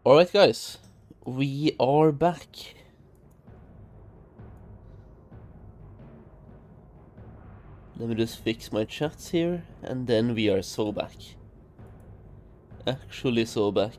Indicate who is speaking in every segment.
Speaker 1: Alright guys, we are back. Let me just fix my chats here, and then we are so back. Actually so back.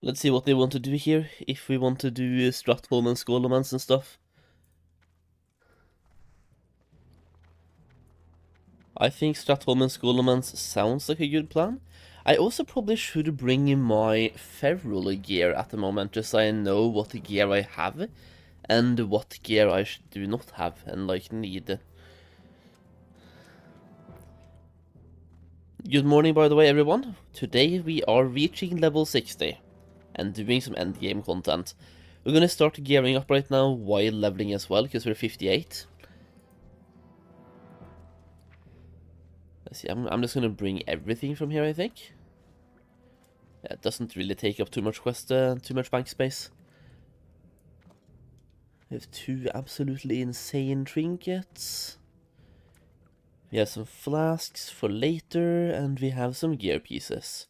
Speaker 1: Let's see what they want to do here, if we want to do Stratholm and Skolomans and stuff. I think Stratholm and Skolomans sounds like a good plan. I also probably should bring in my feral gear at the moment, just so I know what gear I have, and what gear I do not have, and like need. Good morning, by the way, everyone. Today we are reaching level 60 and doing some endgame content. We're gonna start gearing up right now while leveling as well, because we're 58. Let's see, I'm just gonna bring everything from here, I think. Yeah, it doesn't really take up too much too much bank space. We have two absolutely insane trinkets. We have some flasks for later, and we have some gear pieces.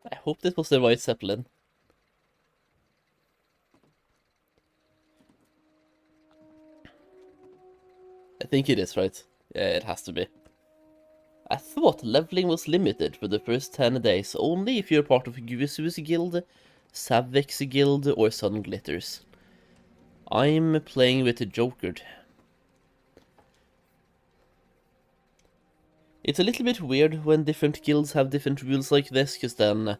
Speaker 1: I hope this was the right Zeppelin. I think it is, right? Yeah, it has to be. I thought leveling was limited for the first 10 days, only if you're part of Guisu's guild, Savek's guild, or Sun Glitters. I'm playing with the Jokered. It's a little bit weird when different guilds have different rules like this, because then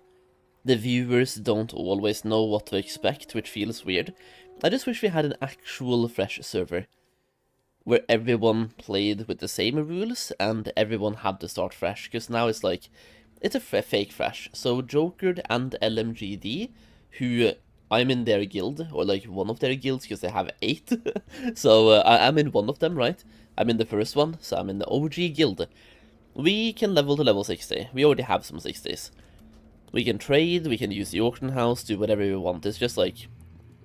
Speaker 1: the viewers don't always know what to expect, which feels weird. I just wish we had an actual fresh server, where everyone played with the same rules, and everyone had to start fresh, because now it's like, it's a fake fresh. So Jokered and LMGD, who I'm in their guild, or like one of their guilds, because they have 8. So I'm in one of them, right? I'm in the first one, so I'm in the OG guild. We can level to level 60. We already have some 60s. We can trade, we can use the auction house, do whatever we want. It's just like,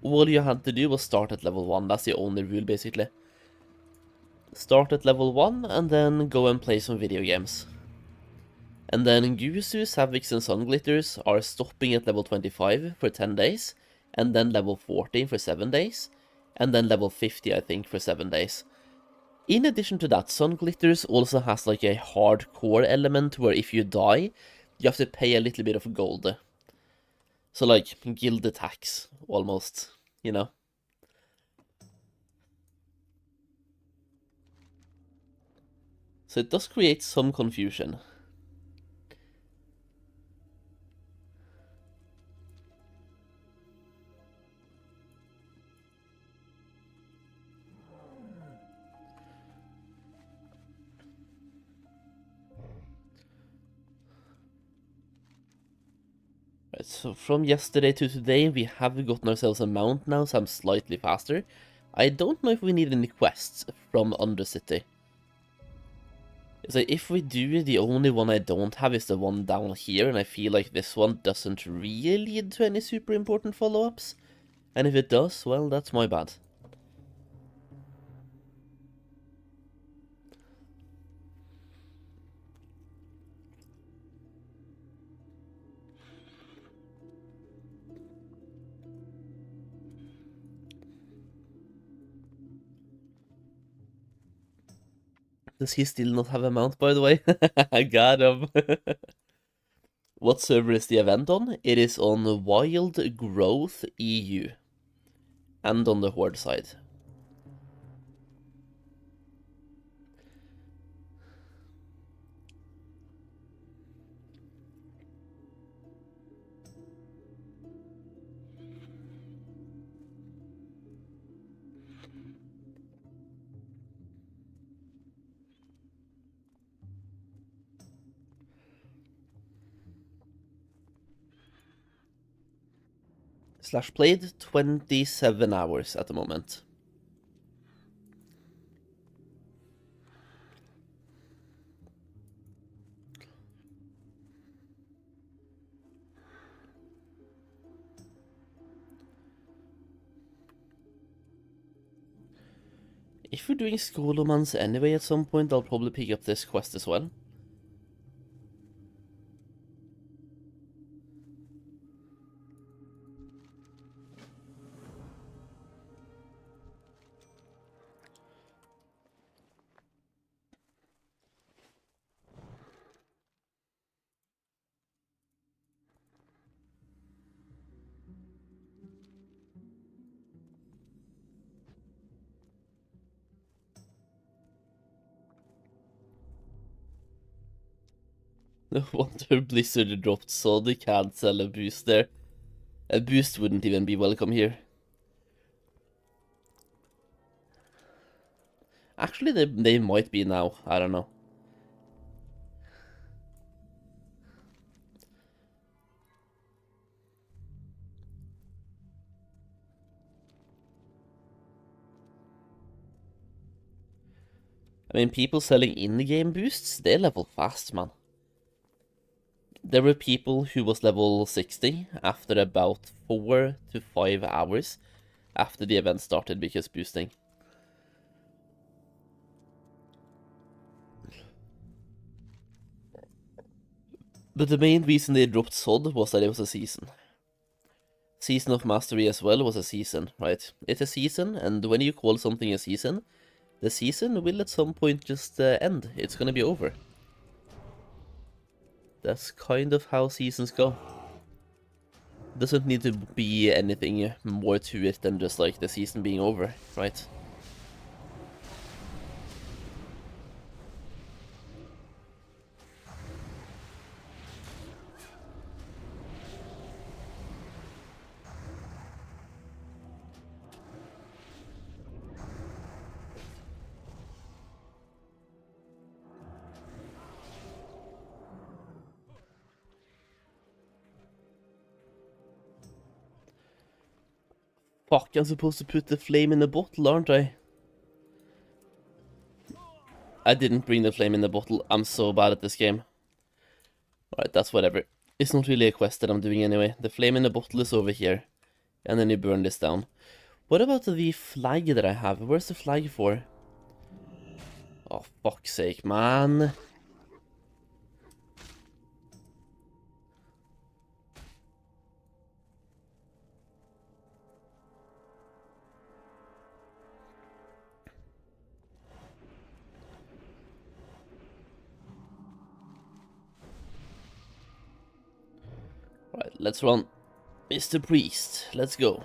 Speaker 1: all you had to do was start at level 1. That's the only rule, basically. Start at level 1, and then go and play some video games. And then Gusu, Savix, and Sunglitters are stopping at level 25 for 10 days, and then level 14 for 7 days, and then level 50, I think, for 7 days. In addition to that, Sunglitters also has like a hardcore element where if you die, you have to pay a little bit of gold. So like, guild attacks, almost, you know? So it does create some confusion. Right, so from yesterday to today, we have gotten ourselves a mount now, so I'm slightly faster. I don't know if we need any quests from Undercity. So if we do, the only one I don't have is the one down here, and I feel like this one doesn't really lead to any super important follow-ups. And if it does, well, that's my bad. Does he still not have a mount, by the way? I got him. What server is the event on? It is on Wild Growth EU. And on the Horde side. Slash played 27 hours at the moment. If we're doing Scholomans anyway at some point, I'll probably pick up this quest as well. No wonder Blizzard dropped, so they can't sell a boost there. A boost wouldn't even be welcome here. Actually, they might be now. I don't know. I mean, people selling in-game boosts, they level fast, man. There were people who was level 60 after about 4 to 5 hours after the event started because boosting. But the main reason they dropped SOD was that it was a season. Season of Mastery as well was a season, right? It's a season, and when you call something a season, the season will at some point just end. It's gonna be over. That's kind of how seasons go. Doesn't need to be anything more to it than just like the season being over, right? Fuck, I'm supposed to put the flame in the bottle, aren't I? I didn't bring the flame in the bottle. I'm so bad at this game. Alright, that's whatever. It's not really a quest that I'm doing anyway. The flame in the bottle is over here. And then you burn this down. What about the flag that I have? Where's the flag for? Oh, fuck's sake, man. Right, let's run. Mr. Priest, let's go.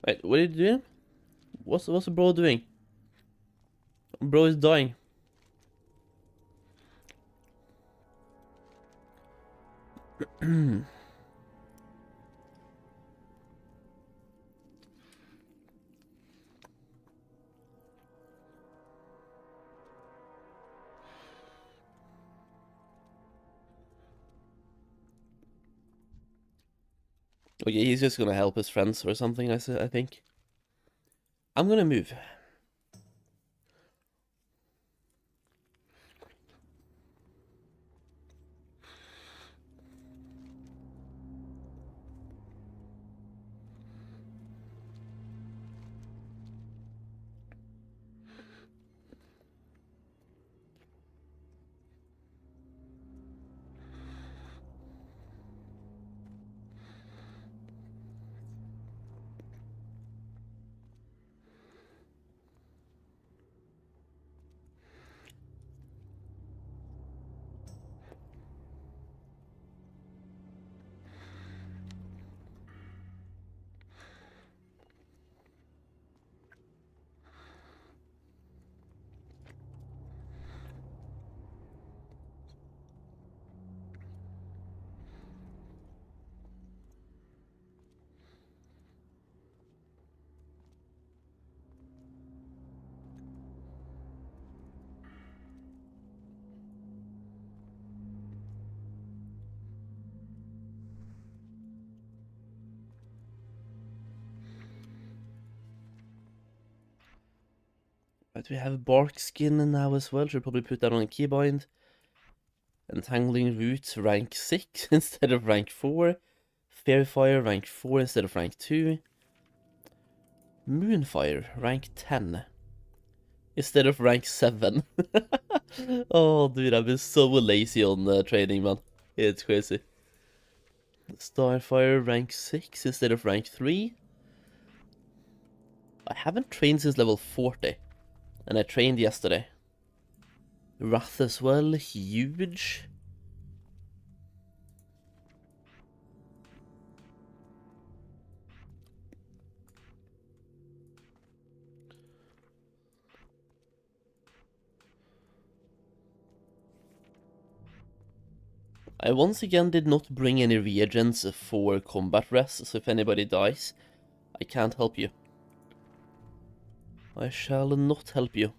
Speaker 1: Wait, what are you doing? What's the bro doing? Bro is dying. Okay, he's just gonna help his friends or something, I think. I'm gonna move. But we have bark skin now as well. Should probably put that on a keybind. Entangling roots rank 6 instead of rank 4. Fairfire rank 4 instead of rank 2. Moonfire rank 10 instead of rank 7. Oh, dude, I've been so lazy on training, man. It's crazy. Starfire rank 6 instead of rank 3. I haven't trained since level 40, and I trained yesterday. Wrath as well, huge. I once again did not bring any reagents for combat rest, so if anybody dies, I can't help you. I shall not help you.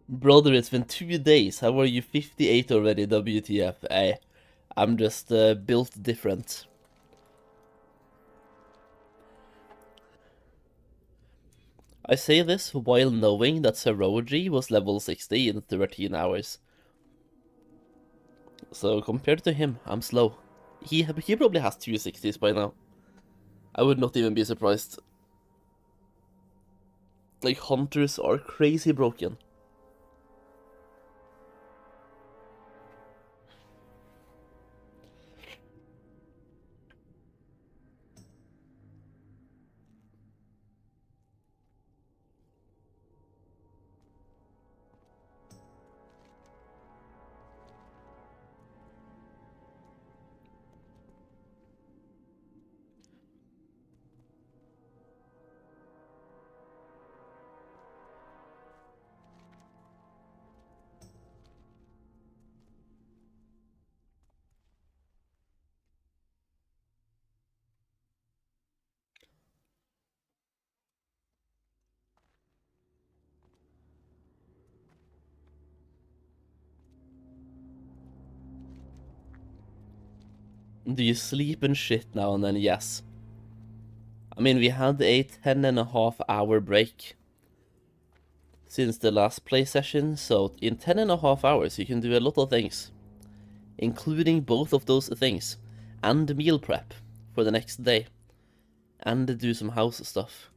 Speaker 1: Brother, it's been 2 days. How are you 58 already, WTF? I'm just built different. I say this while knowing that Saroji was level 60 in 13 hours. So compared to him, I'm slow. He probably has 260s by now. I would not even be surprised. Like, hunters are crazy broken. Do you sleep and shit now and then? Yes. I mean, we had a 10.5 hour break since the last play session, so in 10.5 hours you can do a lot of things, including both of those things, and meal prep for the next day, and do some house stuff.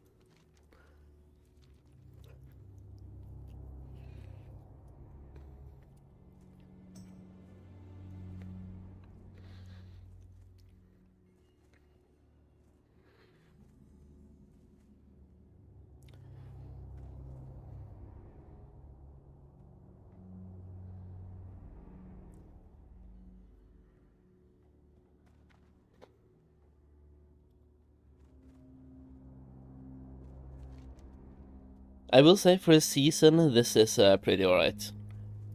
Speaker 1: I will say for a season, this is pretty alright.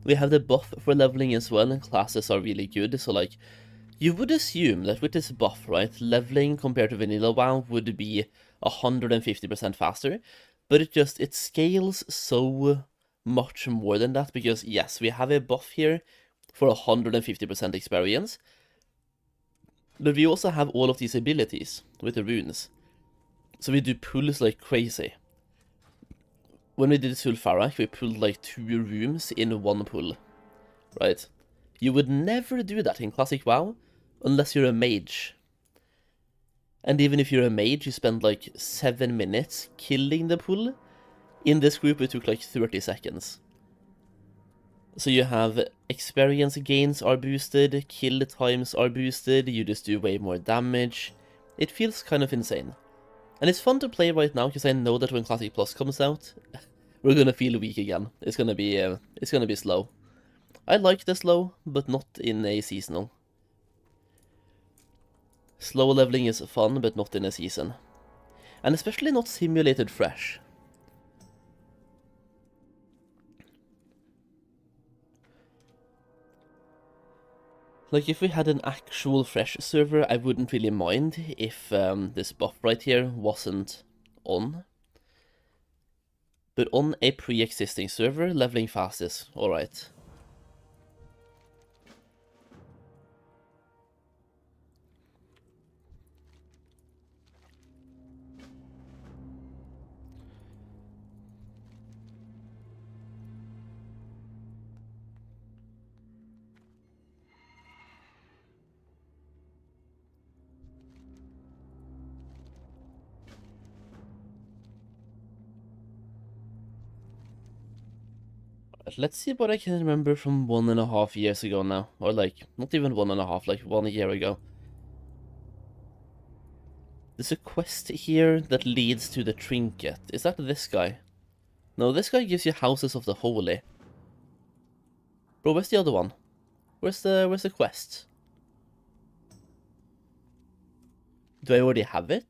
Speaker 1: We have the buff for leveling as well, and classes are really good, so like, you would assume that with this buff, right, leveling compared to vanilla WoW would be 150% faster, but it scales so much more than that, because yes, we have a buff here for 150% experience, but we also have all of these abilities with the runes. So we do pulls like crazy. When we did Sulfarak, we pulled like 2 rooms in one pull, right? You would never do that in Classic WoW unless you're a mage. And even if you're a mage, you spend like 7 minutes killing the pull. In this group, it took like 30 seconds. So you have experience gains are boosted, kill times are boosted, you just do way more damage. It feels kind of insane. And it's fun to play right now, because I know that when Classic Plus comes out, we're gonna feel weak again. It's gonna be slow. I like the slow, but not in a seasonal. Slow leveling is fun, but not in a season. And especially not simulated fresh. Like, if we had an actual fresh server, I wouldn't really mind if this buff right here wasn't on. But on a pre-existing server, leveling fast is alright. Let's see what I can remember from 1.5 years ago now. Or like, not even 1.5, like 1 year ago. There's a quest here that leads to the trinket. Is that this guy? No, this guy gives you Houses of the Holy. Bro, where's the other one? Where's the quest? Do I already have it?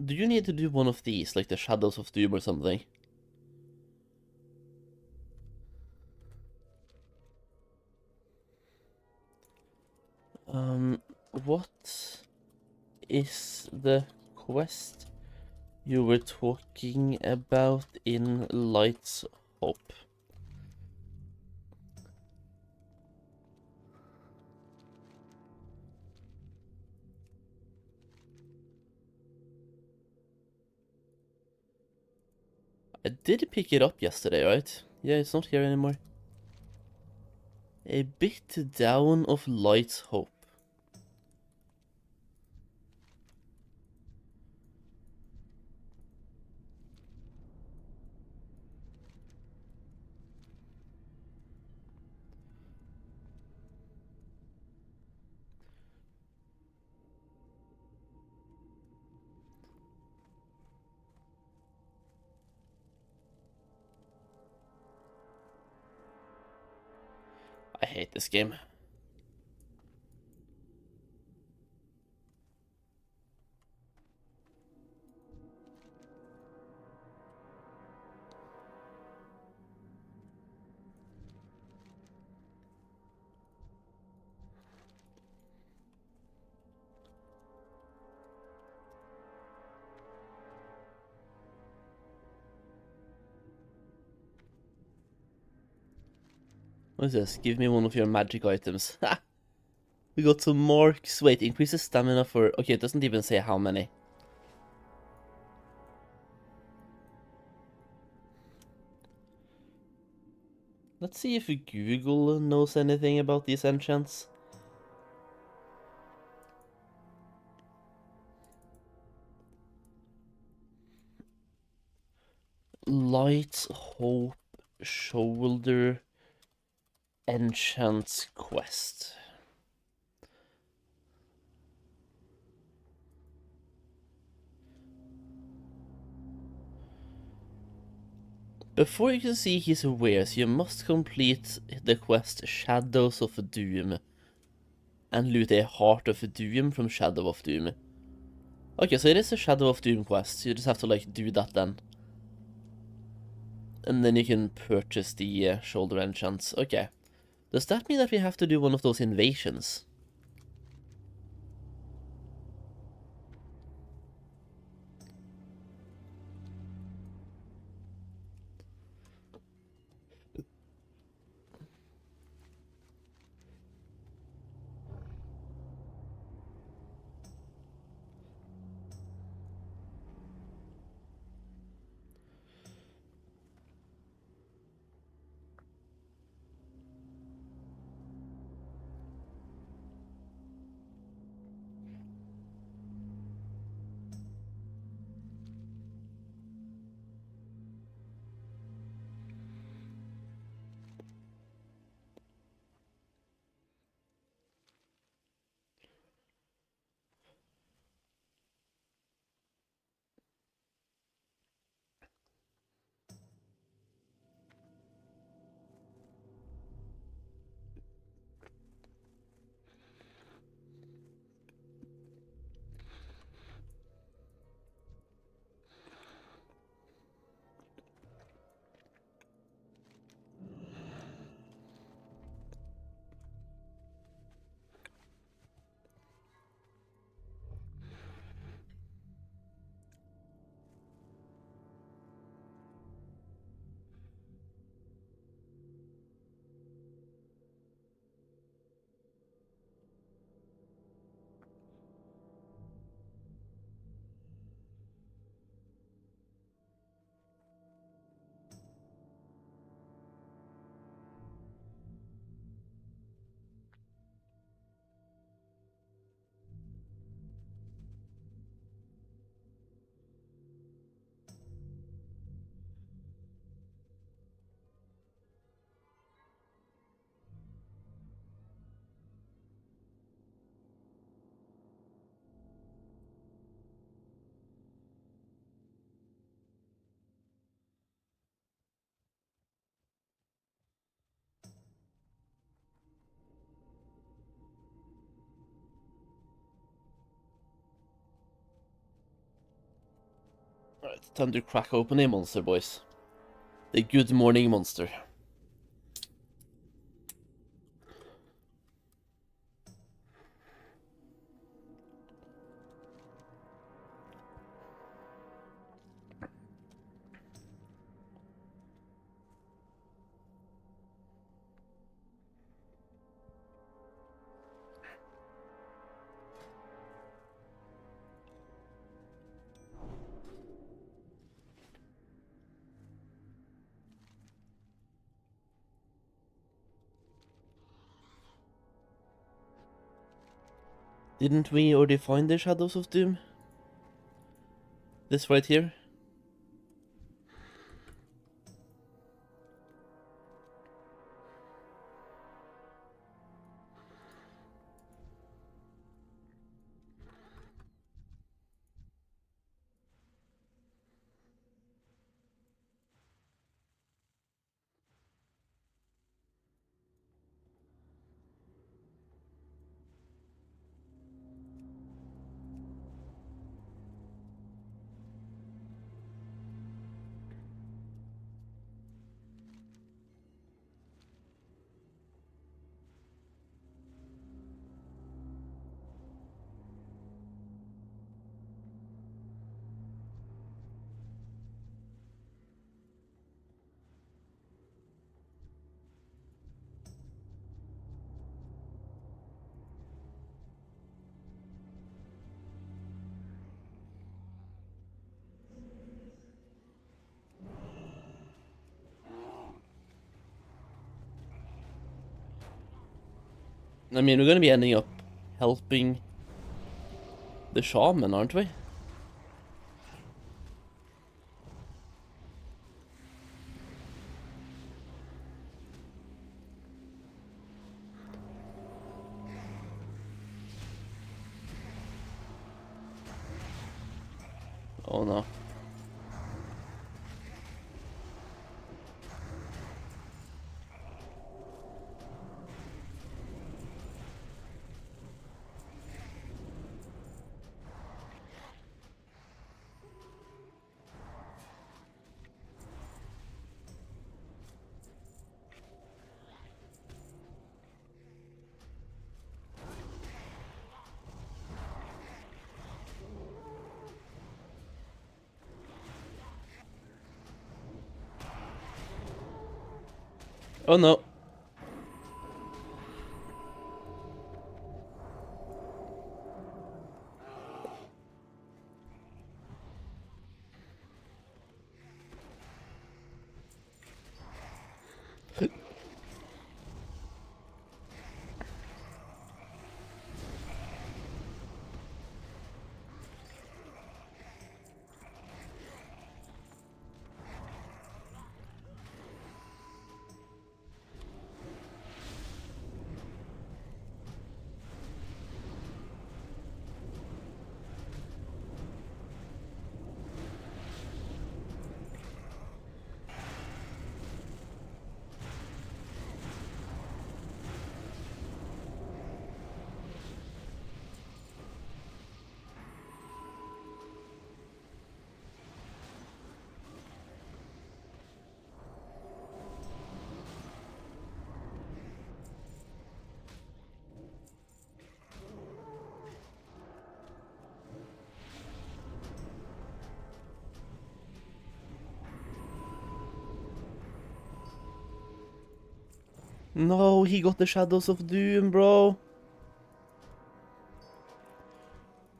Speaker 1: Do you need to do one of these, like the Shadows of Doom or something? What is the quest you were talking about in Light's Hope? I did pick it up yesterday, right? Yeah, it's not here anymore. A bit down of Light's Hope. I hate this game. What is this? Give me one of your magic items. Ha! We got some marks. Wait, increases stamina for... Okay, it doesn't even say how many. Let's see if Google knows anything about these enchants. Light Hope Shoulder Enchants Quest. Before you can see his wares, you must complete the quest Shadows of Doom and loot a Heart of Doom from Shadow of Doom. Okay, so it is a Shadow of Doom quest. You just have to, like, do that then. And then you can purchase the shoulder enchants. Okay. Does that mean that we have to do one of those invasions? Alright, time to crack open a monster, boys. The good morning monster. Didn't we already find the Shadows of Doom? This right here? I mean, we're gonna be ending up helping the shaman, aren't we? Oh no. Oh no. No, he got the Shadows of Doom, bro.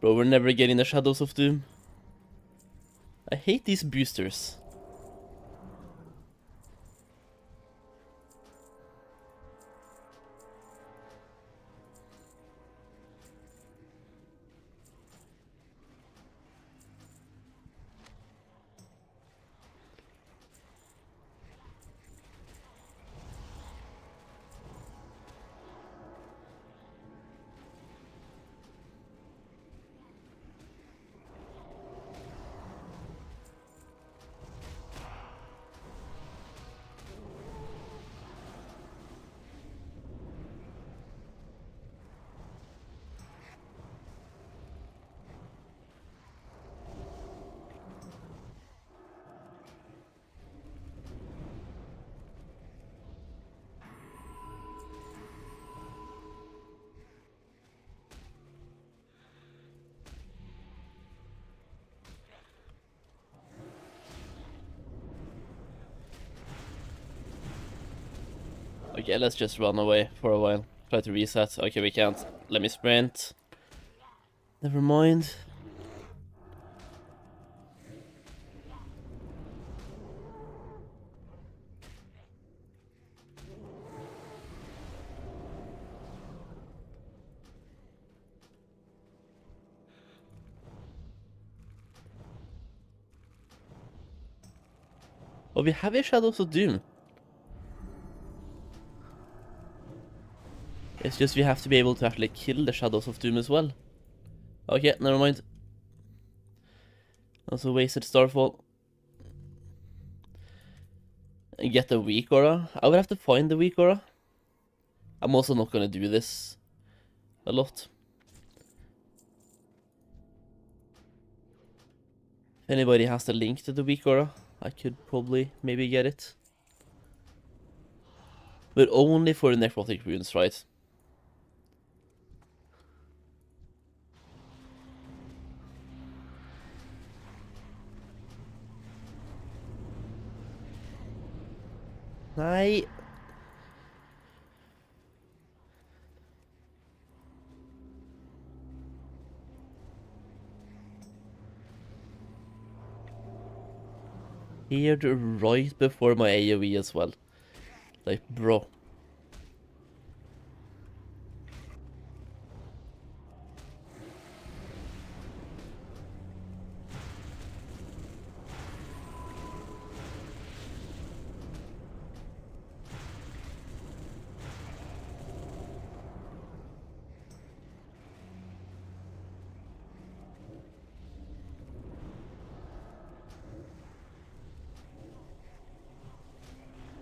Speaker 1: Bro, we're never getting the Shadows of Doom. I hate these boosters. Okay, let's just run away for a while. Try to reset. Okay, we can't. Let me sprint. Never mind. Oh, we have a Shadows of Doom. It's just we have to be able to actually kill the Shadows of Doom as well. Okay, never mind. Also wasted Starfall. And get the weak aura. I would have to find the weak aura. I'm also not gonna do this a lot. If anybody has the link to the weak aura, I could probably maybe get it. But only for the necrotic runes, right? Nej. Here right before my AoE as well. Like, bro.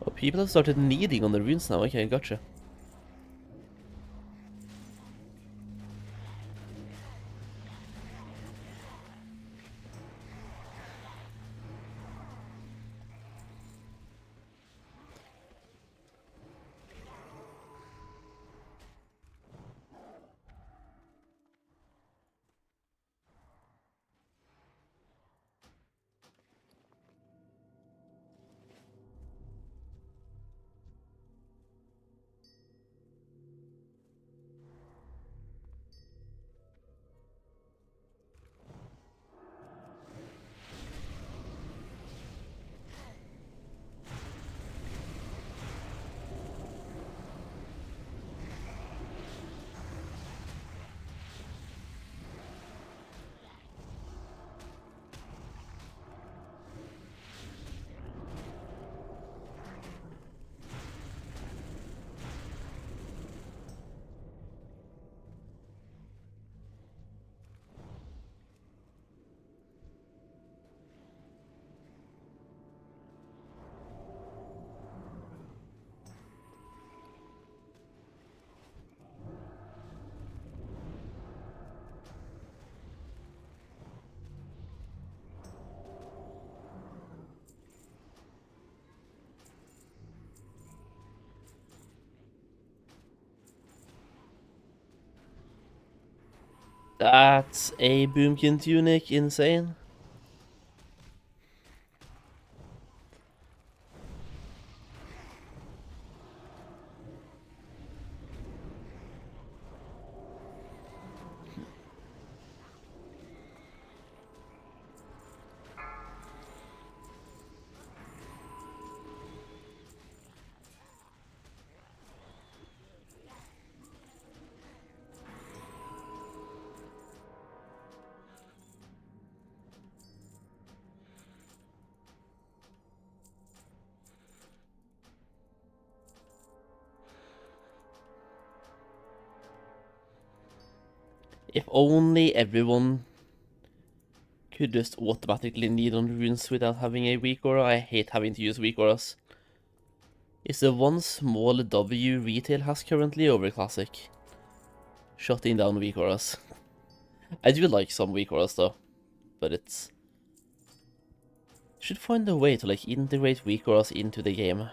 Speaker 1: Oh, people have started kneading on the runes now. Okay, gotcha. That's a Boomkin tunic, insane. If only everyone could just automatically need on runes without having a weak aura. I hate having to use weak auras. Is the one small W retail has currently over Classic? Shutting down weak auras. I do like some weak auras though, but it's... Should find a way to like integrate weak auras into the game.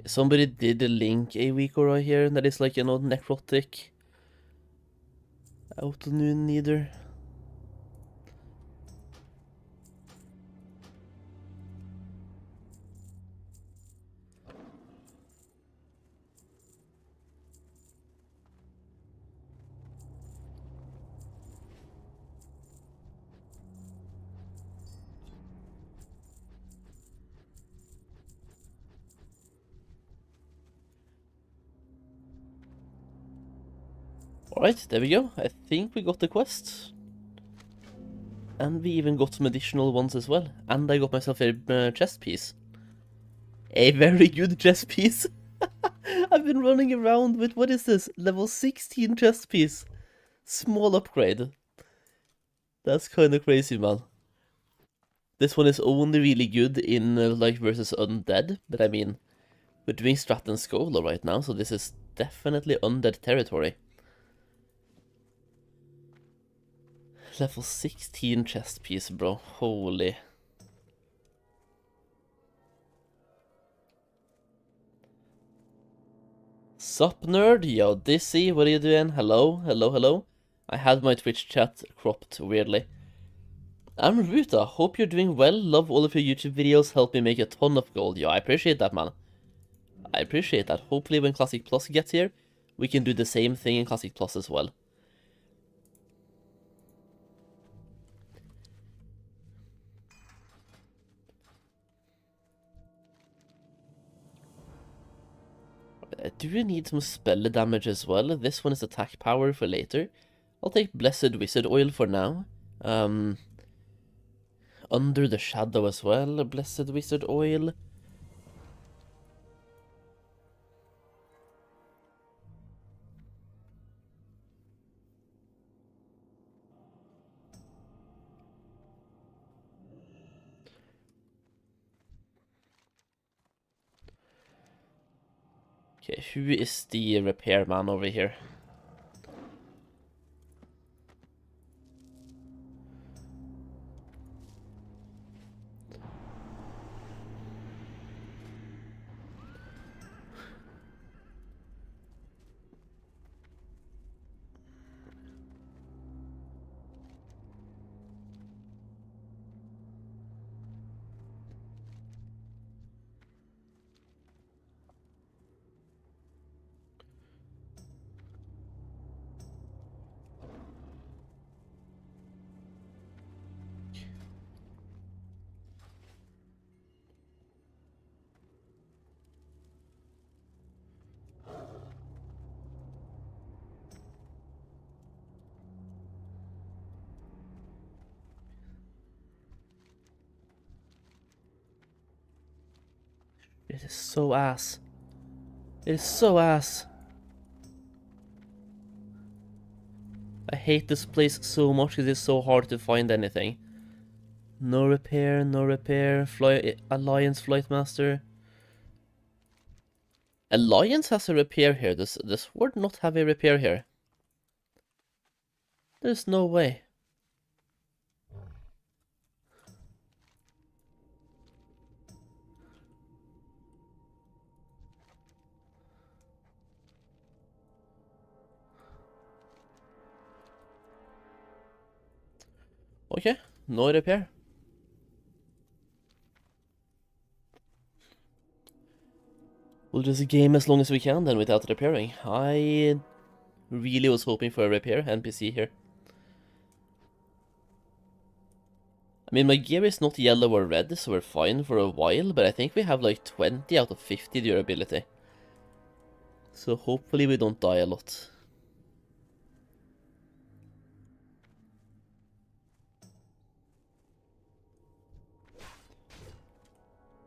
Speaker 1: Somebody did link a weak aura here that is like, you know, necrotic. Autonoon neither. Alright, there we go. I think we got the quest. And we even got some additional ones as well. And I got myself a chest piece. A very good chest piece. I've been running around with, what is this? Level 16 chest piece. Small upgrade. That's kind of crazy, man. This one is only really good in, like, versus undead. But I mean, we're doing Strat and Scholar right now, so this is definitely undead territory. Level 16 chest piece, bro. Holy. Sup, nerd? Yo, Dizzy, what are you doing? Hello, hello, hello. I had my Twitch chat cropped weirdly. I'm Ruta, hope you're doing well. Love all of your YouTube videos, help me make a ton of gold. Yo, I appreciate that, man. I appreciate that. Hopefully when Classic Plus gets here, we can do the same thing in Classic Plus as well. Do we need some spell damage as well? This one is attack power for later. I'll take Blessed Wizard Oil for now. Under the Shadow as well, Blessed Wizard Oil. Okay, who is the repairman over here? It is so ass. It is so ass. I hate this place so much because it's so hard to find anything. No repair, no repair. Alliance Flight Master. Alliance has a repair here. Does Horde not have a repair here? There's no way. Okay, no repair. We'll just game as long as we can then without repairing. I really was hoping for a repair NPC here. I mean, my gear is not yellow or red, so we're fine for a while, but I think we have like 20 out of 50 durability. So hopefully we don't die a lot.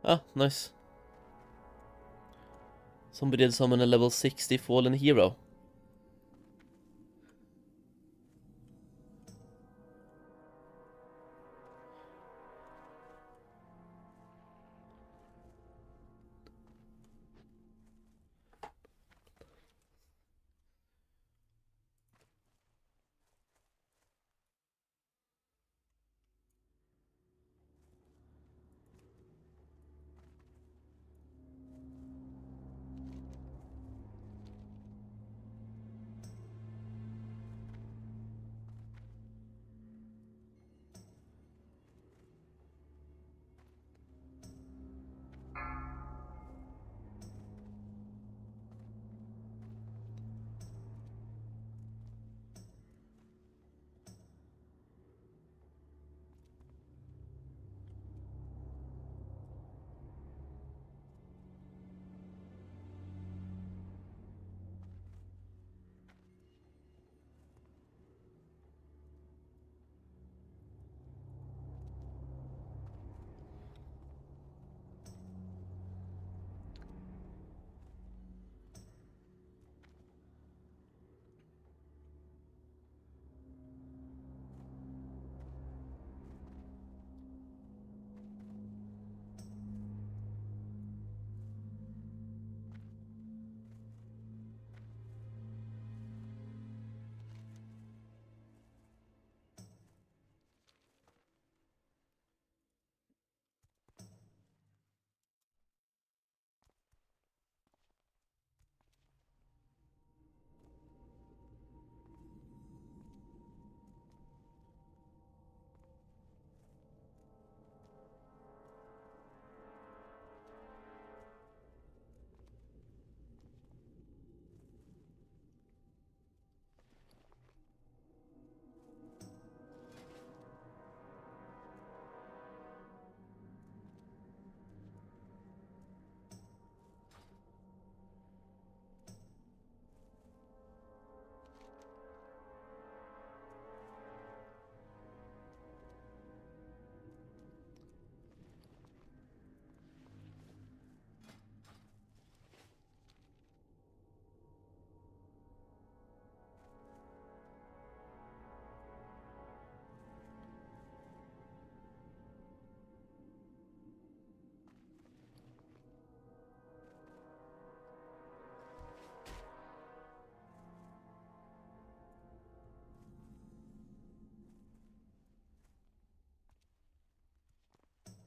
Speaker 1: Ah, nice. Somebody did summon a level 60 fallen hero.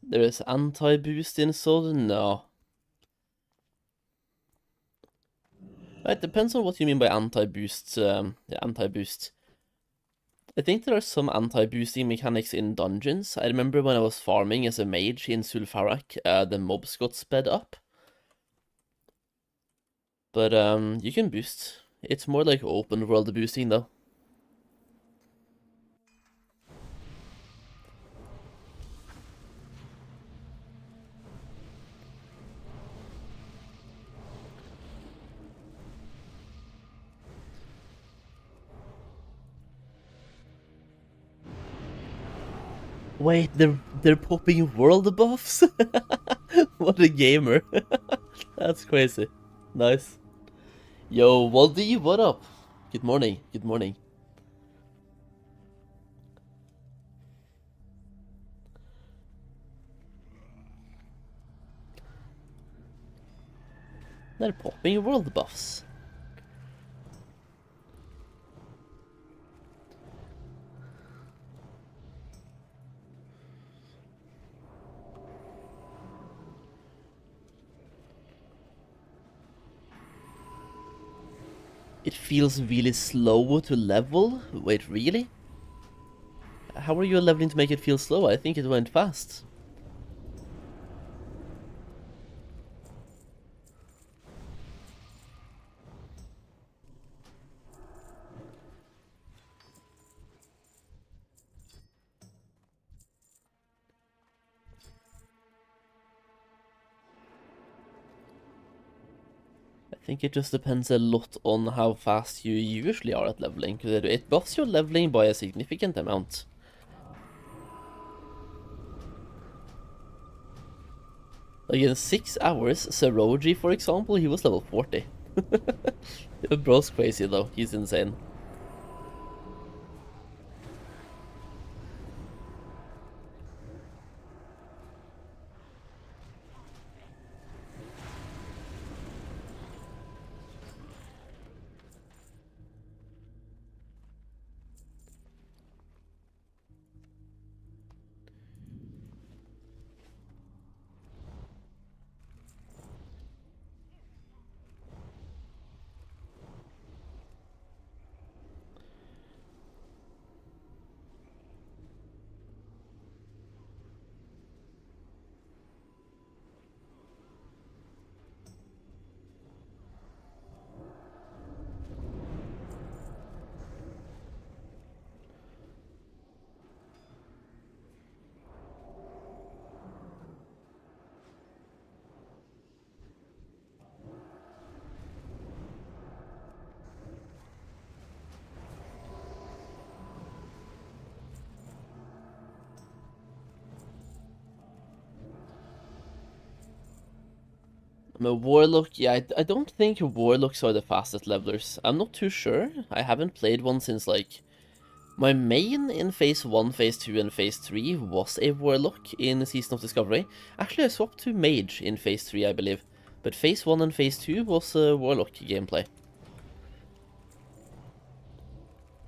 Speaker 1: There is anti-boost installed? No. It depends on what you mean by anti-boost. Yeah, anti-boost. I think there are some anti-boosting mechanics in dungeons. I remember when I was farming as a mage in Sulfarak, the mobs got sped up. But you can boost. It's more like open world boosting though. Wait, the They're popping world buffs? What a gamer. That's crazy. Nice. Yo, Waldy, what up? Good morning, good morning. They're popping world buffs. It feels really slow to level. Wait, really? How are you leveling to make it feel slow? I think it went fast. I think it just depends a lot on how fast you usually are at leveling, because it buffs your leveling by a significant amount. Like in 6 hours, Saroji, for example, he was level 40. Bro's crazy though, he's insane. I'm a warlock. Yeah, I don't think warlocks are the fastest levelers. I'm not too sure. I haven't played one since, like, my main in Phase 1, Phase 2, and Phase 3 was a warlock in Season of Discovery. Actually, I swapped to mage in Phase 3, I believe. But Phase 1 and Phase 2 was warlock gameplay.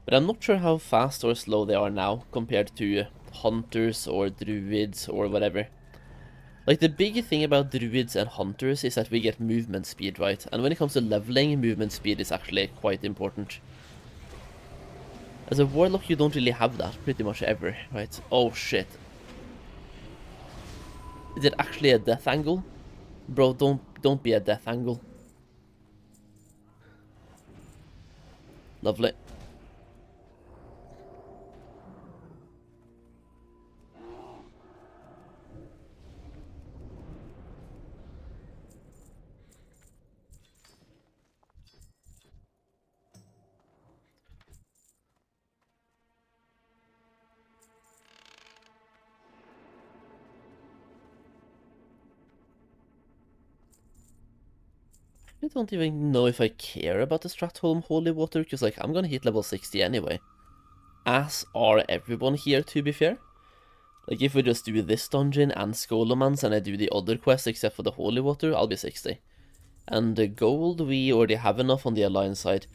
Speaker 1: But I'm not sure how fast or slow they are now compared to hunters or druids or whatever. Like, the big thing about druids and hunters is that we get movement speed, right? And when it comes to leveling, movement speed is actually quite important. As a warlock, you don't really have that pretty much ever, right? Oh shit. Is it actually a death angle? Bro, don't be a death angle. Lovely. I don't even know if I care about the Stratholm Holy Water, because, like, I'm gonna hit level 60 anyway. As are everyone here, to be fair. Like, if we just do this dungeon and Scholomance and I do the other quests except for the Holy Water, I'll be 60. And the gold, we already have enough on the Alliance side.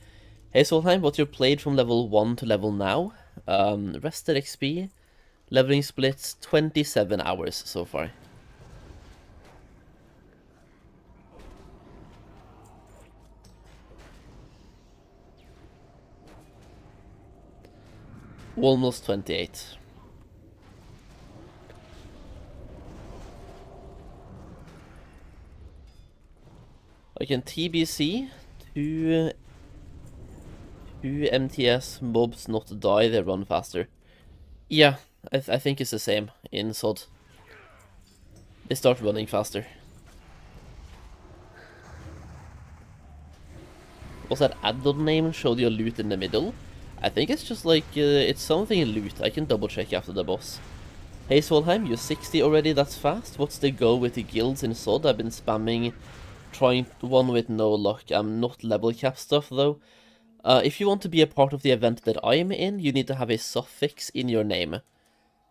Speaker 1: Hey Solheim, what's your played from level 1 to level now? Rested XP, leveling splits, 27 hours so far. Almost 28. I can TBC to MTS mobs not die, they run faster. Yeah, I think it's the same in SOD. They start running faster. Was that add-on name showed your loot in the middle? I think it's just like, it's something loot. I can double check after the boss. Hey Solheim, you're 60 already, that's fast. What's the go with the guilds in SOD? I've been spamming, trying one with no luck. I'm not level cap stuff though. If you want to be a part of the event that I'm in, you need to have a suffix in your name.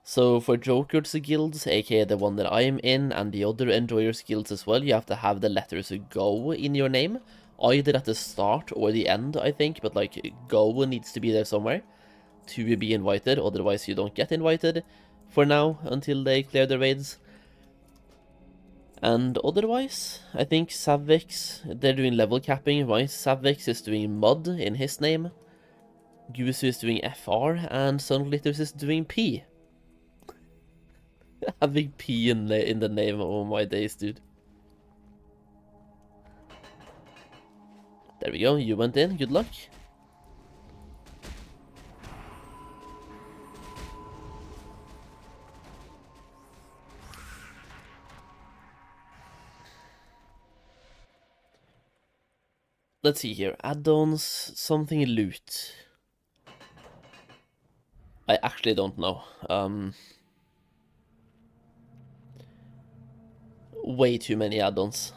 Speaker 1: So for Joker's guilds, aka the one that I'm in, and the other Enjoyers guilds as well, you have to have the letters go in your name. Either at the start or the end, I think, but like go needs to be there somewhere to be invited, otherwise you don't get invited for now until they clear the raids. And otherwise, I think Savix, they're doing level capping, right? Savix is doing Mud in his name, Gusu is doing FR, and Sunglitters is doing P. Having P in the name, oh my days, dude. There we go, you went in, good luck. Let's see here, add-ons, something loot. I actually don't know. Way too many add-ons.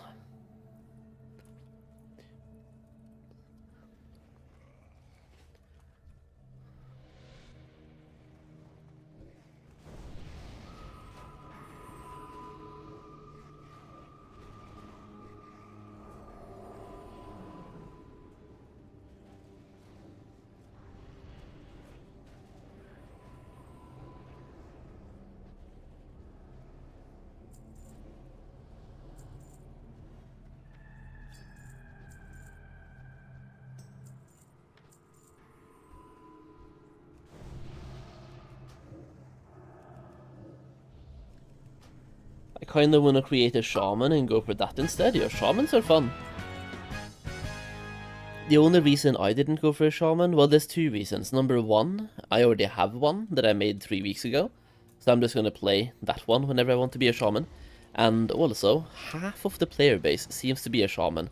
Speaker 1: I kinda wanna create a shaman and go for that instead. Yeah, shamans are fun. The only reason I didn't go for a shaman, well, there's two reasons. Number one, I already have one that I made 3 weeks ago, so I'm just gonna play that one whenever I want to be a shaman. And also, half of the player base seems to be a shaman.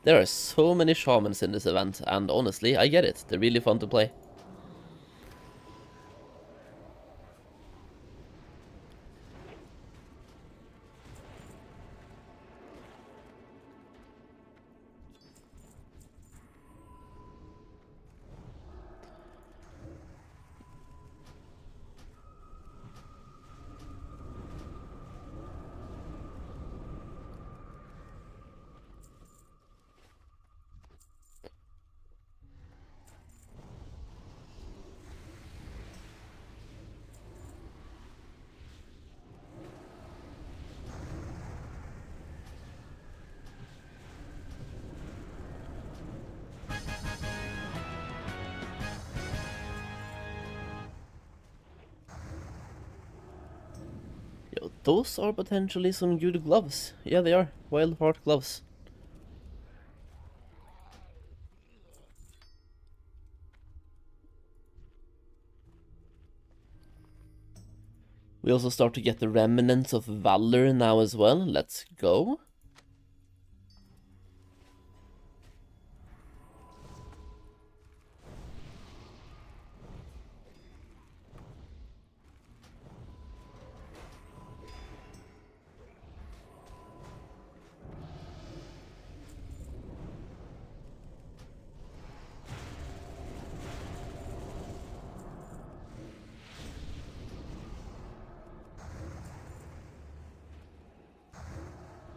Speaker 1: There are so many shamans in this event, and honestly, I get it. They're really fun to play. Yo, those are potentially some good gloves. Yeah, they are. Wild Heart gloves. We also start to get the remnants of Valor now as well. Let's go.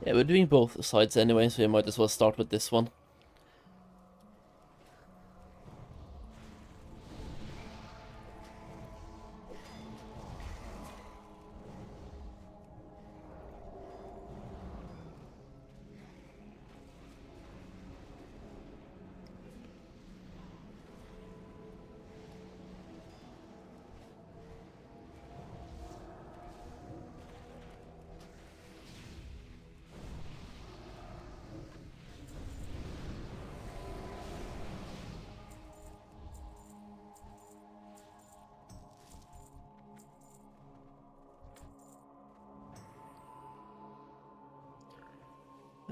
Speaker 1: Yeah, we're doing both sides anyway, so we might as well start with this one.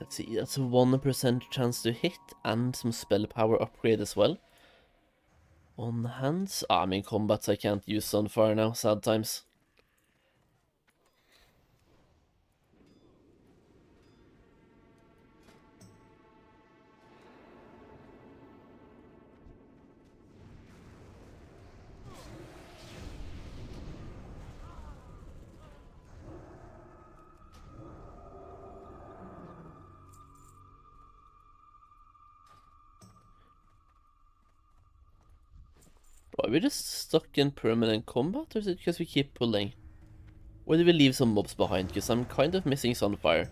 Speaker 1: Let's see, that's a 1% chance to hit and some spell power upgrade as well. On hands? I'm in combats, I can't use Sunfire now, sad times. Are we just stuck in permanent combat, or is it because we keep pulling? Or do we leave some mobs behind, because I'm kind of missing Sunfire.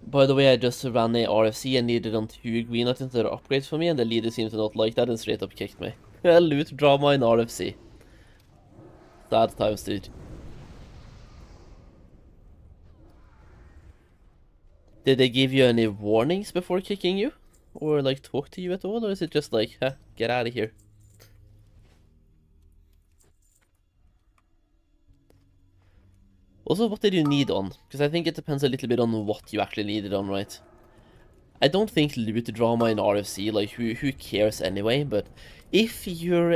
Speaker 1: By the way, I just ran a RFC and needed on 2 green items that are upgrades for me, and the leader seems to not like that and straight up kicked me. Loot drama in RFC. Sad times, dude. Did they give you any warnings before kicking you? Or like talk to you at all? Or is it just like, huh, get out of here? Also, what did you need on? Because I think it depends a little bit on what you actually needed on, right? I don't think loot drama in RFC, like, who cares anyway, but if you're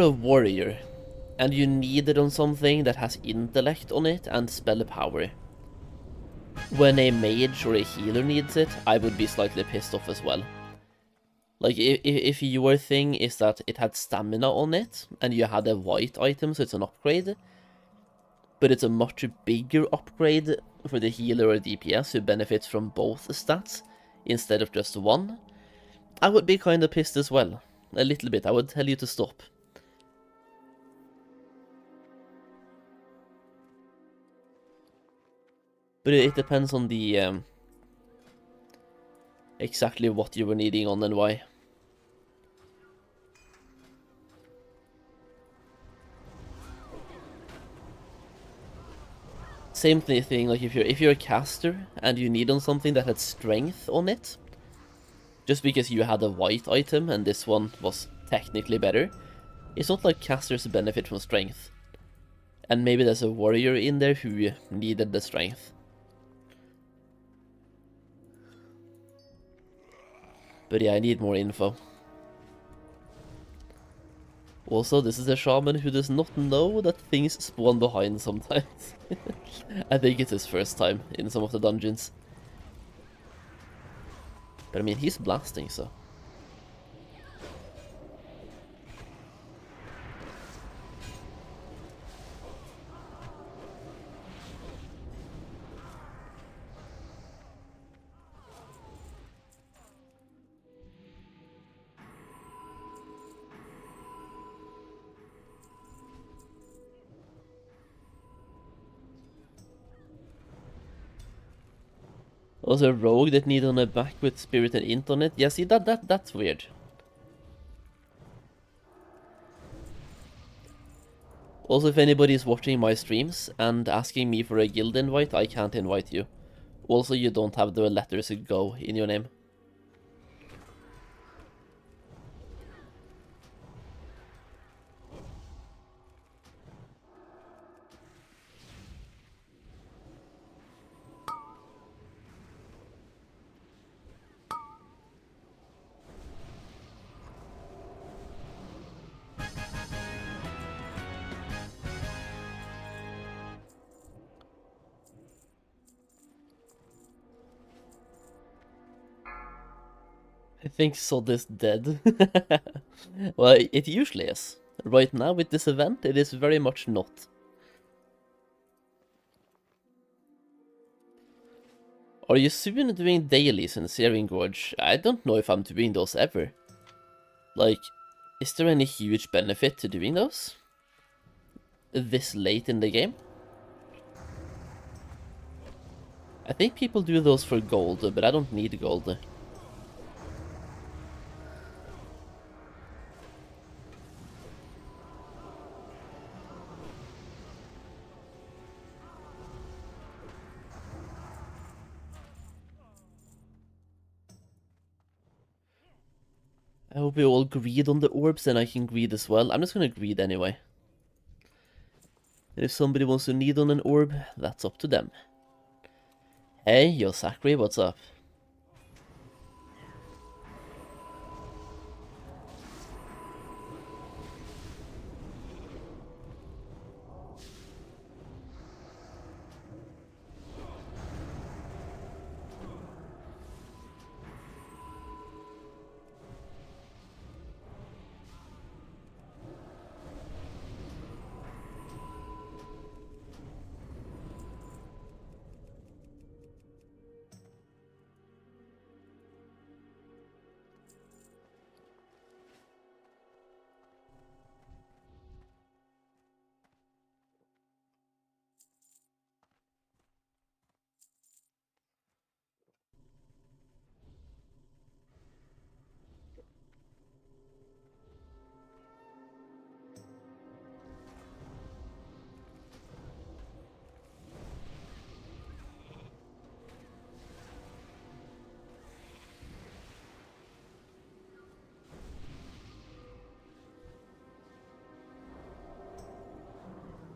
Speaker 1: a warrior, and you need it on something that has intellect on it and spell power, when a mage or a healer needs it, I would be slightly pissed off as well. Like, if your thing is that it had stamina on it, and you had a white item, so it's an upgrade, but it's a much bigger upgrade for the healer or DPS who benefits from both stats, instead of just one, I would be kinda pissed as well. A little bit, I would tell you to stop. But it depends on the, exactly what you were needing on and why. Same thing, like if you're a caster and you need on something that had strength on it, just because you had a white item and this one was technically better, it's not like casters benefit from strength. And maybe there's a warrior in there who needed the strength. But yeah, I need more info. Also, this is a shaman who does not know that things spawn behind sometimes. I think it's his first time in some of the dungeons. But I mean, he's blasting, so... Also, a rogue that need on a back with spirit and int on it. Yeah, see, that's weird. Also, if anybody is watching my streams and asking me for a guild invite, I can't invite you. Also, you don't have the letters go in your name. I think Sod is dead. Well, it usually is. Right now, with this event, it is very much not. Are you soon doing dailies in Searing Gorge? I don't know if I'm doing those ever. Like, is there any huge benefit to doing those? This late in the game? I think people do those for gold, but I don't need gold. I hope we all greed on the orbs, and I can greed as well. I'm just gonna greed anyway. And if somebody wants to need on an orb, that's up to them. Hey, yo Zachary, what's up?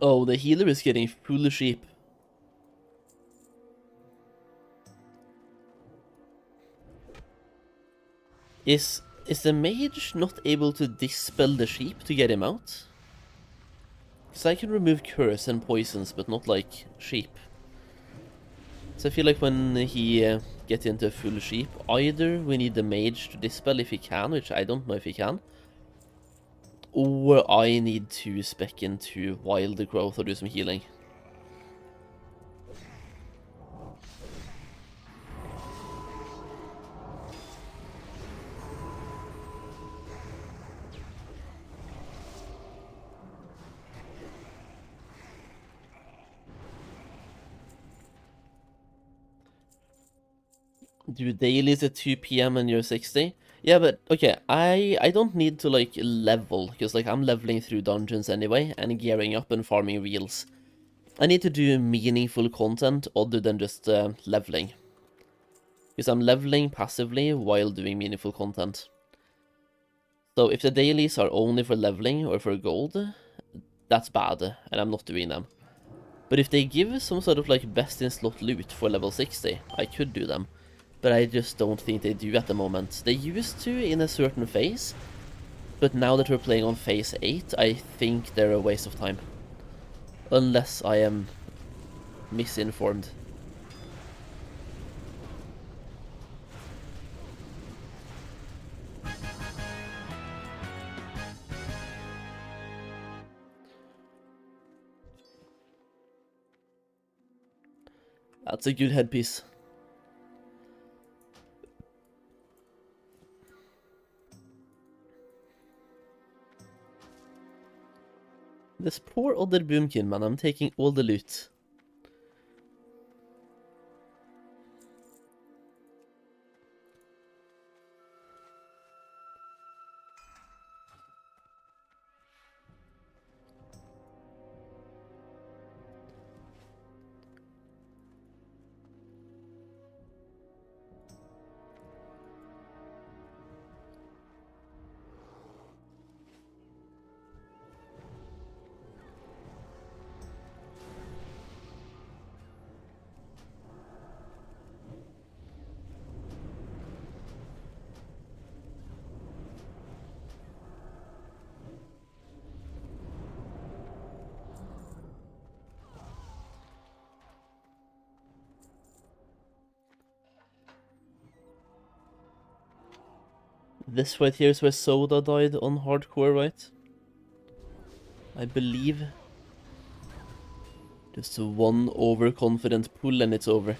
Speaker 1: Oh, the healer is getting full sheep. Is the mage not able to dispel the sheep to get him out? Because I can remove curse and poisons, but not like sheep. So I feel like when he gets into full sheep, either we need the mage to dispel if he can, which I don't know if he can, or I need to spec into wild growth or do some healing. Do dailies at 2 PM and you're 60? Yeah, but okay, I don't need to like level, because like I'm leveling through dungeons anyway, and gearing up and farming wheels. I need to do meaningful content other than just leveling. Because I'm leveling passively while doing meaningful content. So if the dailies are only for leveling or for gold, that's bad, and I'm not doing them. But if they give some sort of like best in slot loot for level 60, I could do them. But I just don't think they do at the moment. They used to in a certain phase, but now that we're playing on phase 8, I think they're a waste of time. Unless I am misinformed. That's a good headpiece. This poor other boomkin, man, I'm taking all the loot. This right here is where Soda died on hardcore, right? I believe. Just one overconfident pull and it's over.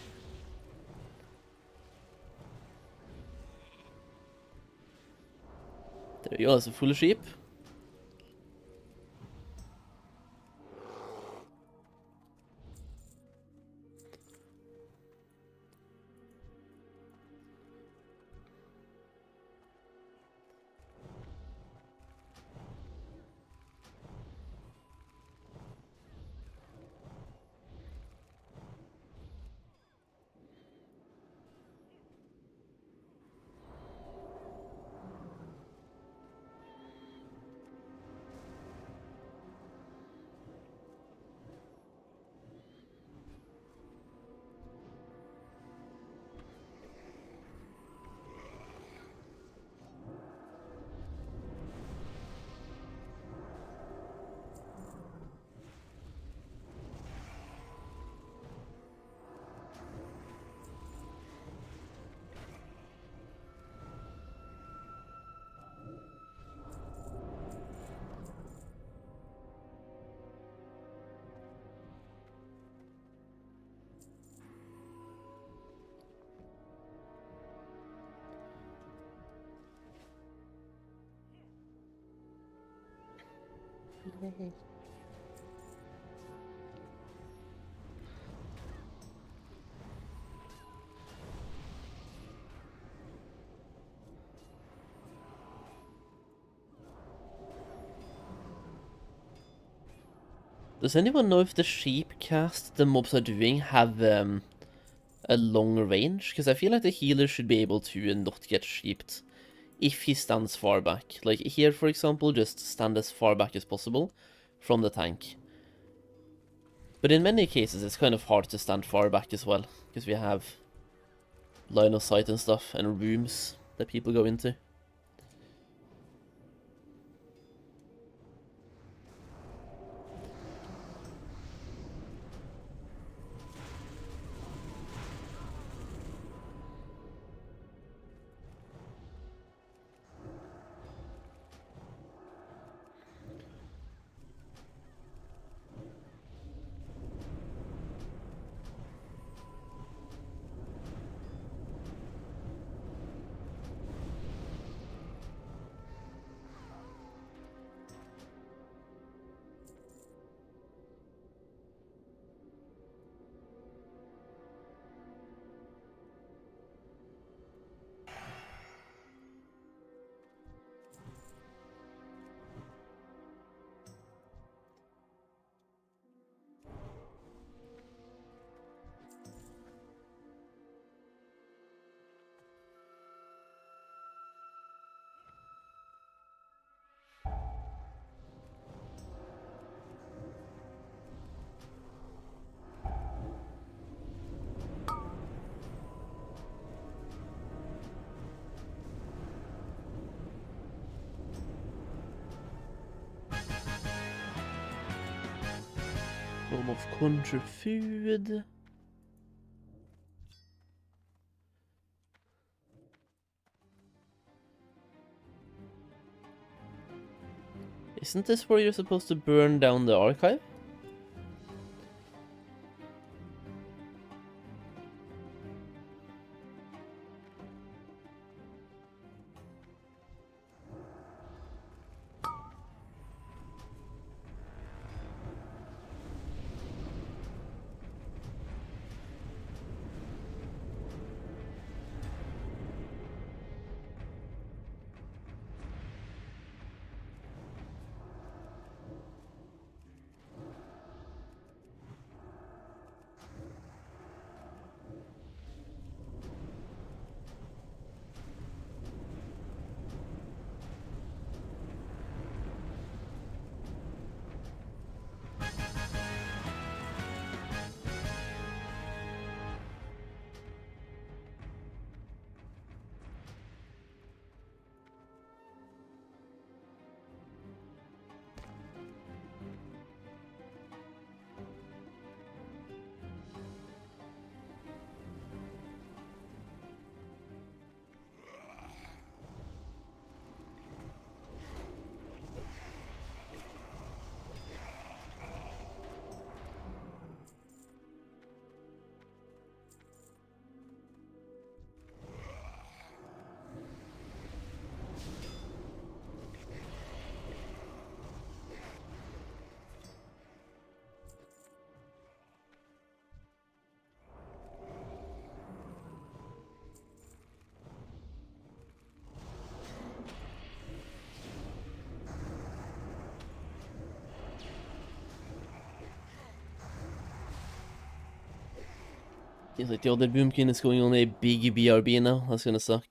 Speaker 1: There you go, that's a full sheep. Does anyone know if the sheep cast the mobs are doing have a long range? Because I feel like the healer should be able to not get sheeped if he stands far back. Like here, for example, just stand as far back as possible from the tank. But in many cases, it's kind of hard to stand far back as well, because we have line of sight and stuff, and rooms that people go into. Home of country food. Isn't this where you're supposed to burn down the archive? Seems like the other boomkin is going on a big BRB now. That's gonna suck.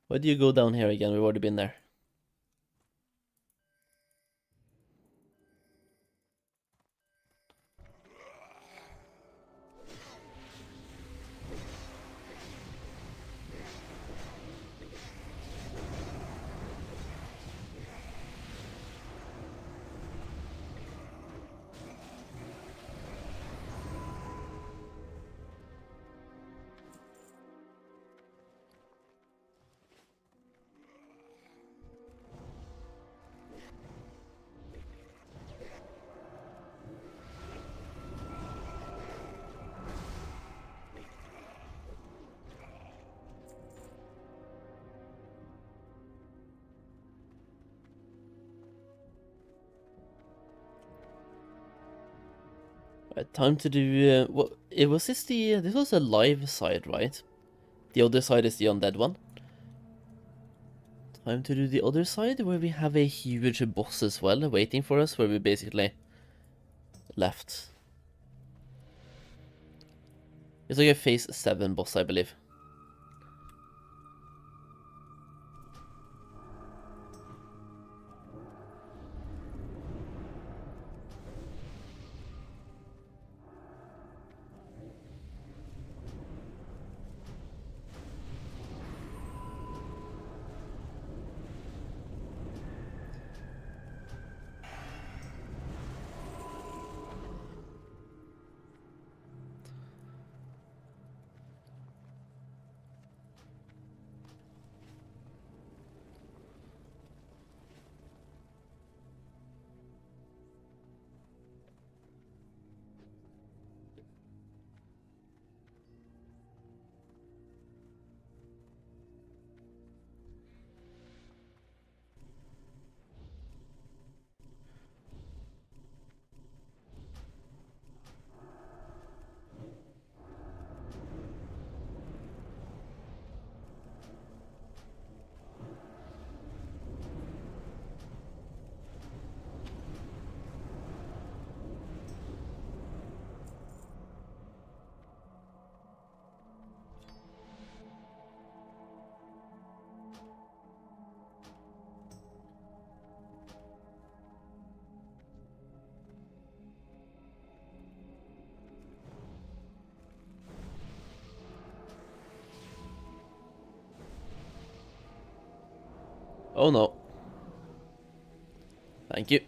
Speaker 1: Why do you go down here again? We've already been there. Right, time to do, what, it was this was a live side, right? The other side is the undead one. Time to do the other side, where we have a huge boss as well, waiting for us, where we basically left. It's like a phase 7 boss, I believe. Oh no. Thank you.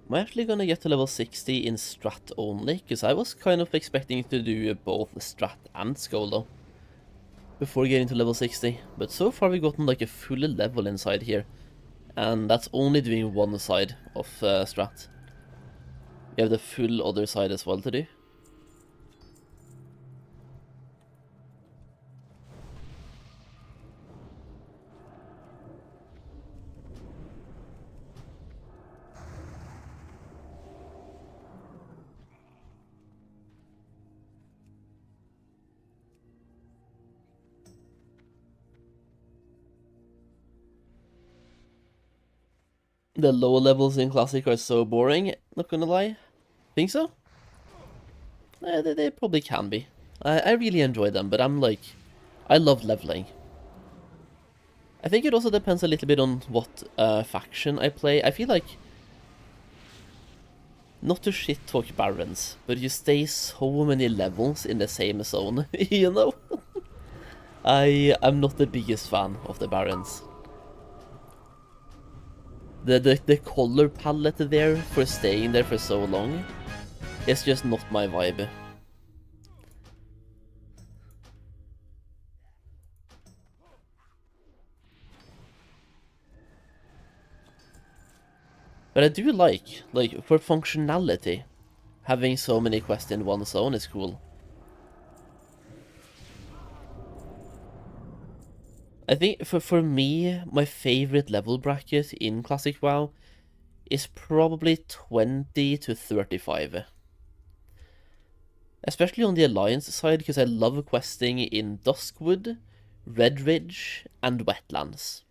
Speaker 1: Am I actually gonna get to level 60 in Strat only? Because I was kind of expecting to do both Strat and Skolo before getting to level 60. But so far we've gotten like a full level inside here. And that's only doing one side of Strat. We have the full other side as well to do. The lower levels in Classic are so boring, not gonna lie. Think so? They probably can be. I really enjoy them, but I'm like, I love leveling. I think it also depends a little bit on what faction I play. I feel like, not to shit talk Barons, but you stay so many levels in the same zone, you know? I'm not the biggest fan of the Barons. The color palette there for staying there for so long is just not my vibe. But I do like for functionality, having so many quests in one zone is cool. I think for me, my favorite level bracket in Classic WoW is probably 20 to 35. Especially on the Alliance side, because I love questing in Duskwood, Red Ridge, and Wetlands.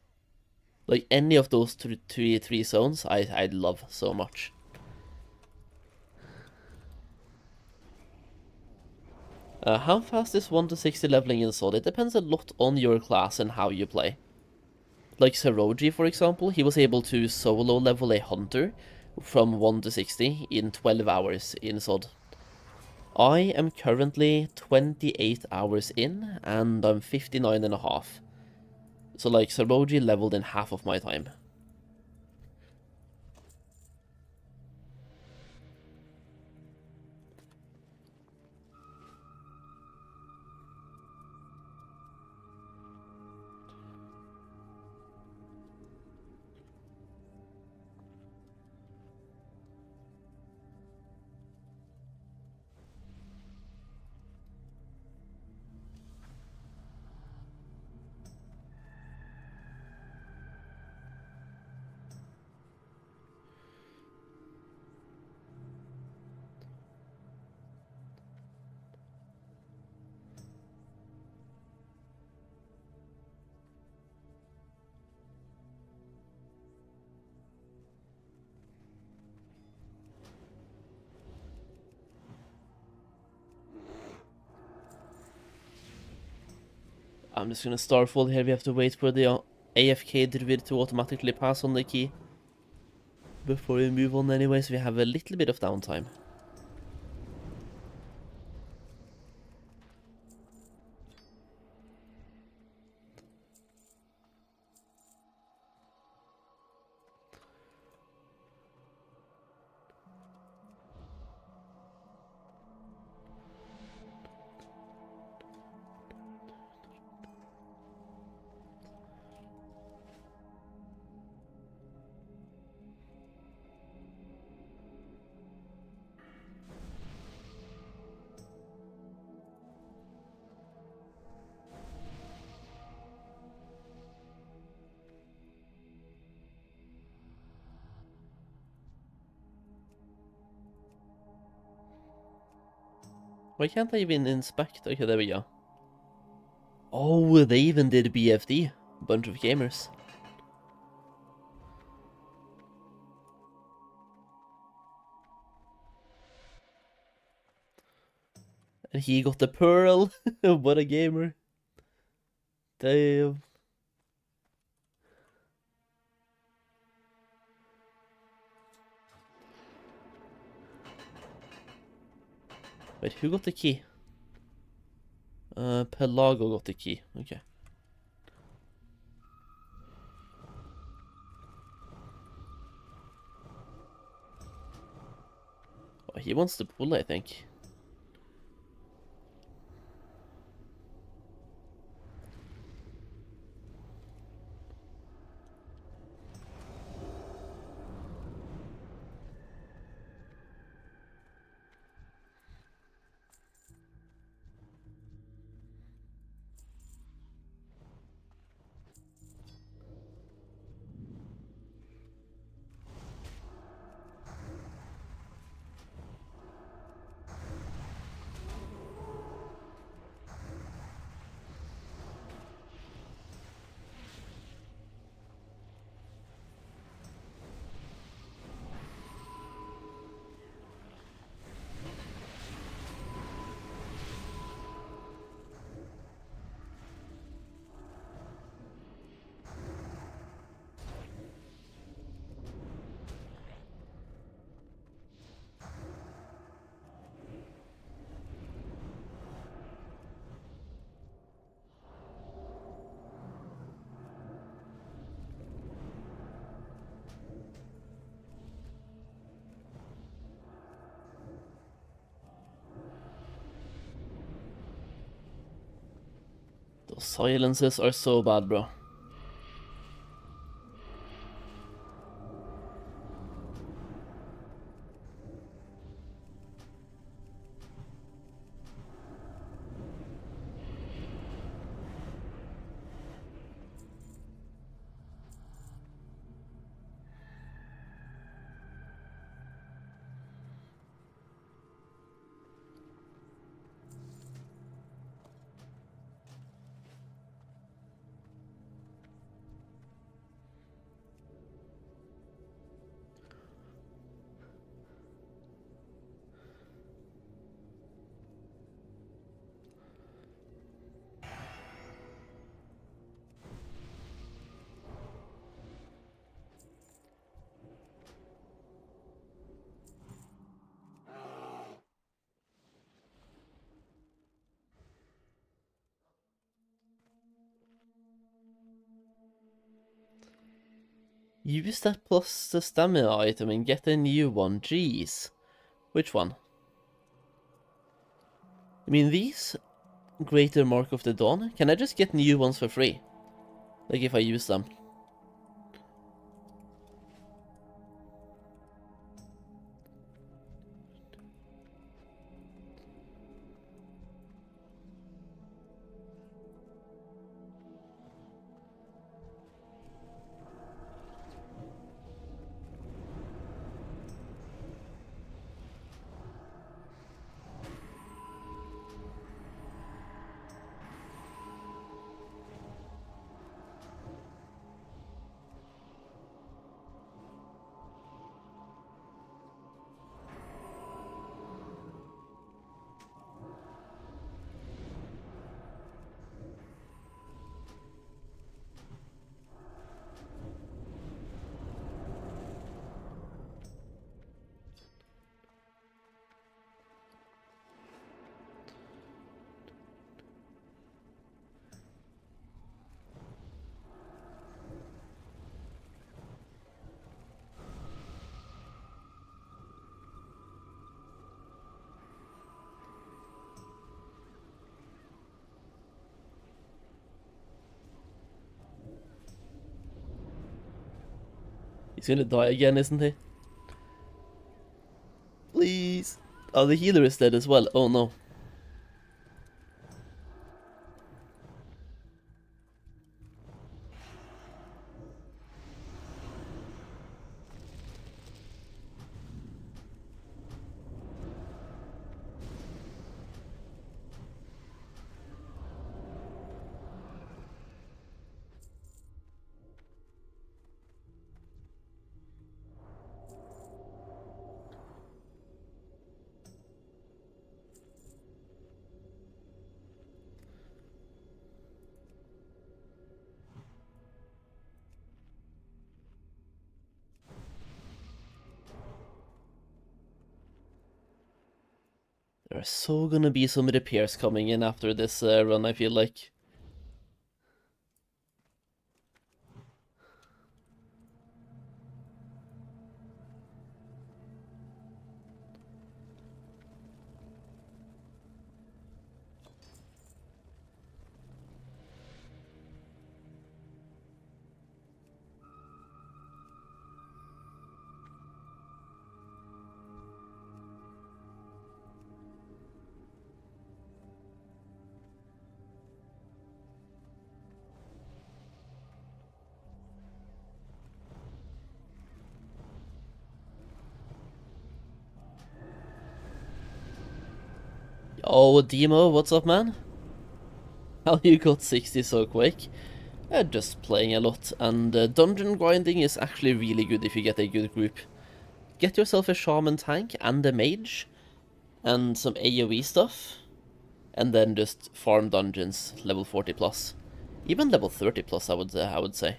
Speaker 1: Like, any of those three zones, I love so much. How fast is 1 to 60 leveling in Sword? It depends a lot on your class and how you play. Like Saroji, for example, he was able to solo level a Hunter from 1 to 60 in 12 hours in Sword. I am currently 28 hours in, and I'm 59 and a half. So like, Saroji leveled in half of my time. I'm just gonna Starfall here, we have to wait for the AFK Druid to automatically pass on the key before we move on anyway, so we have a little bit of downtime. Why can't I even inspect? Okay, there we go. Oh, they even did BFD. Bunch of gamers. And he got the pearl. What a gamer. Damn. Wait, who got the key? Pelago got the key. Okay. Oh, he wants the pull, I think. Those silences are so bad, bro. Use that plus the stamina item and get a new one. Jeez. Which one? I mean, these Greater Mark of the Dawn, can I just get new ones for free? Like if I use them. He's gonna die again, isn't he? Please. Oh, the healer is dead as well. Oh no. There are so gonna be some repairs coming in after this run, I feel like. Oh, Demo, what's up, man? How you got 60 so quick? Just playing a lot, and dungeon grinding is actually really good if you get a good group. Get yourself a shaman tank and a mage, and some AoE stuff, and then just farm dungeons level 40 plus. Even level 30 plus, I would say.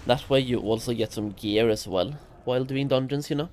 Speaker 1: That way you also get some gear as well while doing dungeons, you know?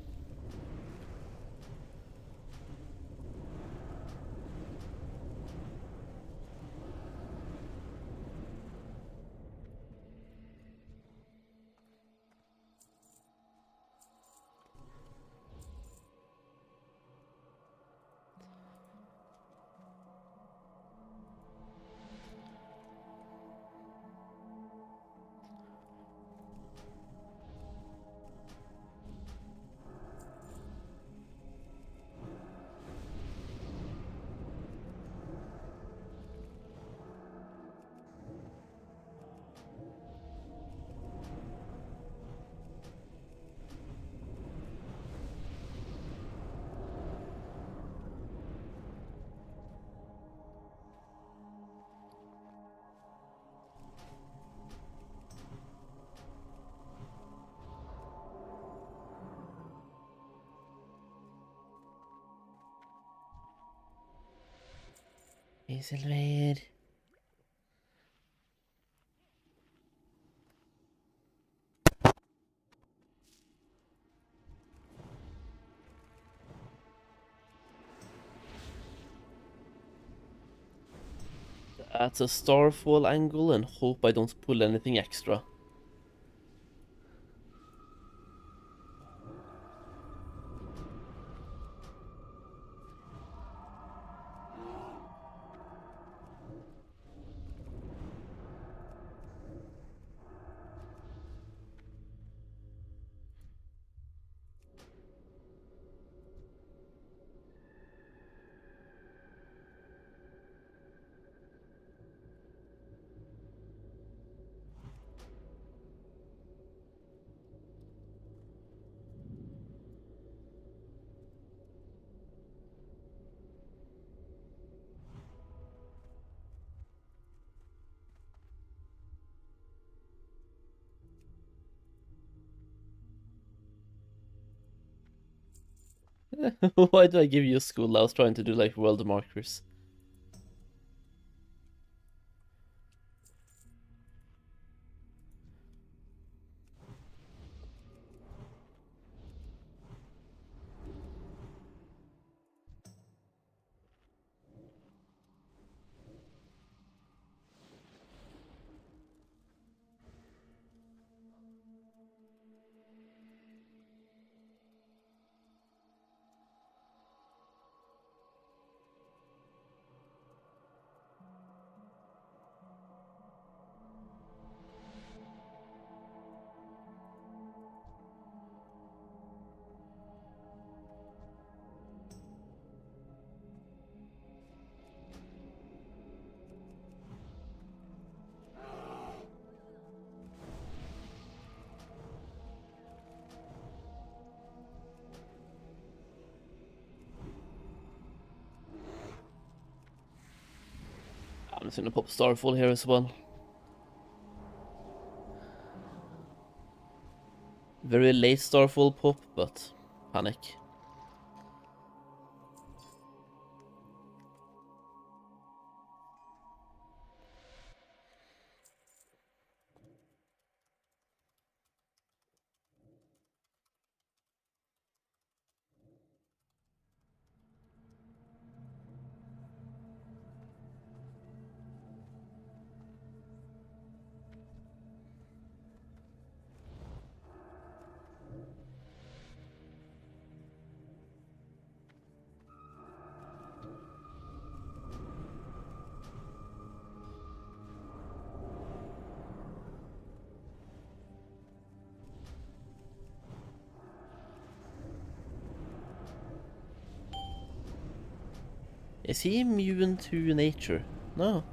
Speaker 1: Hazelweed. At a starfall angle and hope I don't pull anything extra. Why do I give you a school? I was trying to do like world markers. I'm just gonna pop Starfall here as well. Very late Starfall pop, but panic. Is he immune to nature? No.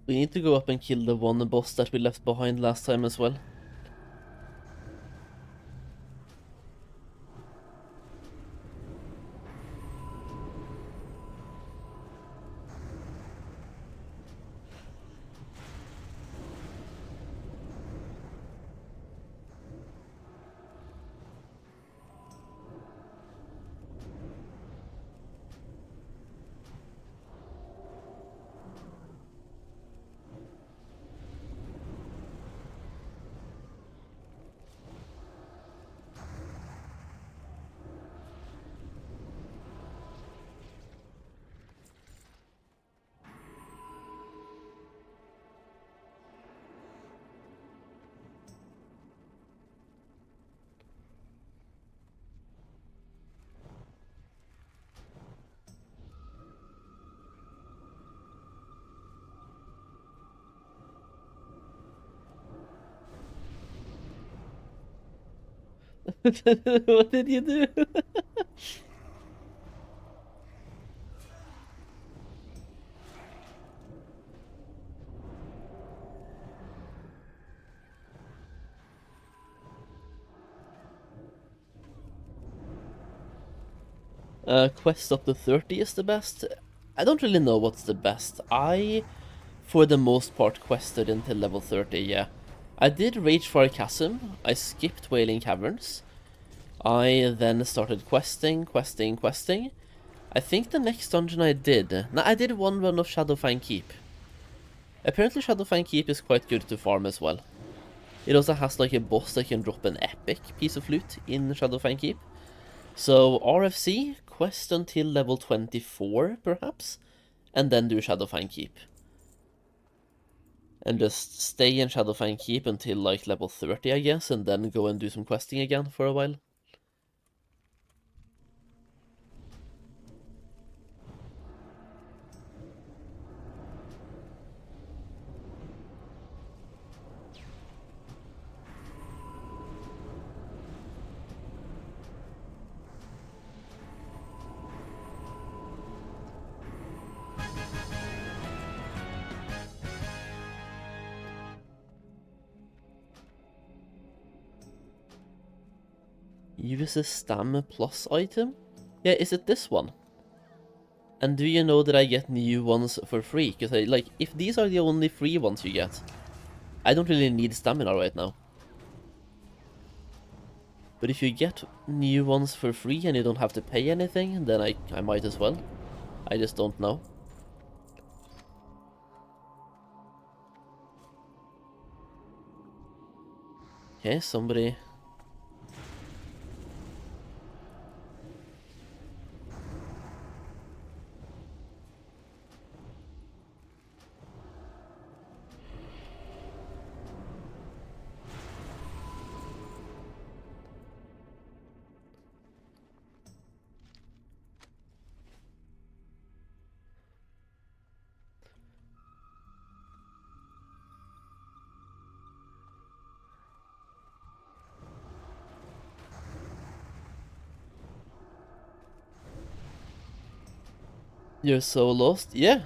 Speaker 1: We need to go up and kill the one boss that we left behind last time as well. What did you do? Quest up to 30 is the best. I don't really know what's the best. I, for the most part, quested until level 30, yeah. I did Ragefire Chasm, I skipped Wailing Caverns. I then started questing. I think the next dungeon I did... Nah, I did one run of Shadowfang Keep. Apparently Shadowfang Keep is quite good to farm as well. It also has like a boss that can drop an epic piece of loot in Shadowfang Keep. So RFC, quest until level 24 perhaps, and then do Shadowfang Keep. And just stay in Shadowfang Keep until like level 30 I guess, and then go and do some questing again for a while. Use a stam plus item? Yeah, is it this one? And do you know that I get new ones for free? Because if these are the only free ones you get, I don't really need stamina right now. But if you get new ones for free and you don't have to pay anything, then I might as well. I just don't know. Okay, somebody... You're so lost? Yeah.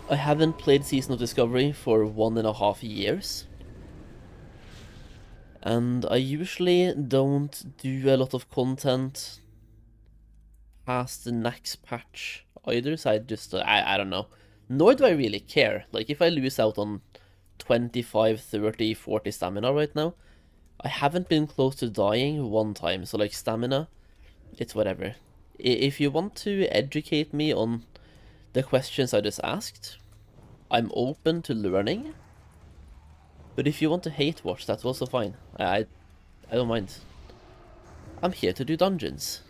Speaker 1: I haven't played Season of Discovery for 1.5 years. And I usually don't do a lot of content past the next patch either, so I just, I don't know. Nor do I really care. Like, if I lose out on 25, 30, 40 stamina right now, I haven't been close to dying one time, so like stamina, it's whatever. If you want to educate me on the questions I just asked, I'm open to learning. But if you want to hate watch, that's also fine. I don't mind. I'm here to do dungeons.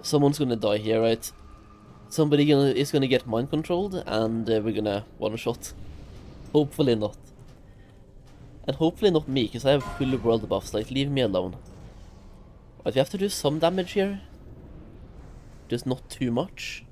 Speaker 1: Someone's gonna die here, right? Somebody is gonna get mind controlled, and we're gonna one-shot. Hopefully not. And hopefully not me, because I have full world buffs, like, leave me alone. But we have to do some damage here. Just not too much.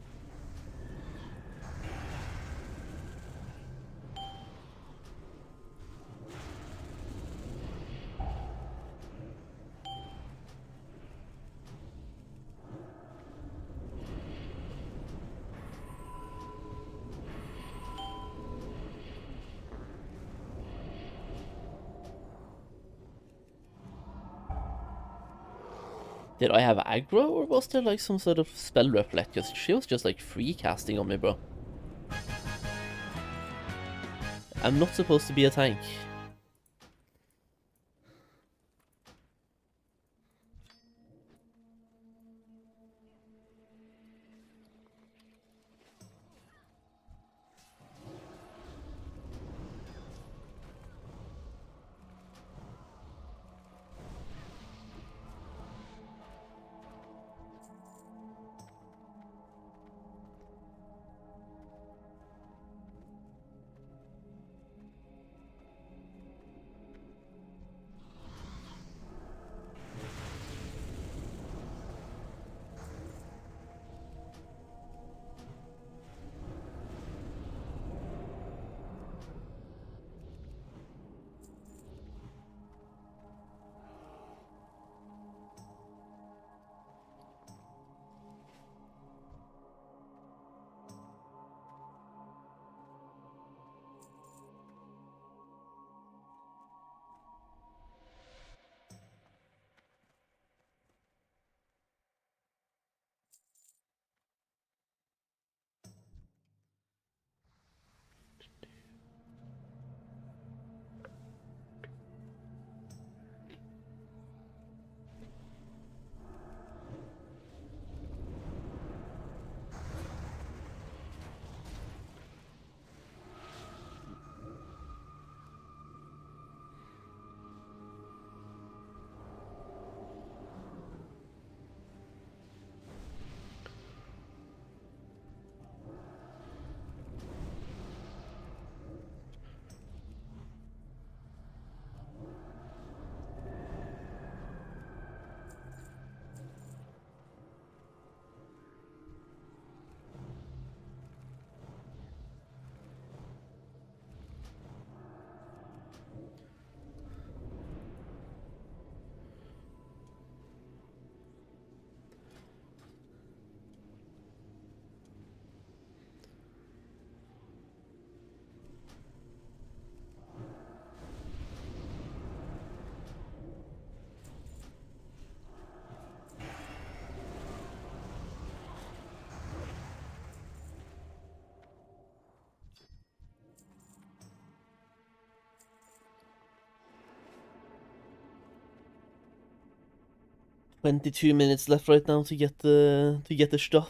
Speaker 1: Did I have aggro, or was there like some sort of spell reflect? Because she was just like free casting on me, bro. I'm not supposed to be a tank. 22 minutes left right now to get the stuff.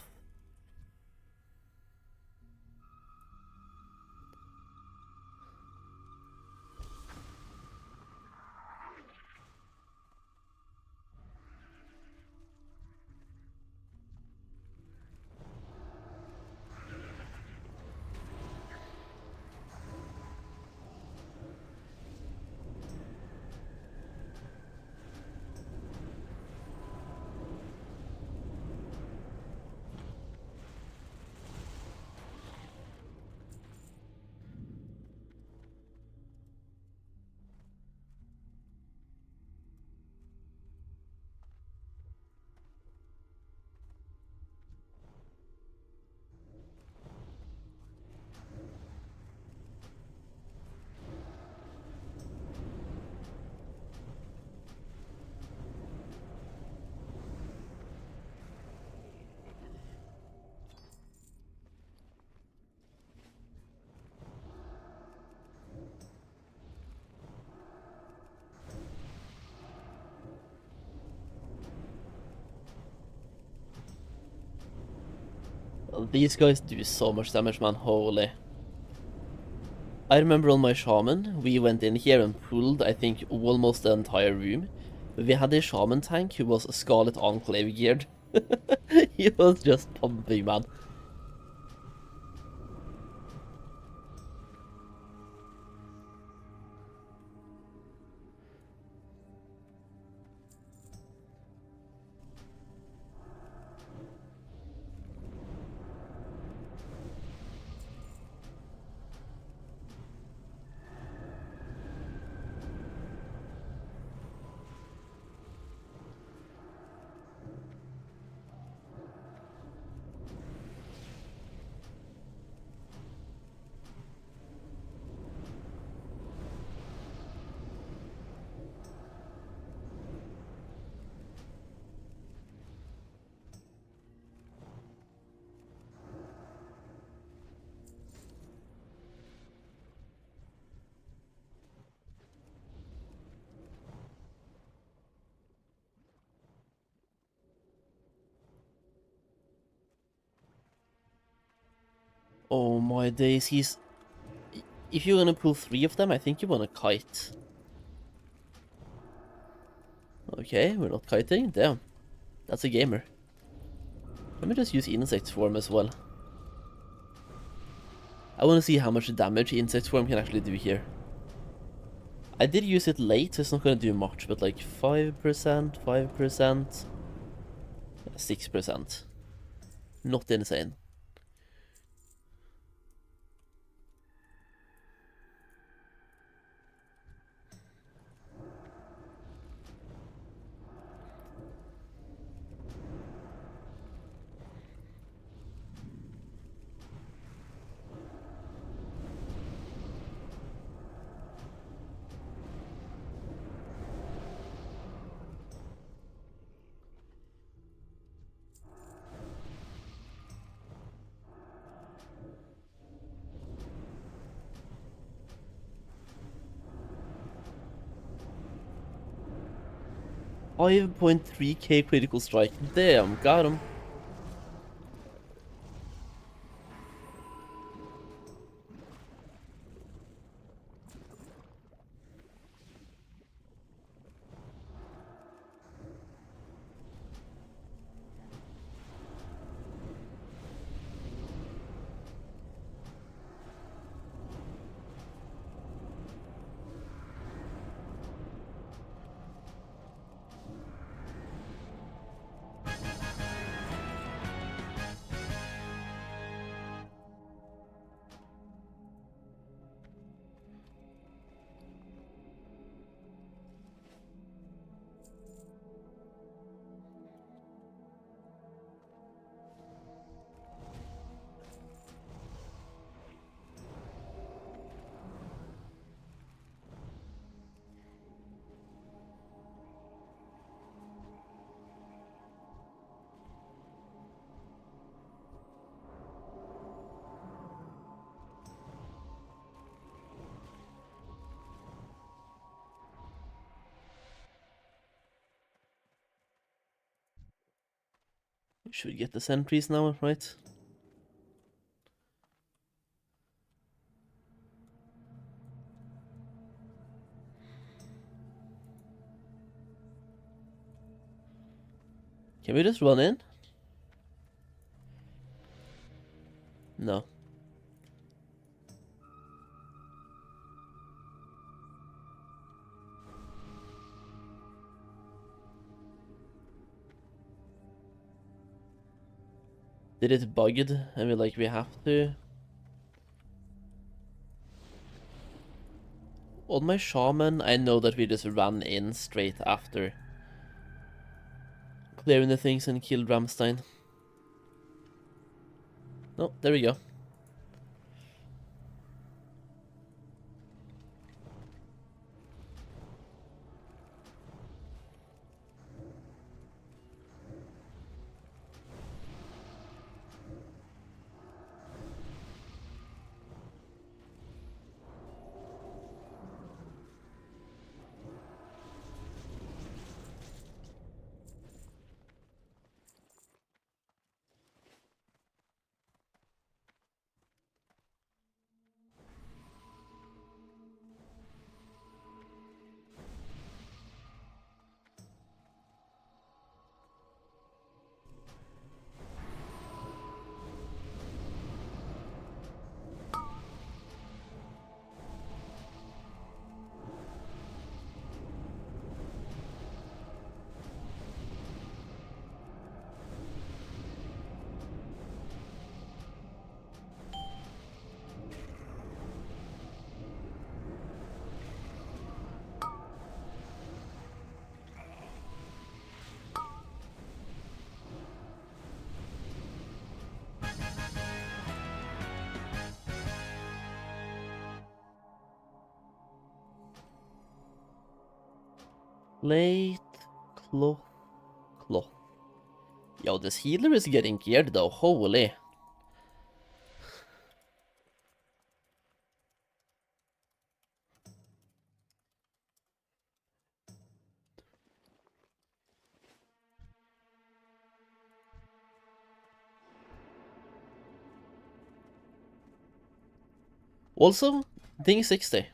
Speaker 1: These guys do so much damage, man. Holy. I remember on my shaman, we went in here and pulled, I think, almost the entire room. We had a shaman tank who was Scarlet Enclave geared. He was just pumping, man. Oh my days, he's... If you're gonna pull 3 of them, I think you want a kite. Okay, we're not kiting. Damn. That's a gamer. Let me just use insect swarm as well. I want to see how much damage insect swarm can actually do here. I did use it late, so it's not gonna do much, but like 5%, 5%, 6%. Not insane. $5.3k critical strike. Damn, got him. Should get the sentries now, right? Can we just run in? No. Did it bugged? I mean, like, we have to... On my shaman, I know that we just ran in straight after clearing the things and killed Ramstein. No, there we go. Late cloth. Yo, this healer is getting geared though, holy. Also, ding 60.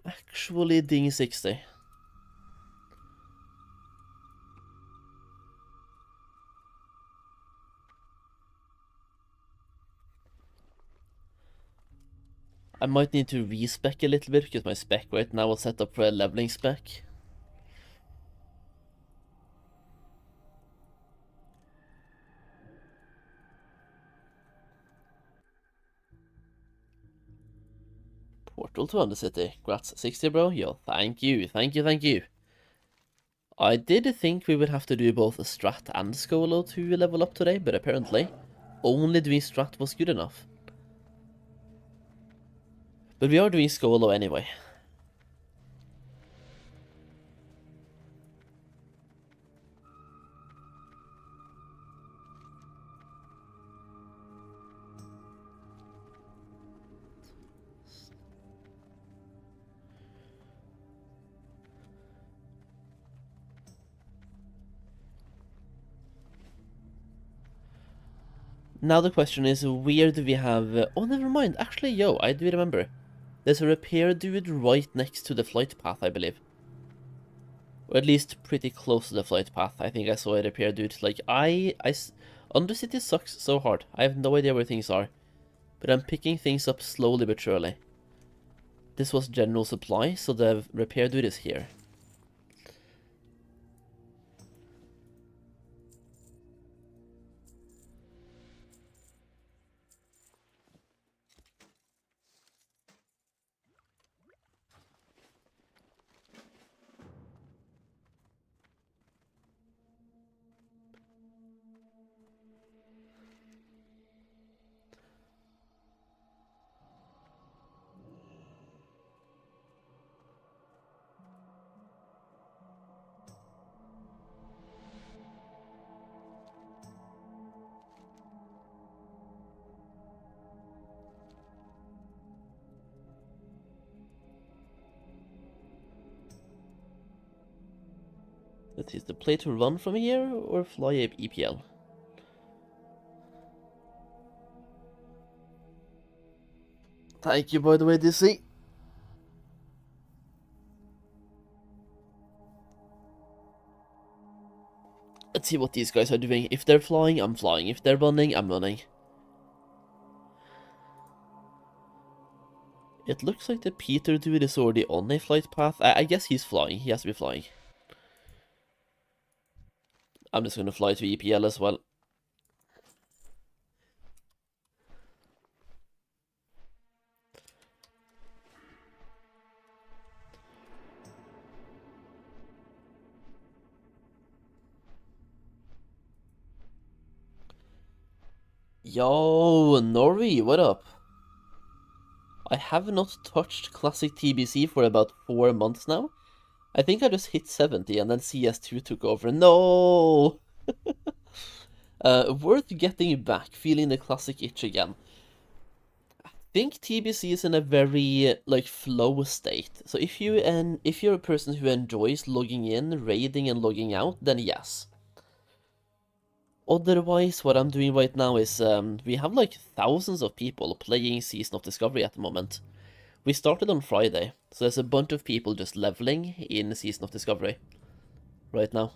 Speaker 1: Actually, ding 60. I might need to respec a little bit because my spec right now was set up for a leveling spec. Portal to Undercity. Grats 60, bro. Yo, thank you, thank you, thank you. I did think we would have to do both a Strat and Skolo to level up today, but apparently only doing Strat was good enough. But we are doing Skolo anyway. Now the question is, where do we have... oh, never mind. Actually, yo, I do remember. There's a repair dude right next to the flight path, I believe. Or at least pretty close to the flight path. I think I saw a repair dude. Like, Undercity sucks so hard. I have no idea where things are. But I'm picking things up slowly but surely. This was general supply, so the repair dude is here. Let's see, is the play to run from here or fly EPL? Thank you, by the way, DC. Let's see what these guys are doing. If they're flying, I'm flying. If they're running, I'm running. It looks like the Peter Druid is already on a flight path. I guess he's flying. He has to be flying. I'm just going to fly to EPL as well. Yo, Norby, what up? I have not touched Classic TBC for about 4 months now. I think I just hit 70 and then CS2 took over. No! Worth getting back, feeling the Classic itch again. I think TBC is in a very, like, flow state. So if you're a person who enjoys logging in, raiding and logging out, then yes. Otherwise, what I'm doing right now is, we have like thousands of people playing Season of Discovery at the moment. We started on Friday, so there's a bunch of people just leveling in Season of Discovery right now.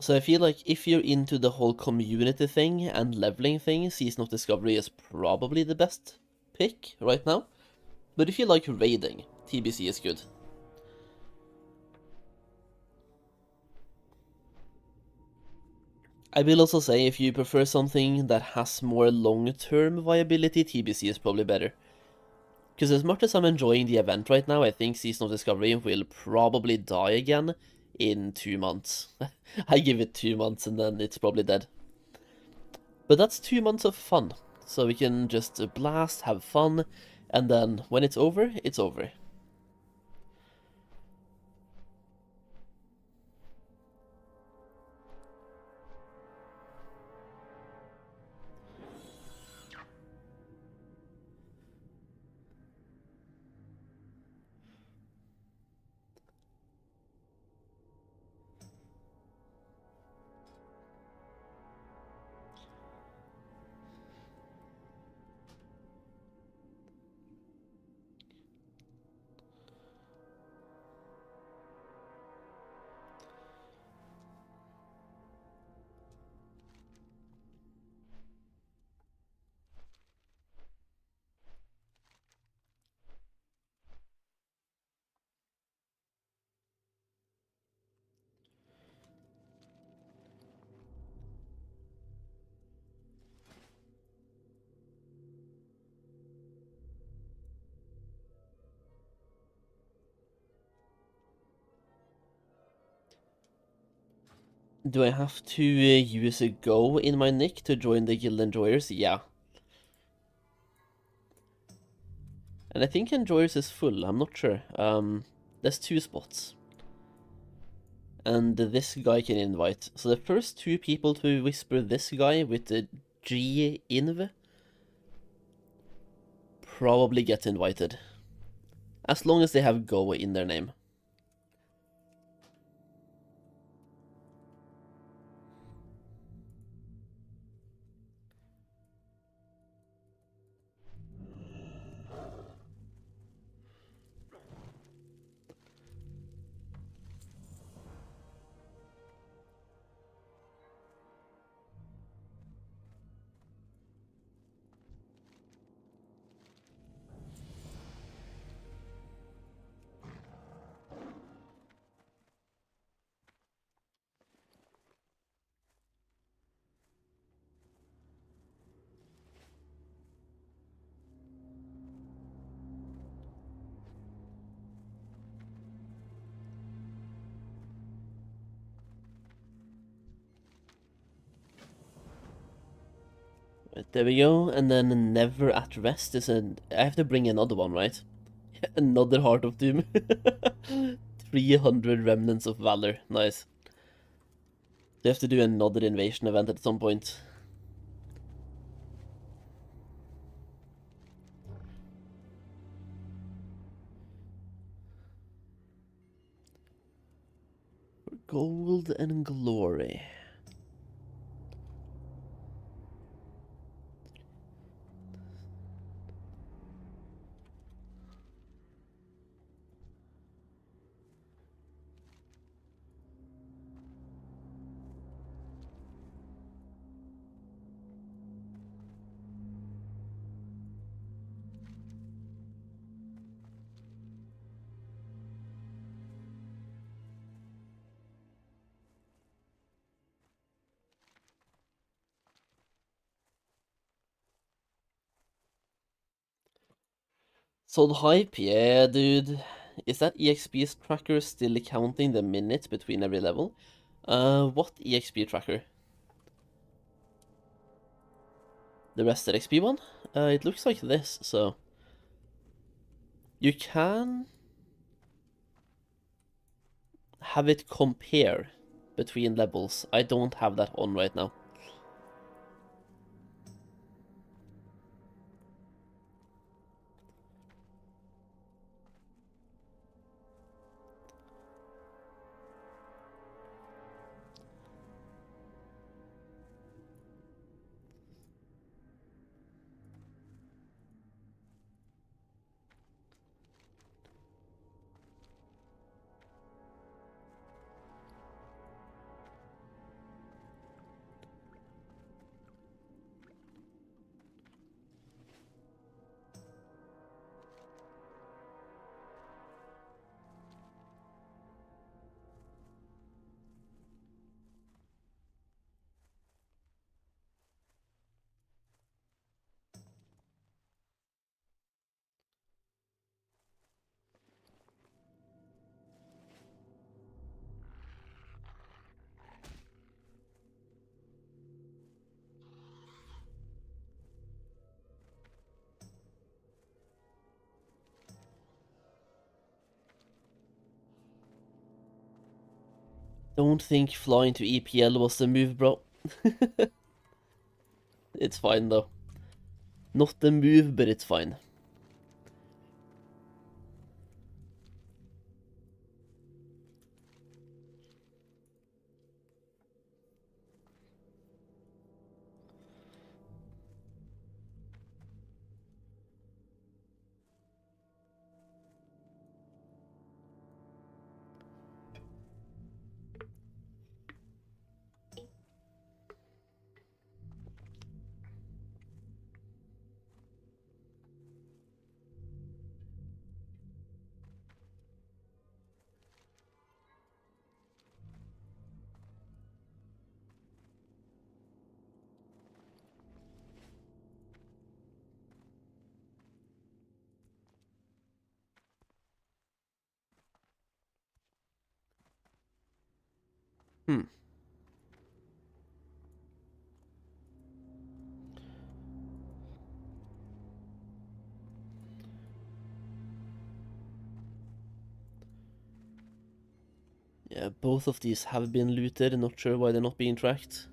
Speaker 1: So I feel like if you're into the whole community thing and leveling thing, Season of Discovery is probably the best pick right now. But if you like raiding, TBC is good. I will also say if you prefer something that has more long-term viability, TBC is probably better. Because as much as I'm enjoying the event right now, I think Season of Discovery will probably die again in 2 months. I give it 2 months and then it's probably dead. But that's 2 months of fun. So we can just blast, have fun, and then when it's over, it's over. Do I have to use a go in my nick to join the Guild Enjoyers? Yeah. And I think Enjoyers is full, I'm not sure. There's 2 spots. And this guy can invite. So the first 2 people to whisper this guy with the G-inv probably get invited. As long as they have go in their name. Right, there we go, and then Never at Rest is an... I have to bring another one, right? Another Heart of Doom. 300 Remnants of Valor, nice. They have to do another invasion event at some point. Gold and Glory. Solheim, yeah, dude. Is that EXP tracker still counting the minutes between every level? What EXP tracker? The rested XP one? It looks like this, so... You can... have it compare between levels. I don't have that on right now. Don't think flying to EPL was the move, bro. It's fine, though. Not the move, but it's fine. Hmm. Yeah, both of these have been looted, not sure why they're not being tracked.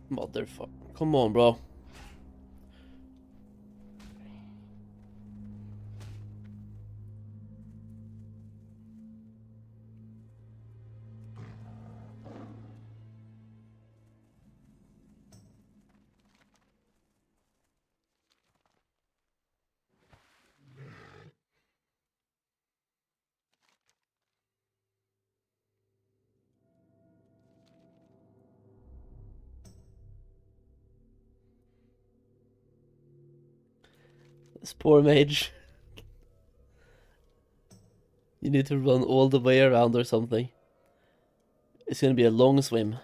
Speaker 1: Motherfucker. Come on, bro. This poor mage. You need to run all the way around or something. It's gonna be a long swim.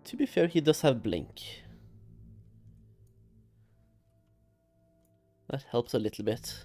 Speaker 1: To be fair, he does have blink. That helps a little bit.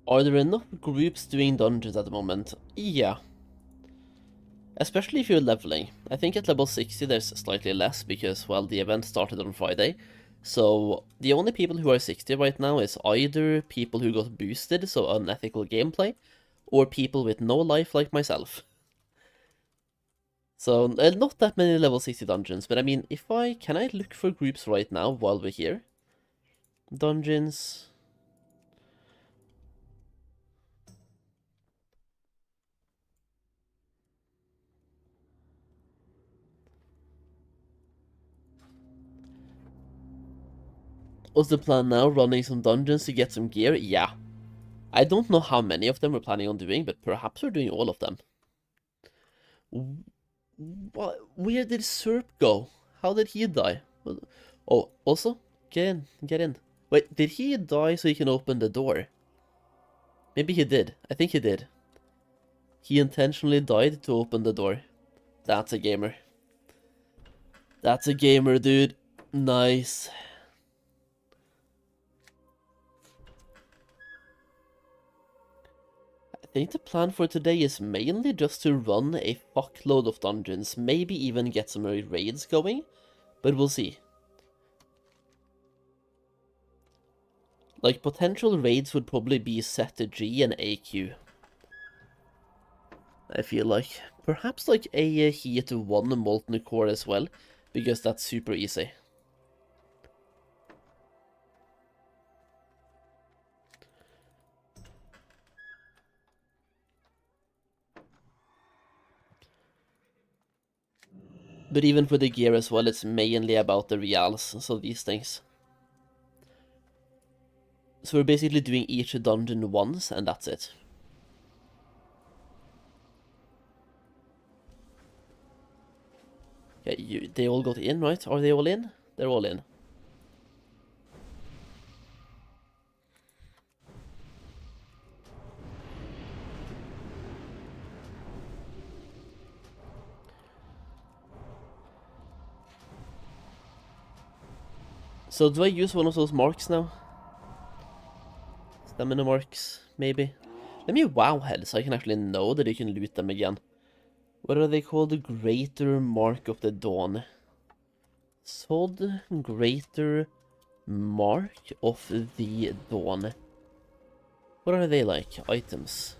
Speaker 1: Are there enough groups doing dungeons at the moment? Yeah. Especially if you're leveling. I think at level 60 there's slightly less because, well, the event started on Friday. So the only people who are 60 right now is either people who got boosted, so unethical gameplay, or people with no life like myself. So not that many level 60 dungeons, but I mean, can I look for groups right now while we're here? Dungeons... What's the plan now? Running some dungeons to get some gear? Yeah. I don't know how many of them we're planning on doing, but perhaps we're doing all of them. Where did Serp go? How did he die? Oh, also, get in, get in. Wait, did he die so he can open the door? Maybe he did. I think he did. He intentionally died to open the door. That's a gamer. That's a gamer, dude. Nice. I think the plan for today is mainly just to run a fuckload of dungeons, maybe even get some raids going, but we'll see. Like, potential raids would probably be set to G and AQ. I feel like. Perhaps like a heat 1 molten core as well, because that's super easy. But even for the gear as well, it's mainly about the reals, so these things. So we're basically doing each dungeon once, and that's it. Okay, they all got in, right? Are they all in? They're all in. So do I use one of those marks now? Stamina marks, maybe? Let me wow head so I can actually know that you can loot them again. What are they called? The Greater Mark of the Dawn. Sod Greater Mark of the Dawn. What are they like? Items.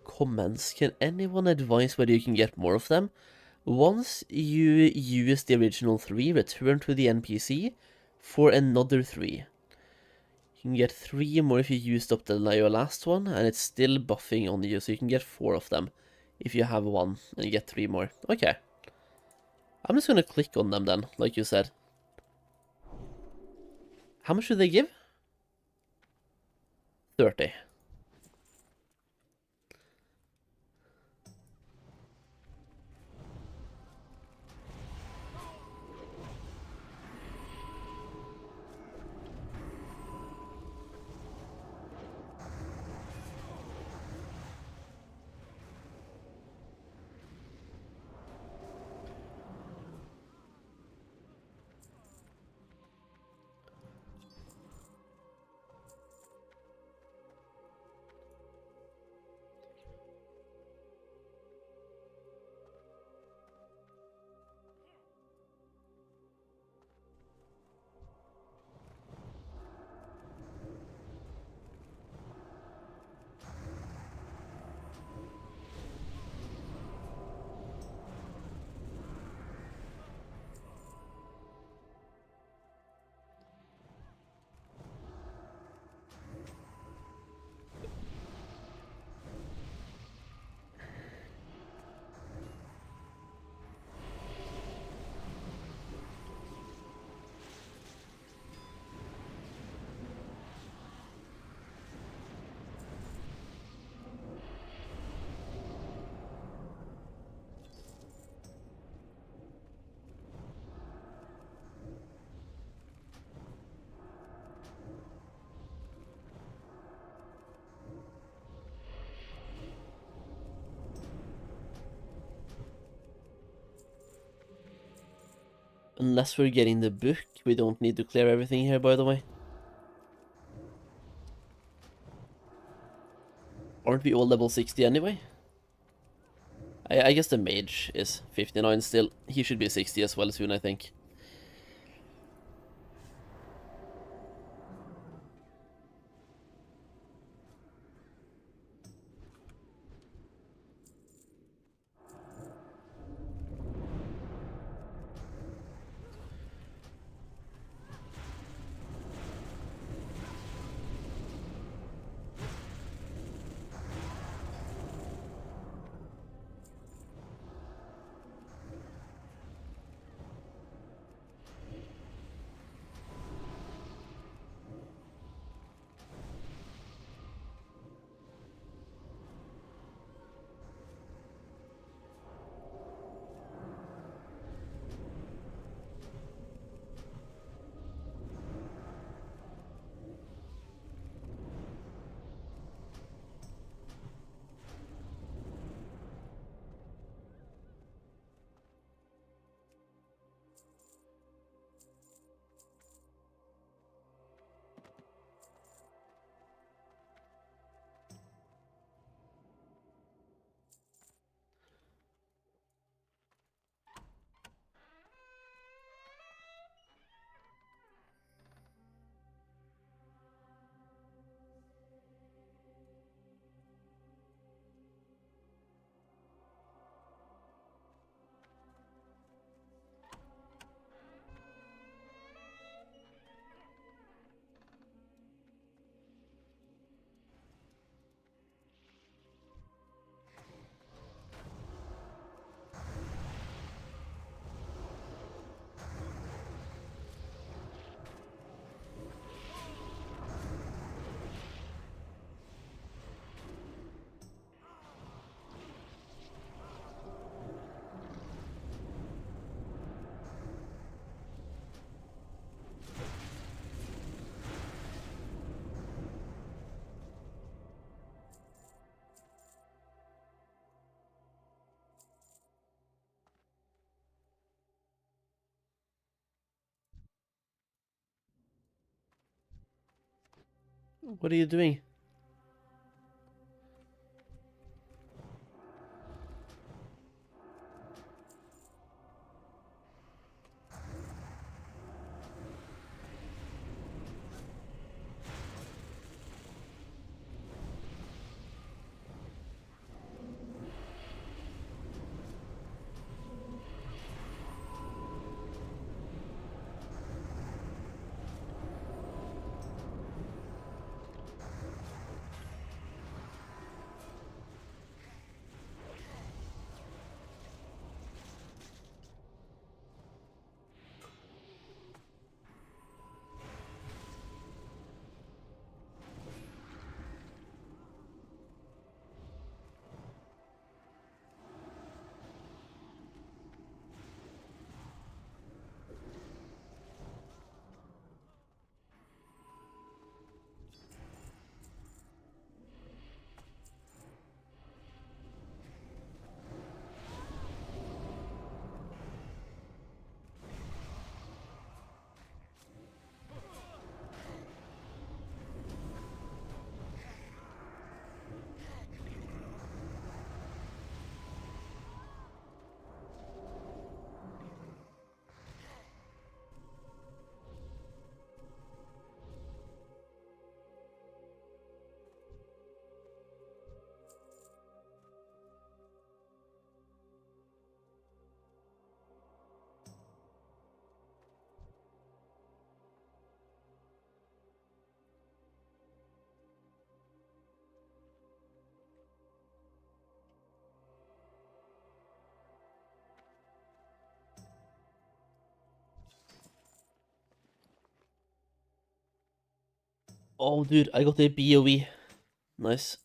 Speaker 1: Comments. Can anyone advise whether you can get more of them? Once you use the original 3, return to the NPC for another 3. You can get 3 more if you used up your last one, and it's still buffing on you, so you can get 4 of them if you have 1, and you get 3 more. Okay. I'm just gonna click on them then, like you said. How much do they give? 30. Unless we're getting the book, we don't need to clear everything here, by the way. Aren't we all level 60 anyway? I guess the mage is 59 still. He should be 60 as well soon, I think. What are you doing? Oh, dude, I got a BOE. Nice.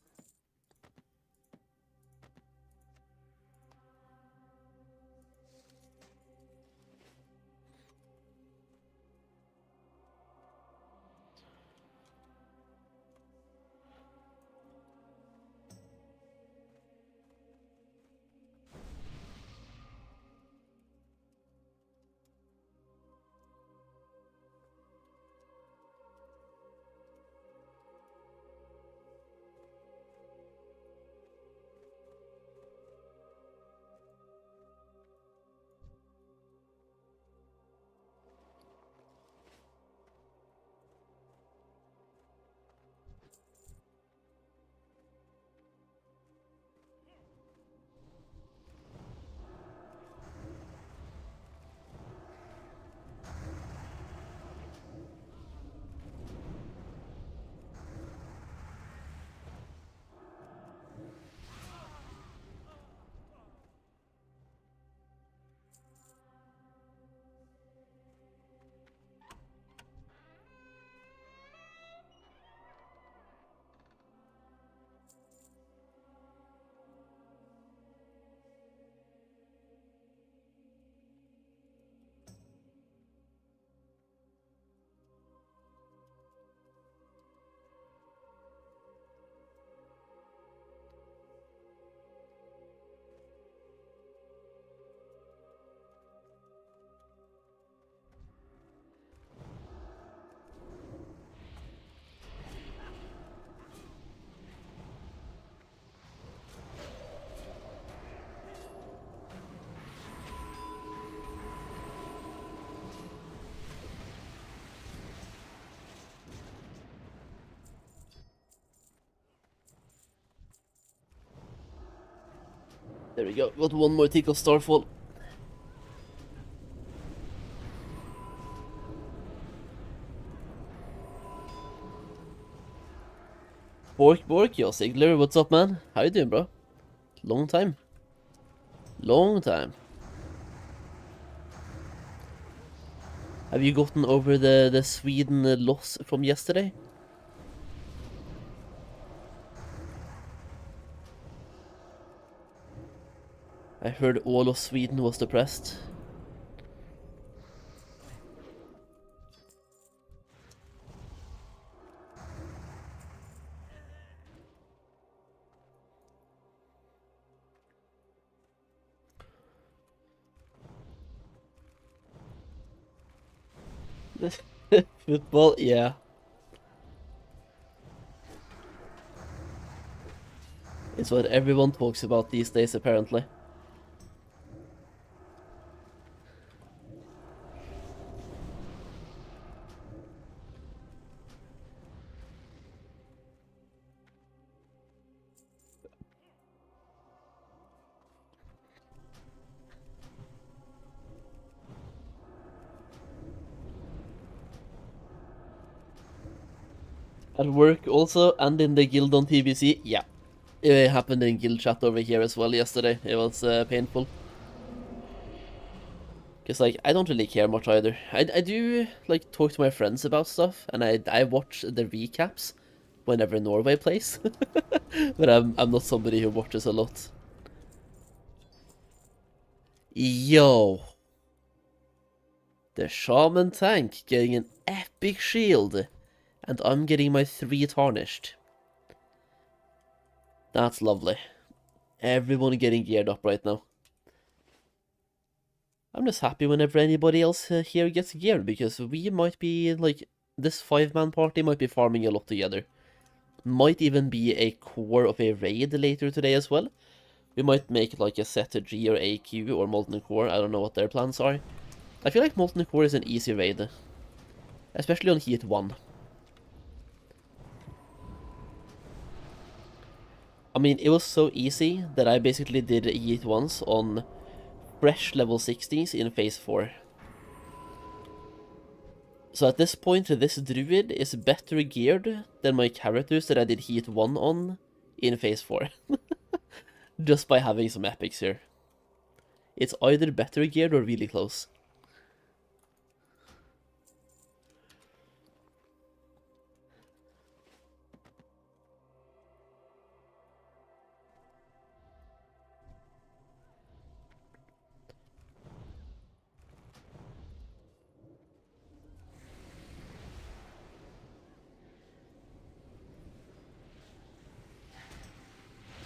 Speaker 1: There we go. Got one more tick of Starfall. Bork, yo, Sigler, what's up, man? How you doing, bro? Long time. Long time. Have you gotten over the Sweden loss from yesterday? I heard all of Sweden was depressed. Football, yeah. It's what everyone talks about these days, apparently. At work also, and in the guild on TBC, yeah. It happened in guild chat over here as well yesterday. It was painful. Because, like, I don't really care much either. I do, like, talk to my friends about stuff, and I watch the recaps whenever Norway plays. But I'm not somebody who watches a lot. Yo! The Shaman tank getting an epic shield, and I'm getting my 3 tarnished. That's lovely. Everyone getting geared up right now. I'm just happy whenever anybody else here gets geared, because we might be, like, this 5-man party might be farming a lot together. Might even be a core of a raid later today as well. We might make, like, a set G or AQ or Molten Core, I don't know what their plans are. I feel like Molten Core is an easy raid. Especially on Heat 1. I mean, it was so easy that I basically did Heat 1s on fresh level 60s in phase 4. So at this point, this Druid is better geared than my characters that I did Heat 1 on in phase 4. Just by having some epics here. It's either better geared or really close.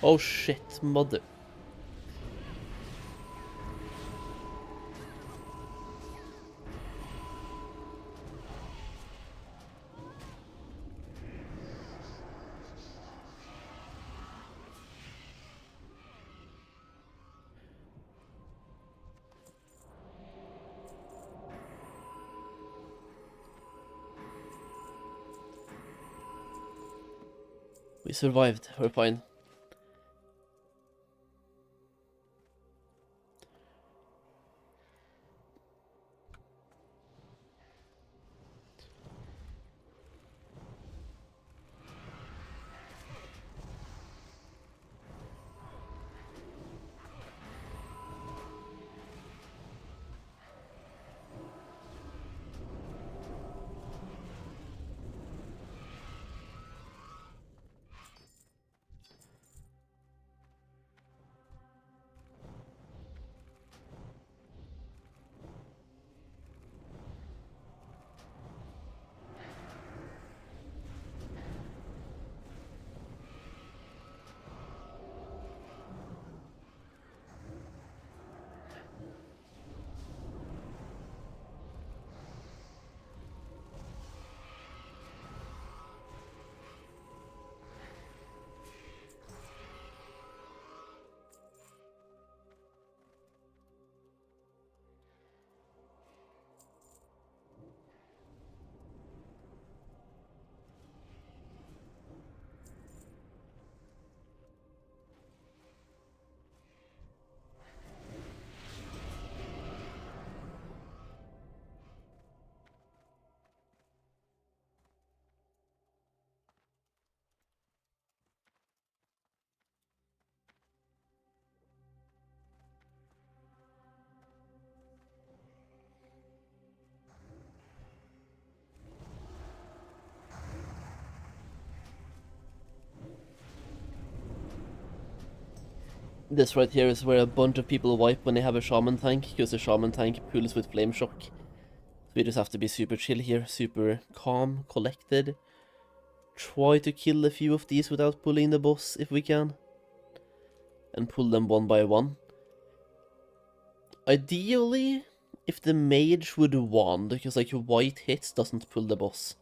Speaker 1: Oh shit, mother. We survived, we're fine. This right here is where a bunch of people wipe when they have a shaman tank, because the shaman tank pulls with flame shock. We just have to be super chill here, super calm, collected. Try to kill a few of these without pulling the boss if we can. And pull them one by one. Ideally, if the mage would wand, because like white hits doesn't pull the boss.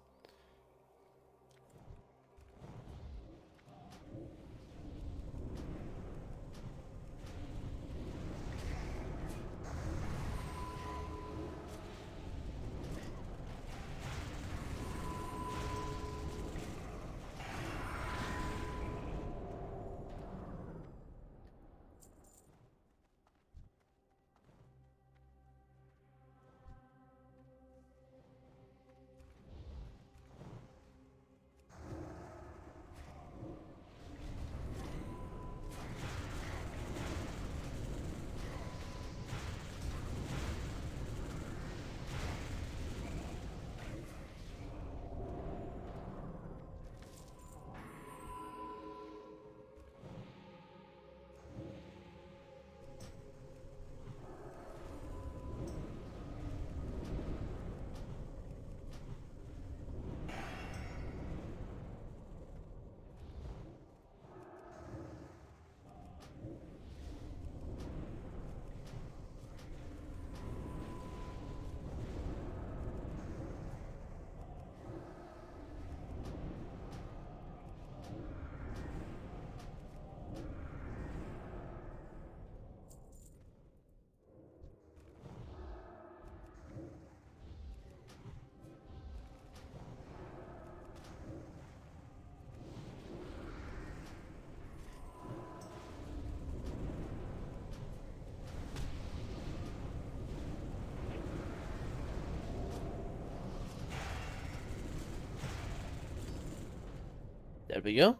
Speaker 1: There we go.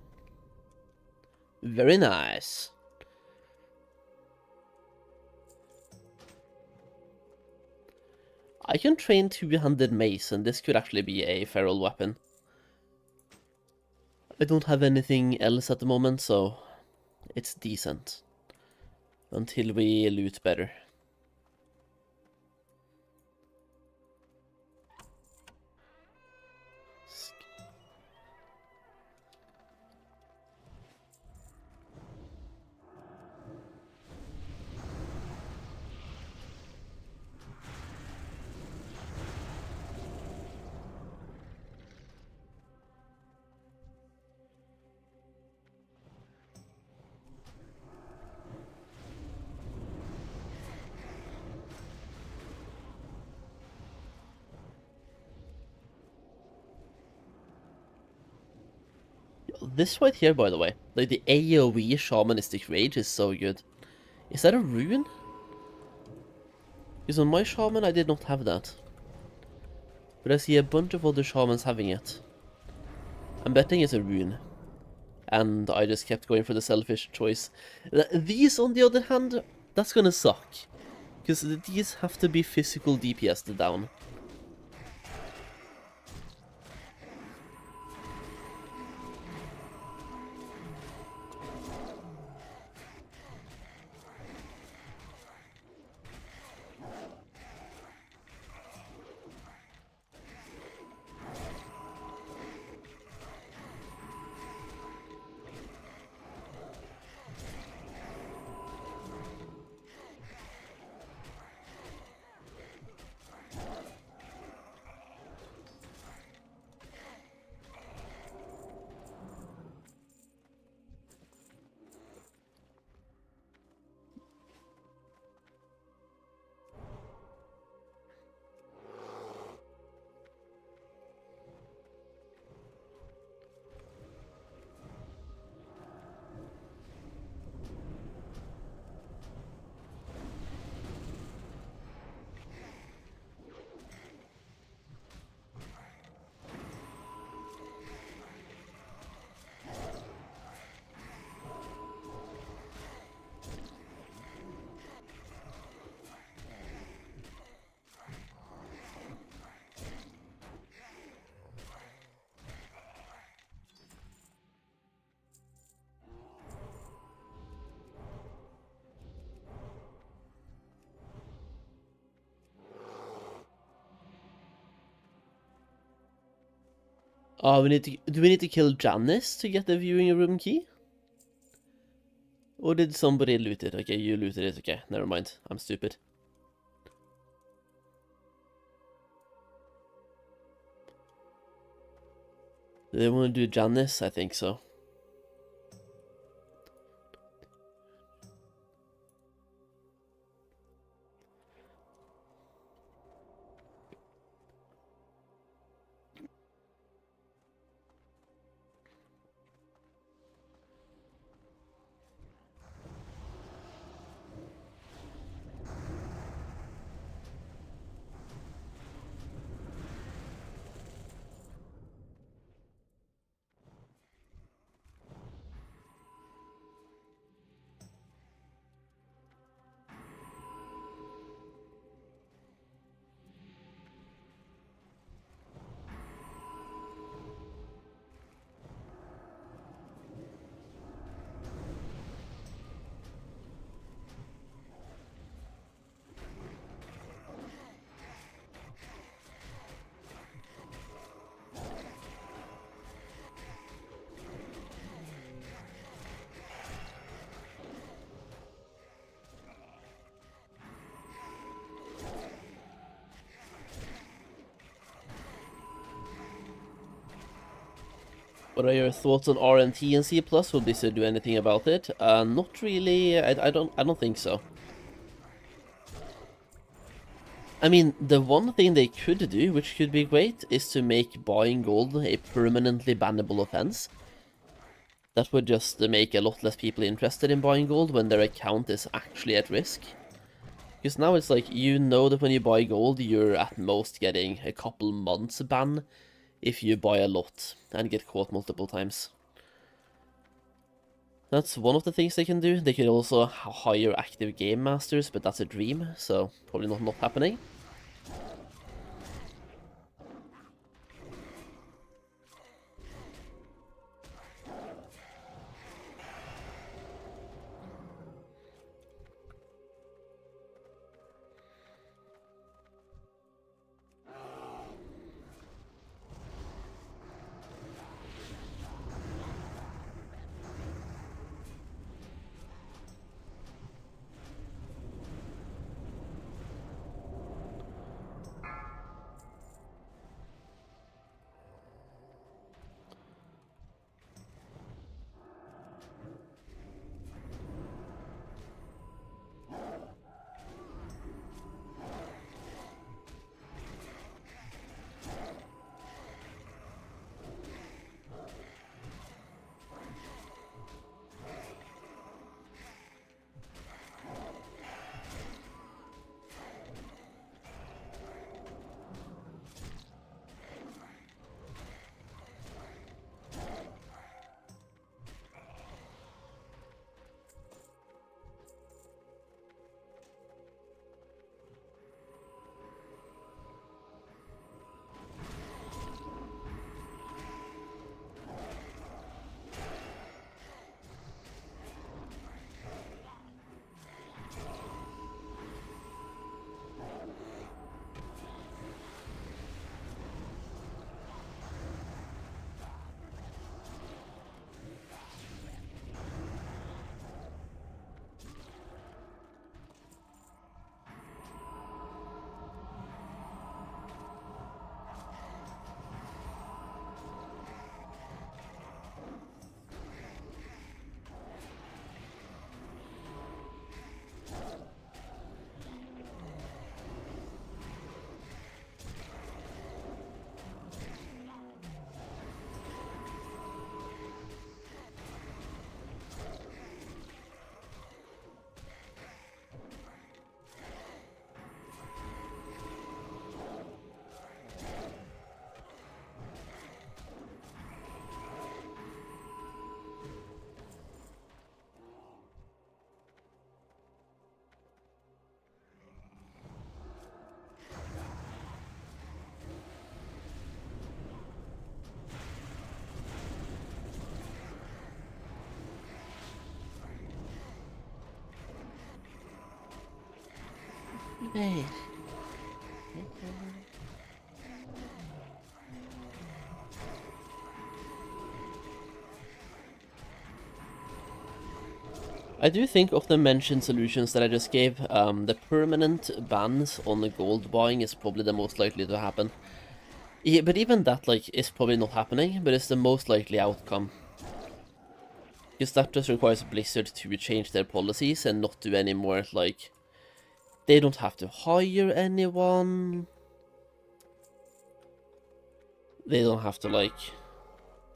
Speaker 1: Very nice. I can train two-handed mace, and this could actually be a feral weapon. I don't have anything else at the moment, so it's decent. Until we loot better. This right here, by the way, like the AoE shamanistic rage is so good. Is that a rune? Because on my shaman I did not have that. But I see a bunch of other shamans having it. I'm betting it's a rune. And I just kept going for the selfish choice. These, on the other hand, that's gonna suck. Because these have to be physical DPS down. Oh, do we need to kill Janice to get the viewing room key? Or did somebody loot it? Okay, you looted it. Okay, never mind. I'm stupid. Do they want to do Janice? I think so. What are your thoughts on RNT and C+? Will Blizzard do anything about it? Not really. I don't think so. I mean, the one thing they could do, which could be great, is to make buying gold a permanently bannable offense. That would just make a lot less people interested in buying gold when their account is actually at risk. Because now it's like, you know that when you buy gold, you're at most getting a couple months ban if you buy a lot and get caught multiple times. That's one of the things they can do. They could also hire active game masters, but that's a dream, so probably not happening. Hey. I do think of the mentioned solutions that I just gave, the permanent bans on the gold buying is probably the most likely to happen. Yeah, but even that, like, is probably not happening, but it's the most likely outcome. Because that just requires Blizzard to change their policies and not do any more, like, they don't have to hire anyone. They don't have to, like,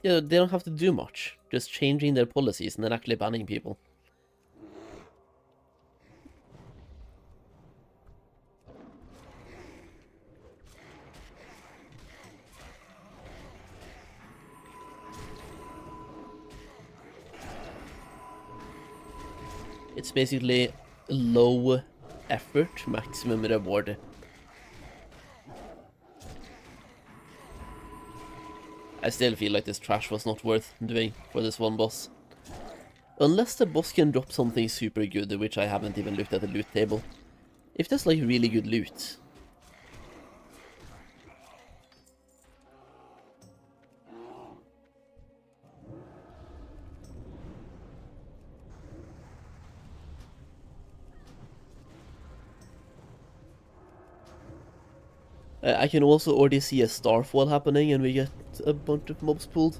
Speaker 1: yeah, they don't have to do much. Just changing their policies and then actually banning people. It's basically low effort, maximum reward. I still feel like this trash was not worth doing for this one boss. Unless the boss can drop something super good, which I haven't even looked at the loot table. If there's like really good loot. I can also already see a starfall happening and we get a bunch of mobs pulled.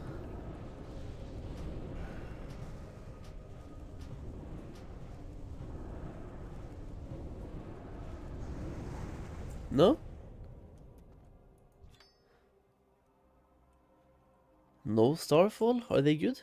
Speaker 1: No? No starfall? Are they good?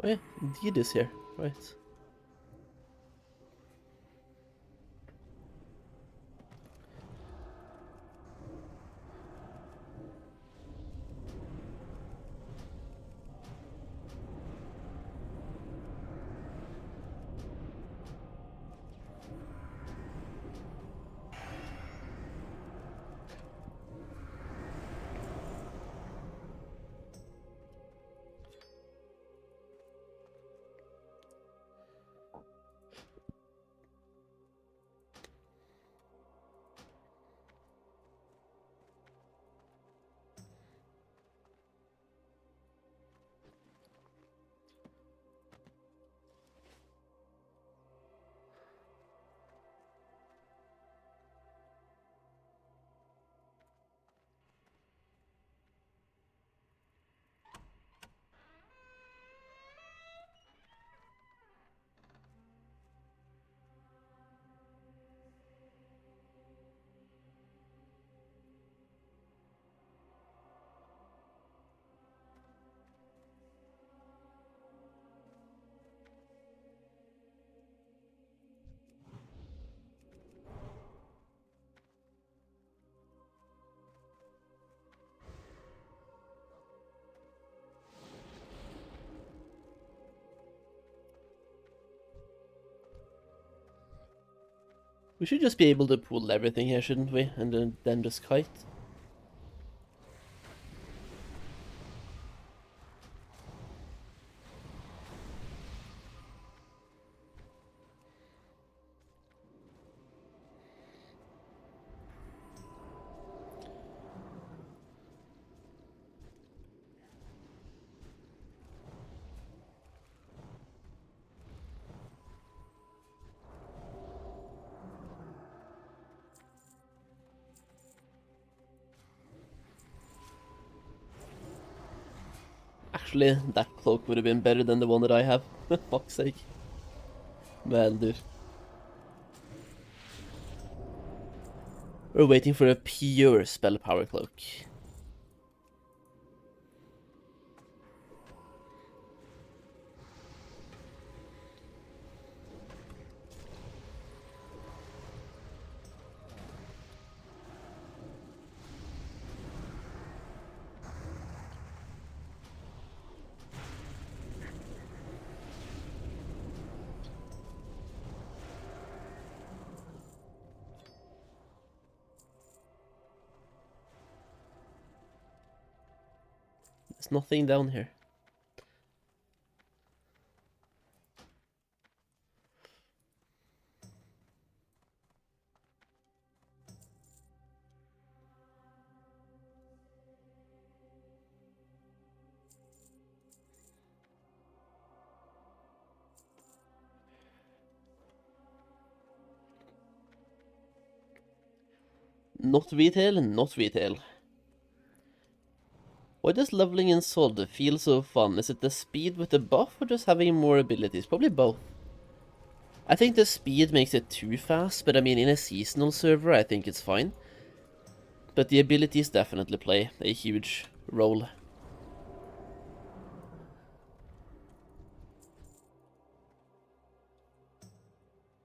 Speaker 1: Oh yeah, Indeed is here. Right. We should just be able to pull everything here, shouldn't we? And then just kite. Actually, that cloak would have been better than the one that I have. Fuck's sake. Man, dude. We're waiting for a pure spell power cloak. There's nothing down here. Not retail, not retail. Why does leveling in Solheim feel so fun? Is it the speed with the buff or just having more abilities? Probably both. I think the speed makes it too fast, but I mean in a seasonal server I think it's fine. But the abilities definitely play a huge role.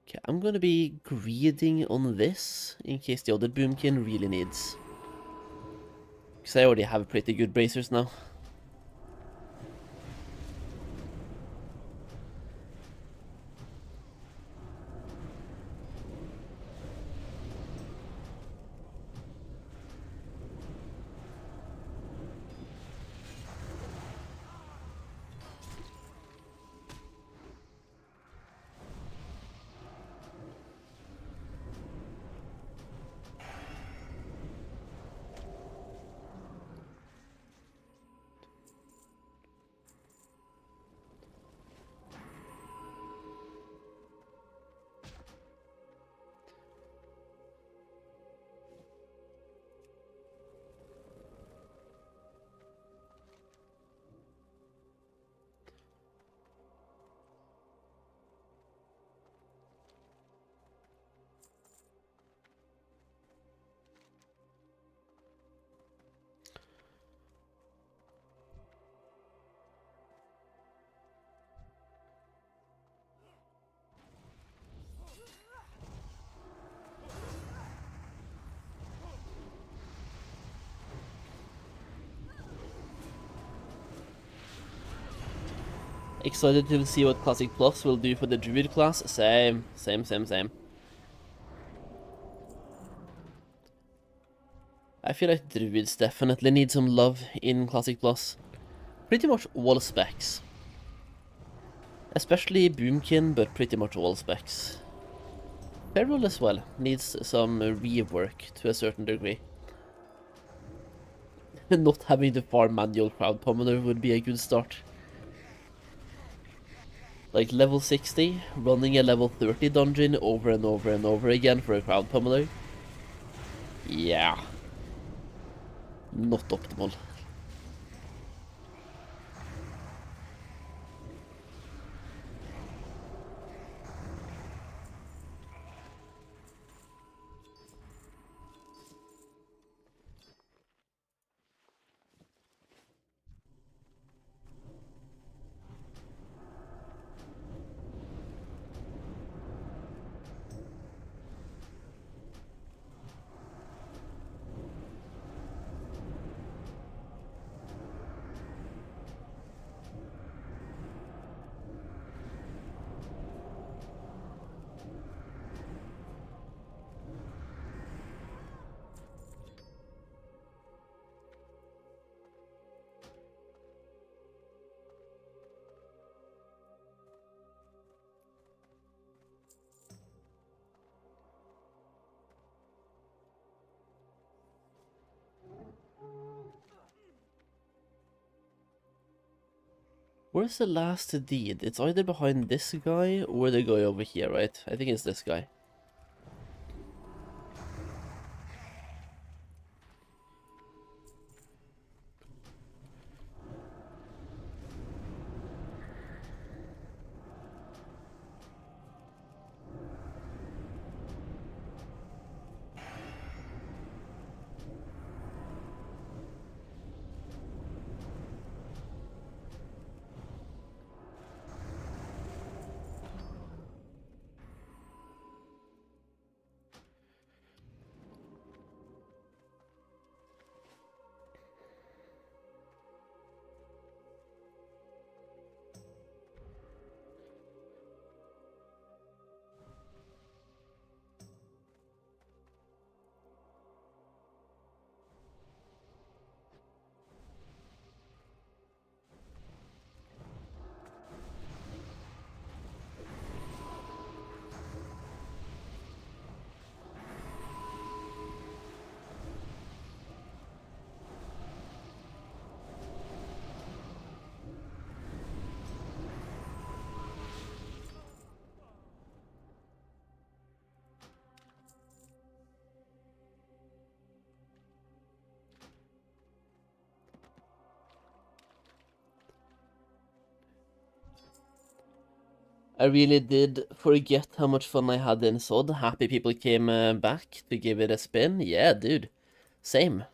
Speaker 1: Okay, I'm gonna be greeding on this in case the other boomkin really needs. Because I already have pretty good bracers now. Excited to see what Classic Plus will do for the Druid class. Same. I feel like Druids definitely need some love in Classic Plus. Pretty much all specs. Especially Boomkin, but pretty much all specs. Feral as well needs some rework to a certain degree. Not having to farm manual crowd pummeler would be a good start. Like level 60, running a level 30 dungeon over and over and over again for a crowd pummeler. Yeah. Not optimal. Where's the last deed? It's either behind this guy or the guy over here, right? I think it's this guy. I really did forget how much fun I had in SOD. Happy people came back to give it a spin. Yeah, dude. Same.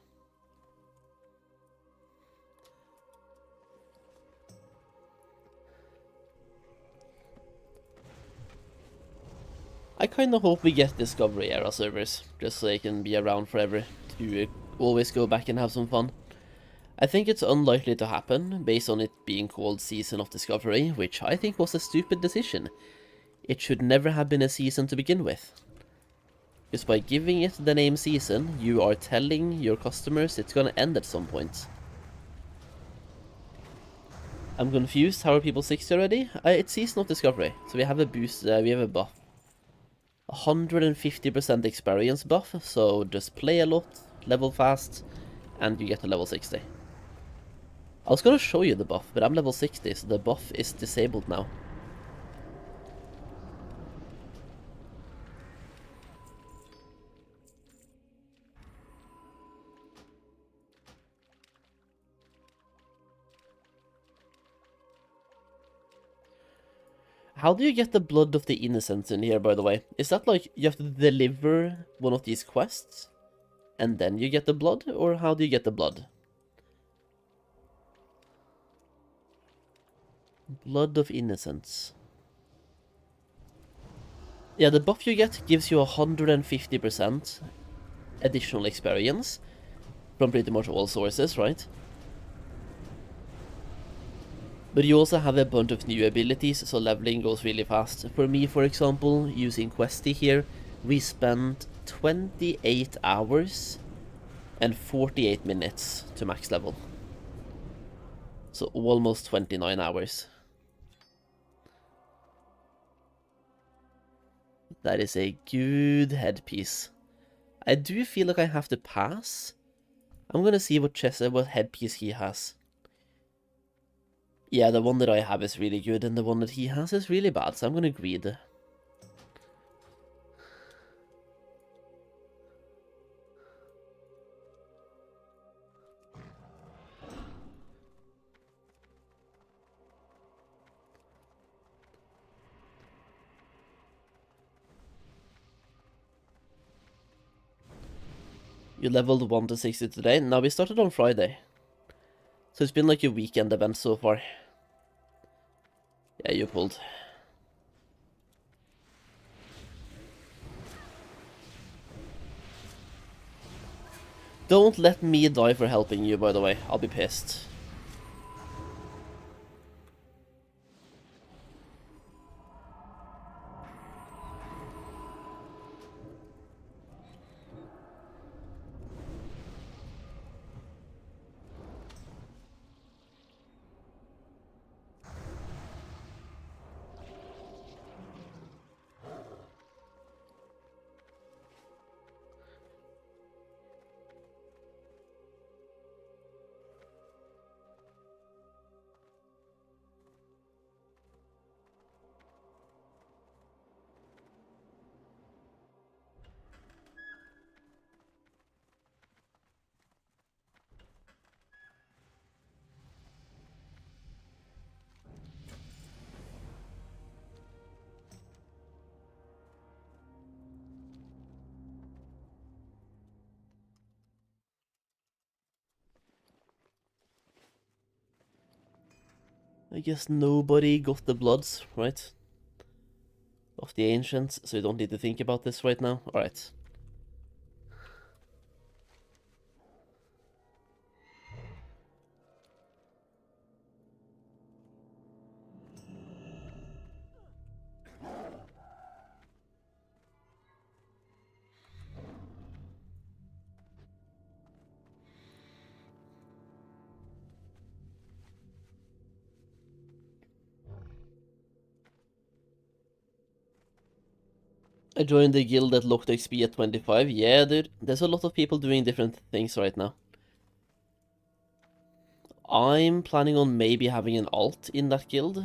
Speaker 1: I kinda hope we get Discovery Era servers, just so they can be around forever to always go back and have some fun. I think it's unlikely to happen, based on it being called Season of Discovery, which I think was a stupid decision. It should never have been a season to begin with. Because by giving it the name Season, you are telling your customers it's gonna end at some point. I'm confused, how are people 60 already? It's Season of Discovery, so we have a boost, we have a buff. 150% experience buff, so just play a lot, level fast, and you get to level 60. I was gonna show you the buff, but I'm level 60, so the buff is disabled now. How do you get the blood of the innocents in here, by the way? Is that like, you have to deliver one of these quests, and then you get the blood, or how do you get the blood? Blood of innocents. Yeah, the buff you get gives you 150% additional experience from pretty much all sources, right? But you also have a bunch of new abilities, so leveling goes really fast. For me, for example, using Questy here, we spent 28 hours and 48 minutes to max level. So almost 29 hours. That is a good headpiece. I do feel like I have to pass. I'm gonna see what headpiece he has. Yeah, the one that I have is really good, and the one that he has is really bad, so I'm gonna greed. You leveled 1 to 60 today? No, we started on Friday. So it's been like a weekend event so far. Yeah, you pulled. Don't let me die for helping you, by the way. I'll be pissed. I guess nobody got the bloods, right? Of the ancients, so you don't need to think about this right now. Alright. I joined the guild that locked XP at 25. Yeah, dude, there's a lot of people doing different things right now. I'm planning on maybe having an alt in that guild.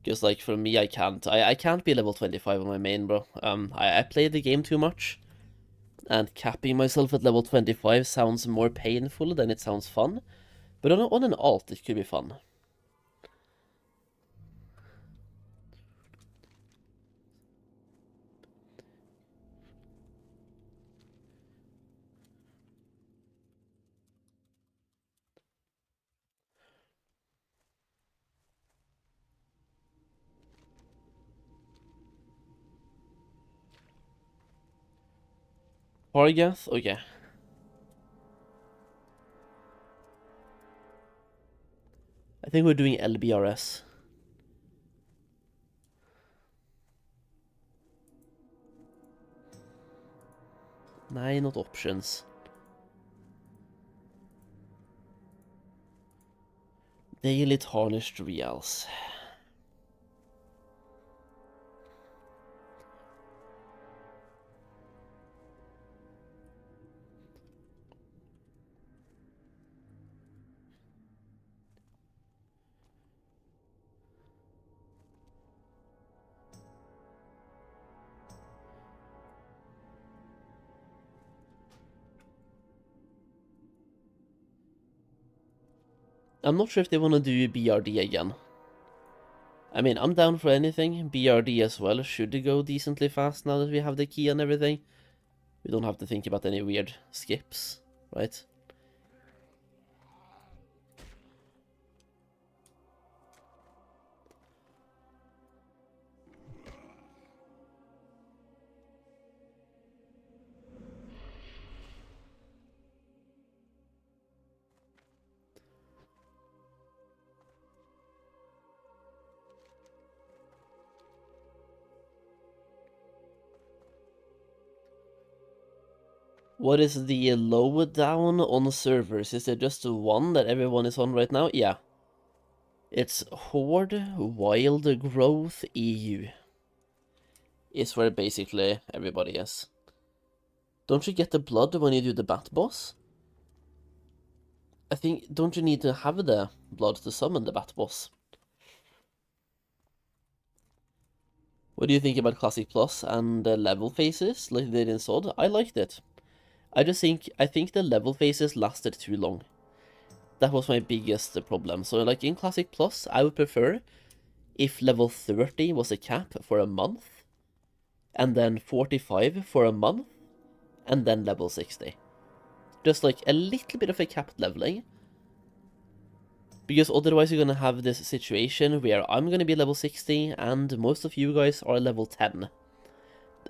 Speaker 1: Because, like, for me, I can't. I can't be level 25 on my main, bro. I play the game too much. And capping myself at level 25 sounds more painful than it sounds fun. But on an alt, it could be fun. Hargath? Okay. I think we're doing LBRS. Nej, not options. Daily tarnished reals. I'm not sure if they want to do BRD again. I mean, I'm down for anything. BRD as well should go decently fast now that we have the key and everything. We don't have to think about any weird skips, right? What is the lowdown on servers? Is there just one that everyone is on right now? Yeah. It's Horde Wild Growth EU. Is where basically everybody is. Don't you get the blood when you do the bat boss? I think, don't you need to have the blood to summon the bat boss? What do you think about Classic Plus and the level phases like they did in Sod? I liked it. I think the level phases lasted too long. That was my biggest problem. So like in Classic Plus, I would prefer if level 30 was a cap for a month, and then 45 for a month, and then level 60. Just like a little bit of a capped leveling. Because otherwise you're gonna have this situation where I'm gonna be level 60 and most of you guys are level 10.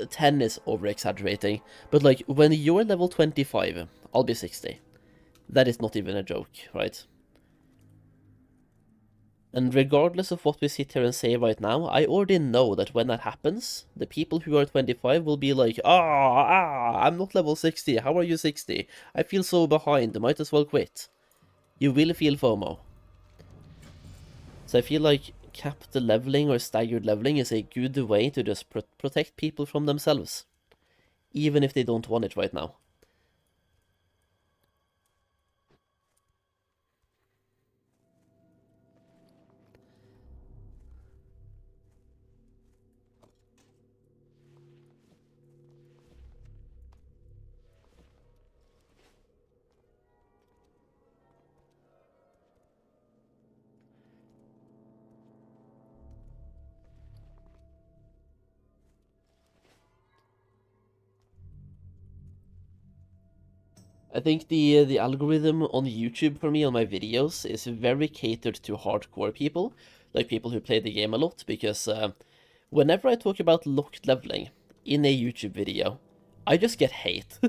Speaker 1: 10 is over-exaggerating, but like when you're level 25, I'll be 60. That is not even a joke, right? And regardless of what we sit here and say right now, I already know that when that happens, the people who are 25 will be like, I'm not level 60, how are you 60? I feel so behind, might as well quit. You will feel FOMO. So I feel like capped leveling or staggered leveling is a good way to just protect people from themselves. Even if they don't want it right now. I think the algorithm on YouTube for me on my videos is very catered to hardcore people, like people who play the game a lot, because whenever I talk about locked leveling in a YouTube video, I just get hate.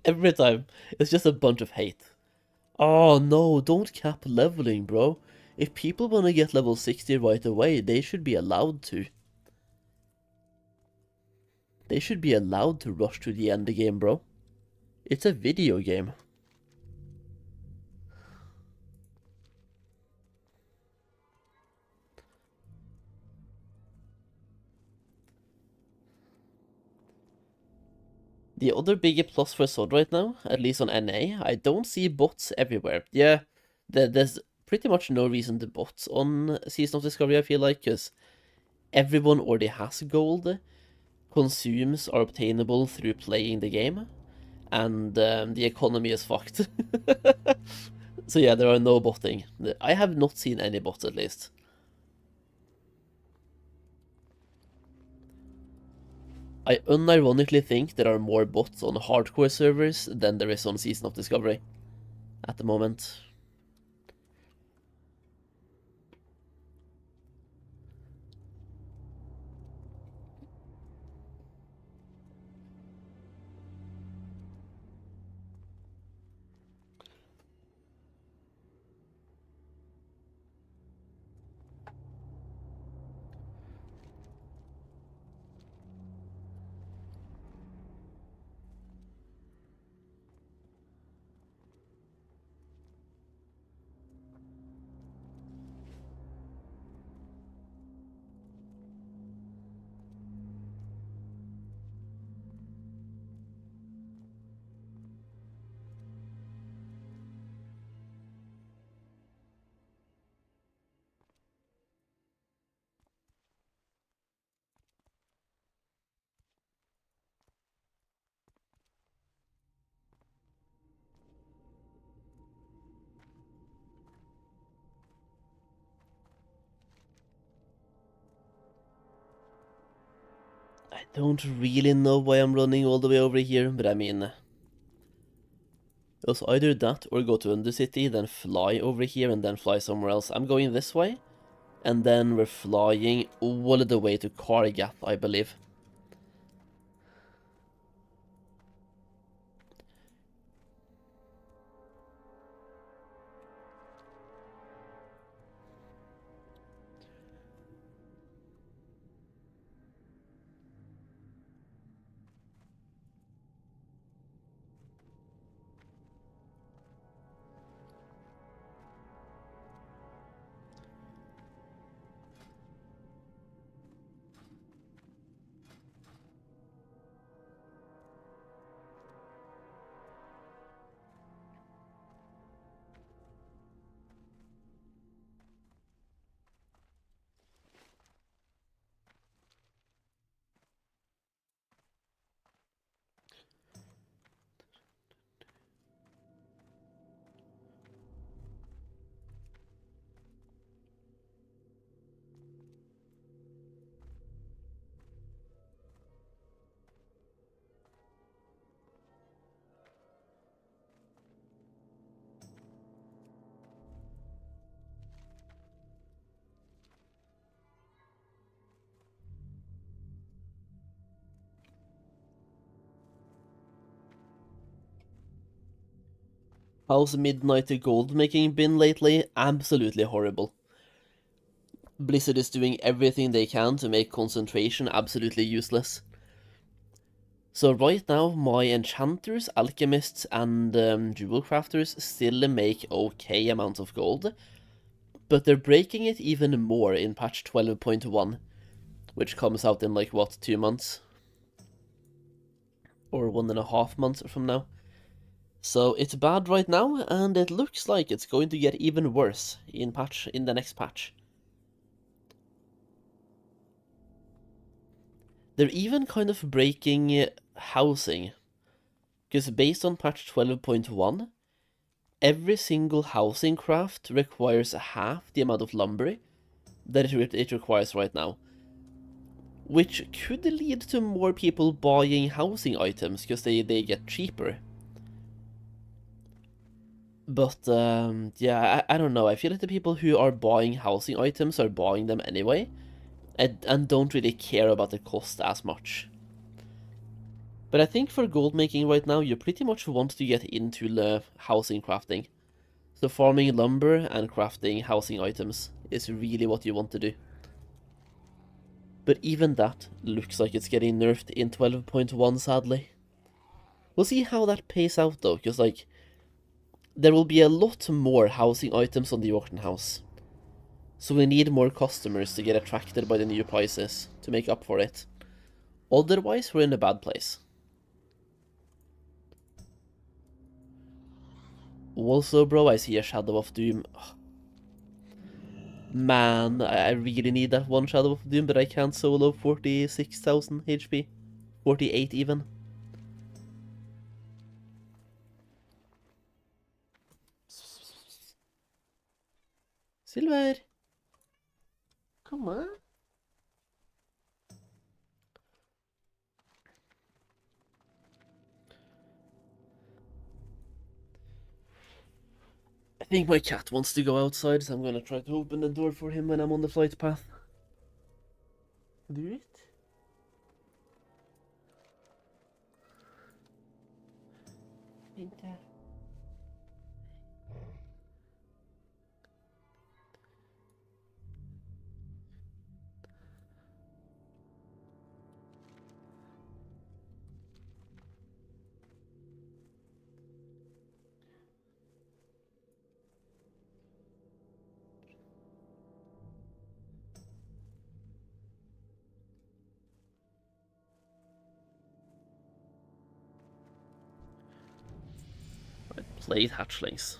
Speaker 1: Every time. It's just a bunch of hate. Oh no, don't cap leveling, bro. If people want to get level 60 right away, they should be allowed to. They should be allowed to rush to the end game, bro. It's a video game. The other big plus for Sword right now, at least on NA, I don't see bots everywhere. Yeah, there's pretty much no reason to bot on Season of Discovery, I feel like, because everyone already has gold. Consumes are obtainable through playing the game, and the economy is fucked. So yeah, there are no botting. I have not seen any bots, at least. I unironically think there are more bots on hardcore servers than there is on Season of Discovery at the moment. I don't really know why I'm running all the way over here, but I mean, it was either that or go to Undercity, then fly over here and then fly somewhere else. I'm going this way, and then we're flying all the way to Kargat, I believe. How's Midnight Goldmaking been lately? Absolutely horrible. Blizzard is doing everything they can to make concentration absolutely useless. So right now, my enchanters, alchemists, and jewel crafters still make okay amounts of gold, but they're breaking it even more in patch 12.1, which comes out in like, what, 2 months? Or 1.5 months from now. So it's bad right now, and it looks like it's going to get even worse in the next patch. They're even kind of breaking housing, because based on patch 12.1, every single housing craft requires half the amount of lumber that it requires right now. Which could lead to more people buying housing items, because they get cheaper. But yeah, I don't know. I feel like the people who are buying housing items are buying them anyway, and don't really care about the cost as much. But I think for gold making right now, you pretty much want to get into the housing crafting. So farming lumber and crafting housing items is really what you want to do. But even that looks like it's getting nerfed in 12.1, sadly. We'll see how that pays out though, because like, there will be a lot more housing items on the auction house. So we need more customers to get attracted by the new prices to make up for it. Otherwise, we're in a bad place. Also, bro, I see a Shadow of Doom. Ugh. Man, I really need that one Shadow of Doom, but I can't solo 46,000 HP. 48 even. Silver! Come on. I think my cat wants to go outside, so I'm gonna try to open the door for him when I'm on the flight path. Do it? Inte. Played hatchlings.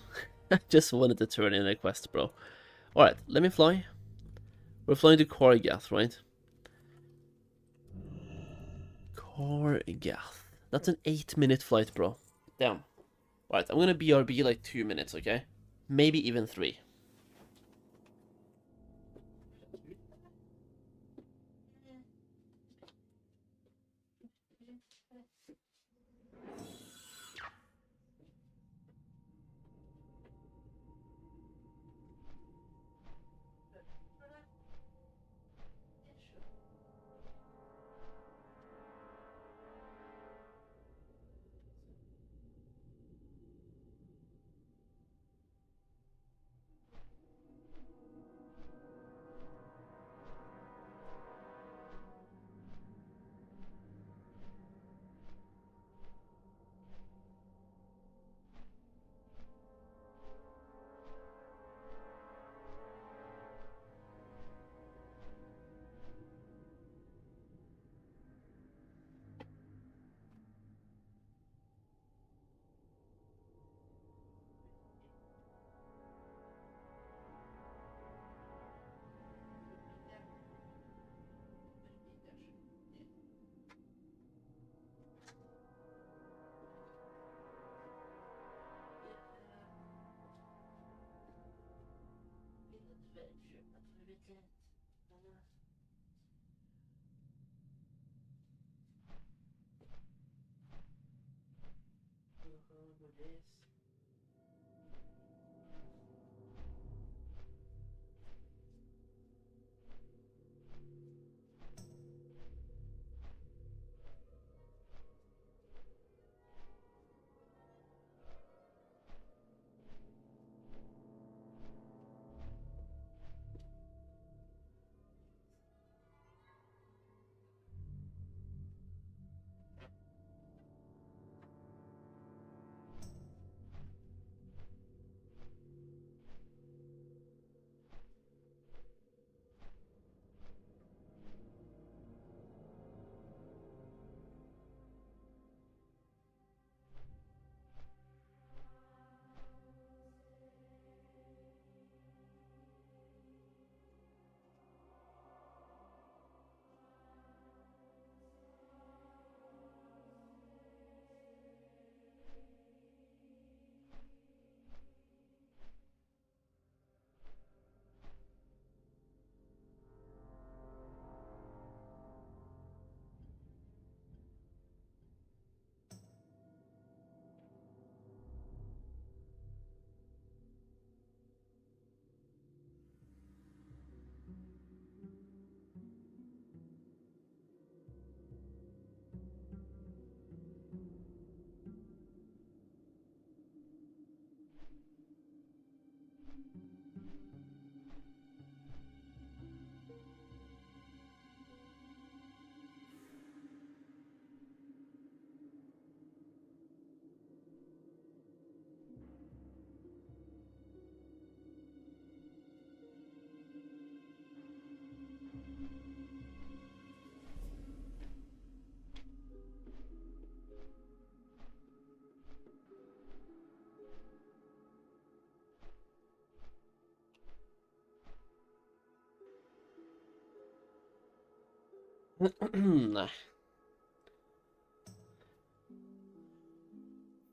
Speaker 1: Just wanted to turn in a quest, bro. Alright, let me fly. We're flying to Korgath, right? Korgath. That's an 8-minute flight, bro. Damn. Right, I'm gonna BRB like 2 minutes, okay? Maybe even 3.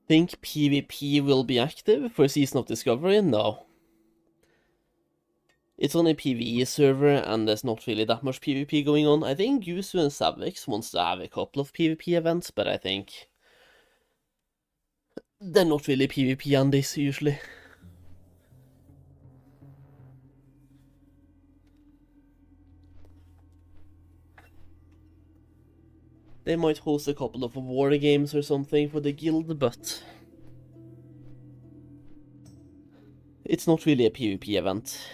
Speaker 1: Think PvP will be active for Season of Discovery? No. It's on a PvE server, and there's not really that much PvP going on. I think Yuzu and Savix wants to have a couple of PvP events, but I think they're not really PvP on this usually. They might host a couple of war games or something for the guild, but it's not really a PvP event.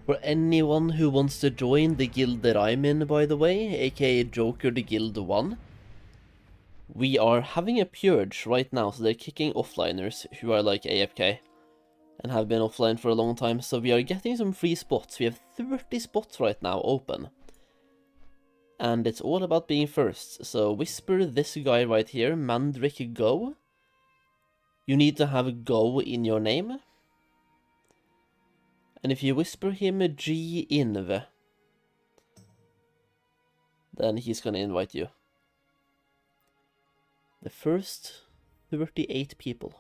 Speaker 1: For anyone who wants to join the guild that I'm in, by the way, aka Joker the Guild 1, we are having a purge right now, so they're kicking offliners who are like AFK and have been offline for a long time, so we are getting some free spots. We have 30 spots right now open. And it's all about being first, so whisper this guy right here, Mandrick Go. You need to have Go in your name. And if you whisper him G-Inv, then he's gonna invite you. The first 38 people.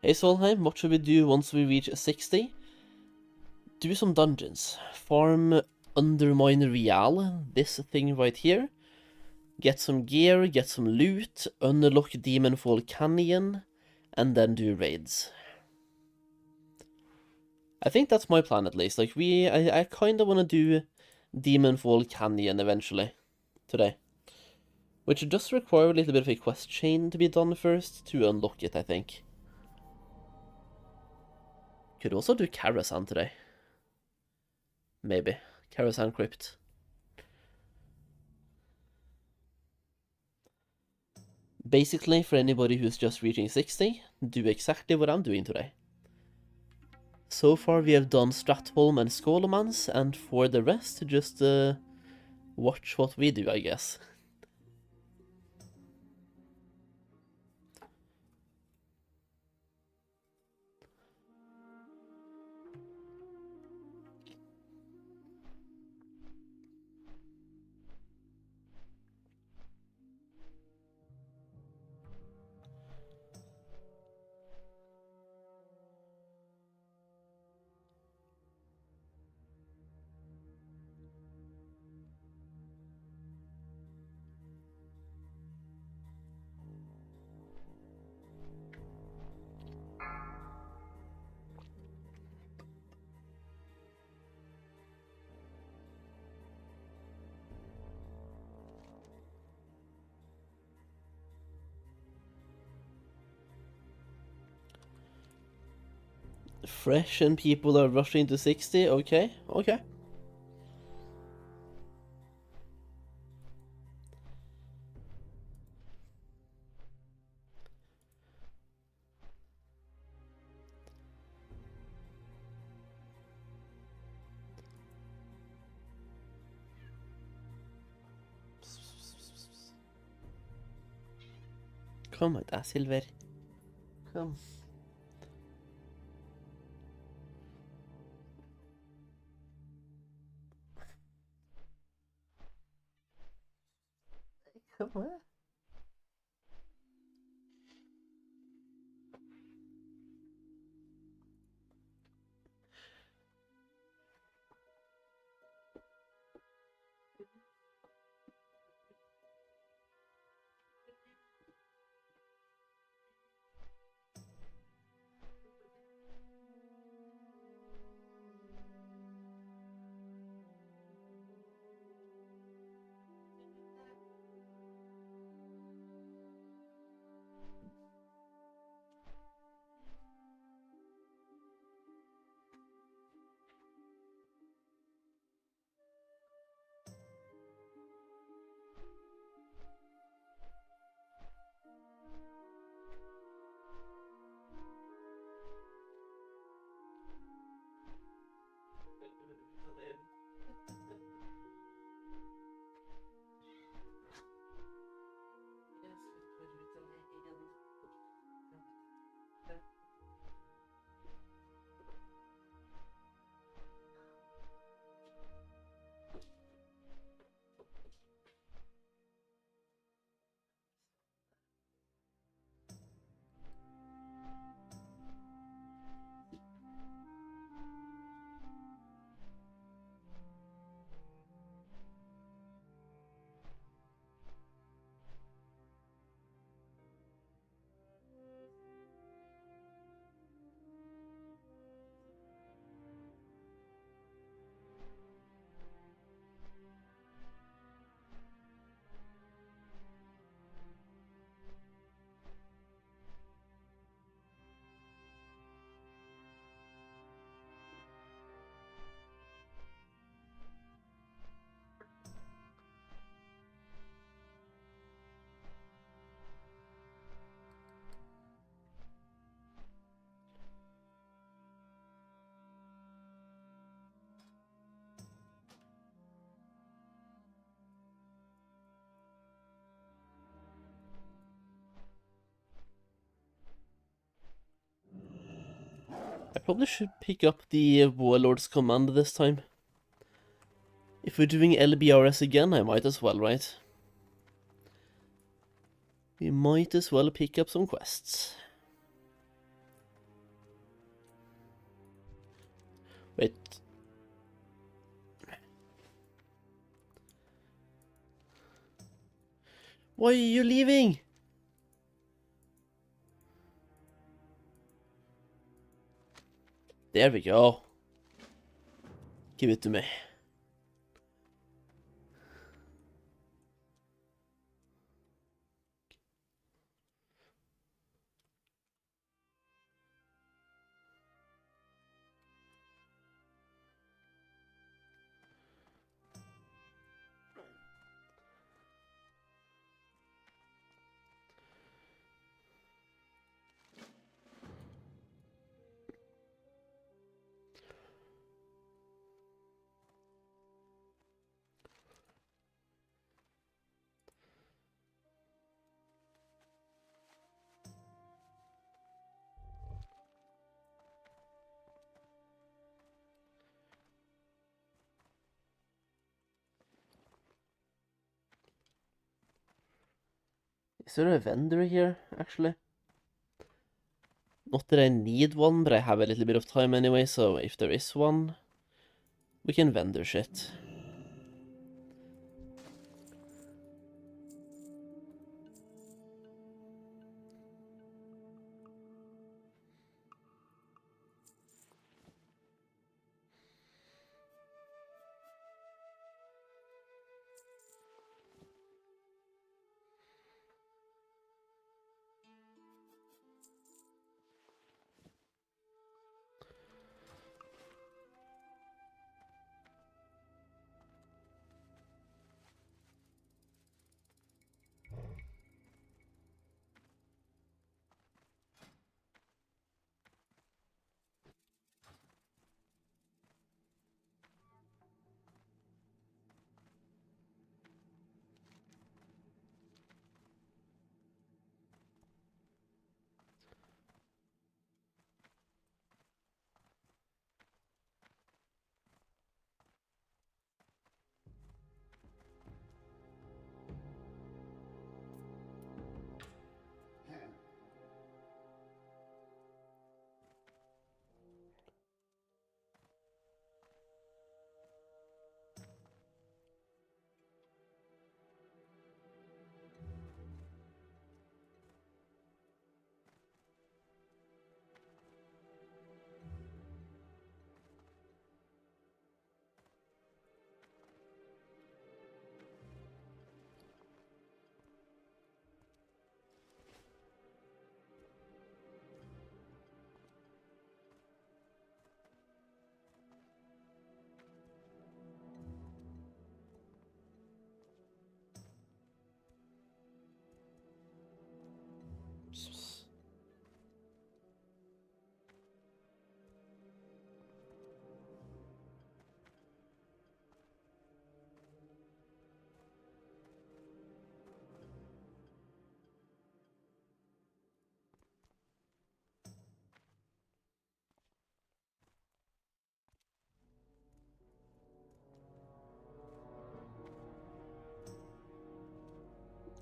Speaker 1: Hey Solheim, what should we do once we reach 60? Do some dungeons. Farm Undermine Real, this thing right here. Get some gear, get some loot, unlock Demonfall Canyon, and then do raids. I think that's my plan at least. Like, I kind of want to do Demonfall Canyon eventually, today. Which does require a little bit of a quest chain to be done first to unlock it, I think. Could also do Karasan today. Maybe. Karasan Crypt. Basically, for anybody who's just reaching 60, do exactly what I'm doing today. So far we have done Stratholm and Skålemans, and for the rest, just watch what we do, I guess. Fresh and people are rushing to 60, okay, okay. Kom da, Silver. Kom. Kom her. I probably should pick up the Warlord's command this time. If we're doing LBRS again, I might as well, right? We might as well pick up some quests. Wait. Why are you leaving? There we go. Give it to me. Is there a vendor here, actually? Not that I need one, but I have a little bit of time anyway, so if there is one, we can vendor shit.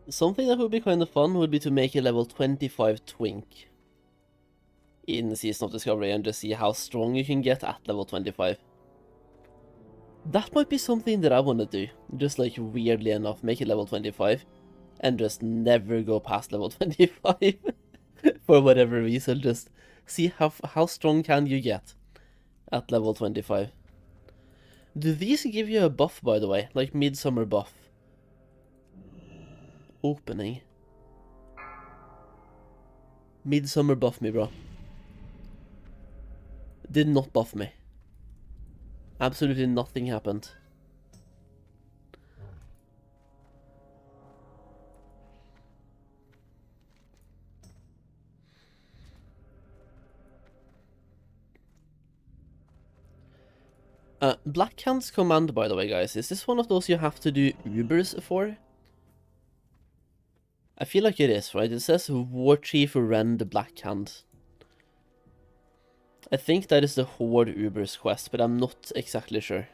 Speaker 1: Something that would be kind of fun would be to make a level 25 Twink in Season of Discovery and just see how strong you can get at level 25. That might be something that I want to do, just like weirdly enough, make it level 25 and just never go past level 25 for whatever reason, just see how strong can you get at level 25. Do these give you a buff, by the way, like midsummer buff? Opening. Midsummer buff me, bro. Did not buff me. Absolutely nothing happened. Blackhand's command, by the way, guys, is this one of those you have to do Ubers for? I feel like it is, right? It says War Chief Rend Blackhand. I think that is the Horde Ubers quest, but I'm not exactly sure.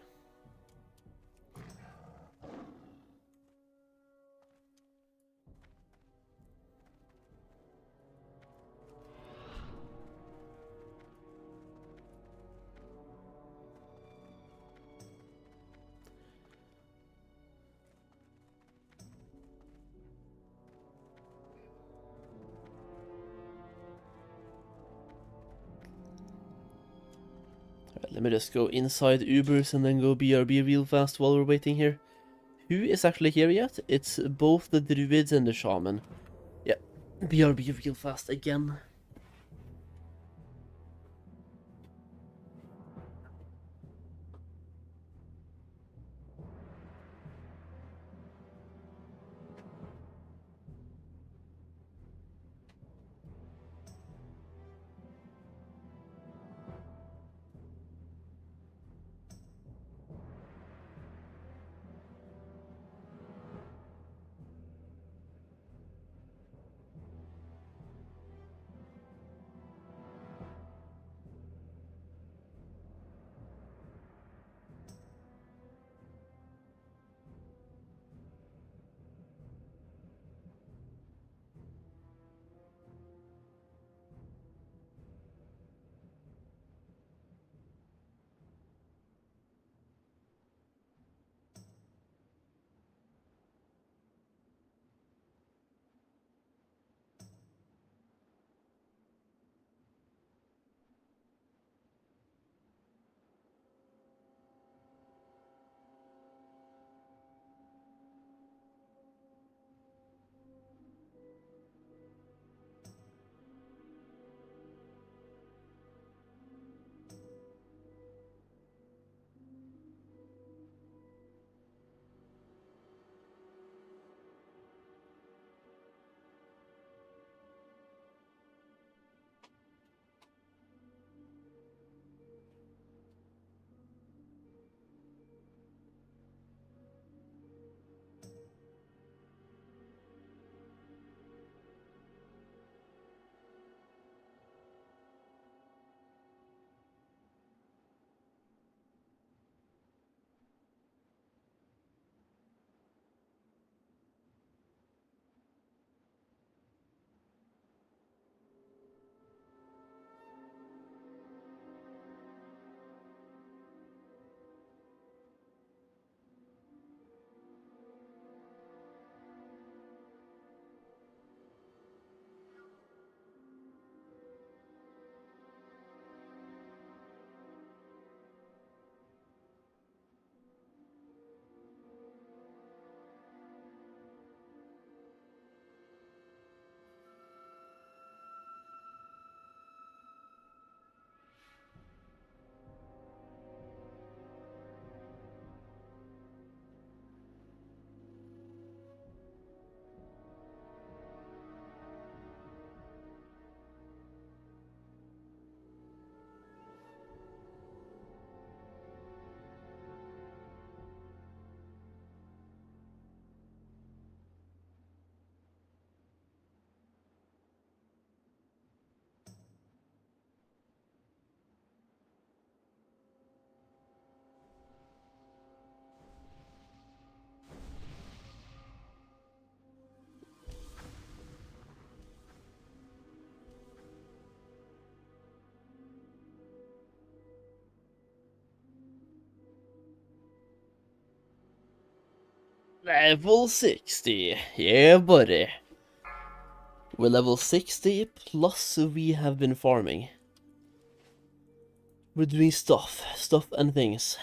Speaker 1: Alright, let me just go inside Ubers and then go BRB real fast while we're waiting here. Who is actually here yet? It's both the Druids and the Shaman. Yeah, BRB real fast again. Level 60. Yeah, buddy. We're level 60, plus we have been farming. We're doing stuff and things.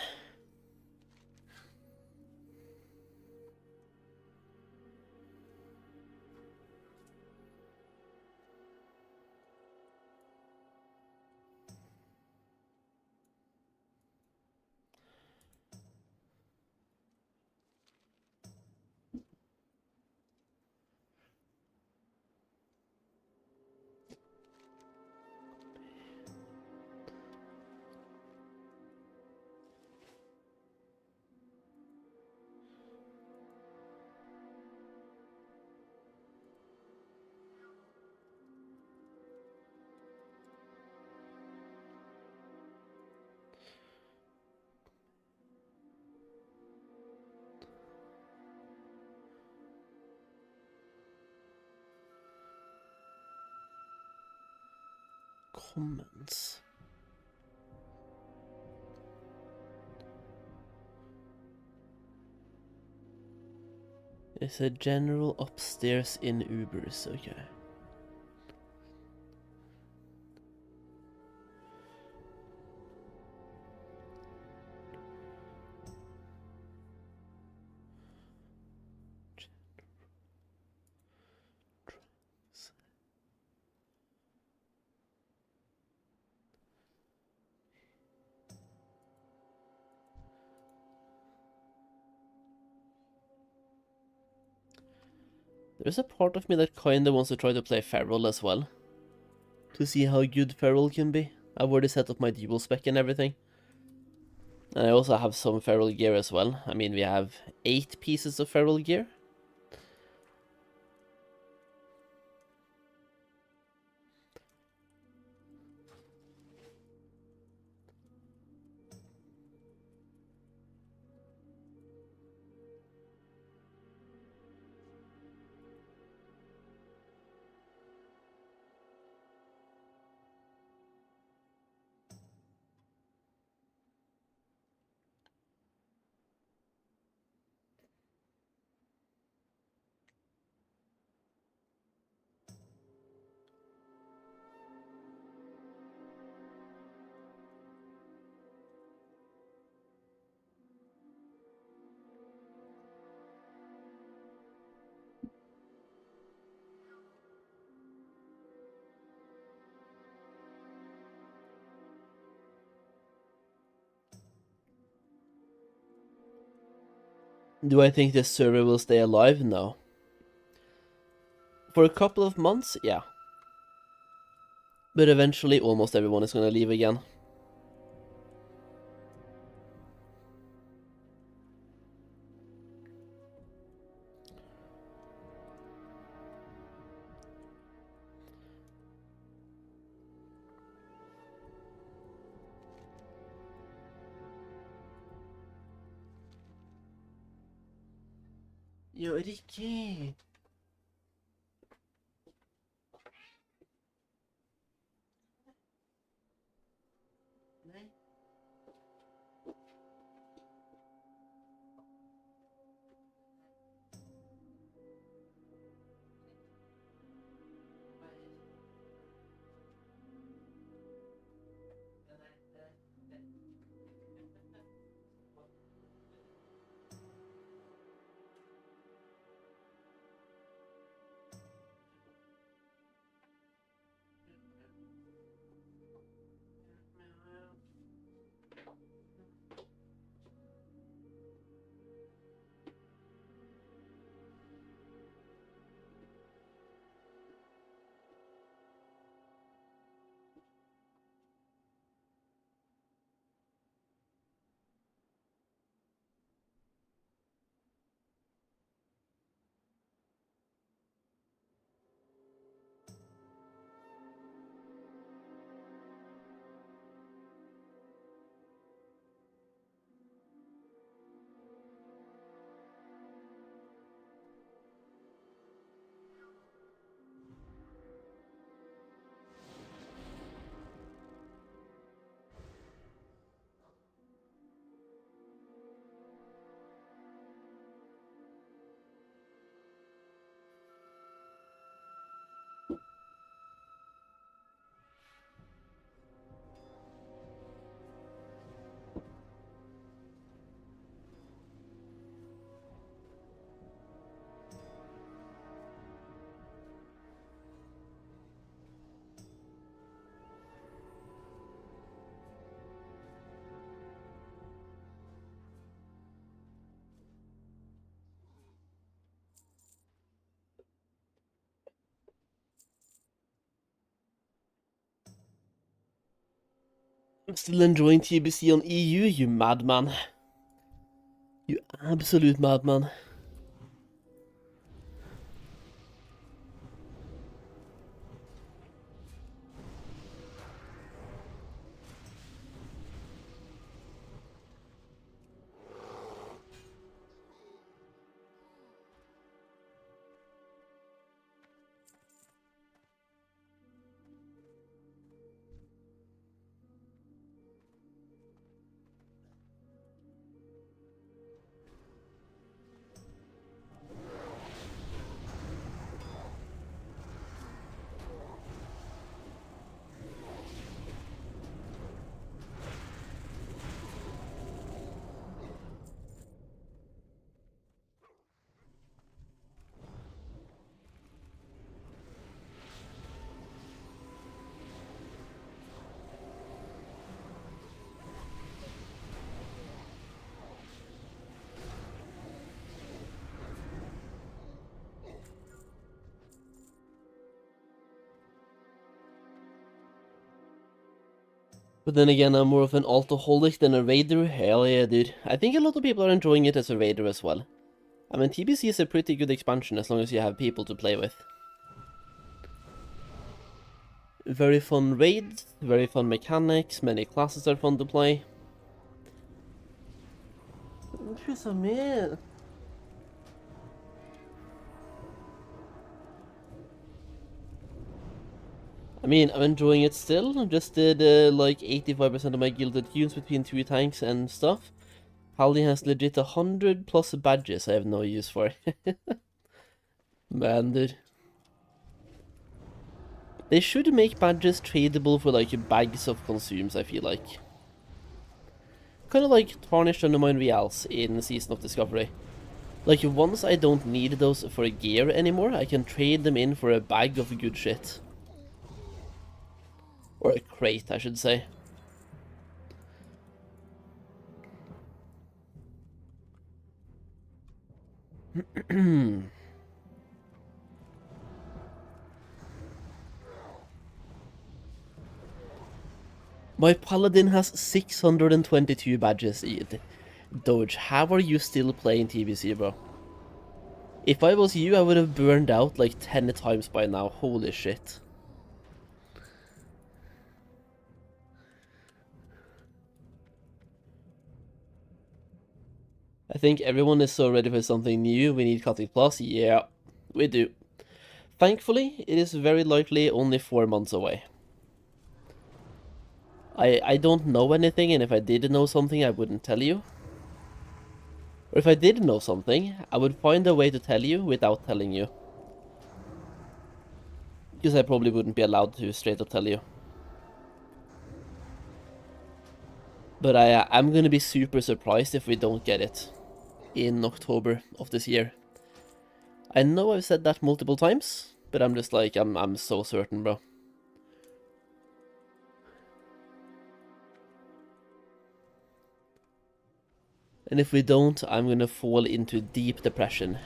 Speaker 1: Comments. It's a general upstairs in Ubers, okay. There's a part of me that kinda wants to try to play Feral as well. To see how good Feral can be. I've already set up my dual spec and everything. And I also have some Feral gear as well. I mean, we have 8 pieces of Feral gear. Do I think this server will stay alive? No. For a couple of months, yeah. But eventually almost everyone is gonna leave again. Yo, Ricky! I'm still enjoying TBC on EU, you madman. You absolute madman. But then again, I'm more of an altaholic than a raider. Hell yeah, dude. I think a lot of people are enjoying it as a raider as well. I mean, TBC is a pretty good expansion as long as you have people to play with. Very fun raids, very fun mechanics, many classes are fun to play. I mean, I'm enjoying it still. I just did like 85% of my gilded tunes between 2 tanks and stuff. Haldi has legit 100 plus badges I have no use for. Man, dude. They should make badges tradable for like bags of consumes, I feel like. Kind of like Tarnished Undermine Reals in Season of Discovery. Like, once I don't need those for gear anymore, I can trade them in for a bag of good shit. Or a crate, I should say. My paladin has 622 badges. Doge, how are you still playing TBC, bro? If I was you, I would have burned out like 10 times by now. Holy shit. I think everyone is so ready for something new. We need Classic Plus. Yeah, we do. Thankfully, it is very likely only 4 months away. I don't know anything, and if I did know something, I wouldn't tell you. Or if I did know something, I would find a way to tell you without telling you. Because I probably wouldn't be allowed to straight up tell you. But I'm gonna be super surprised if we don't get it in October of this year. I know I've said that multiple times, but I'm just like, I'm so certain, bro. And if we don't, I'm gonna fall into deep depression.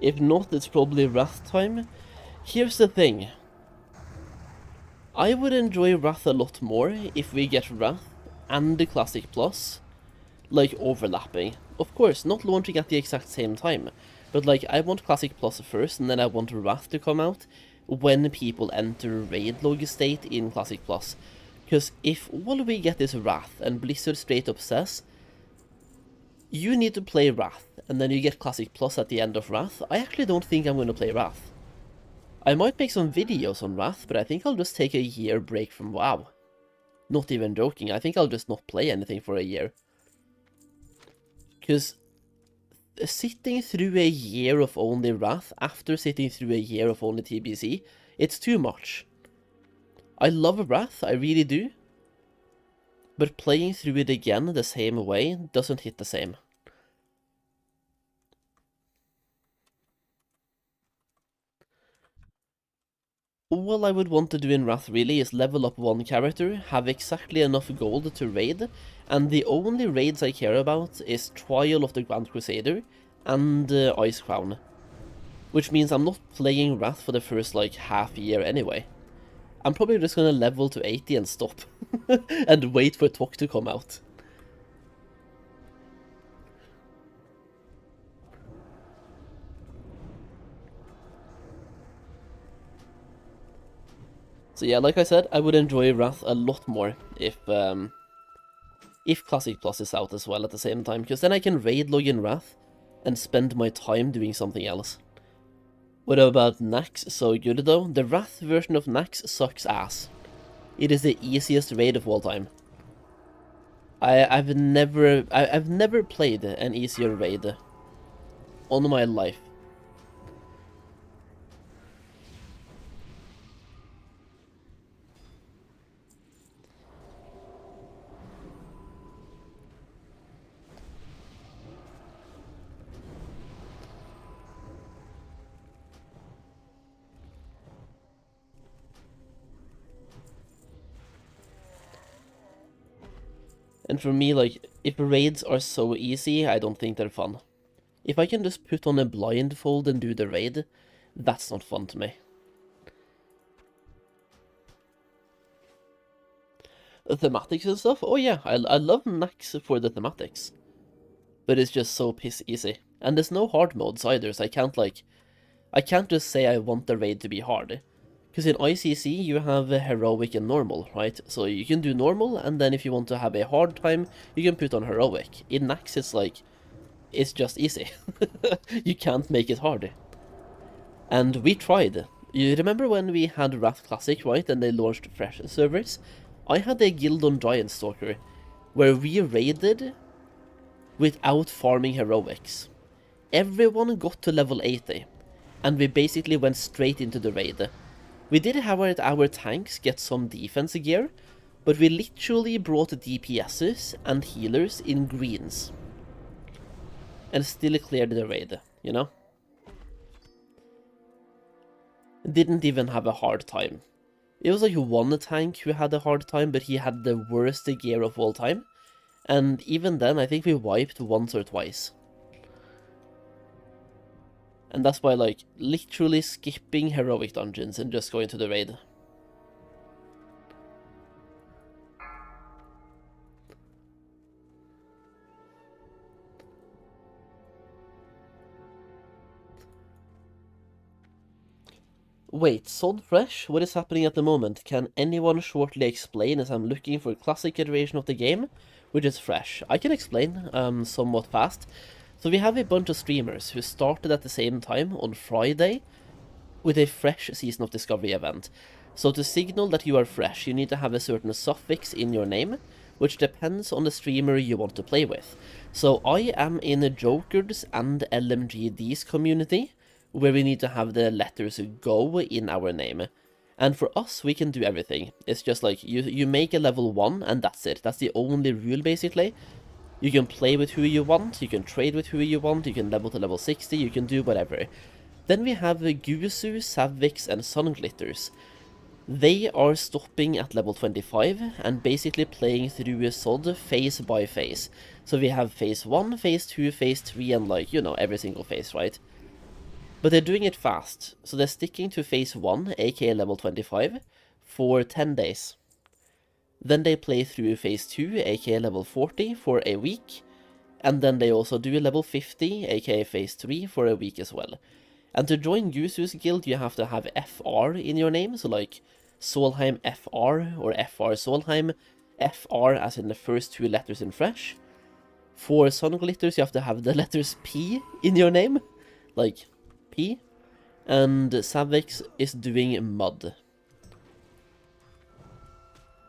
Speaker 1: If not, it's probably Wrath time. Here's the thing. I would enjoy Wrath a lot more if we get Wrath and the Classic Plus, like, overlapping. Of course, not launching at the exact same time, but like, I want Classic Plus first, and then I want Wrath to come out when people enter Raid Log state in Classic Plus. Because if all we get is Wrath, and Blizzard straight up says, you need to play Wrath, and then you get Classic Plus at the end of Wrath, I actually don't think I'm going to play Wrath. I might make some videos on Wrath, but I think I'll just take a year break from WoW. Not even joking, I think I'll just not play anything for a year. Because sitting through a year of only Wrath, after sitting through a year of only TBC, it's too much. I love Wrath, I really do. But playing through it again the same way doesn't hit the same. All I would want to do in Wrath really is level up one character, have exactly enough gold to raid, and the only raids I care about is Trial of the Grand Crusader and Ice Crown. Which means I'm not playing Wrath for the first like half year anyway. I'm probably just gonna level to 80 and stop. And wait for Tok to come out. So yeah, like I said, I would enjoy Wrath a lot more if Classic Plus is out as well at the same time, because then I can raid log in Wrath and spend my time doing something else. What about Nax? So good though. The Wrath version of Nax sucks ass. It is the easiest raid of all time. I've never played an easier raid on my life. And for me, like, if raids are so easy, I don't think they're fun. If I can just put on a blindfold and do the raid, that's not fun to me. The thematics and stuff? Oh yeah, I love Nax for the thematics. But it's just so piss easy. And there's no hard modes either, so I can't just say I want the raid to be hard. Because in ICC you have a heroic and normal, right? So you can do normal, and then if you want to have a hard time, you can put on heroic. In Nax it's like, it's just easy. You can't make it hard. And we tried. You remember when we had Wrath Classic, right, and they launched fresh servers? I had a guild on Giant Stalker, where we raided without farming heroics. Everyone got to level 80, and we basically went straight into the raid. We did have our tanks get some defense gear, but we literally brought DPSs and healers in greens. And still cleared the raid, you know? Didn't even have a hard time. It was like one tank who had a hard time, but he had the worst gear of all time. And even then, I think we wiped once or twice. And that's by, like, literally skipping heroic dungeons and just going to the raid. Wait, Sod Fresh? What is happening at the moment? Can anyone shortly explain, as I'm looking for a classic iteration of the game, which is fresh? I can explain, somewhat fast. So we have a bunch of streamers who started at the same time on Friday with a fresh Season of Discovery event. So to signal that you are fresh, you need to have a certain suffix in your name, which depends on the streamer you want to play with. So I am in the Jokers and LMGD's community, where we need to have the letters go in our name. And for us, we can do everything. It's just like, you make a level 1 and that's it. That's the only rule, basically. You can play with who you want, you can trade with who you want, you can level to level 60, you can do whatever. Then we have Gusu, Savix, and Sunglitters. They are stopping at level 25 and basically playing through a SOD phase by phase. So we have phase 1, phase 2, phase 3, and like, you know, every single phase, right? But they're doing it fast, so they're sticking to phase 1, aka level 25, for 10 days. Then they play through phase 2, aka level 40, for a week, and then they also do level 50, aka phase 3, for a week as well. And to join Gusu's guild, you have to have FR in your name, so like Solheim FR, or FR Solheim, FR as in the first two letters in Fresh. For Sunglitters, you have to have the letters P in your name, like P, and Savix is doing Mud.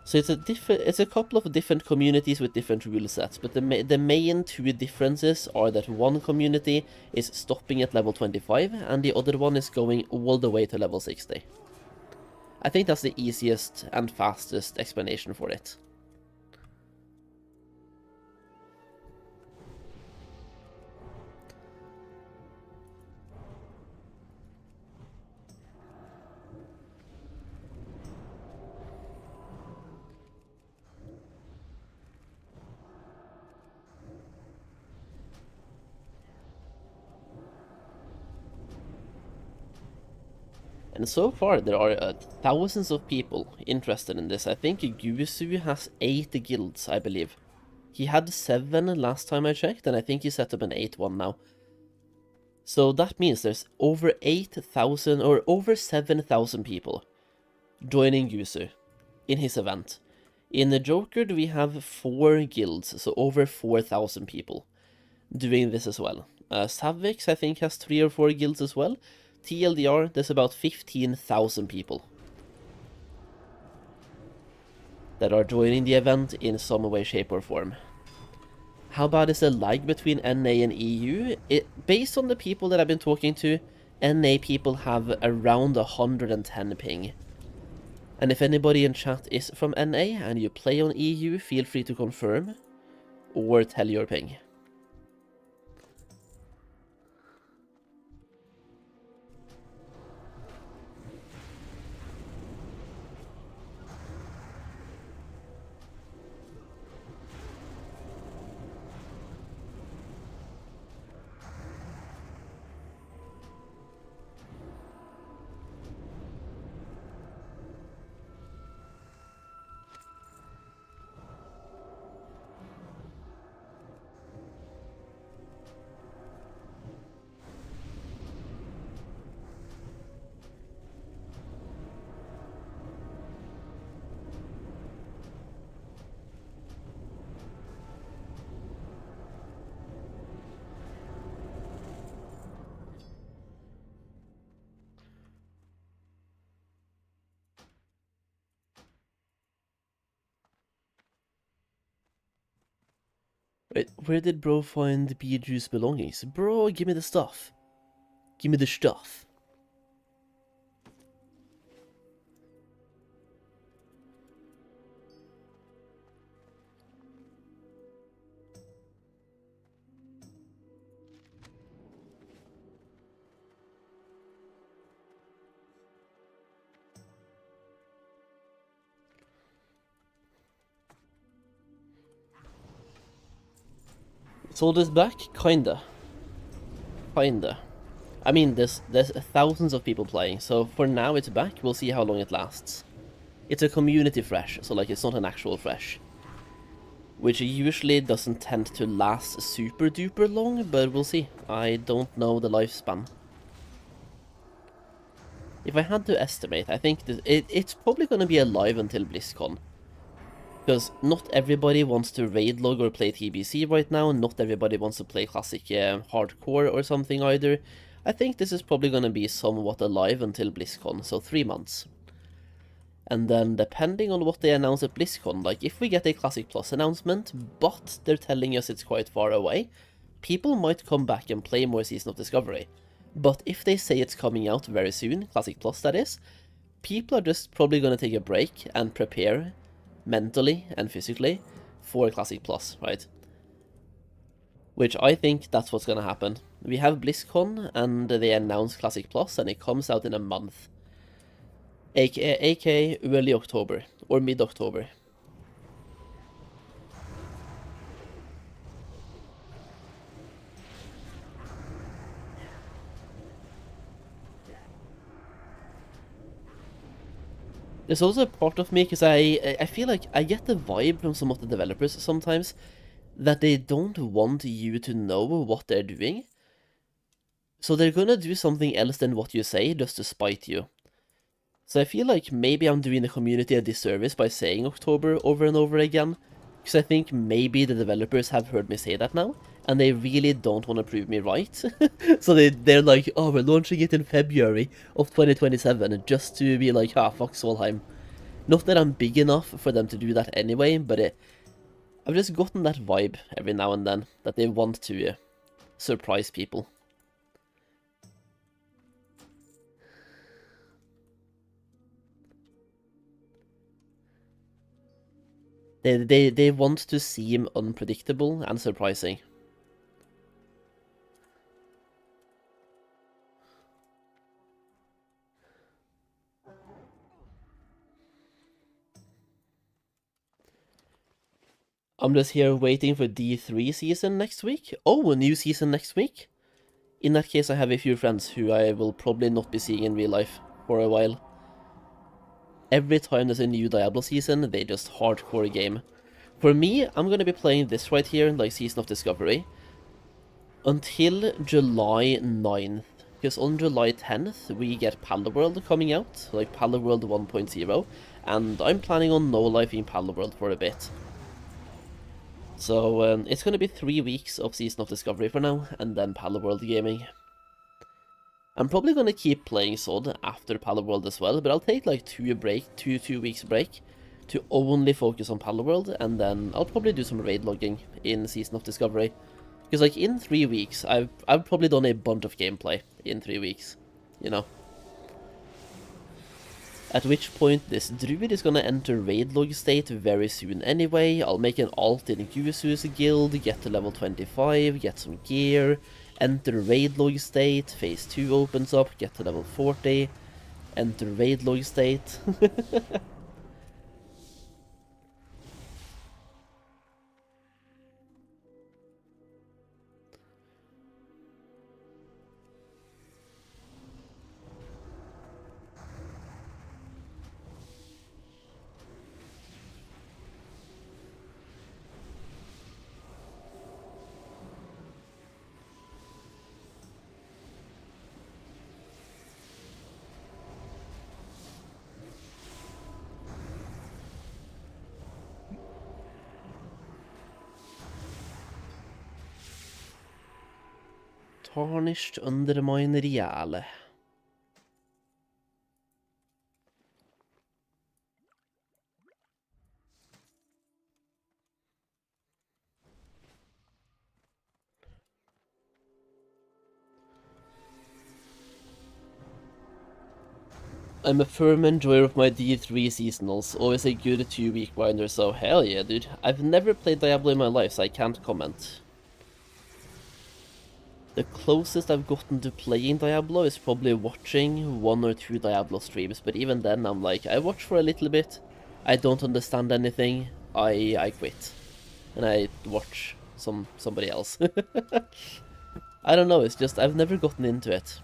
Speaker 1: So it's a couple of different communities with different rule sets, but the main two differences are that one community is stopping at level 25 and the other one is going all the way to level 60. I think that's the easiest and fastest explanation for it. And so far, there are thousands of people interested in this. I think Gusu has 8 guilds, I believe. He had 7 last time I checked, and I think he set up an 8th one now. So that means there's over 8,000 or over 7,000 people joining Gusu in his event. In the Jokered, we have 4 guilds, so over 4,000 people doing this as well. Savix, I think, has 3 or 4 guilds as well. TLDR, there's about 15,000 people that are joining the event in some way, shape, or form. How bad is the lag between NA and EU? Based on the people that I've been talking to, NA people have around 110 ping. And if anybody in chat is from NA and you play on EU, feel free to confirm or tell your ping. Wait, where did bro find Biju's belongings? Bro, give me the stuff. Give me the stuff. Sold is back? Kinda. I mean, there's thousands of people playing, so for now it's back. We'll see how long it lasts. It's a community fresh, so like it's not an actual fresh. Which usually doesn't tend to last super duper long, but we'll see. I don't know the lifespan. If I had to estimate, I think it's probably going to be alive until BlizzCon. Because not everybody wants to raid log or play TBC right now, not everybody wants to play classic hardcore or something either. I think this is probably going to be somewhat alive until BlizzCon, so 3 months. And then depending on what they announce at BlizzCon, like if we get a Classic Plus announcement, but they're telling us it's quite far away, people might come back and play more Season of Discovery. But if they say it's coming out very soon, Classic Plus that is, people are just probably going to take a break and prepare mentally and physically for Classic Plus, right? Which I think that's what's gonna happen. We have BlizzCon and they announce Classic Plus and it comes out in a month. aka early October or mid-October. There's also a part of me, because I feel like I get the vibe from some of the developers sometimes that they don't want you to know what they're doing. So they're gonna do something else than what you say just to spite you. So I feel like maybe I'm doing the community a disservice by saying October over and over again, because I think maybe the developers have heard me say that now, and they really don't want to prove me right. So they're like, oh, we're launching it in February of 2027, just to be like, ah, fuck Solheim. Not that I'm big enough for them to do that anyway, but I've just gotten that vibe every now and then, that they want to surprise people. They want to seem unpredictable and surprising. I'm just here waiting for D3 season next week. Oh, a new season next week? In that case, I have a few friends who I will probably not be seeing in real life. for a while. Every time there's a new Diablo season, they just hardcore game. For me, I'm gonna be playing this right here, like Season of Discovery, until July 9th. Because on July 10th, we get Palworld coming out, like Palworld 1.0, and I'm planning on no-lifing Palworld for a bit. So it's gonna be 3 weeks of Season of Discovery for now, and then Palworld gaming. I'm probably gonna keep playing SOD after Palworld as well, but I'll take like 2 weeks break to only focus on Palworld, and then I'll probably do some raid logging in Season of Discovery. Because like in 3 weeks, I've probably done a bunch of gameplay in 3 weeks, you know. At which point this Druid is gonna enter raid log state very soon anyway. I'll make an alt in Gusu's guild, get to level 25, get some gear, enter raid log state, phase 2 opens up, get to level 40, enter raid log state. Tarnished Undermine Reale. I'm a firm enjoyer of my D3 seasonals, always a good 2-week grinder, so hell yeah, dude. I've never played Diablo in my life, so I can't comment. The closest I've gotten to playing Diablo is probably watching 1 or 2 Diablo streams, but even then I'm like, I watch for a little bit, I don't understand anything, I quit. And I watch somebody else. I don't know, it's just, I've never gotten into it.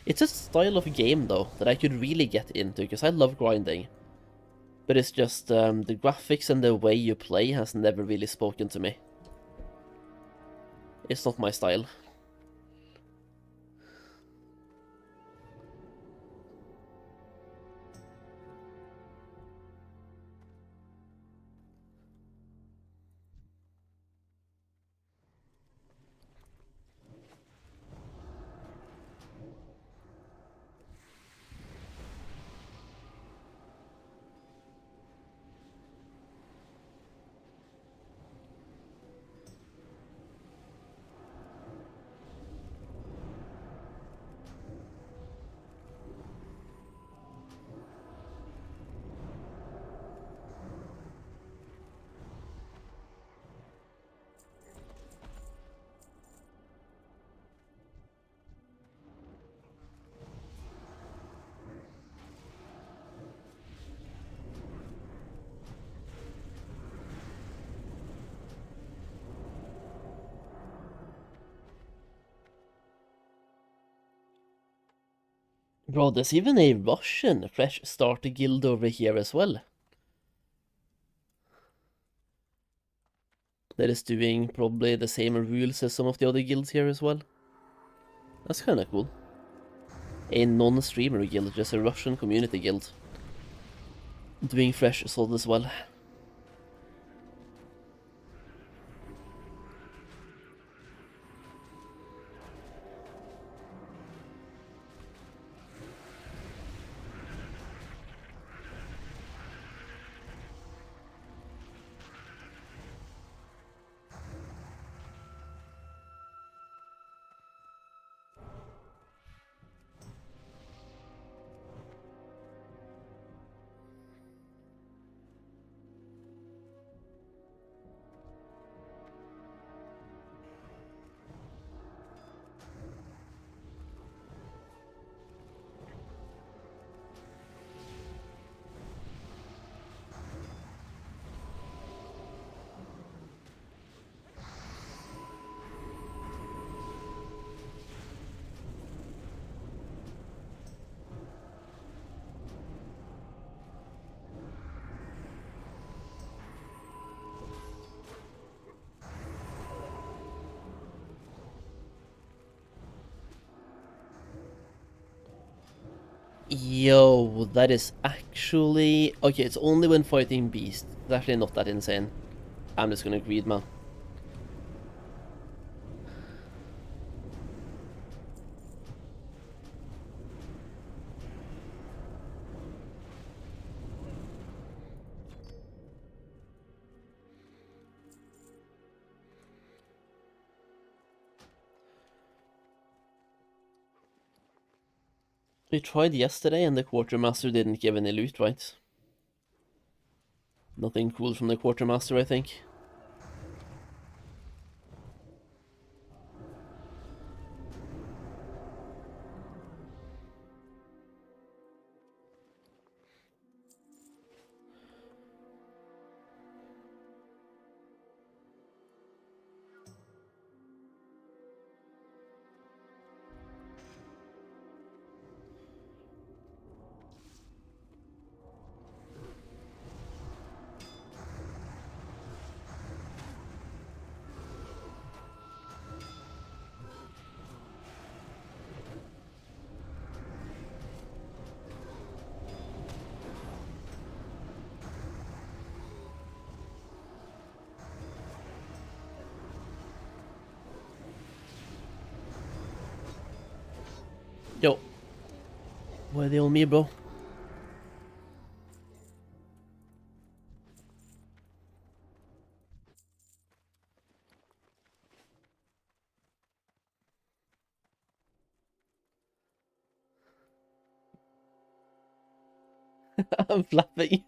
Speaker 1: It's a style of game, though, that I could really get into, because I love grinding. But it's just, the graphics and the way you play has never really spoken to me. It's not my style. Bro, there's even a Russian fresh starter guild over here as well. That is doing probably the same rules as some of the other guilds here as well. That's kinda cool. A non-streamer guild, just a Russian community guild. Doing fresh SOD as well. Yo, that is actually... Okay, it's only when fighting beasts. It's actually not that insane. I'm just gonna greed, man. We tried yesterday and the quartermaster didn't give any loot, right? Nothing cool from the quartermaster, I think. Yo. Why are they on me, bro? I'm flapping.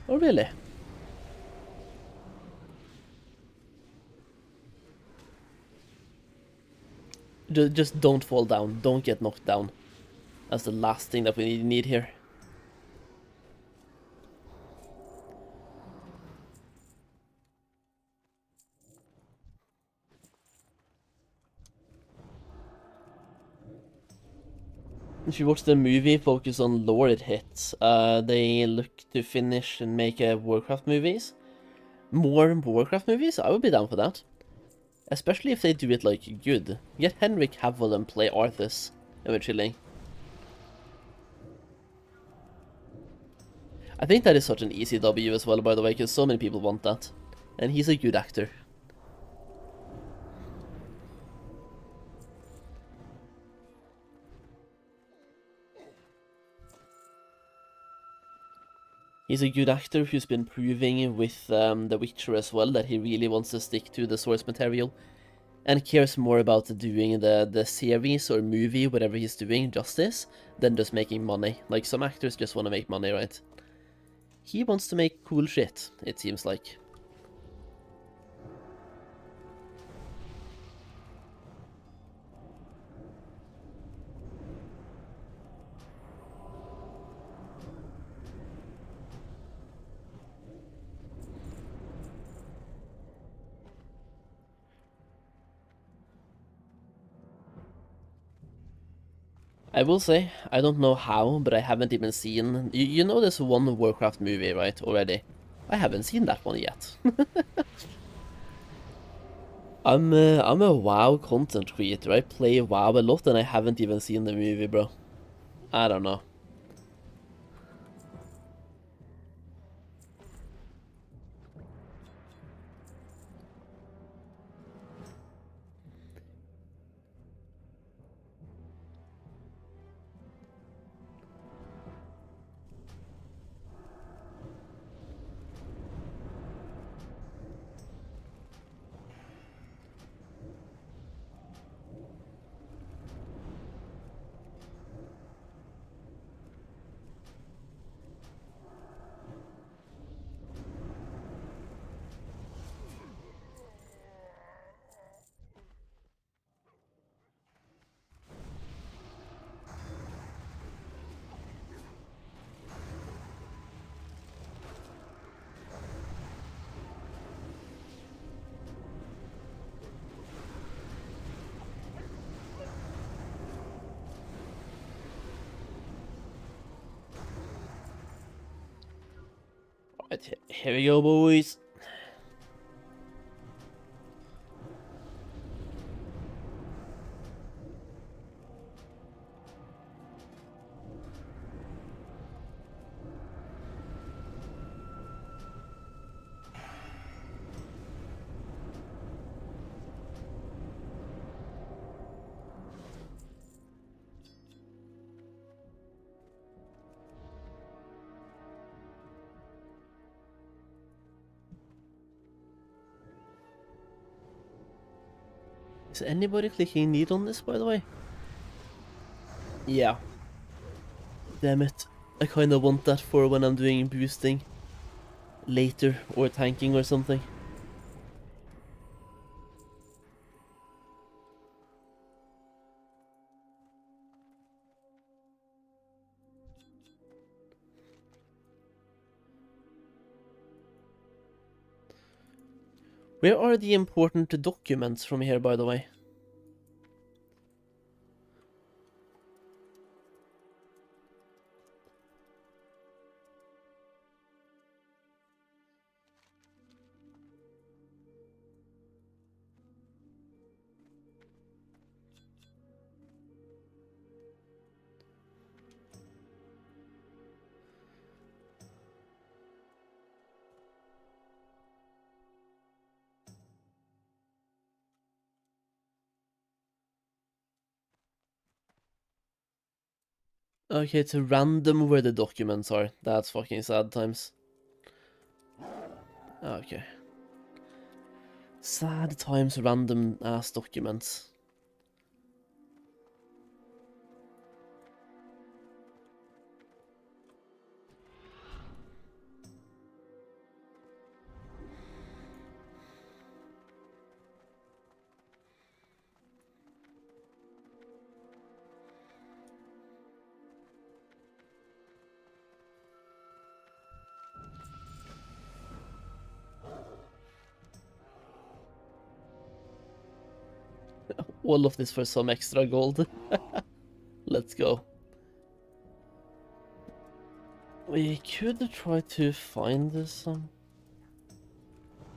Speaker 1: Oh, really? Just don't fall down. Don't get knocked down. That's the last thing that we need here. If you watch the movie Focus on Lore, it hits. They look to finish and make a Warcraft movies. More Warcraft movies? I would be down for that. Especially if they do it, like, good. Get Henry Cavill and play Arthas eventually. I think that is such an easy W as well, by the way, because so many people want that. And he's a good actor. He's a good actor who's been proving with The Witcher as well that he really wants to stick to the source material and cares more about doing the series or movie, whatever he's doing, justice, than just making money. Like, some actors just want to make money, right? He wants to make cool shit, it seems like. I will say, I don't know how, but I haven't even seen... You know this one Warcraft movie, right, already? I haven't seen that one yet. I'm a WoW content creator. I play WoW a lot and I haven't even seen the movie, bro. I don't know. Right, here we go, boys. Is anybody clicking need on this, by the way? Yeah. Damn it. I kinda want that for when I'm doing boosting later, or tanking or something. Where are the important documents from here, by the way? Okay, it's random where the documents are. That's fucking sad times. Okay. Sad times, random ass documents. All of this for some extra gold. Let's go. We could try to find some...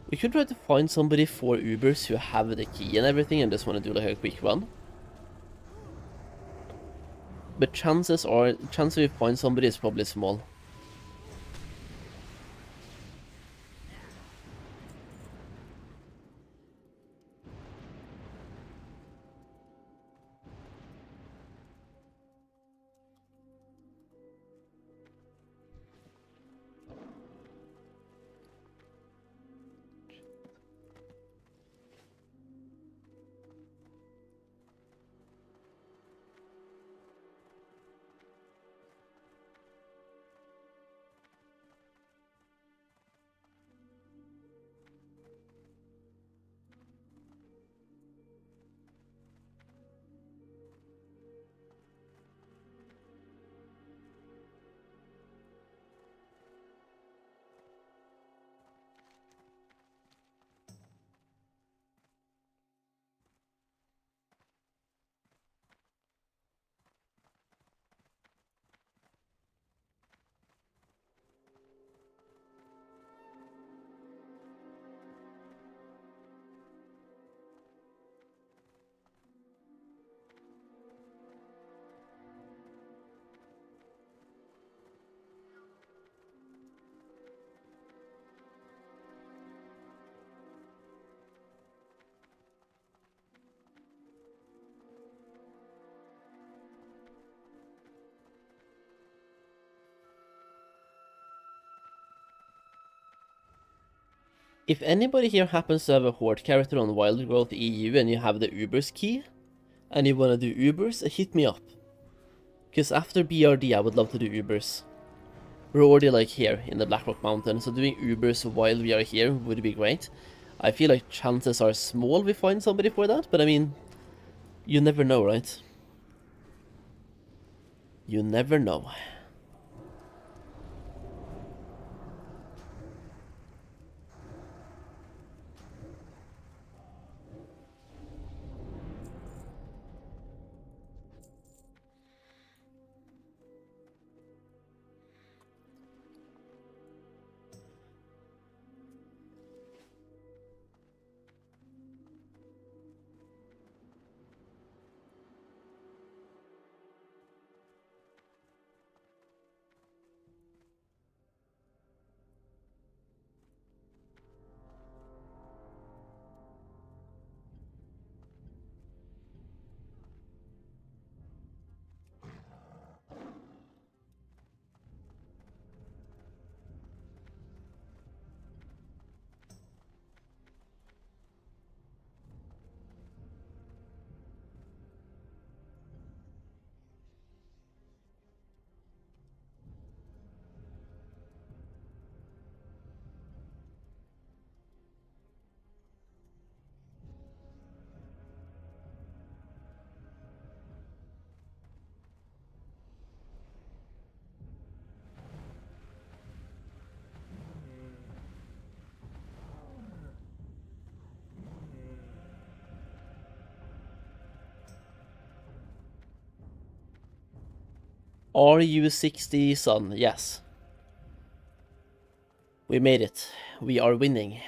Speaker 1: We could try to find somebody for Ubers who have the key and everything and just want to do like a quick run. But chances we find somebody is probably small. If anybody here happens to have a Horde character on Wild Growth EU and you have the Ubers key, and you wanna do Ubers, hit me up. Cause after BRD I would love to do Ubers. We're already like here in the Blackrock Mountain, so doing Ubers while we are here would be great. I feel like chances are small we find somebody for that, but I mean, you never know, right? You never know. Are you 60, son? Yes. We made it. We are winning.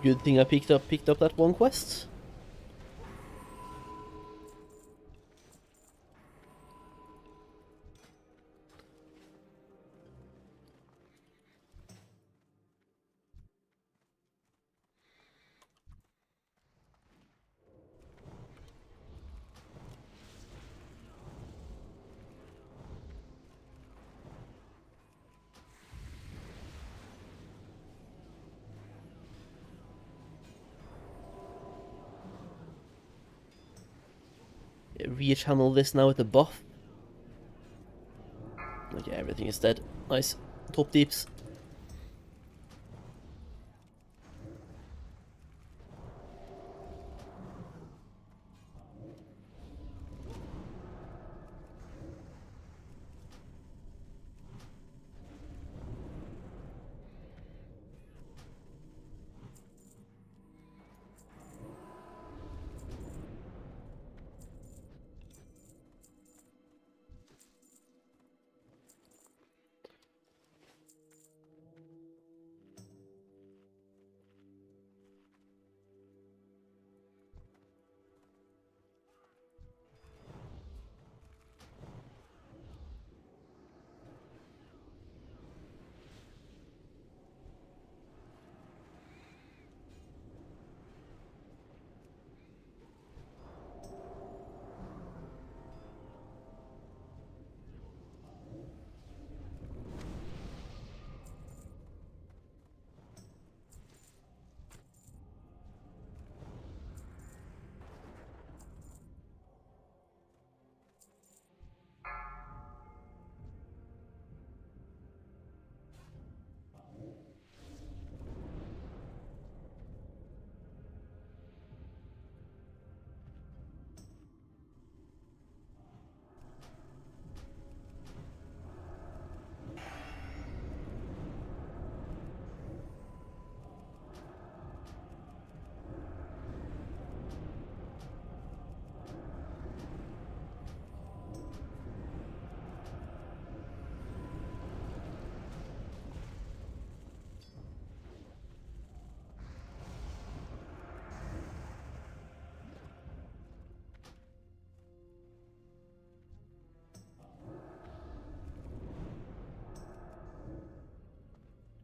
Speaker 1: Good thing I picked up that one quest. Rechannel this now with the buff. Okay, everything is dead. Nice. Top deeps.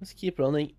Speaker 1: Let's keep running.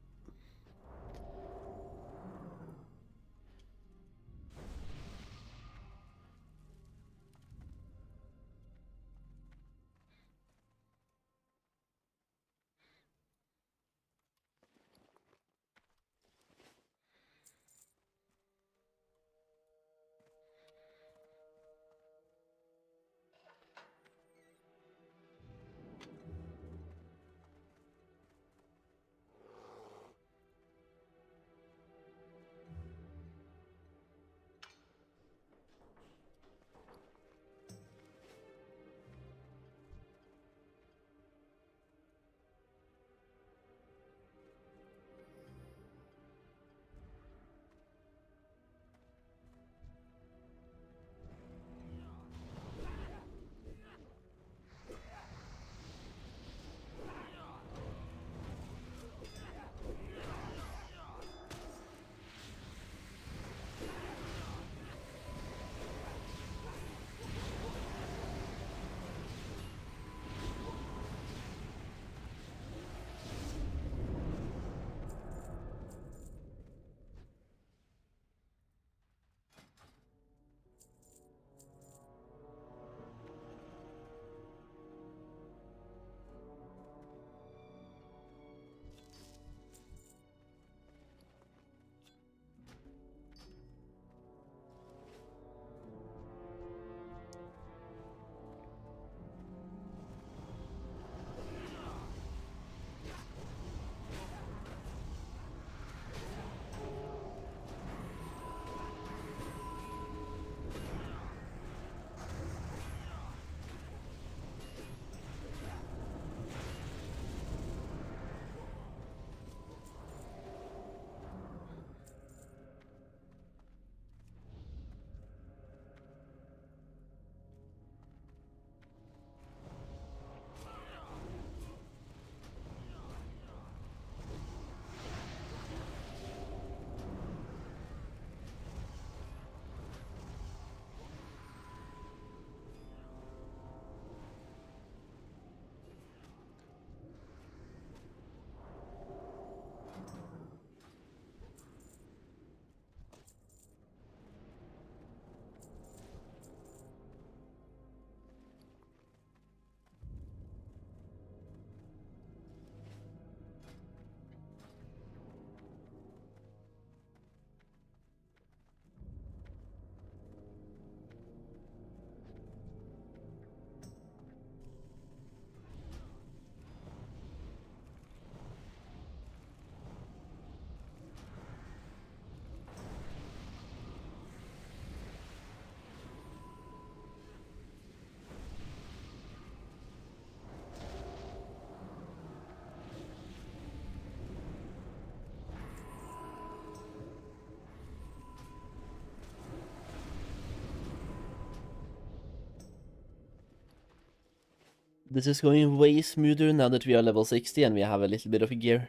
Speaker 1: This is going way smoother now that we are level 60 and we have a little bit of gear.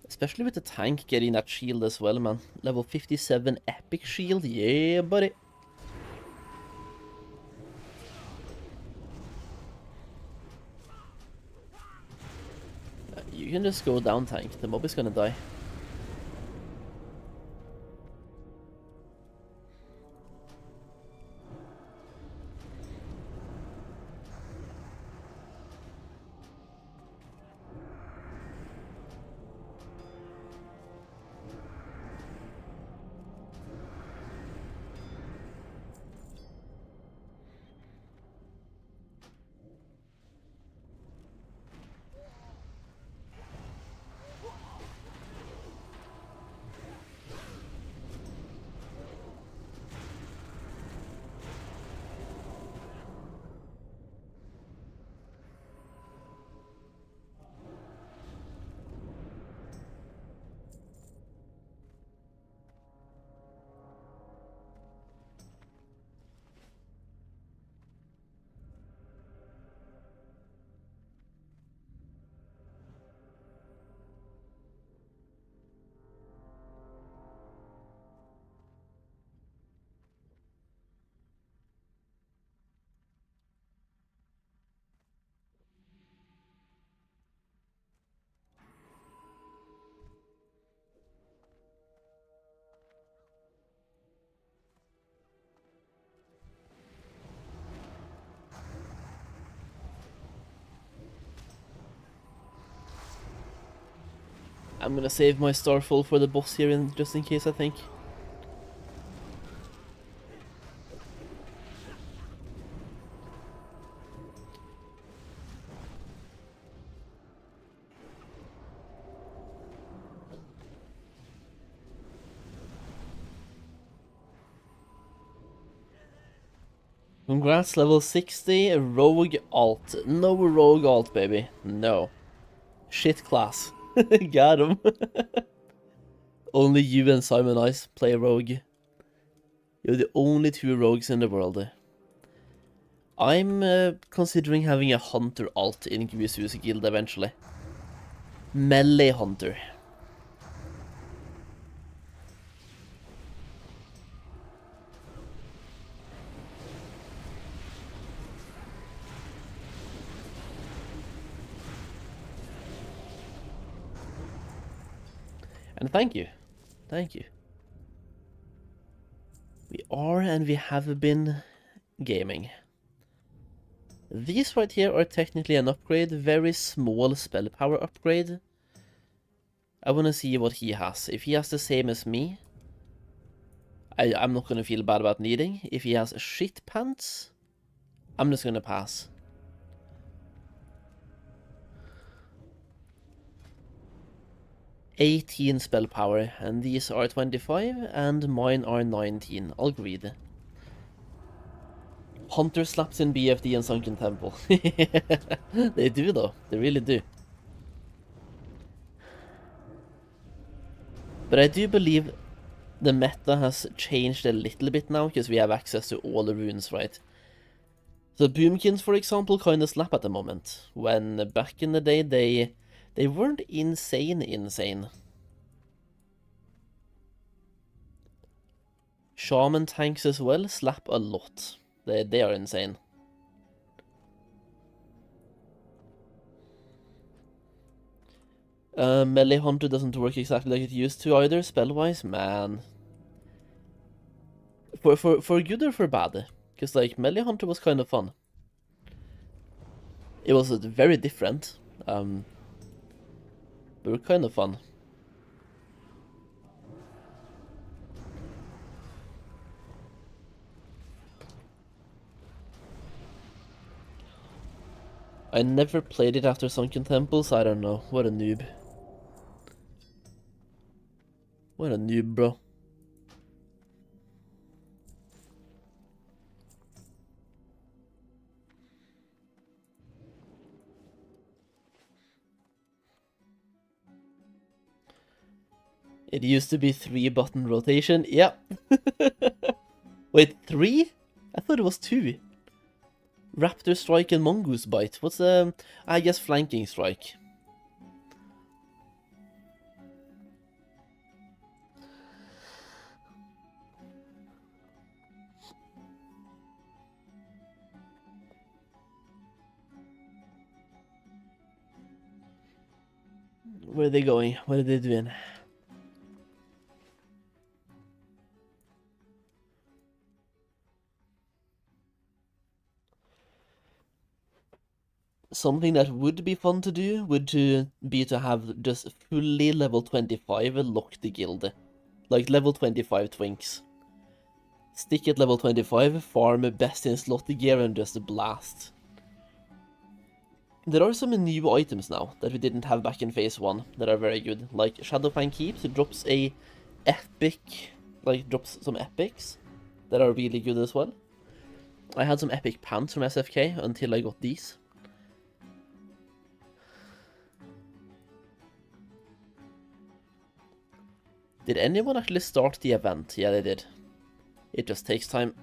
Speaker 1: Especially with the tank getting that shield as well, man. Level 57 epic shield, yeah buddy. You can just go down tank, the mob is gonna die. I'm gonna save my starfall for the boss here, just in case, I think. Congrats, level 60, rogue alt. No rogue alt, baby. No. Shit class. Got him. Only you and Simon Ice play rogue. You're the only two rogues in the world. I'm considering having a hunter alt in Gwisu's guild eventually. Melee hunter. And thank you. Thank you. We are and we have been gaming. These right here are technically an upgrade, very small spell power upgrade. I want to see what he has. If he has the same as me, I'm not going to feel bad about needing. If he has shit pants, I'm just going to pass. $18 spell power, and these are 25, and mine are 19. I'll greed. Hunter slaps in BFD and Sunken Temple. They do though, they really do. But I do believe the meta has changed a little bit now, because we have access to all the runes, right? So Boomkins, for example, kinda slap at the moment, when back in the day they weren't insane. Shaman tanks as well slap a lot. They are insane. Melee Hunter doesn't work exactly like it used to either, spell-wise, man. For good or for bad? Because, like, Melee Hunter was kind of fun. It was very different, but kind of fun. I never played it after Sunken Temple, so I don't know. What a noob. What a noob, bro. It used to be 3-button rotation. Yeah. Wait, 3? I thought it was 2. Raptor Strike and Mongoose Bite. What's I guess Flanking Strike. Where are they going? What are they doing? Something that would be fun to do would be to have just fully level 25 lock the guild. Like level 25 twinks. Stick at level 25, farm best in slot gear and just blast. There are some new items now that we didn't have back in phase 1 that are very good. Like Shadowfang Keeps drops a epic, drops some epics that are really good as well. I had some epic pants from SFK until I got these. Did anyone actually start the event? Yeah, they did. It just takes time.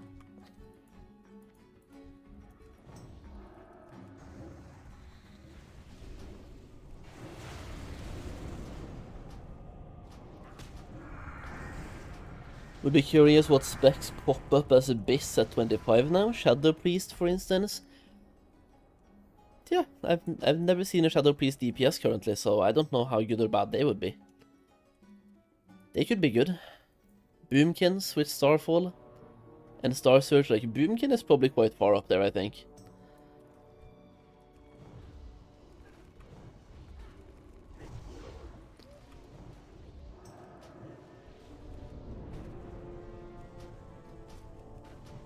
Speaker 1: Would be curious what specs pop up as a bis at 25 now. Shadow Priest, for instance. Yeah, I've never seen a Shadow Priest DPS currently, so I don't know how good or bad they would be. They could be good. Boomkins with Starfall and Star Search. Like Boomkin is probably quite far up there, I think.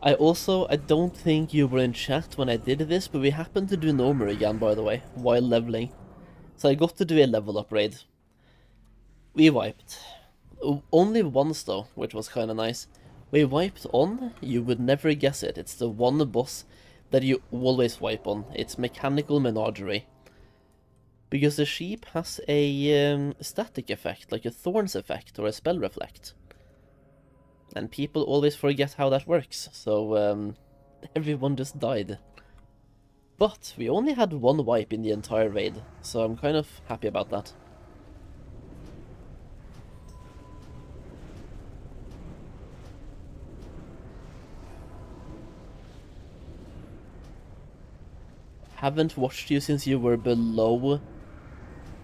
Speaker 1: I don't think you were in chat when I did this, but we happened to do Nomer again, by the way, while leveling. So I got to do a level up raid. We wiped. Only once though, which was kinda nice. We wiped on, you would never guess it, it's the one boss that you always wipe on. It's Mechanical Menagerie. Because the sheep has a static effect, like a Thorns effect or a Spell Reflect. And people always forget how that works, so everyone just died. But we only had one wipe in the entire raid, so I'm kind of happy about that. Haven't watched you since you were below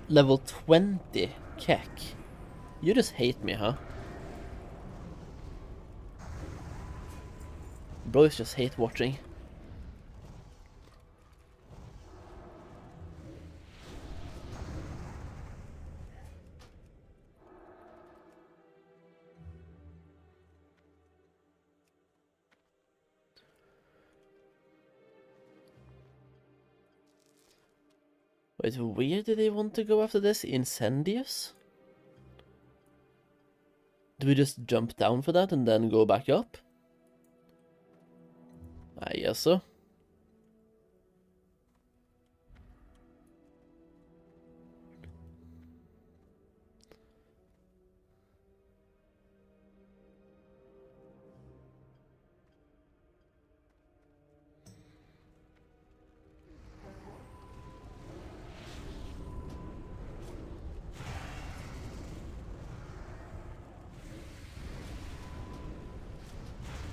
Speaker 1: level 20, Keck. You just hate me, huh? Bros just hate watching. Wait, where do they want to go after this? Incendious? Do we just jump down for that and then go back up? I guess so.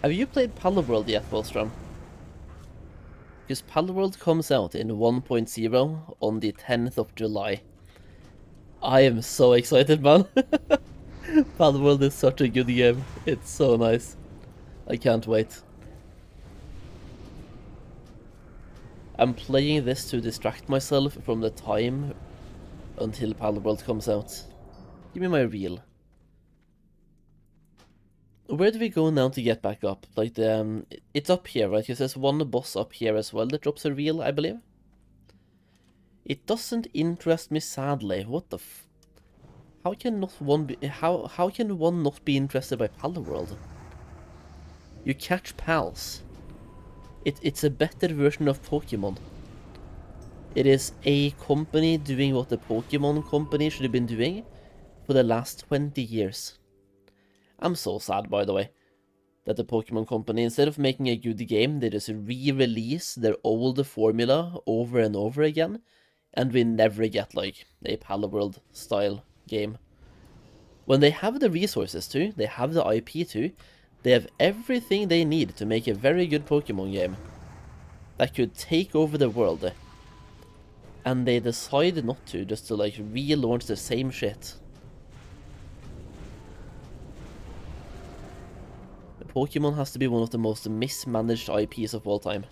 Speaker 1: Have you played Palworld yet, Bolstrom? Because Palworld comes out in 1.0 on the 10th of July. I am so excited, man. Palworld is such a good game. It's so nice. I can't wait. I'm playing this to distract myself from the time until Palworld comes out. Give me my reel. Where do we go now to get back up? Like it's up here, right? Because there's one boss up here as well that drops a reel, I believe. It doesn't interest me, sadly. What the f... How can one not be interested by Palworld? You catch pals. It's a better version of Pokemon. It is a company doing what the Pokemon company should have been doing for the last 20 years. I'm so sad, by the way. that the Pokemon Company, instead of making a good game, they just re-release their old formula over and over again, and we never get like a Palworld style game. When they have the resources to, they have the IP to, they have everything they need to make a very good Pokemon game that could take over the world. And they decide not to, just to like relaunch the same shit. Pokemon has to be one of the most mismanaged IPs of all time.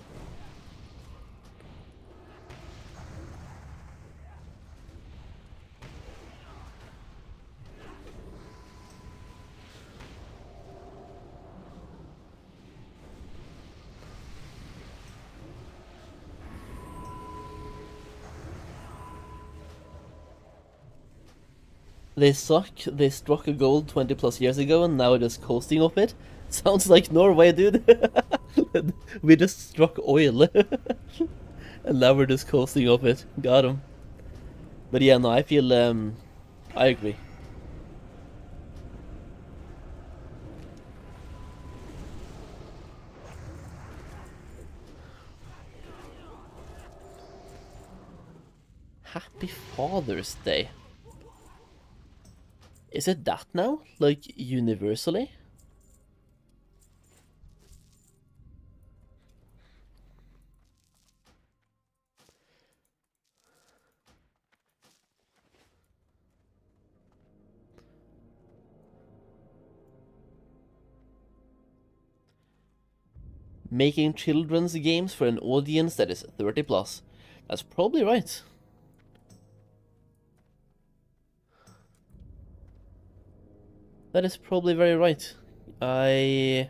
Speaker 1: They suck, they struck a gold 20 plus years ago and now are just coasting up it. Sounds like Norway, dude. We just struck oil. And now we're just coasting up it. Got him. But yeah, no, I feel, I agree. Happy Father's Day. Is it that now? Like, universally? Making children's games for an audience that is 30 plus. That's probably right. That is probably very right. I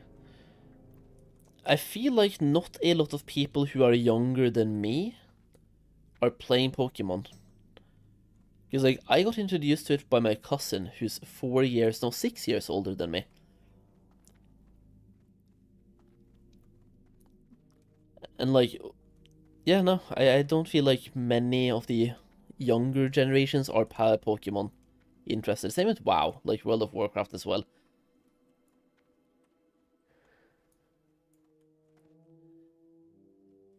Speaker 1: feel like not a lot of people who are younger than me are playing Pokemon. Because like I got introduced to it by my cousin who's 6 years older than me. And like, yeah, no, I don't feel like many of the younger generations are Pokemon interested. Same with WoW, like World of Warcraft as well.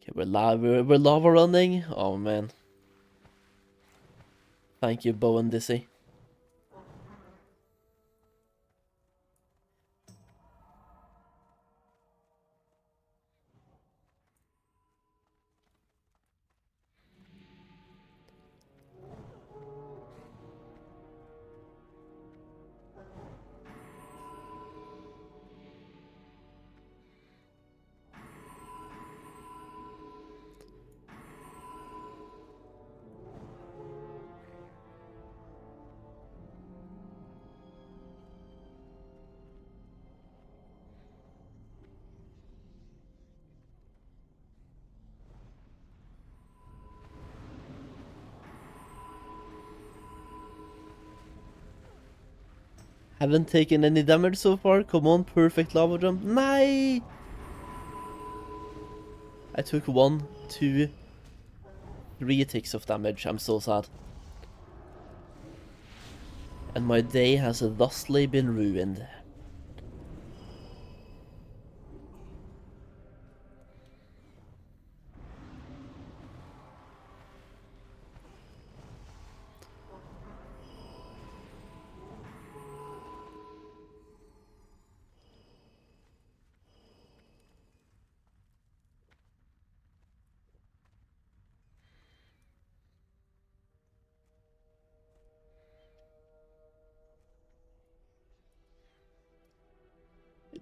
Speaker 1: Okay, we're lava running. Oh man. Thank you, Bo and Dizzy. Haven't taken any damage so far. Come on, perfect lava jump. Nay! I took 1, 2, 3 ticks of damage. I'm so sad. And my day has thusly been ruined.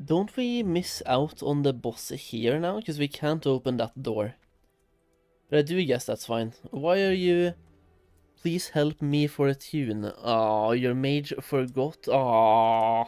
Speaker 1: Don't we miss out on the boss here now? Because we can't open that door. But I do guess that's fine. Why are you... Please help me for a tune. Oh, your mage forgot. Oh.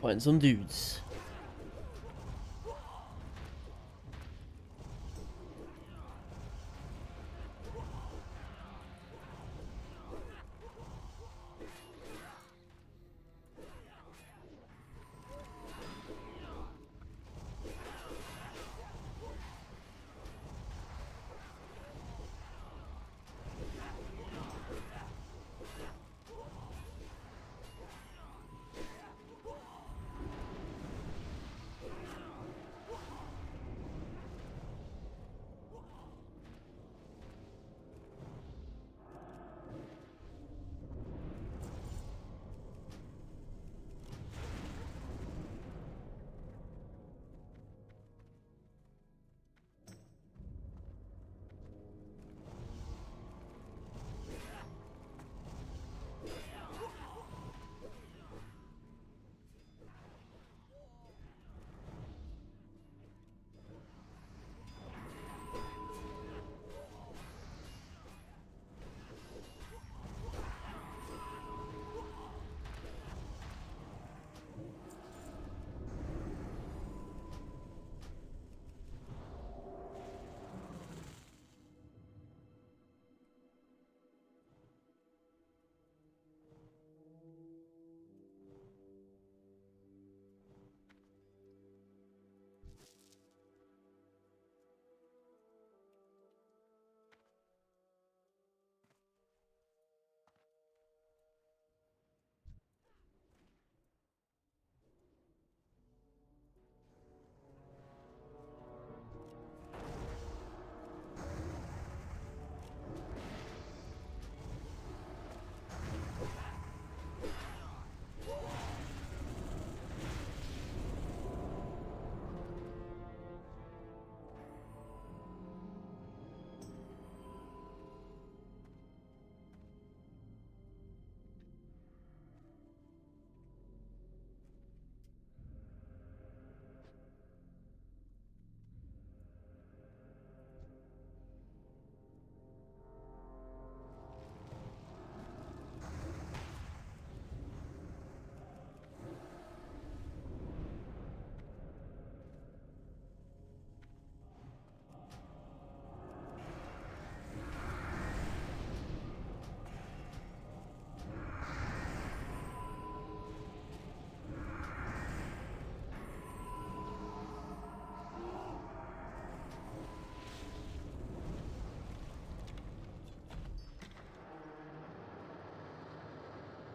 Speaker 1: Find some dudes.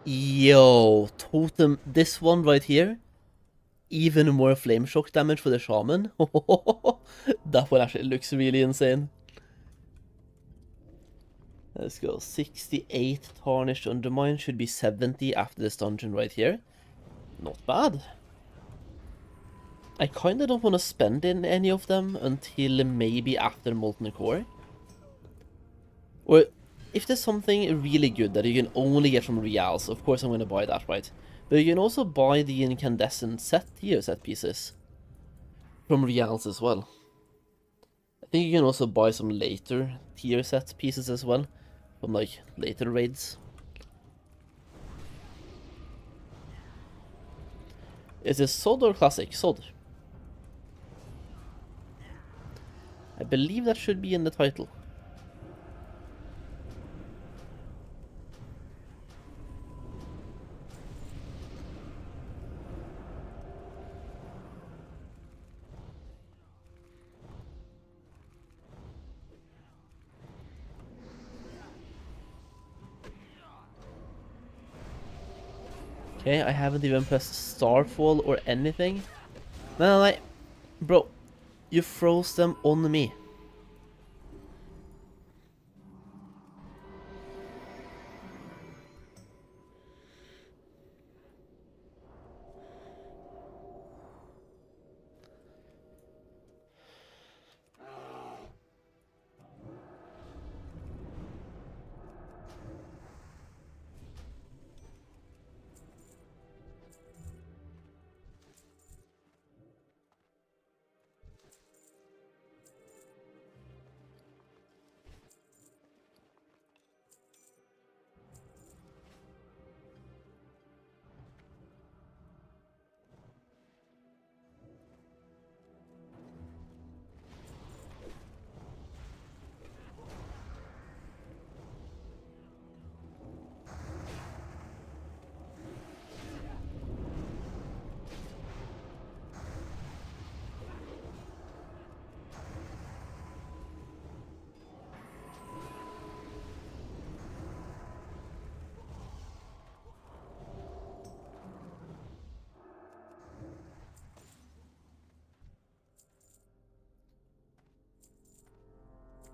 Speaker 1: Yo, totem, this one right here, even more flame shock damage for the shaman. That one actually looks really insane. Let's go, 68 tarnished undermine, should be 70 after this dungeon right here. Not bad. I kinda don't want to spend in any of them until maybe after Molten Core. Or if there's something really good that you can only get from Reals, of course I'm going to buy that, right? But you can also buy the incandescent tier set pieces from Reals as well. I think you can also buy some later tier set pieces as well, from like later raids. Is it Sod or Classic? Sod. I believe that should be in the title. Okay, I haven't even pressed Starfall or anything. No, bro, you froze them on me.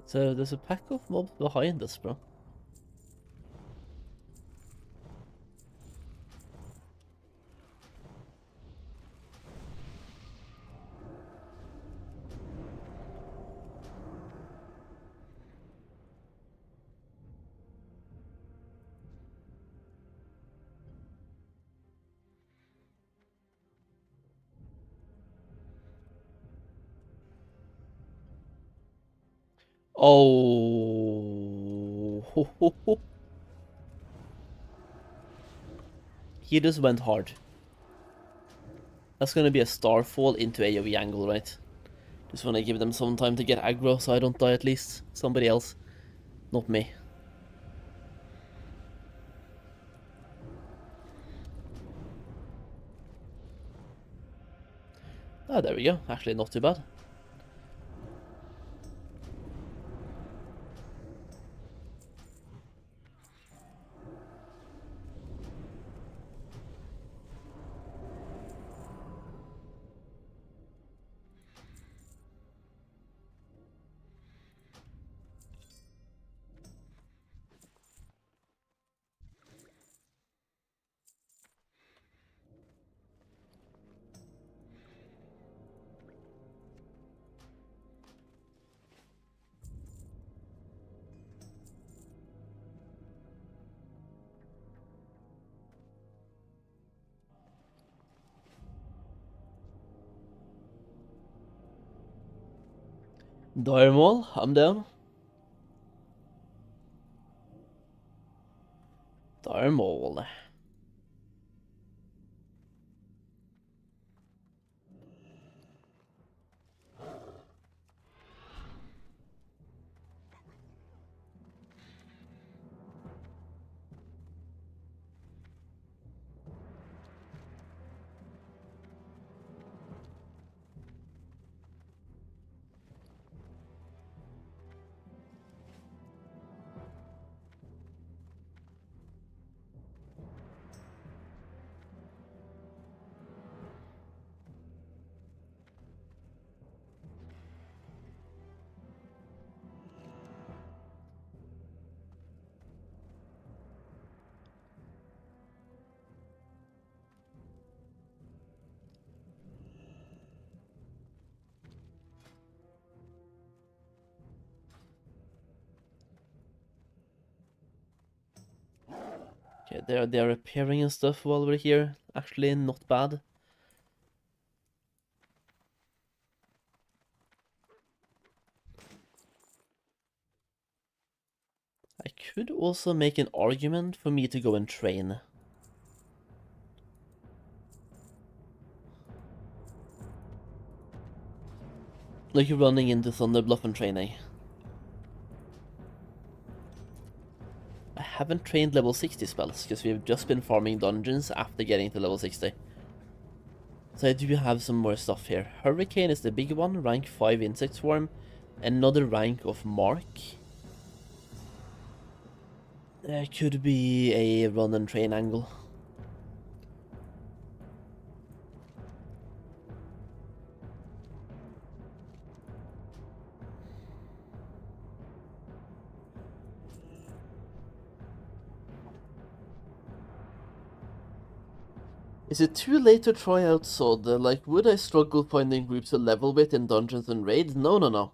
Speaker 1: So there's a pack of mobs behind us, bro. Oh, he just went hard. That's gonna be a starfall into AoE angle, right? Just wanna give them some time to get aggro so I don't die at least. Somebody else, not me. Ah, there we go. Actually, not too bad. Diamond, I'm down. Diamond. Okay, they're repairing and stuff while we're here. Actually, not bad. I could also make an argument for me to go and train. Like running into Thunderbluff and training. I haven't trained level 60 spells, because we've just been farming dungeons after getting to level 60. So I do have some more stuff here. Hurricane is the big one, rank 5 insect swarm. Another rank of Mark. There could be a run and train angle. Is it too late to try out Sod? Like, would I struggle finding groups to level with in dungeons and raids? No, no, no.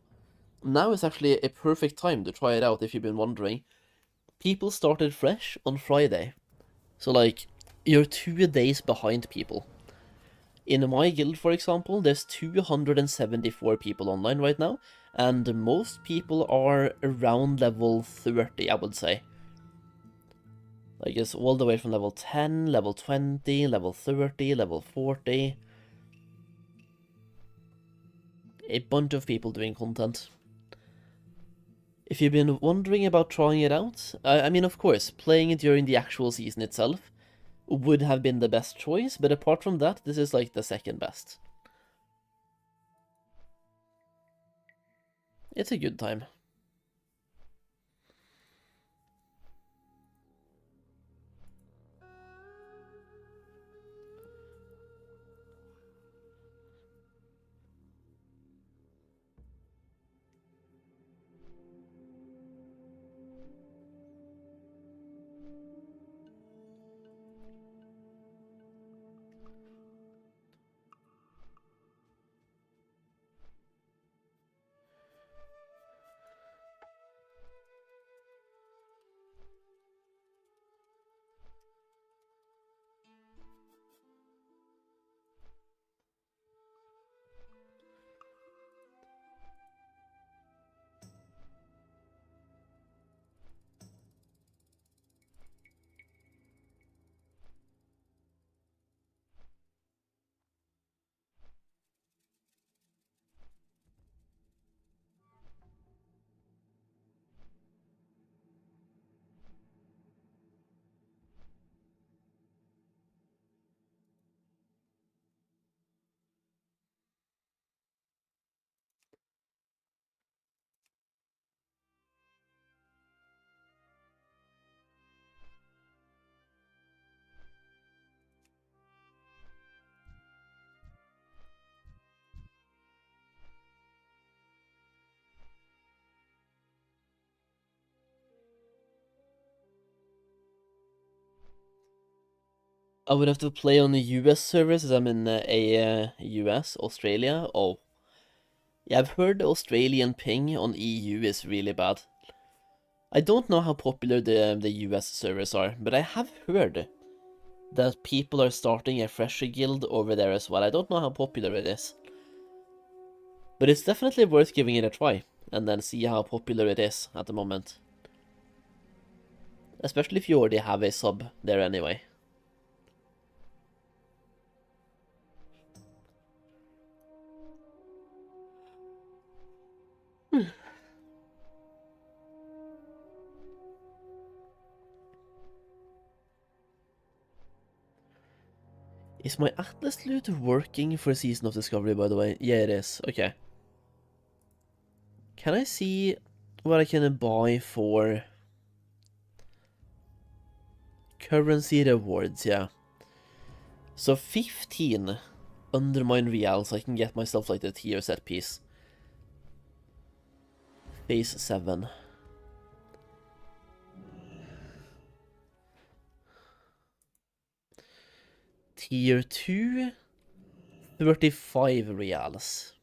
Speaker 1: Now is actually a perfect time to try it out if you've been wondering. People started fresh on Friday. So, like, you're 2 days behind people. In my guild, for example, there's 274 people online right now, and most people are around level 30, I would say. Like, it's all the way from level 10, level 20, level 30, level 40. A bunch of people doing content. If you've been wondering about trying it out, I mean, of course, playing it during the actual season itself would have been the best choice, but apart from that, this is like the second best. It's a good time. I would have to play on the US servers as I'm in US, Australia. Oh, yeah, I've heard the Australian ping on EU is really bad. I don't know how popular the US servers are, but I have heard that people are starting a fresher guild over there as well. I don't know how popular it is, but it's definitely worth giving it a try, and then see how popular it is at the moment. Especially if you already have a sub there anyway. Is my Atlas loot working for Season of Discovery, by the way? Yeah, it is. Okay. Can I see what I can buy for currency rewards? Yeah. So 15 Undermine Reals, I can get myself like the tier set piece. Phase 7. Tier 2, 35 Reals.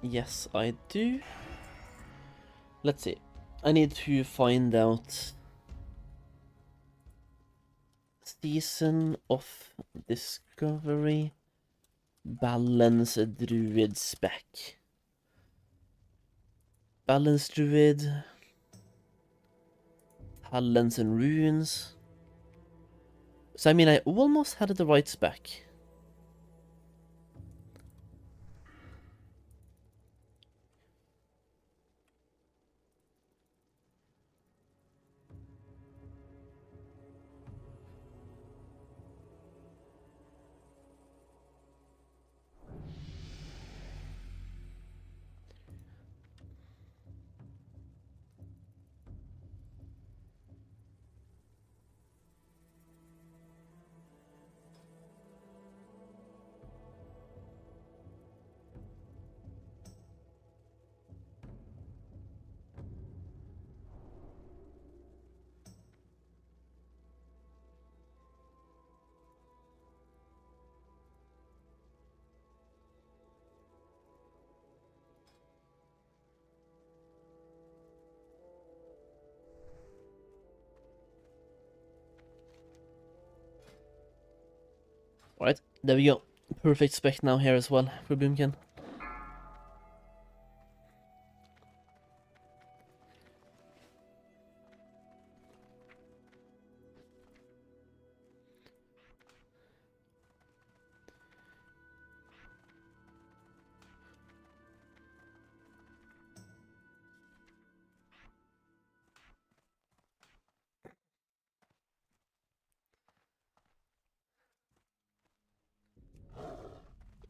Speaker 1: Yes, I do. Let's see. I need to find out Season of Discovery balance Druid spec. Balance Druid. Talents and Runes. So I mean, I almost had the right spec. Alright, there we go. Perfect spec now here as well for Boomkin.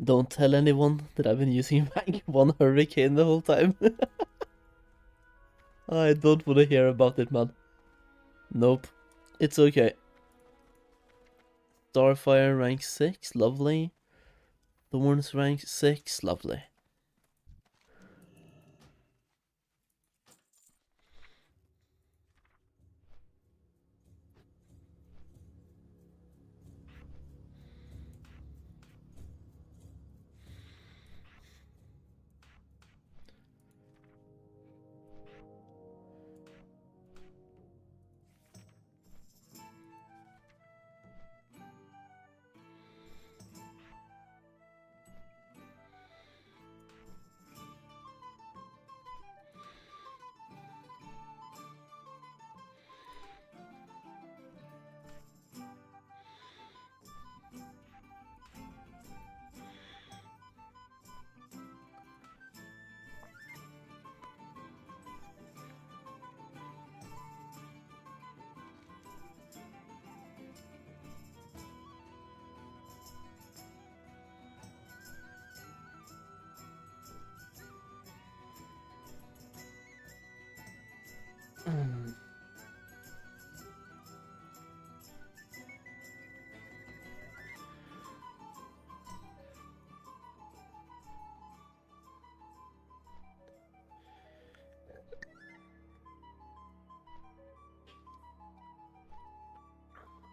Speaker 1: Don't tell anyone that I've been using rank 1 Hurricane the whole time. I don't want to hear about it, man. Nope. It's okay. Starfire rank 6, lovely. Thorns rank 6, lovely.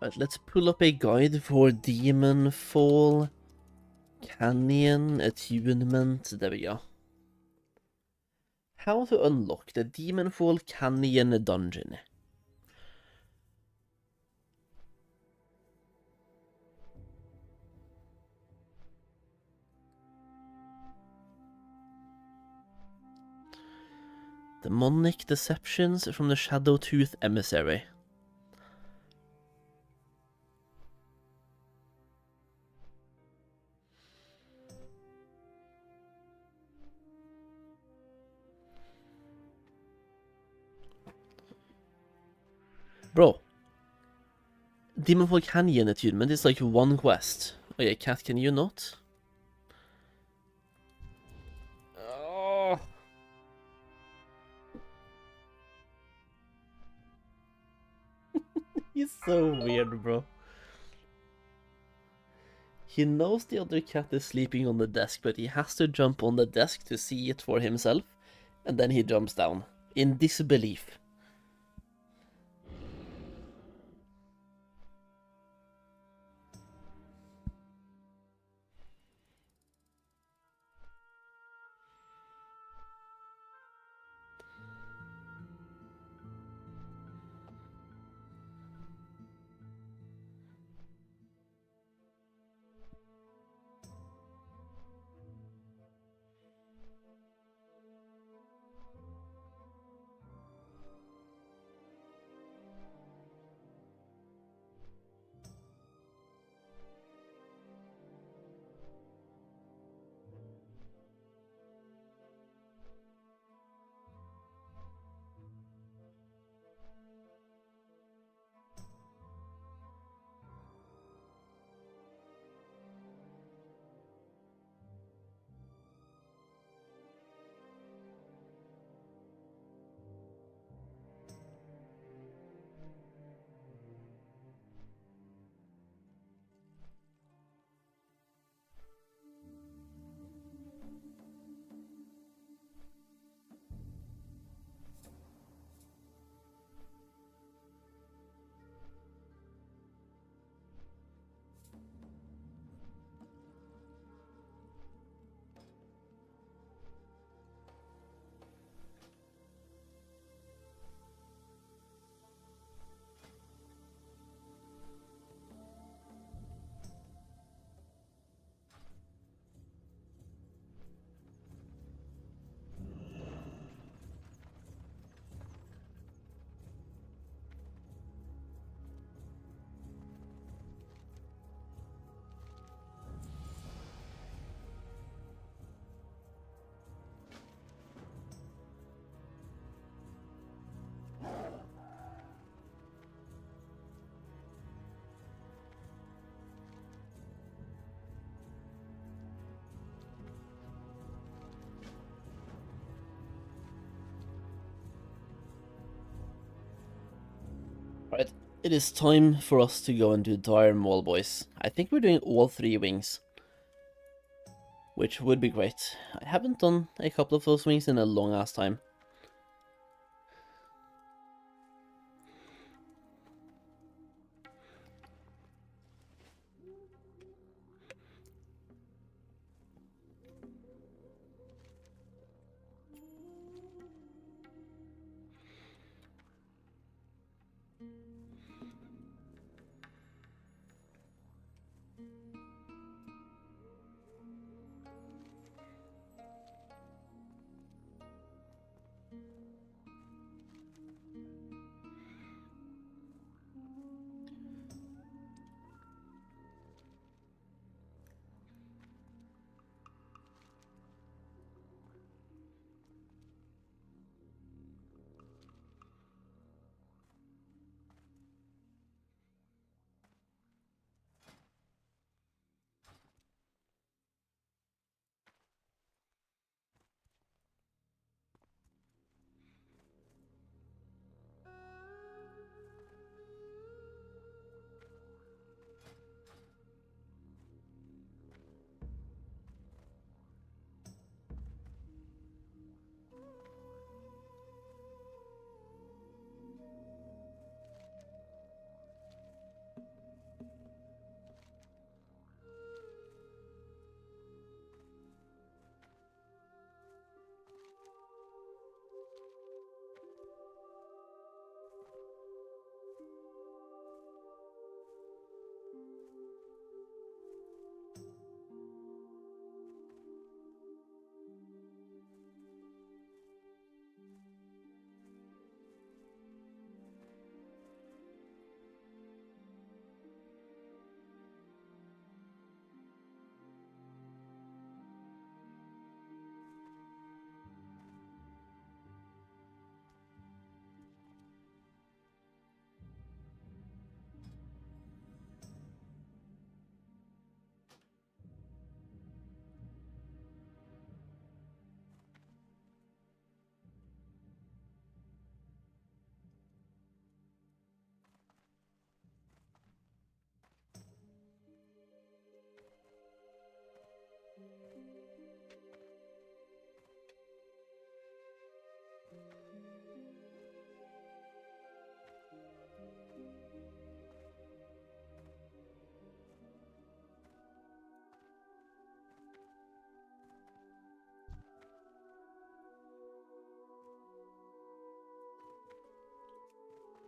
Speaker 1: Right, let's pull up a guide for Demon Fall Canyon attunement. There we go. How to unlock the Demon Fall Canyon dungeon. Demonic deceptions from the Shadowtooth Emissary. Bro. Demonfall Canyon attunement is like one quest. Oh yeah, cat, can you not? Oh. He's so weird, bro. He knows the other cat is sleeping on the desk, but he has to jump on the desk to see it for himself, and then he jumps down, in disbelief. It is time for us to go and do Dire Maul, boys. I think we're doing all 3 wings, which would be great. I haven't done a couple of those wings in a long ass time.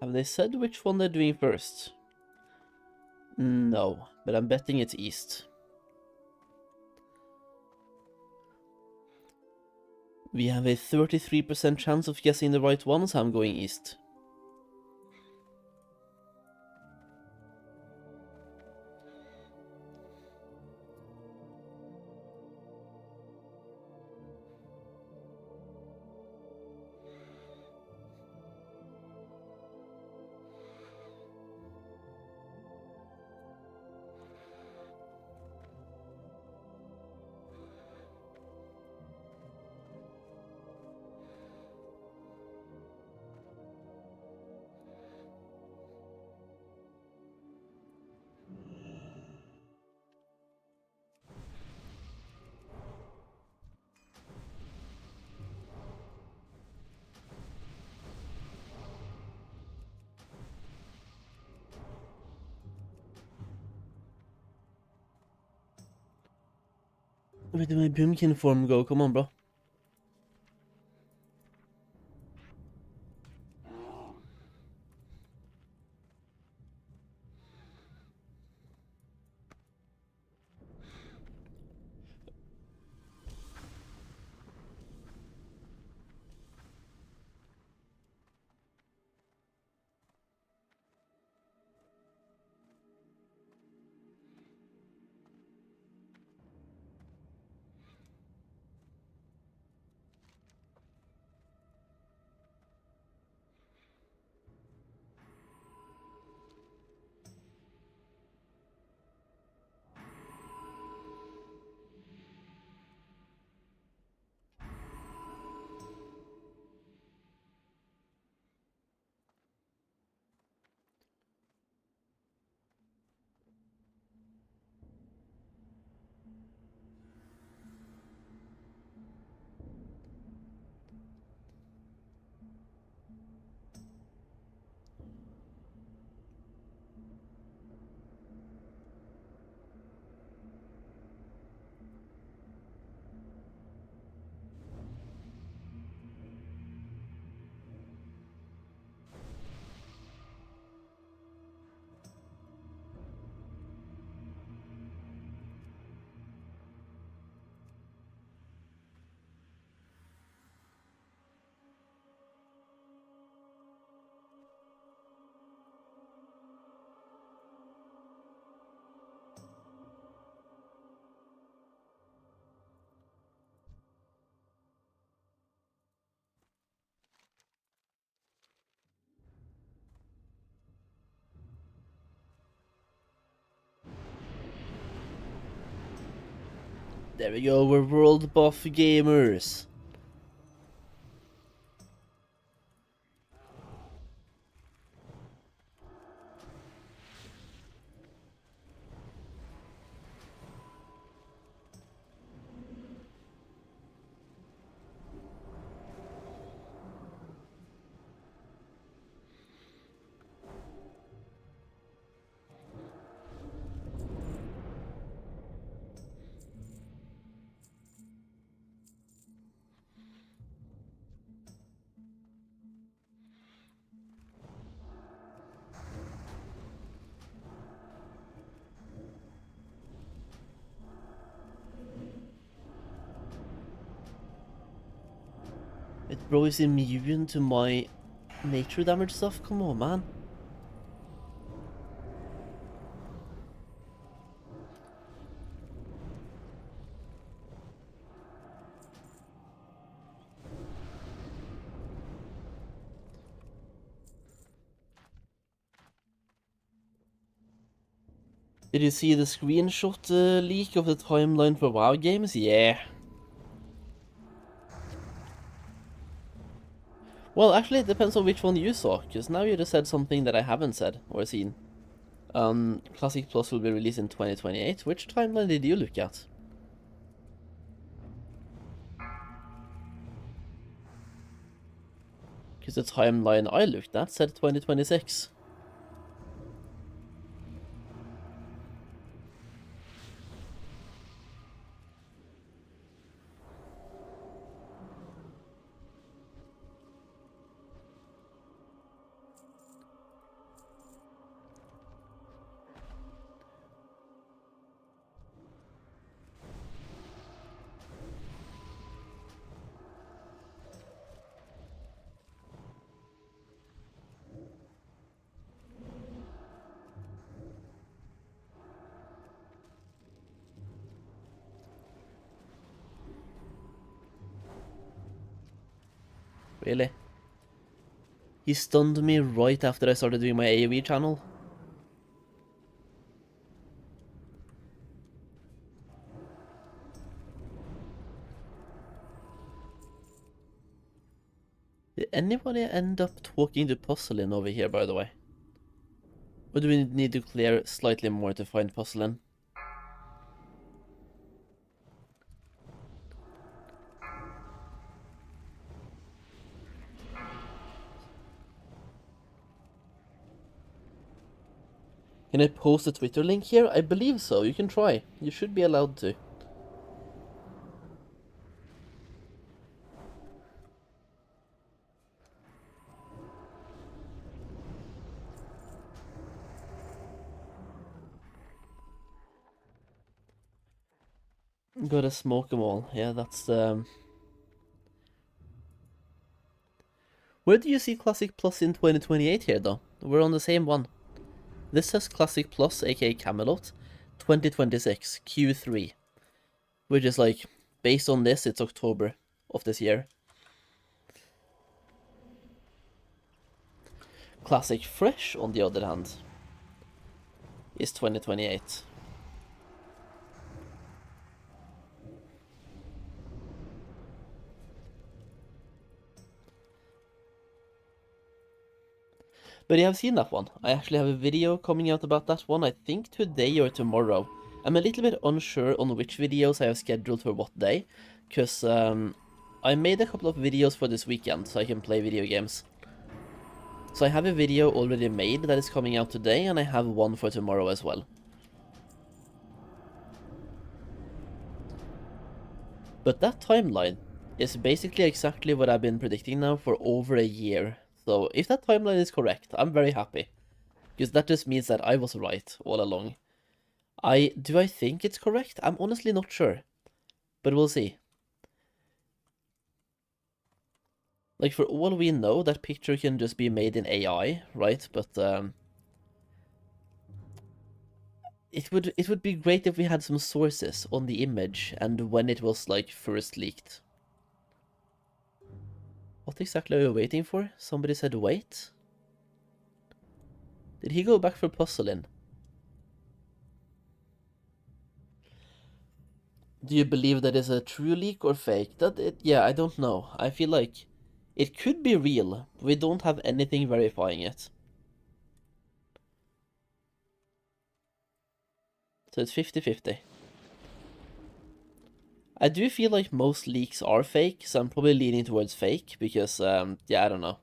Speaker 1: Have they said which one they're doing first? No, but I'm betting it's east. We have a 33% chance of guessing the right one, so I'm going east. Where did my Boomkin form go? Come on, bro. There we go, we're world buff gamers. Bro is immune to my nature damage stuff? Come on, man. Did you see the screenshot leak of the timeline for WoW games? Yeah. Well, actually, it depends on which one you saw, because now you just said something that I haven't said or seen. Classic Plus will be released in 2028. Which timeline did you look at? Because the timeline I looked at said 2026. Really? He stunned me right after I started doing my AoE channel. Did anybody end up talking to Puzzlin over here, by the way? Or do we need to clear slightly more to find Puzzlin? Can I post a Twitter link here? I believe so. You can try. You should be allowed to. Gotta smoke them all. Yeah, that's Where do you see Classic Plus in 2028 here, though? We're on the same one. This says Classic Plus, aka Camelot, 2026, Q3. Which is like, based on this, it's October of this year. Classic Fresh, on the other hand, is 2028. But yeah, I've seen that one. I actually have a video coming out about that one, I think today or tomorrow. I'm a little bit unsure on which videos I have scheduled for what day, because I made a couple of videos for this weekend so I can play video games. So I have a video already made that is coming out today, and I have one for tomorrow as well. But that timeline is basically exactly what I've been predicting now for over a year. So if that timeline is correct, I'm very happy. Because that just means that I was right all along. Do I think it's correct? I'm honestly not sure. But we'll see. Like, for all we know, that picture can just be made in AI, right? But it would be great if we had some sources on the image and when it was like first leaked. What exactly are you waiting for? Somebody said wait. Did he go back for Puzzlin? Do you believe that is a true leak or fake? Yeah, I don't know. I feel like it could be real, but we don't have anything verifying it. So it's 50-50. I do feel like most leaks are fake, so I'm probably leaning towards fake because, yeah, I don't know.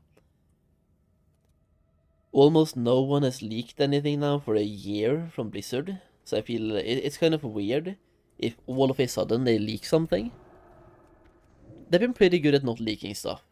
Speaker 1: Almost no one has leaked anything now for a year from Blizzard, so I feel it's kind of weird if all of a sudden they leak something. They've been pretty good at not leaking stuff.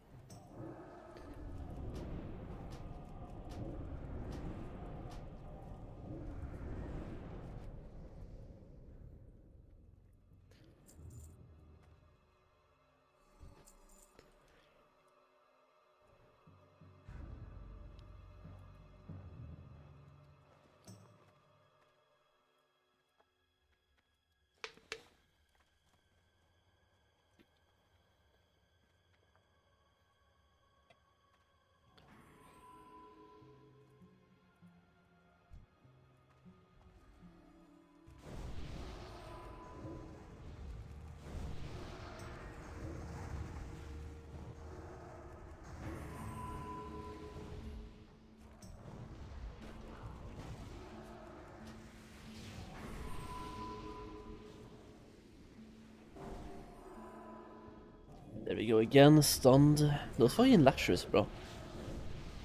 Speaker 1: There we go again, stunned. Those fucking lashers, bro.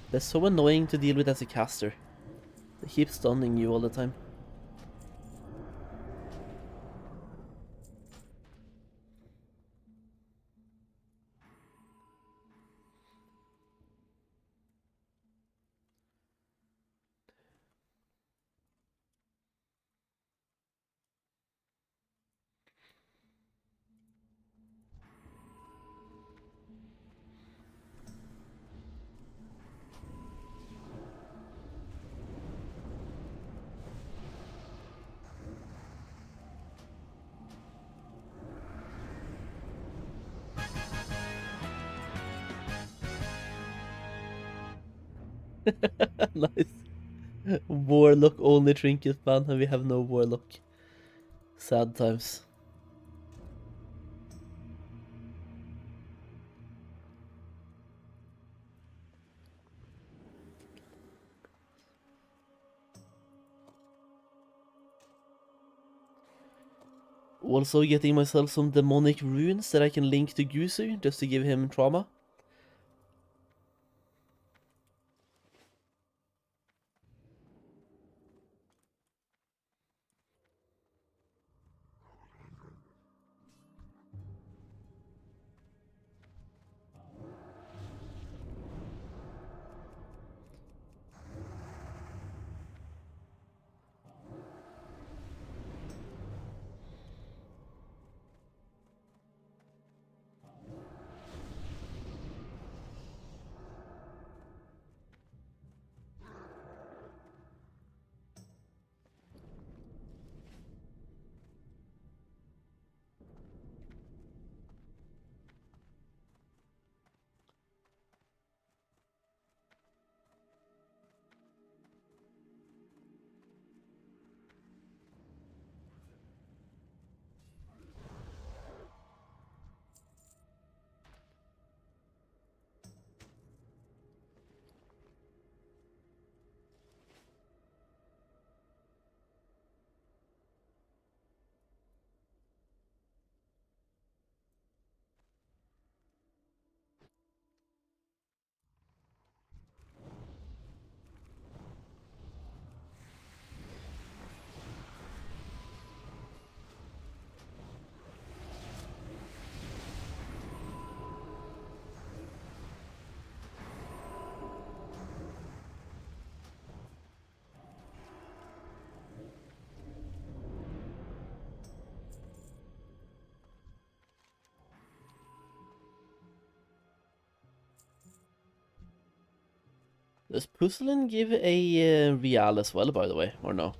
Speaker 1: They're so annoying to deal with as a caster. They keep stunning you all the time. Nice. Warlock only trinket ban, and we have no warlock. Sad times. Also getting myself some demonic runes that I can link to Gusu, just to give him trauma. Does Puzzlin give a Real as well, by the way, or no?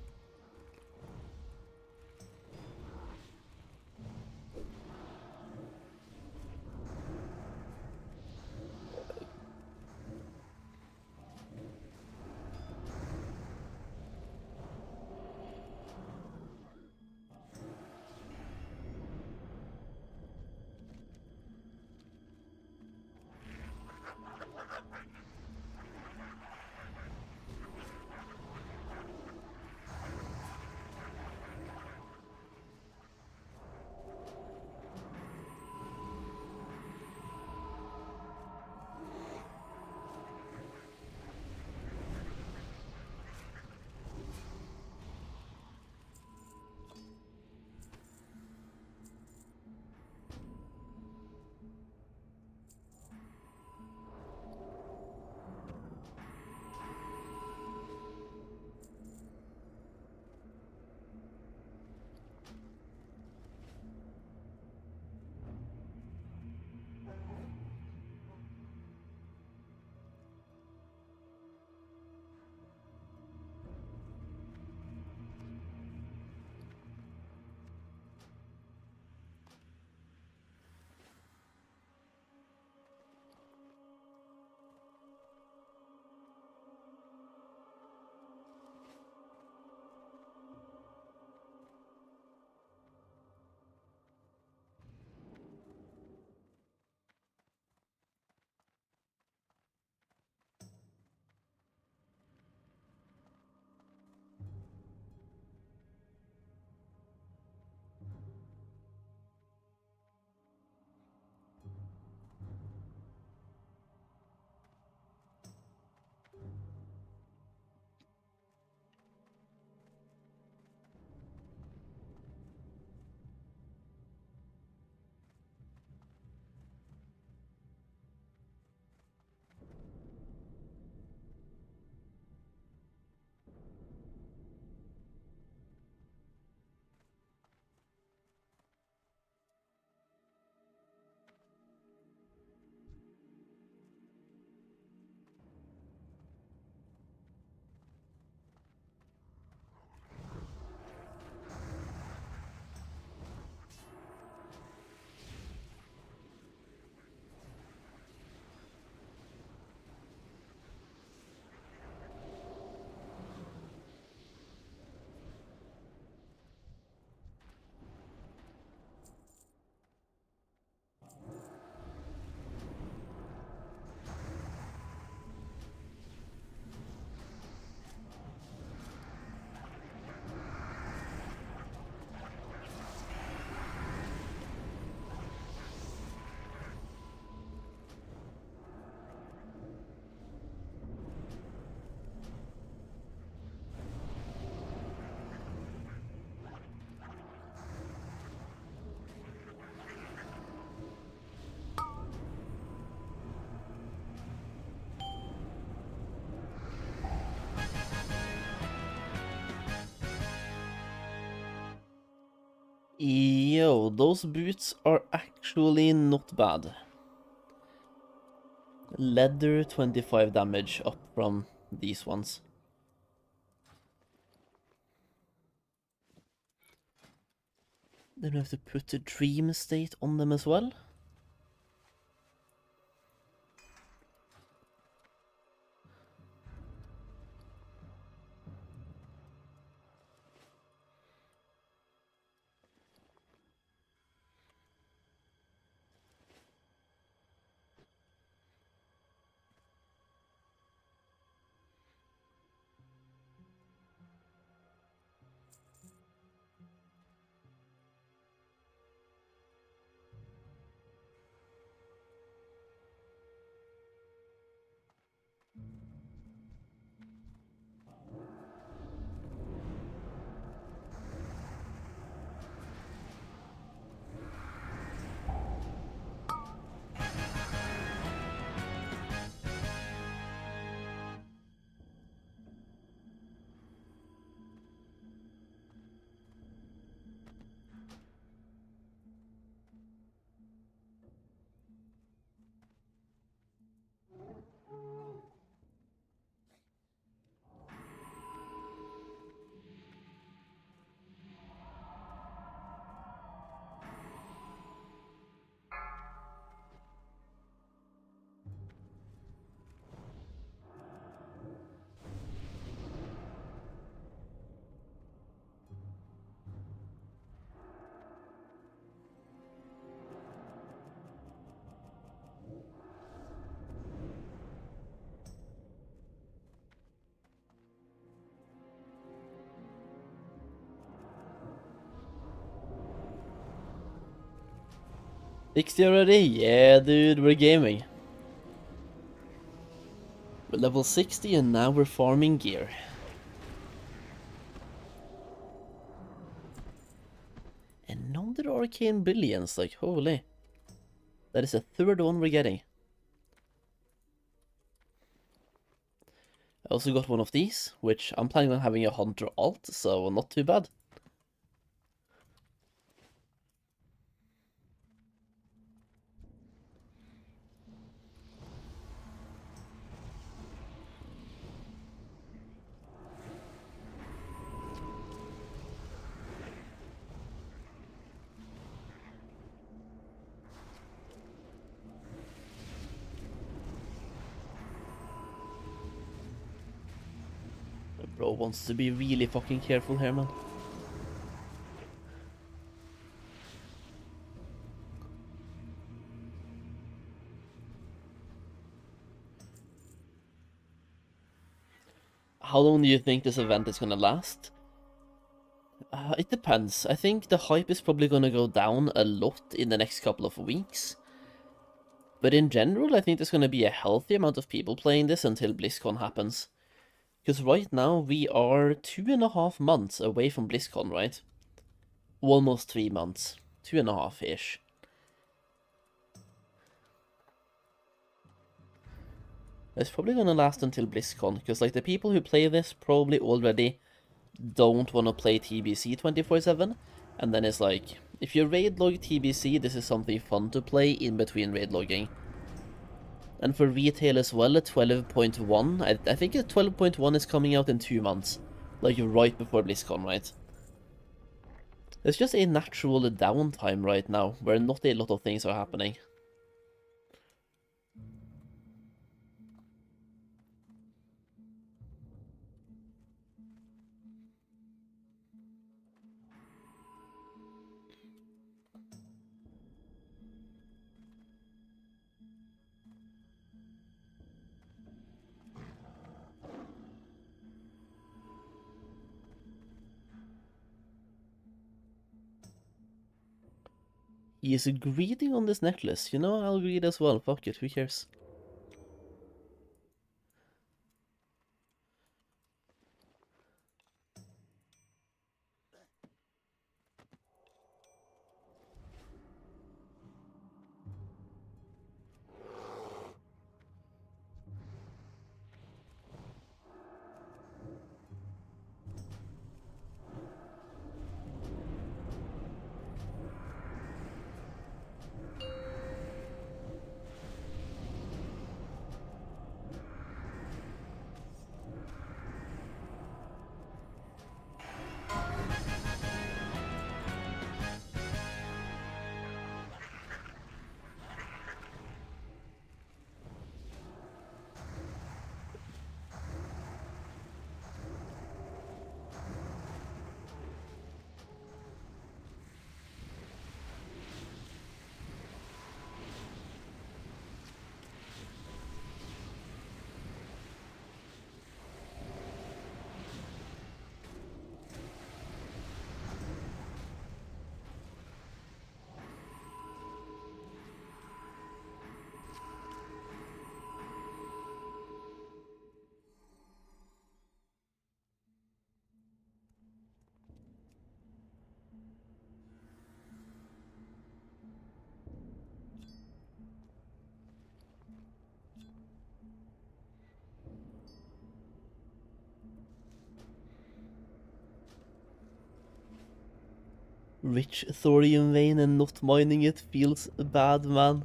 Speaker 1: Yo, those boots are actually not bad. Leather 25 damage up from these ones. Then we have to put a dream state on them as well. $60 already? Yeah, dude, we're gaming. We're level 60 and now we're farming gear. Another arcane brilliance, like holy. That is the third one we're getting. I also got one of these, which I'm planning on having a hunter alt, so not too bad. Bro wants to be really fucking careful here, man. How long do you think this event is gonna last? It depends. I think the hype is probably gonna go down a lot in the next couple of weeks. But in general, I think there's gonna be a healthy amount of people playing this until BlizzCon happens. Because right now, we are 2.5 months away from BlizzCon, right? Almost 3 months. 2.5-ish. It's probably gonna last until BlizzCon, because like the people who play this probably already don't want to play TBC 24/7, and then it's like, if you raid log TBC, this is something fun to play in between raid logging. And for retail as well, 12.1, I think 12.1 is coming out in 2 months, like right before BlizzCon, right? There's just a natural downtime right now, where not a lot of things are happening. He is greedy on this necklace. You know, I'll greed as well. Fuck it, who cares? rich thorium vein and not mining it feels bad, man.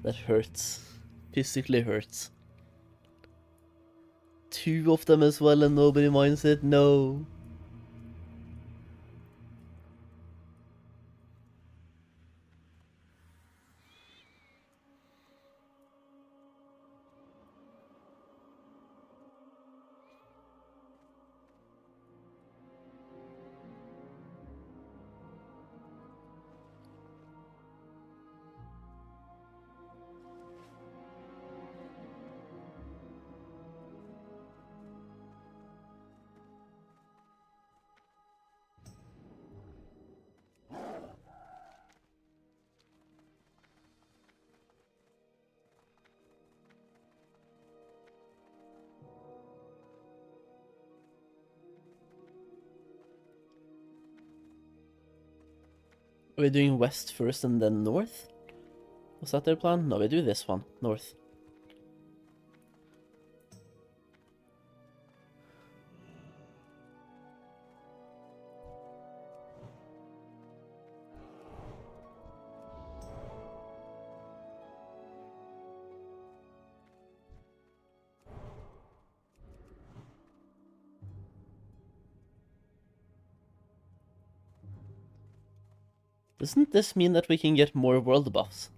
Speaker 1: That hurts. Physically hurts. 2 of them as well and nobody mines it? No. Are we doing west first and then north? Was that their plan? No, we do this one, north. Doesn't this mean that we can get more world buffs?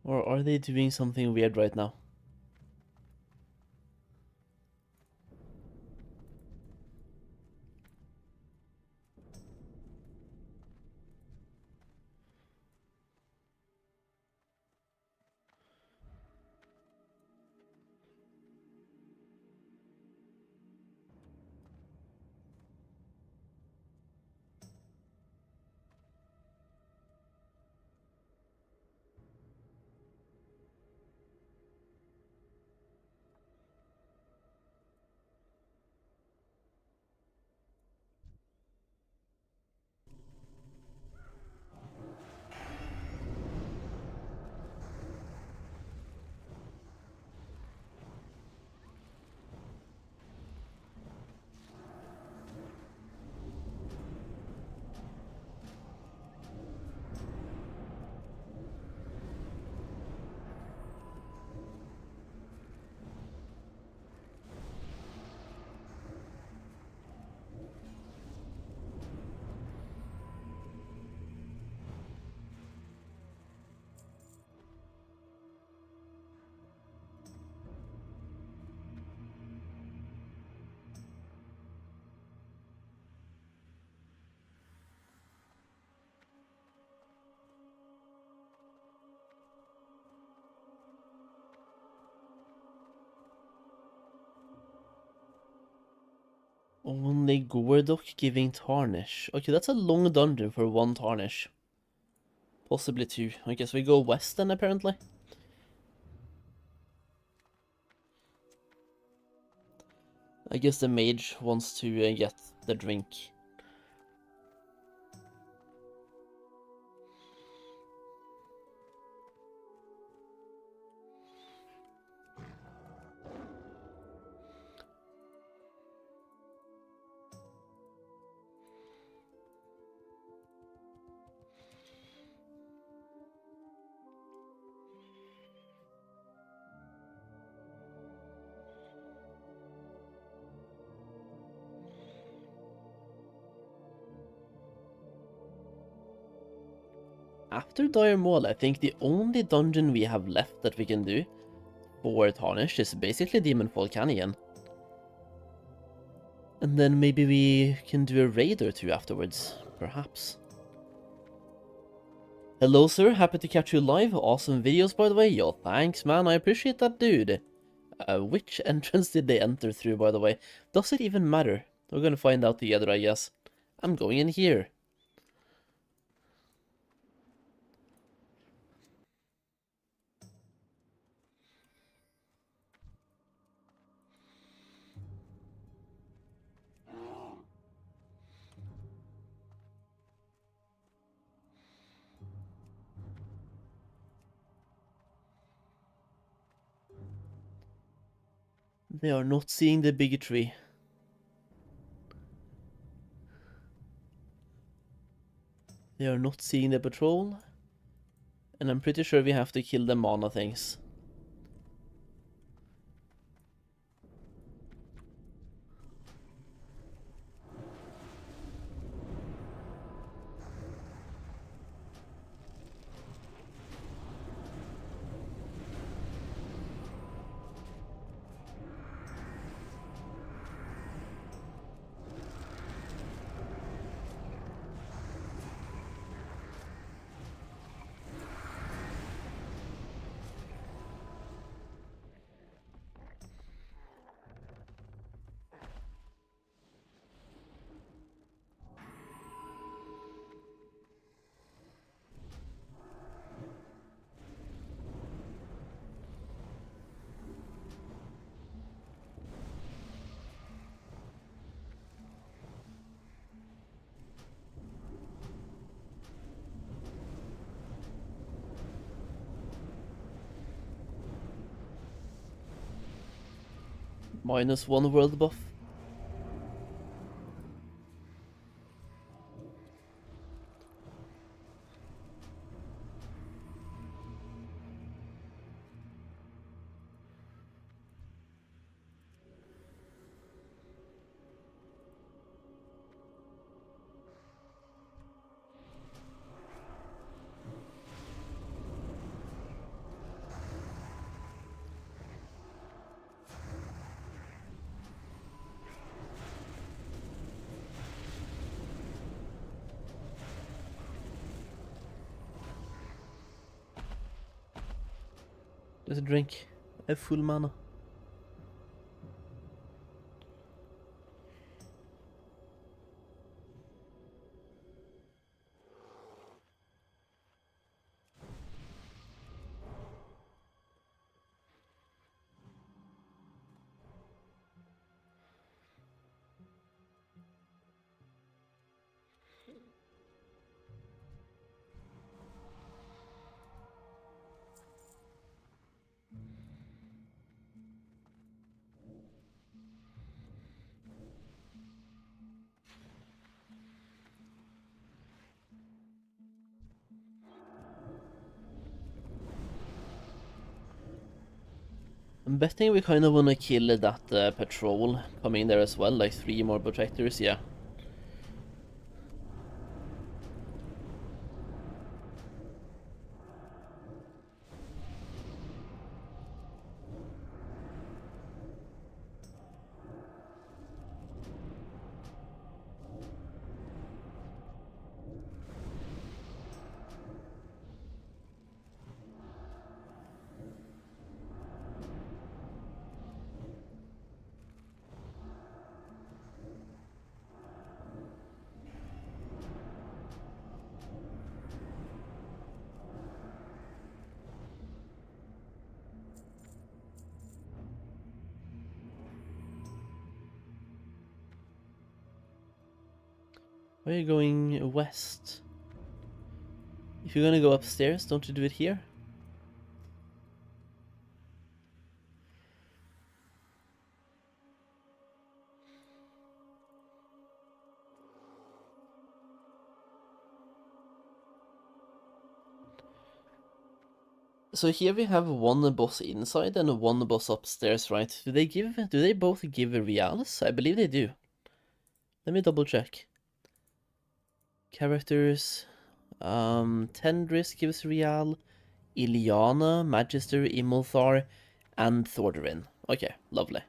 Speaker 1: Or are they doing something weird right now? Only Gordock giving tarnish. Okay, that's a long dungeon for 1 tarnish. Possibly 2. I guess we go west then, apparently. I guess the mage wants to get the drink. After Dire Maul, I think the only dungeon we have left that we can do for Tarnish is basically Demonfall Canyon. And then maybe we can do a raid or 2 afterwards, perhaps. Hello sir, happy to catch you live. Awesome videos by the way. Yo, thanks man, I appreciate that dude. Which entrance did they enter through by the way? Does it even matter? We're gonna find out together I guess. I'm going in here. They are not seeing the bigotry. They are not seeing the patrol. And I'm pretty sure we have to kill the mana things. -1 world buff. Just a drink. I have full mana. I'm betting we kind of want to kill that patrol coming there as well, like 3 more protectors, yeah. Why are you going west? If you're gonna go upstairs, don't you do it here? So here we have 1 boss inside and 1 boss upstairs, right? Do they both give reals? I believe they do. Let me double check. Characters. Tendris gives real. Iliana, Magister, Imulthar, and Thordarin. Okay, lovely.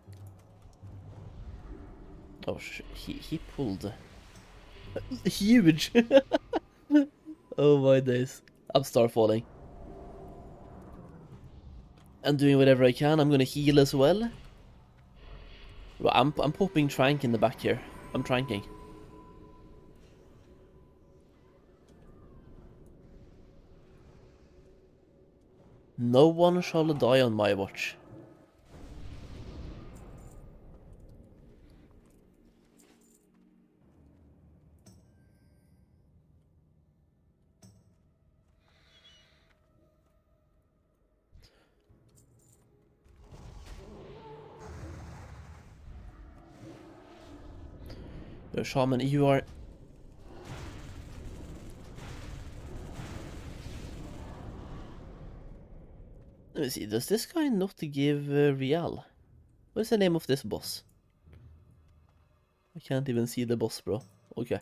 Speaker 1: Oh, he pulled. Huge! Oh my days. I'm starfalling. I'm doing whatever I can. I'm gonna heal as well. Well, I'm popping Trank in the back here. I'm tranking. No one shall die on my watch. Shaman, you are... Let me see, does this guy not give Real? What's the name of this boss? I can't even see the boss, bro. Okay.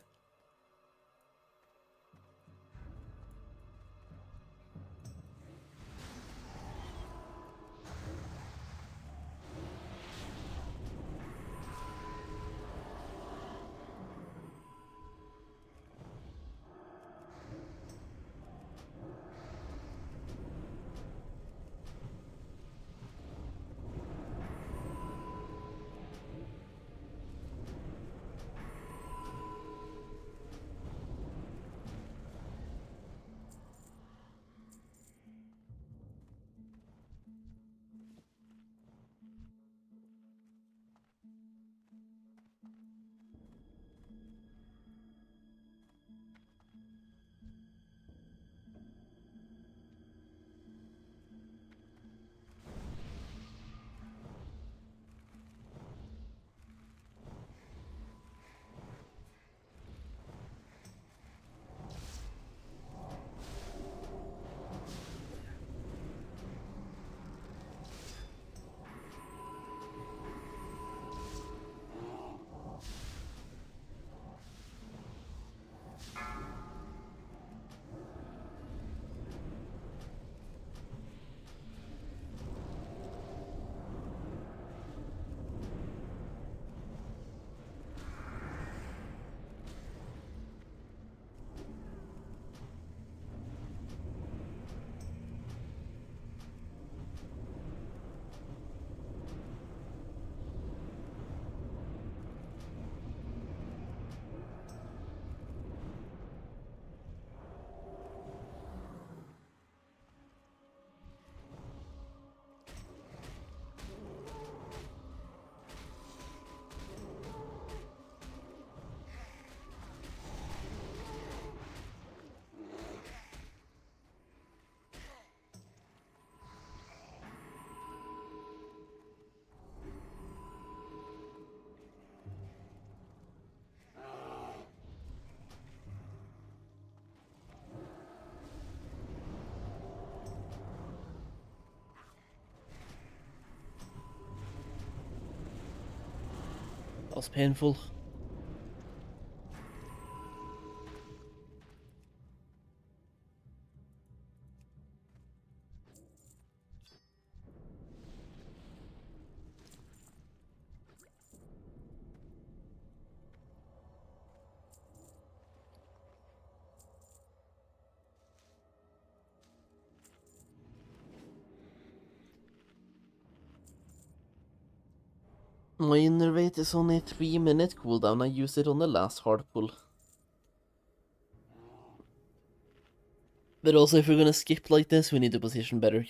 Speaker 1: That was painful. My innervate is only a 3-minute cooldown. I used it on the last hard pull. But also, if we're gonna skip like this, we need to position better.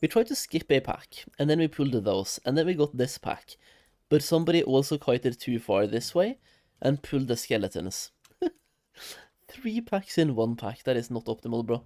Speaker 1: We tried to skip a pack, and then we pulled those, and then we got this pack. But somebody also kited too far this way, and pulled the skeletons. 3 packs in 1 pack, that is not optimal, bro.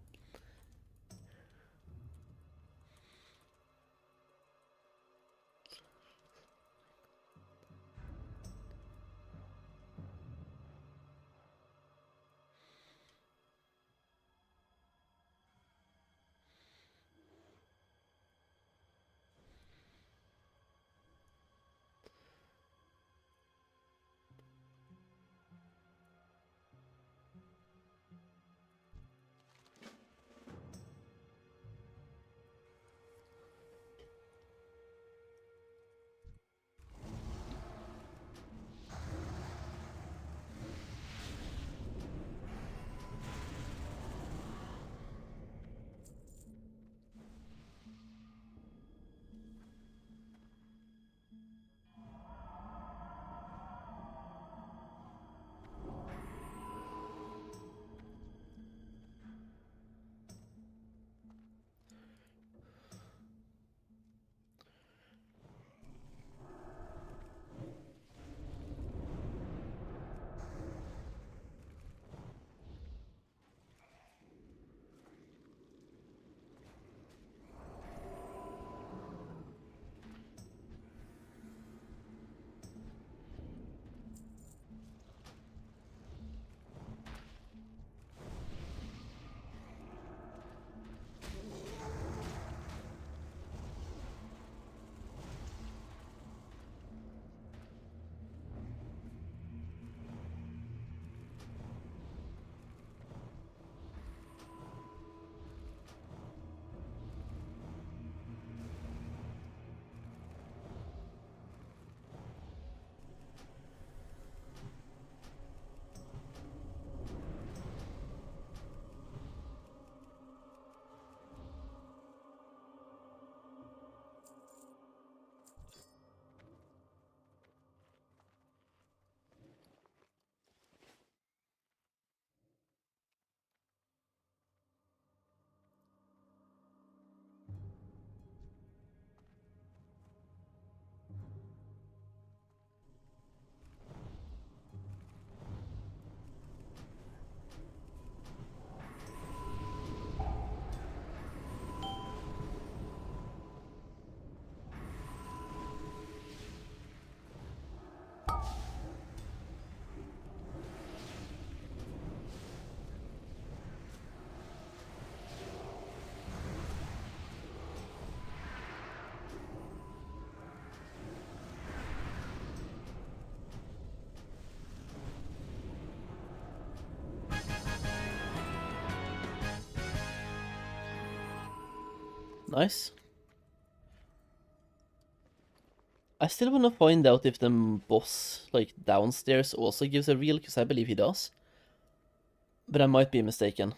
Speaker 1: Nice. I still want to find out if the boss, like, downstairs also gives a reel, because I believe he does. But I might be mistaken.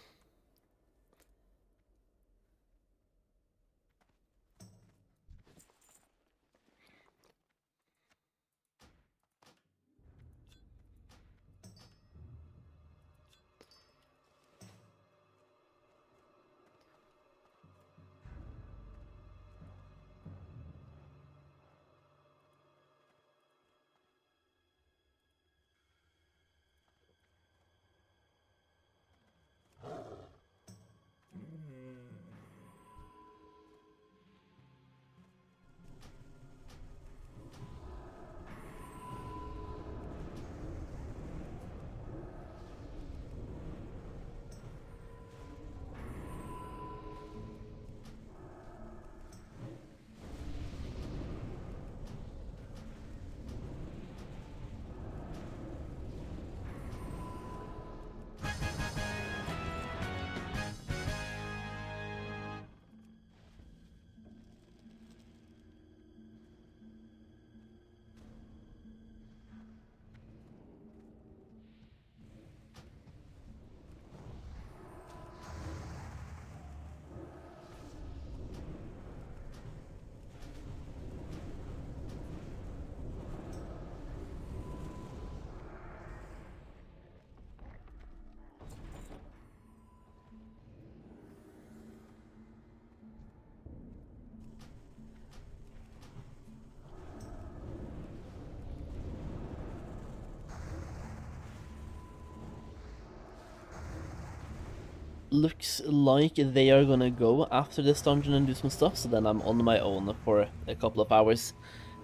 Speaker 1: Looks like they are gonna go after this dungeon and do some stuff, so then I'm on my own for a couple of hours.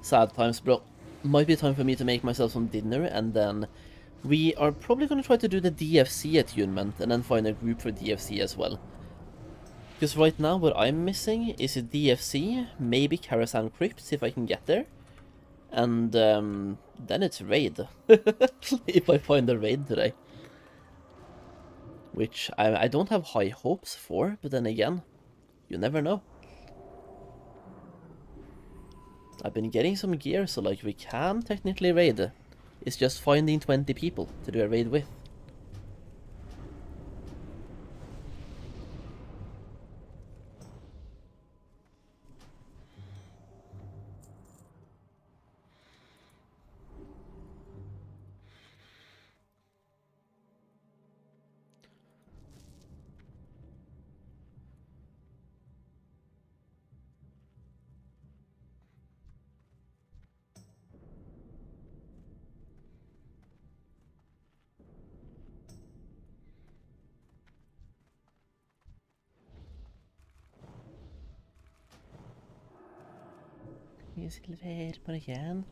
Speaker 1: Sad times, bro. Might be time for me to make myself some dinner, and then we are probably gonna try to do the DFC attunement, and then find a group for DFC as well. Because right now what I'm missing is a DFC, maybe Karasan Crypts if I can get there. And then it's raid. If I find a raid today. Which I don't have high hopes for, but then again, you never know. I've been getting some gear, so like we can technically raid. It's just finding 20 people to do a raid with. Is it red, but again?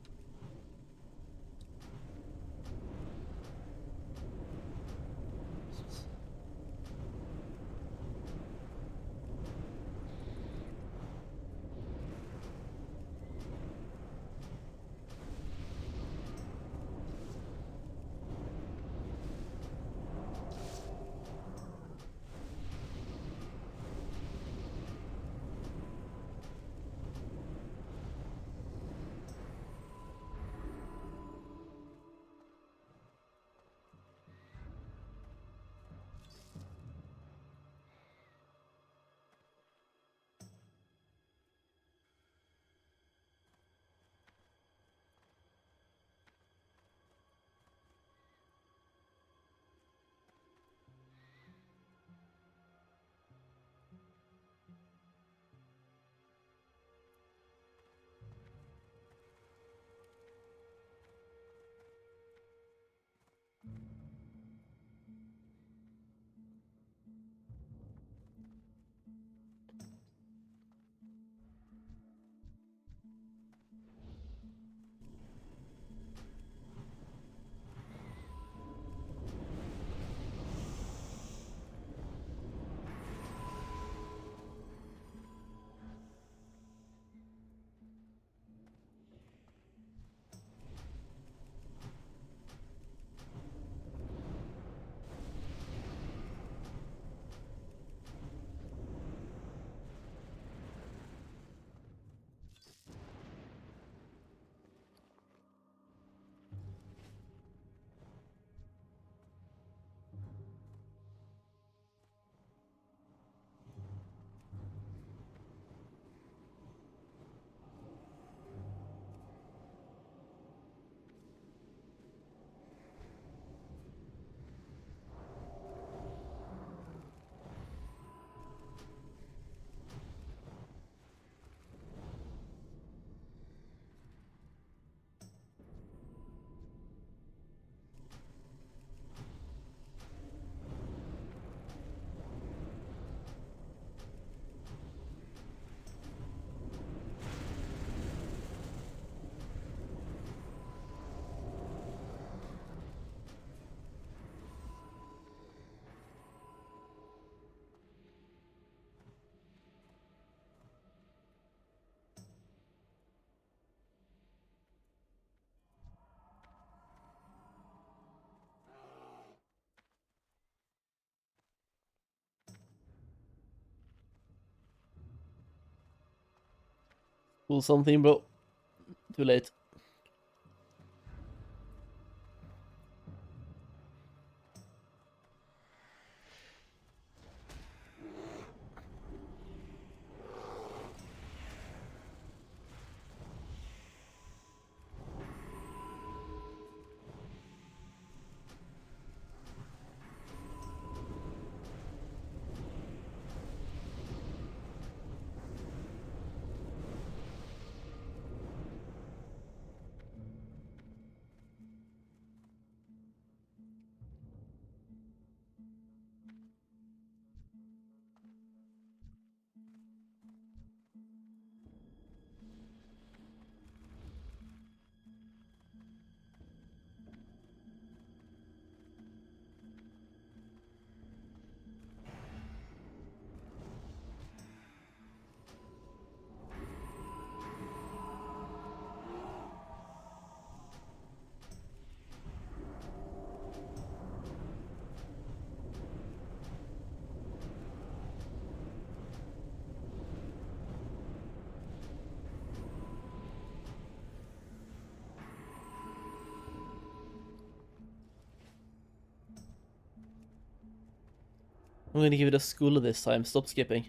Speaker 1: Pull something, bro. Too late. I'm gonna give it a school this time. Stop skipping.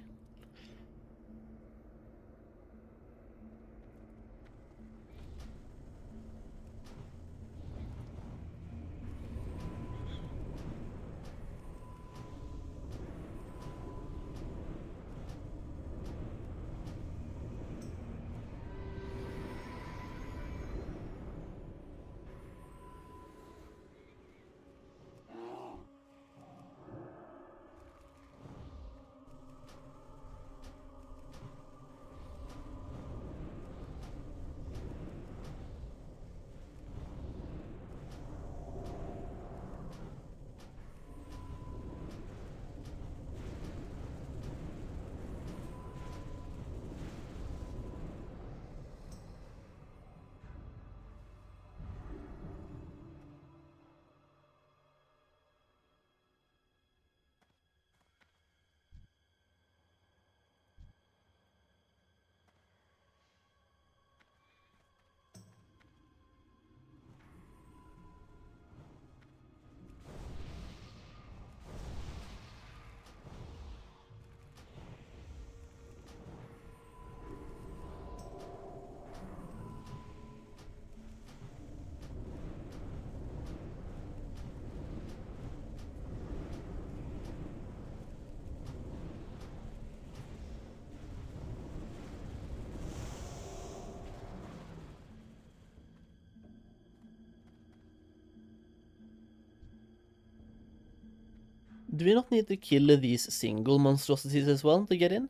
Speaker 1: Do we not need to kill these single monstrosities as well to get in?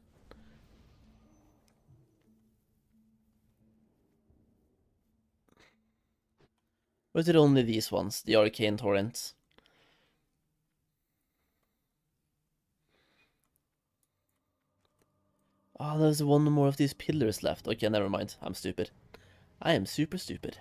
Speaker 1: Or is it only these ones, the arcane torrents? Oh, there's one more of these pillars left. Okay, never mind. I'm stupid. I am super stupid.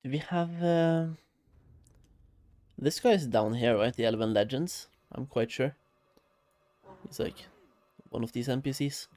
Speaker 1: Do we have... This guy is down here, right? The Elven Legends. I'm quite sure. He's like one of these NPCs.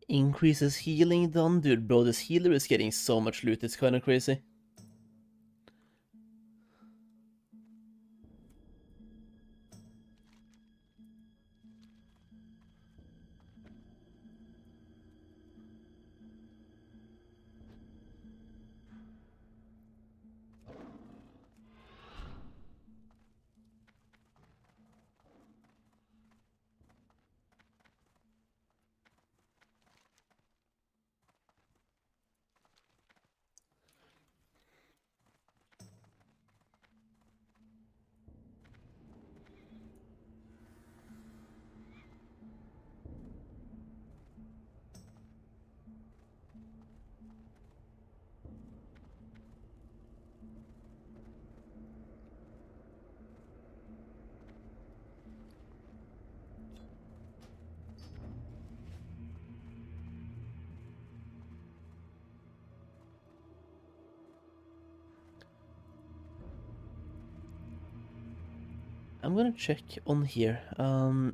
Speaker 1: Increases healing done? Dude, bro, this healer is getting so much loot, it's kinda crazy. I'm gonna check on here.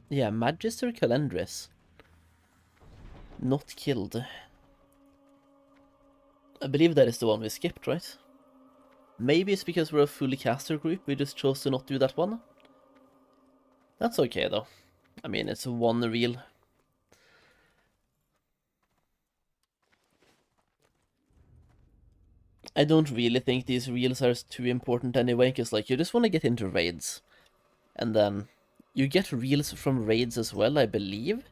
Speaker 1: Yeah, Magister Calendris. Not killed. I believe that is the one we skipped, right? Maybe it's because we're a fully caster group, we just chose to not do that one. That's okay, though. I mean, it's one reel. I don't really think these reels are too important anyway, because, like, you just want to get into raids. And then you get reels from raids as well, I believe.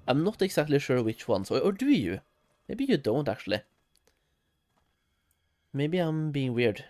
Speaker 1: I'm not exactly sure which ones, or do you? Maybe you don't, actually. Maybe I'm being weird.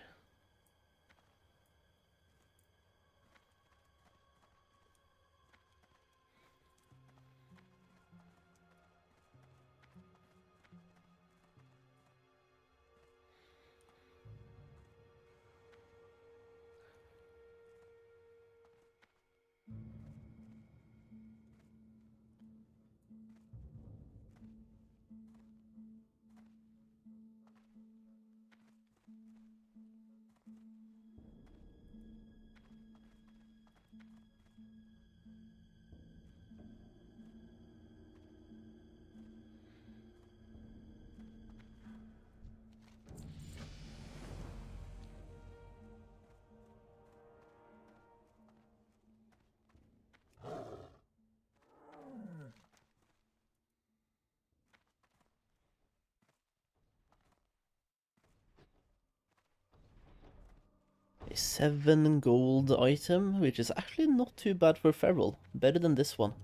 Speaker 1: A 7 gold item, which is actually not too bad for Feral. Better than this one.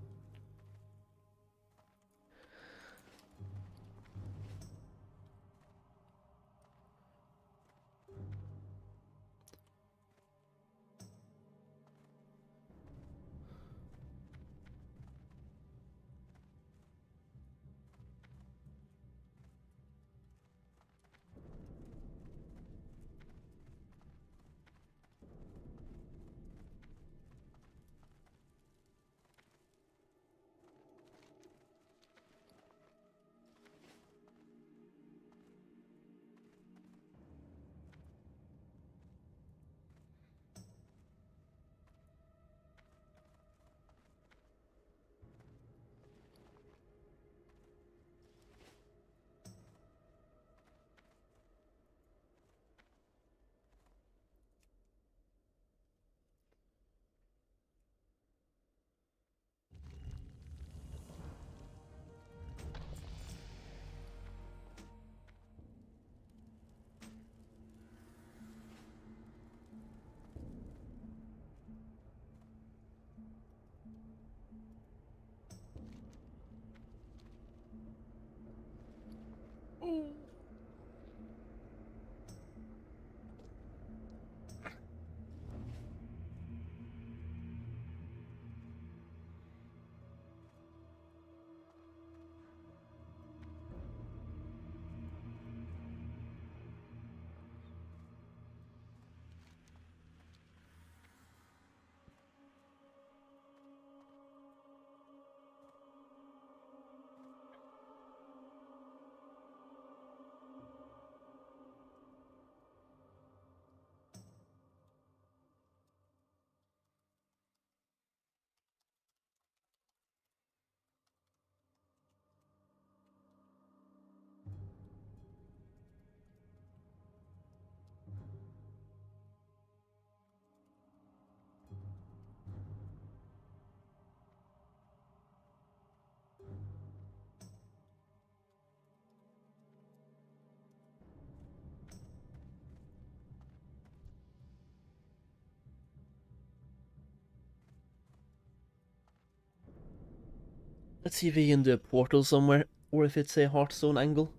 Speaker 1: Let's see if we can do a portal somewhere, or if it's a Hearthstone angle.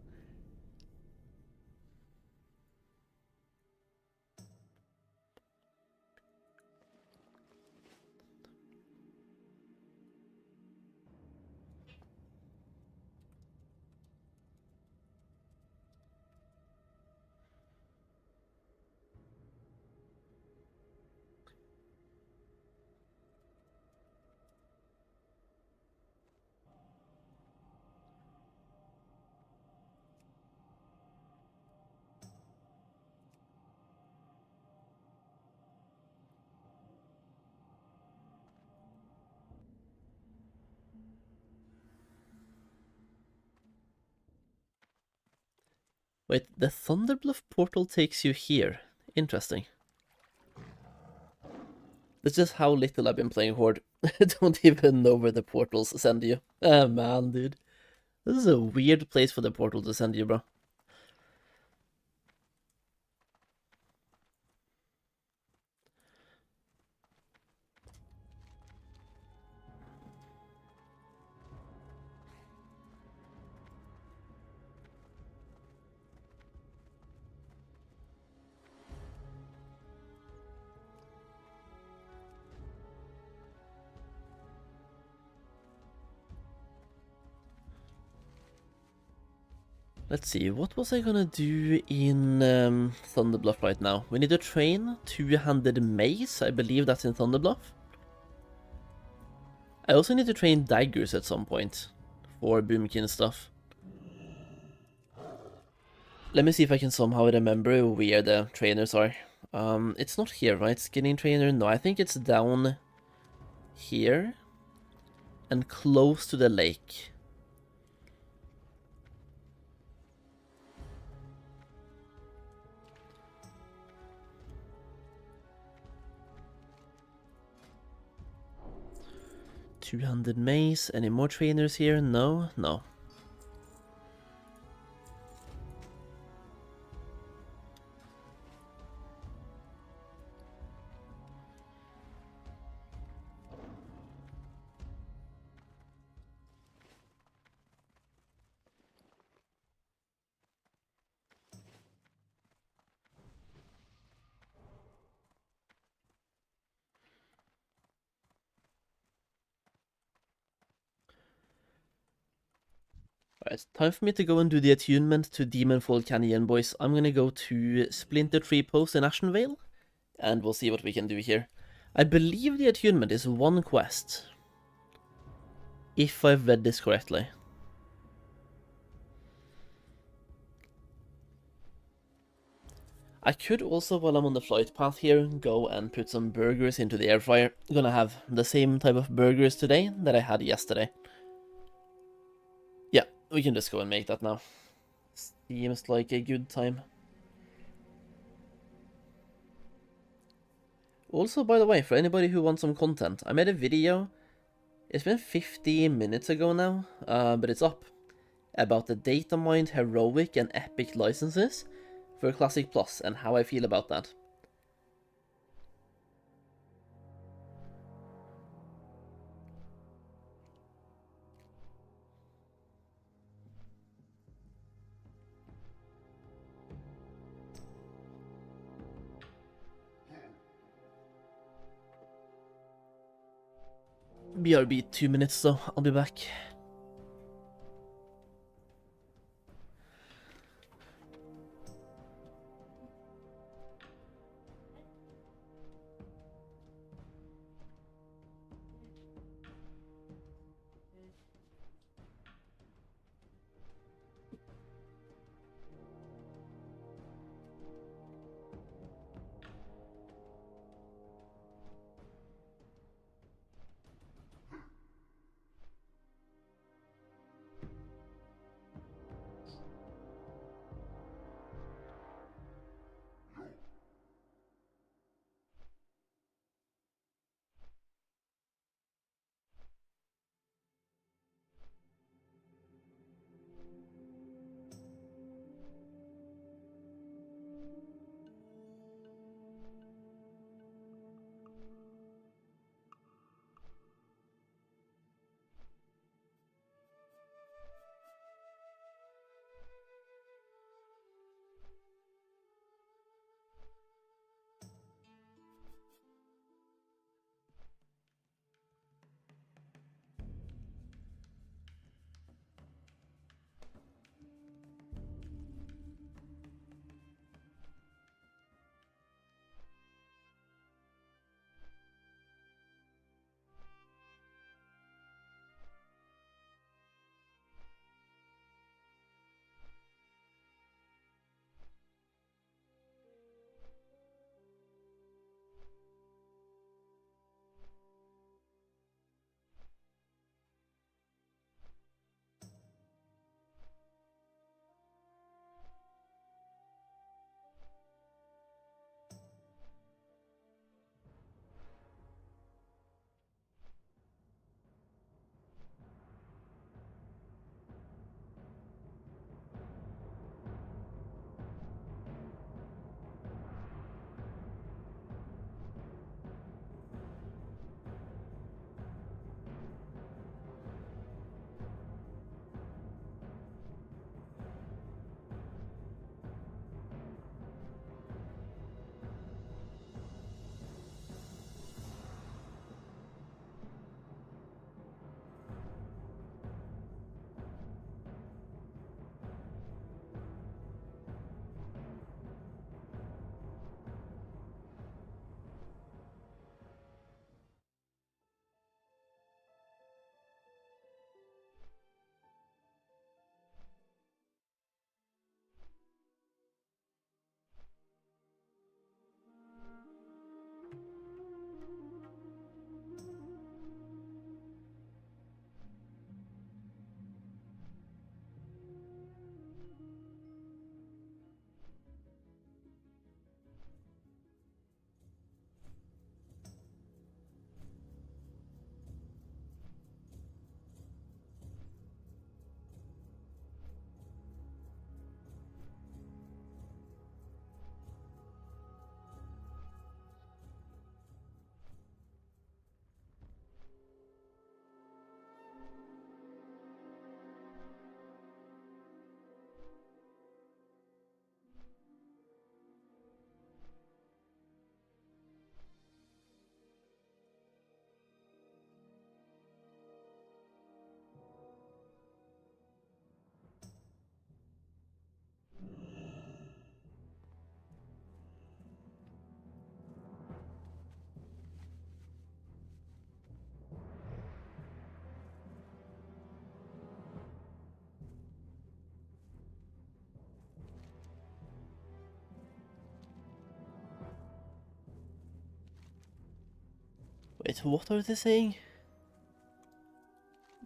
Speaker 1: Wait, the Thunderbluff portal takes you here. Interesting. That's just how little I've been playing Horde. I don't even know where the portals send you. Ah, man, dude. This is a weird place for the portal to send you, bro. Let's see, what was I gonna do in Thunderbluff right now? We need to train two-handed mace, I believe that's in Thunderbluff. I also need to train daggers at some point for Boomkin stuff. Let me see if I can somehow remember where the trainers are. It's not here, right? Skinning trainer? No, I think it's down here and close to the lake. Two-handed mace. Any more trainers here? No? No. Alright, time for me to go and do the attunement to Demonfall Canyon, boys. I'm gonna go to Splinter Tree Post in Ashenvale, and we'll see what we can do here. I believe the attunement is one quest, if I've read this correctly. I could also, while I'm on the flight path here, go and put some burgers into the air fryer. I'm gonna have the same type of burgers today that I had yesterday. Yeah, we can just go and make that now. Seems like a good time. Also, by the way, for anybody who wants some content, I made a video, it's been 15 minutes ago now, but it's up, about the data mined heroic and epic licenses for Classic Plus and how I feel about that. BRB 2 minutes, so I'll be back. Wait, what are they saying?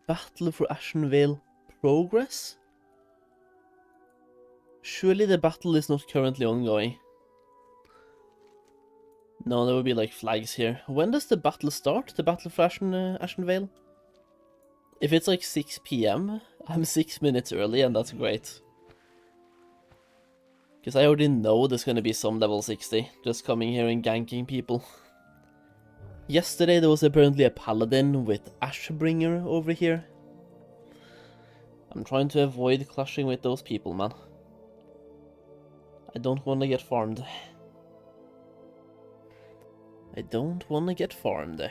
Speaker 1: Battle for Ashenvale progress? Surely the battle is not currently ongoing. No, there will be like flags here. When does the battle start? The battle for Ashenvale? If it's like 6 PM, I'm 6 minutes early and that's great. Because I already know there's gonna be some level 60 just coming here and ganking people. Yesterday there was apparently a paladin with Ashbringer over here. I'm trying to avoid clashing with those people, man. I don't want to get farmed. I don't want to get farmed.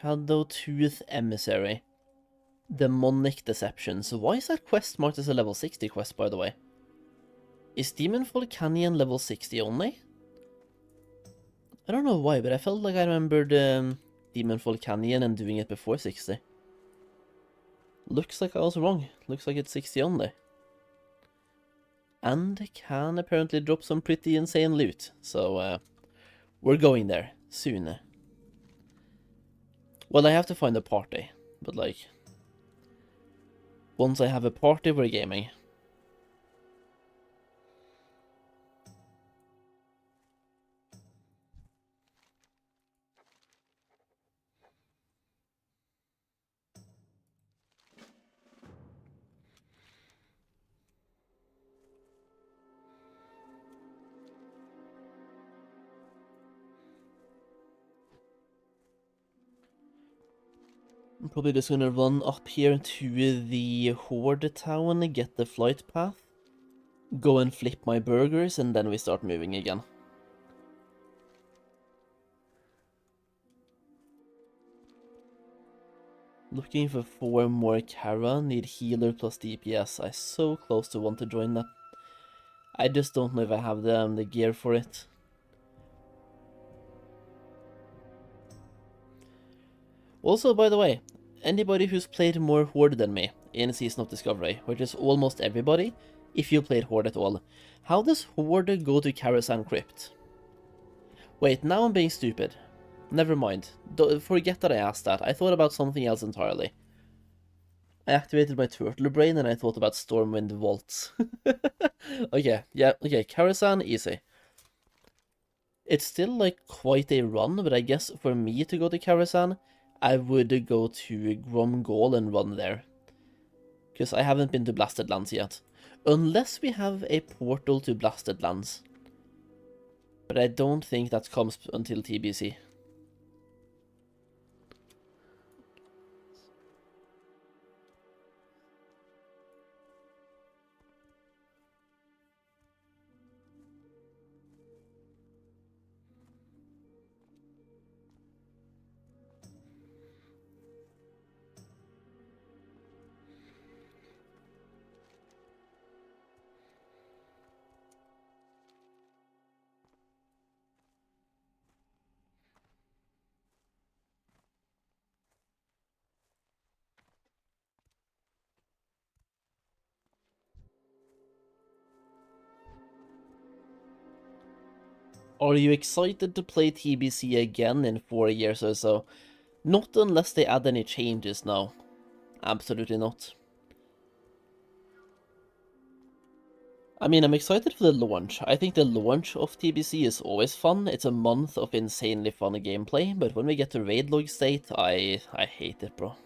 Speaker 1: Shadowtooth Emissary. Demonic Deception. So why is that quest marked as a level 60 quest, by the way? Is Demonfall Canyon level 60 only? I don't know why, but I felt like I remembered Demonfall Canyon and doing it before 60. Looks like I was wrong. Looks like it's 60 only. And can apparently drop some pretty insane loot. So, we're going there soon. Well, I have to find a party, but like, once I have a party, we're gaming. I'm probably just gonna run up here to the Horde town and get the flight path. Go and flip my burgers, and then we start moving again. Looking for 4 more Kara, need healer plus DPS. I'm so close to want to join that. I just don't know if I have the gear for it. Also, by the way, anybody who's played more Horde than me in Season of Discovery, which is almost everybody, if you played Horde at all, how does Horde go to Karasan Crypt? Wait, now I'm being stupid. Never mind. Forget that I asked that. I thought about something else entirely. I activated my turtle brain and I thought about Stormwind Vaults. Okay, yeah, okay, Karasan, easy. It's still like quite a run, but I guess for me to go to Karasan, I would go to Gromgol and run there. because I haven't been to Blasted Lands yet. Unless we have a portal to Blasted Lands. But I don't think that comes until TBC. Are you excited to play TBC again in 4 years or so? Not unless they add any changes now. Absolutely not. I mean, I'm excited for the launch. I think the launch of TBC is always fun. It's a month of insanely fun gameplay, but when we get to raid log state, I hate it, bro.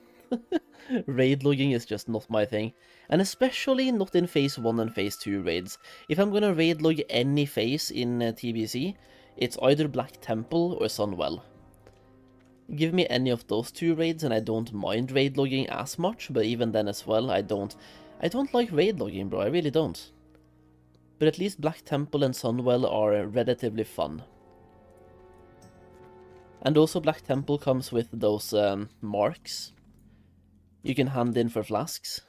Speaker 1: Raid logging is just not my thing. And especially not in phase 1 and phase 2 raids. If I'm gonna raid log any phase in TBC, it's either Black Temple or Sunwell. Give me any of those 2 raids and I don't mind raid logging as much, but even then as well, I don't like raid logging, bro, I really don't. But at least Black Temple and Sunwell are relatively fun. And also Black Temple comes with those marks you can hand in for flasks.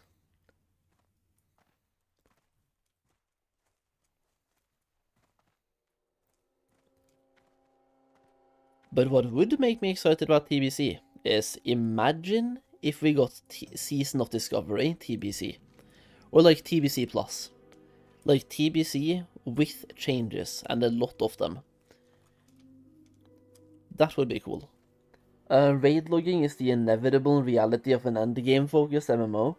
Speaker 1: But what would make me excited about TBC is imagine if we got Season of Discovery TBC. Or like TBC Plus. Like TBC with changes, and a lot of them. That would be cool. Raid logging is the inevitable reality of an endgame focused MMO.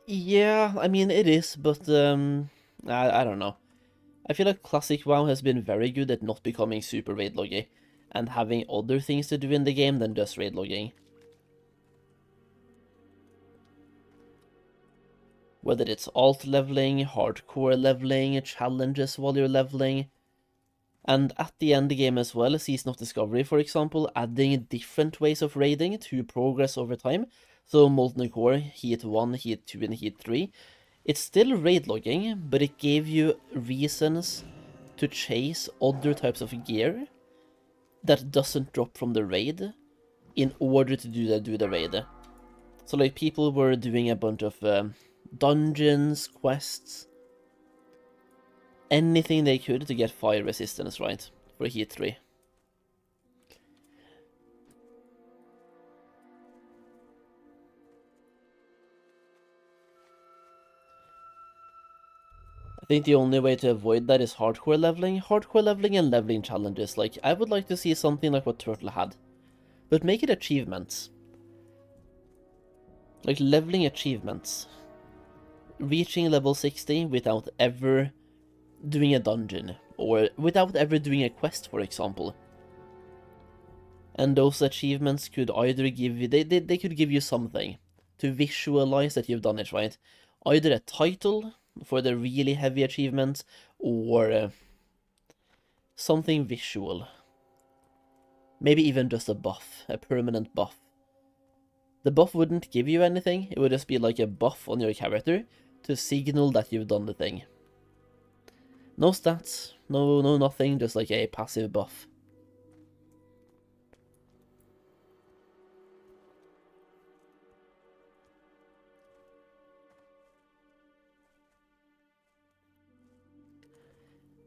Speaker 1: Yeah, I mean it is, but I don't know. I feel like Classic WoW has been very good at not becoming super raid loggy, and having other things to do in the game than just raid logging. Whether it's alt leveling, hardcore leveling, challenges while you're leveling. And at the end game as well, Season of Discovery, for example, adding different ways of raiding to progress over time. So Molten Core, Heat 1, Heat 2, and Heat 3. It's still raid logging, but it gave you reasons to chase other types of gear that doesn't drop from the raid in order to do the raid. So like people were doing a bunch of dungeons, quests, anything they could to get fire resistance right for Heat 3. I think the only way to avoid that is hardcore leveling. Hardcore leveling and leveling challenges. Like, I would like to see something like what Turtle had. But make it achievements. Like leveling achievements. Reaching level 60 without ever doing a dungeon, or without ever doing a quest, for example. And those achievements could either give you, they could give you something to visualize that you've done it, right? Either a title for the really heavy achievements, or something visual. Maybe even just a buff, a permanent buff. The buff wouldn't give you anything, it would just be like a buff on your character to signal that you've done the thing. No stats, no nothing, just like a passive buff.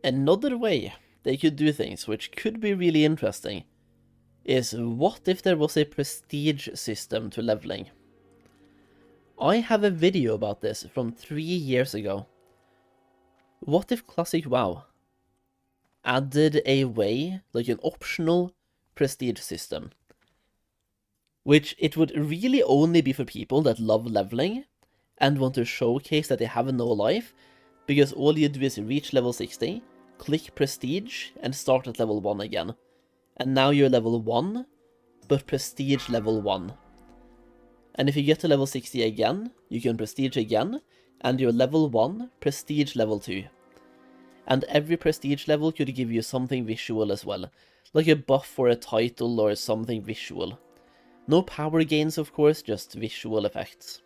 Speaker 1: Another way they could do things, which could be really interesting, is what if there was a prestige system to leveling? I have a video about this from 3 years ago. What if Classic WoW added a way, like an optional prestige system, which it would really only be for people that love leveling and want to showcase that they have no life, because all you do is reach level 60, click prestige, and start at level 1 again. And now you're level 1, but prestige level 1. And if you get to level 60 again, you can prestige again, and you're level 1, prestige level 2. And every prestige level could give you something visual as well, like a buff or a title or something visual. No power gains, of course, just visual effects.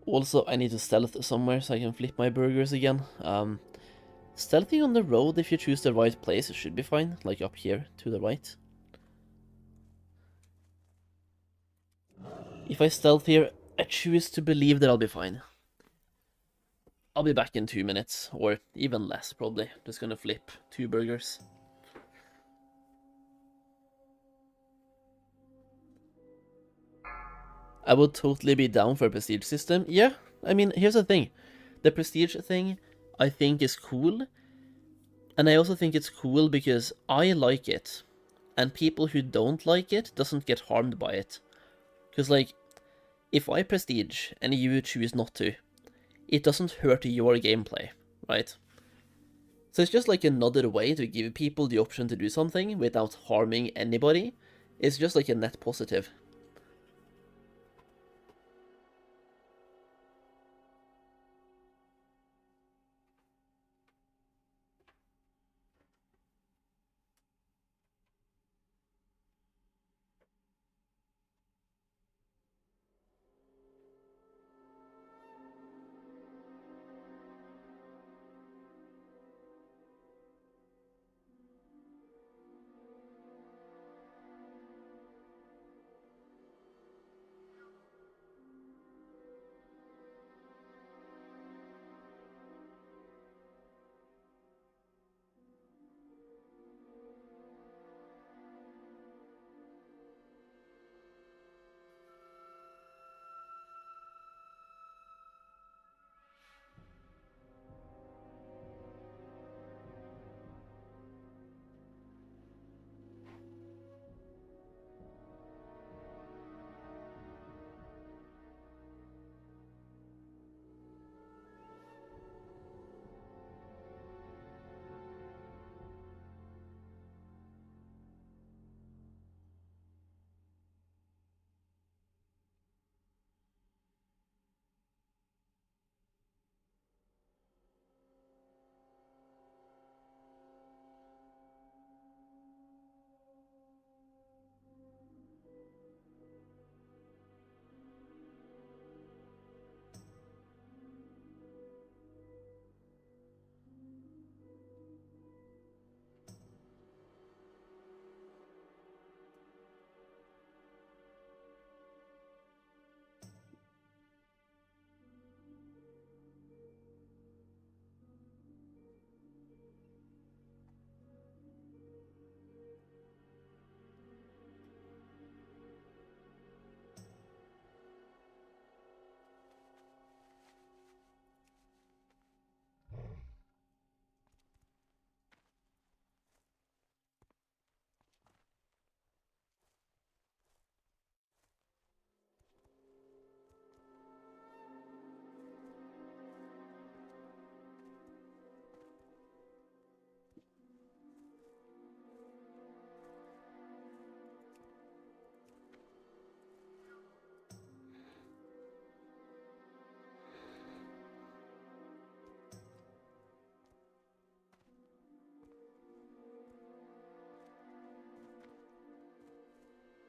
Speaker 1: Also, I need to stealth somewhere so I can flip my burgers again. Stealthing on the road, if you choose the right place, should be fine, like up here to the right. If I stealth here, I choose to believe that I'll be fine. I'll be back in 2 minutes, or even less probably. Just gonna flip 2 burgers. I would totally be down for a prestige system. Yeah, I mean, here's the thing. The prestige thing, I think is cool. And I also think it's cool because I like it. And people who don't like it doesn't get harmed by it. Because, like, if I prestige and you choose not to, it doesn't hurt your gameplay, right? So it's just like another way to give people the option to do something without harming anybody. It's just like a net positive.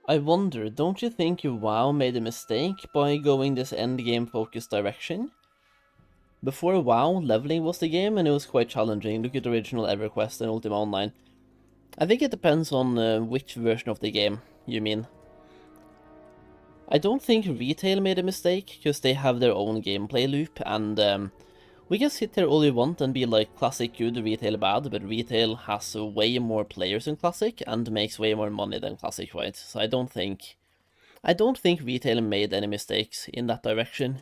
Speaker 1: I wonder, don't you think WoW made a mistake by going this endgame focused direction? Before WoW, leveling was the game and it was quite challenging. Look at the original EverQuest and Ultima Online. I think it depends on which version of the game you mean. I don't think retail made a mistake, because they have their own gameplay loop, and we can sit here all we want and be like classic good, retail bad, but retail has way more players than classic and makes way more money than classic, right? So I don't think retail made any mistakes in that direction.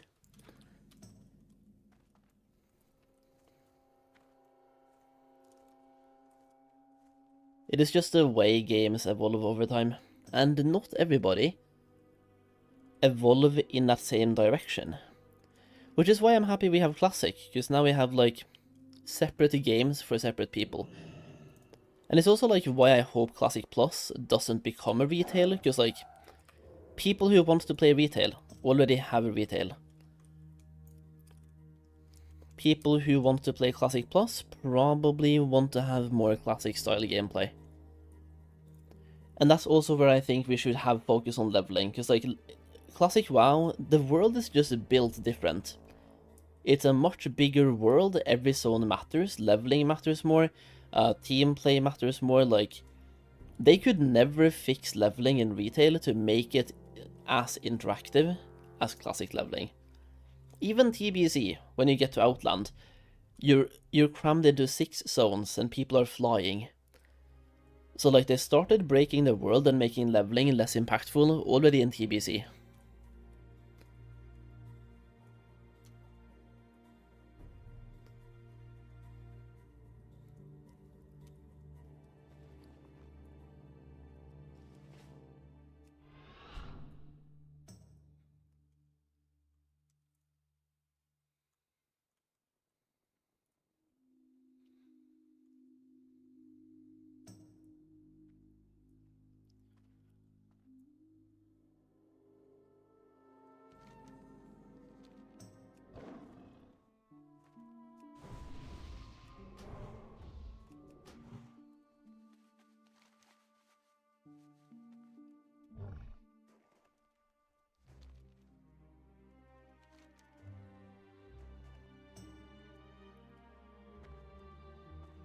Speaker 1: It is just the way games evolve over time. and not everybody evolve in that same direction. Which is why I'm happy we have Classic, because now we have, like, separate games for separate people. And it's also, like, why I hope Classic Plus doesn't become a retail, because, like, people who want to play retail already have a retail. People who want to play Classic Plus probably want to have more Classic style gameplay. And that's also where I think we should have focus on leveling, because, like, Classic WoW, the world is just built different. It's a much bigger world, every zone matters, leveling matters more, team play matters more, like, they could never fix leveling in retail to make it as interactive as Classic leveling. Even TBC, when you get to Outland, you're crammed into 6 zones and people are flying. So, like, they started breaking the world and making leveling less impactful already in TBC.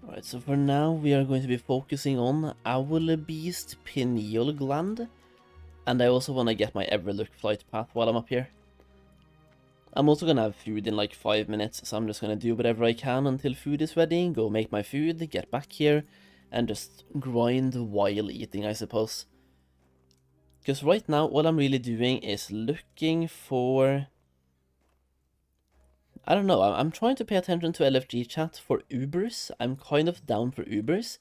Speaker 1: Alright, so for now we are going to be focusing on Owl Beast Pineal Gland, and I also want to get my Everlook flight path while I'm up here. I'm also gonna have food in like 5 minutes, so I'm just gonna do whatever I can until food is ready, go make my food, get back here, and just grind while eating, I suppose. Because right now, all I'm really doing is looking for... I don't know, I'm trying to pay attention to LFG chat for Ubers. I'm kind of down for Ubers,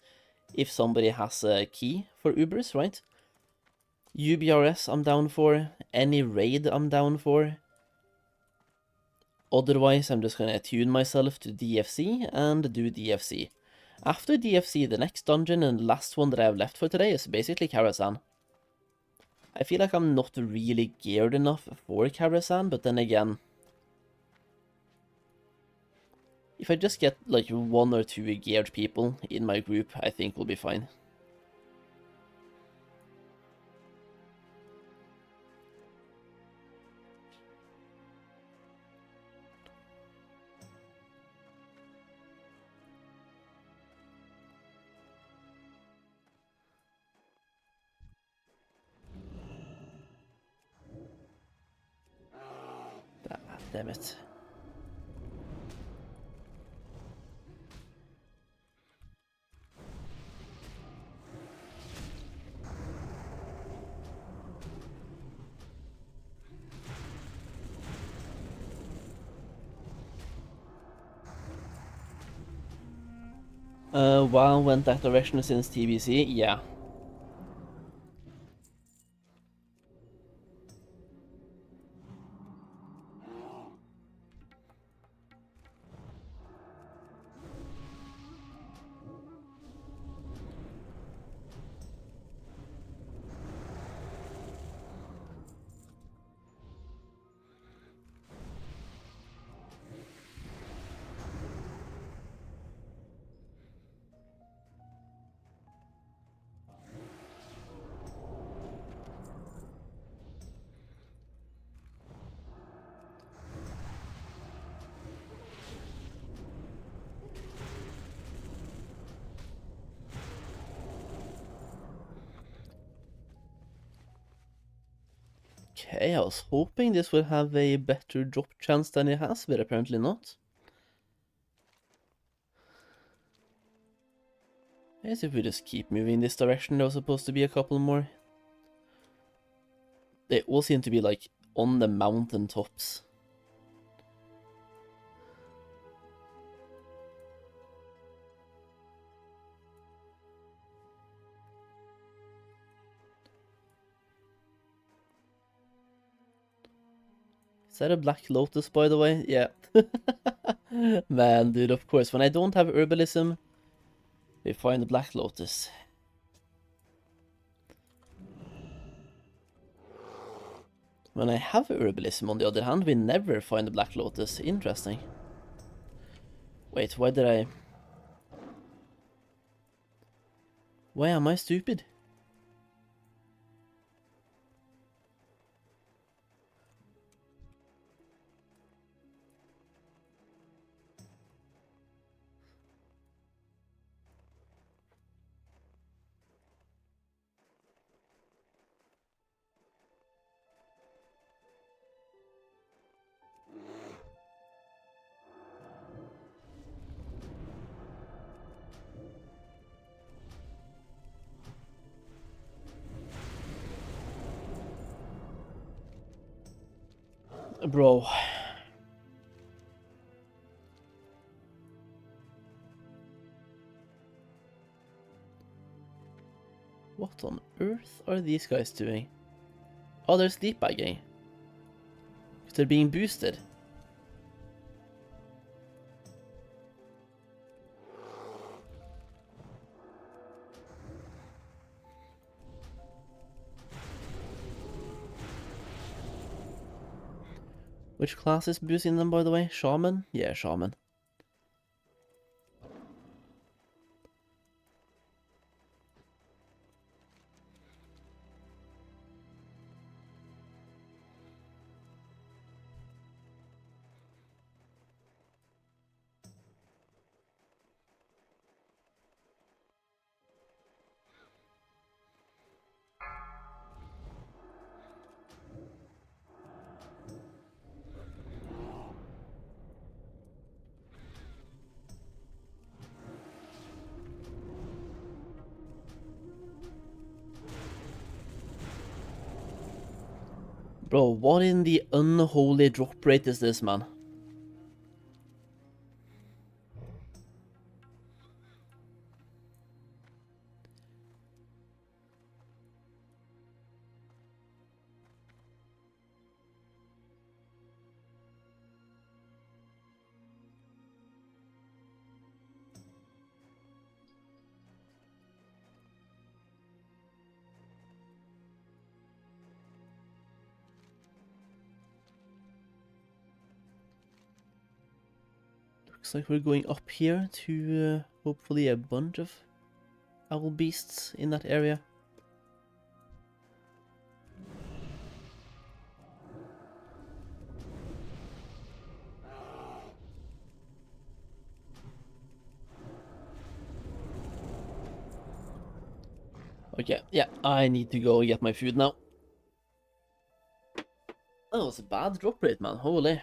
Speaker 1: if somebody has a key for Ubers, right? UBRS I'm down for, any raid I'm down for. Otherwise, I'm just gonna attune myself to DFC and do DFC. After DFC, the next dungeon and the last one that I have left for today is basically Karazhan. I feel like I'm not really geared enough for Karazhan, but then again, if I just get like 1 or 2 geared people in my group, I think we'll be fine. Damn it. WoW went that direction since TBC? Yeah. Okay, I was hoping this would have a better drop chance than it has, but apparently not. I guess if we just keep moving in this direction, there was supposed to be a couple more. They all seem to be like on the mountain tops. Is that a Black Lotus, by the way? Yeah. Man, dude, of course. When I don't have herbalism, we find the Black Lotus. When I have herbalism, on the other hand, we never find the Black Lotus. Interesting. Wait, why did I... Why am I stupid? Bro. What on earth are these guys doing? Oh, they're sleepbagging. Because they're being boosted. Which class is boosting them, by the way? Shaman? Yeah, Shaman. Bro, what in the unholy drop rate is this, man? Looks like we're going up here to hopefully a bunch of owl beasts in that area. Okay, yeah, I need to go get my food now. Oh, it's a bad drop rate, man. Holy.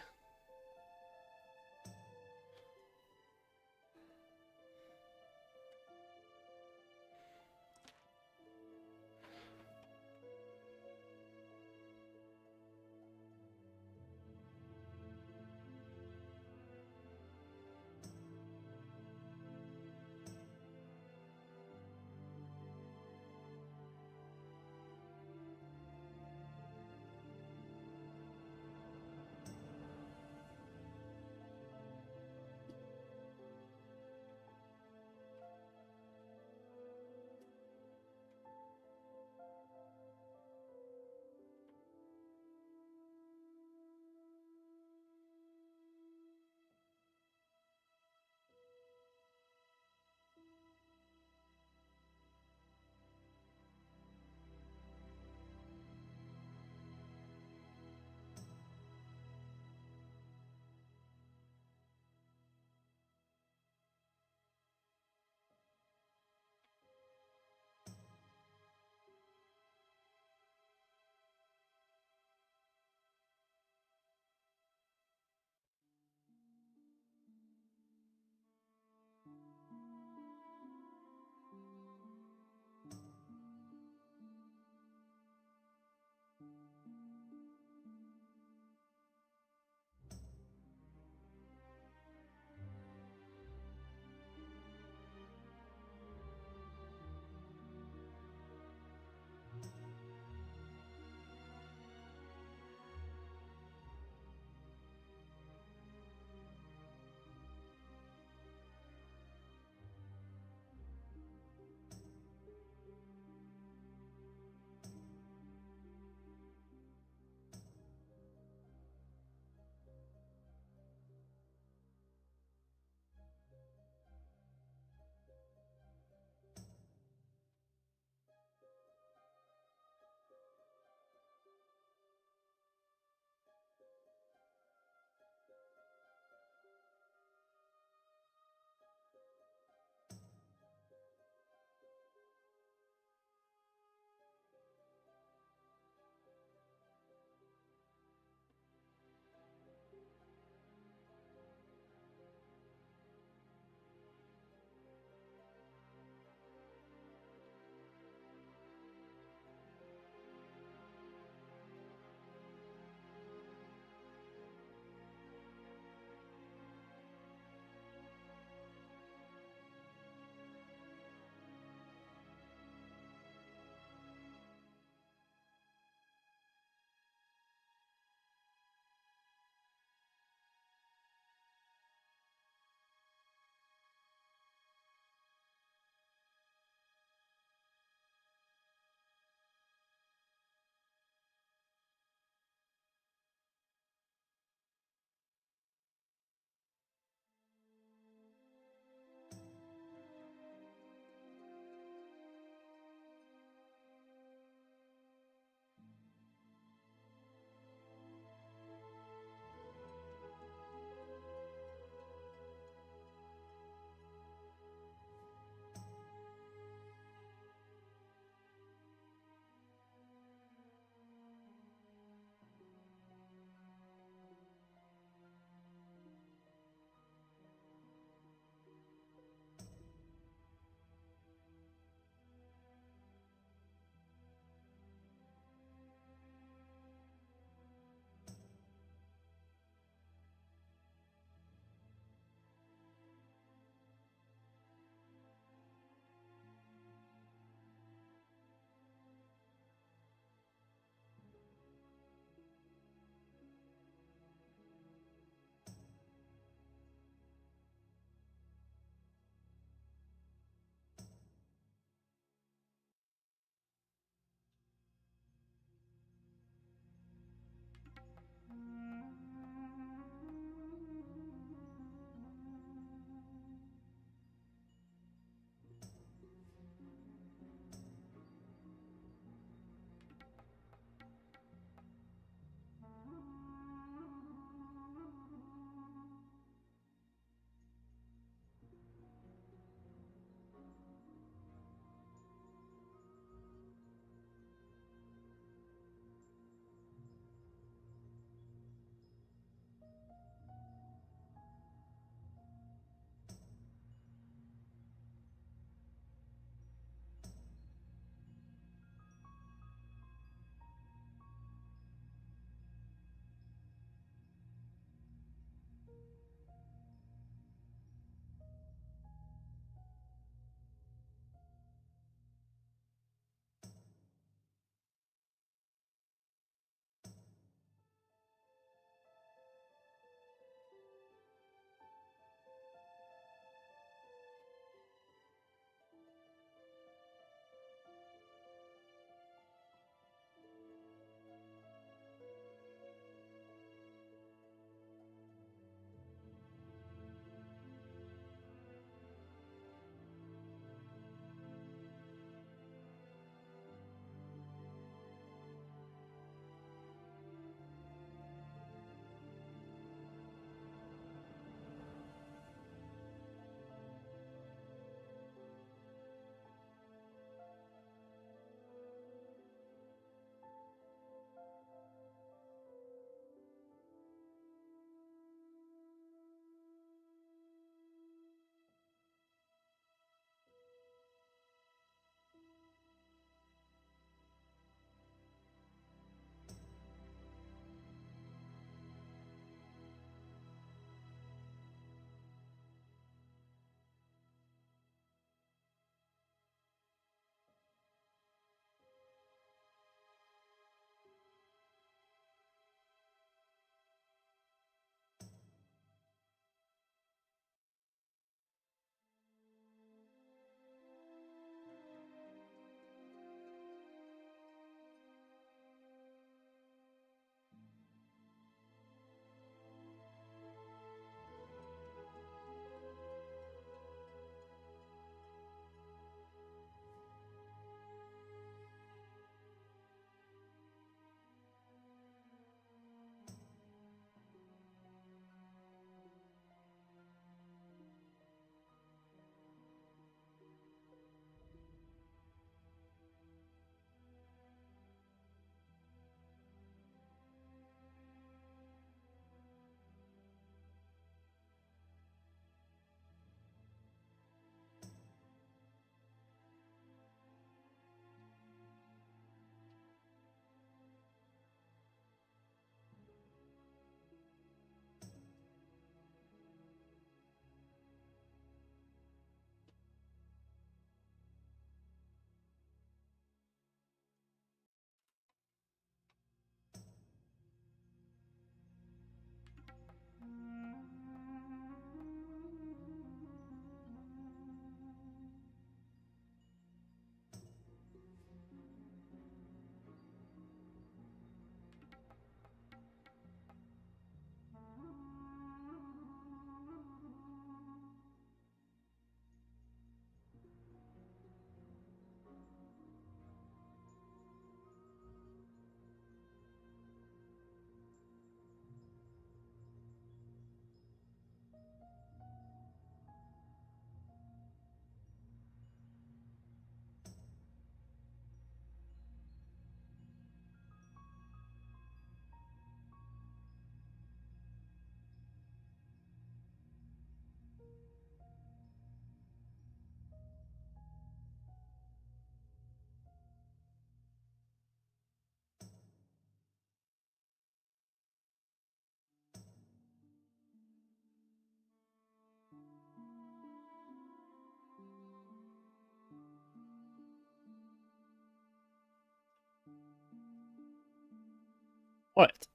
Speaker 1: Alright,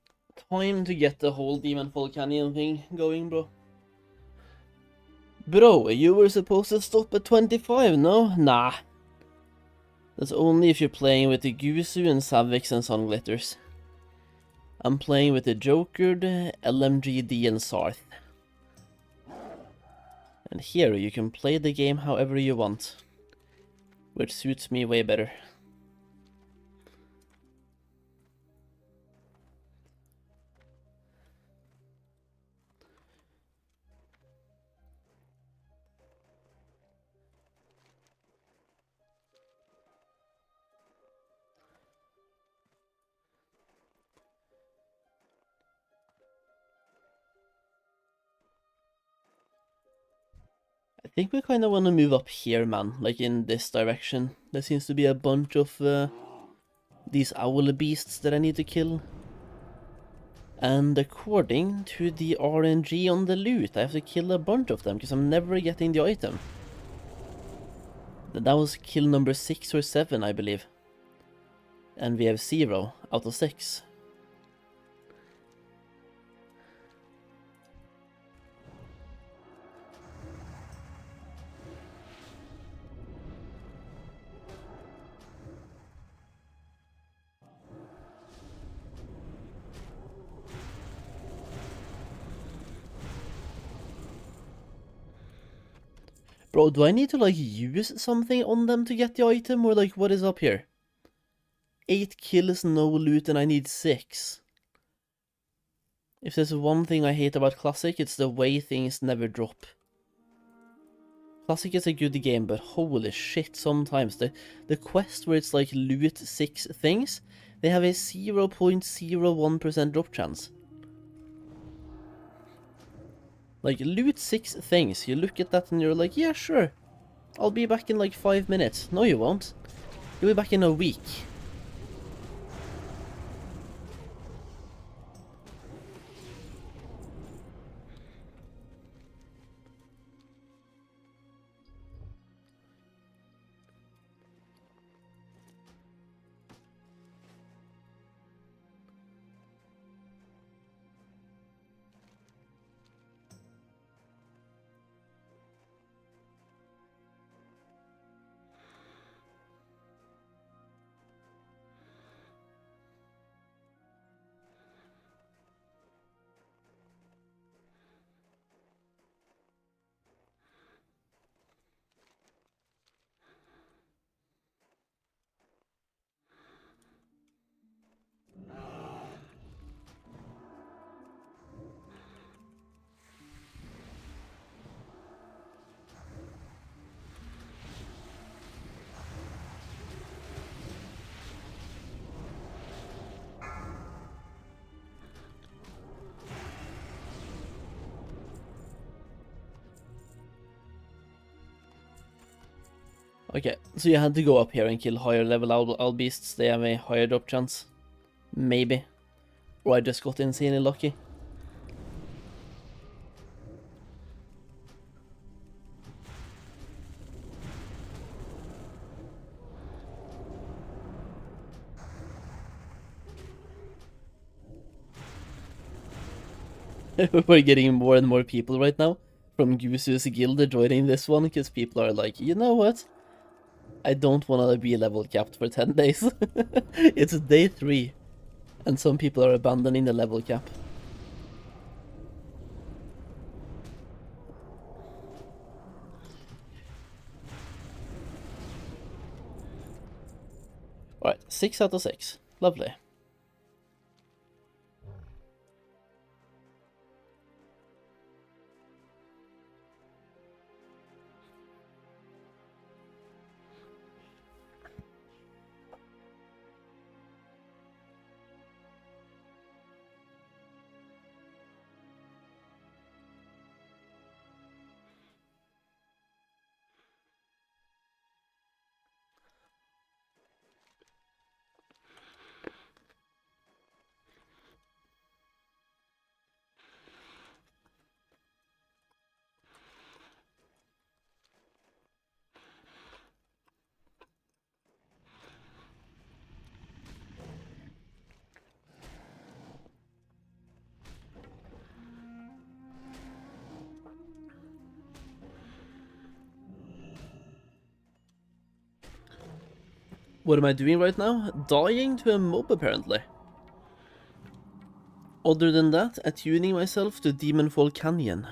Speaker 1: time to get the whole Demonfall Canyon thing going, bro. Bro, you were supposed to stop at 25, no? Nah. That's only if you're playing with the Gusu and Savix and Sunglitters. I'm playing with the Jokered, LMGD and Sarth. And here you can play the game however you want, which suits me way better. I think we kind of want to move up here, man, like in this direction. There seems to be a bunch of these owl beasts that I need to kill. And according to the RNG on the loot, I have to kill a bunch of them, because I'm never getting the item. That was kill number 6 or 7, I believe. And we have 0 out of 6. Bro, do I need to like use something on them to get the item, or like what is up here? 8 kills, no loot, and I need 6. If there's one thing I hate about Classic, it's the way things never drop. Classic is a good game, but holy shit, sometimes the quest where it's like loot 6 things, they have a 0.01% drop chance. Like, loot 6 things, you look at that and you're like, yeah, sure, I'll be back in like 5 minutes. No, you won't. You'll be back in a week. Okay, so you had to go up here and kill higher level owl beasts. They have a higher drop chance. Maybe. Or I just got insanely lucky. We're getting more and more people right now from Gusu's guild joining this one, because people are like, you know what? I don't want to be level capped for 10 days. It's day 3, and some people are abandoning the level cap. Alright, 6 out of 6. Lovely. What am I doing right now? Dying to a mob, apparently. Other than that, attuning myself to Demonfall Canyon.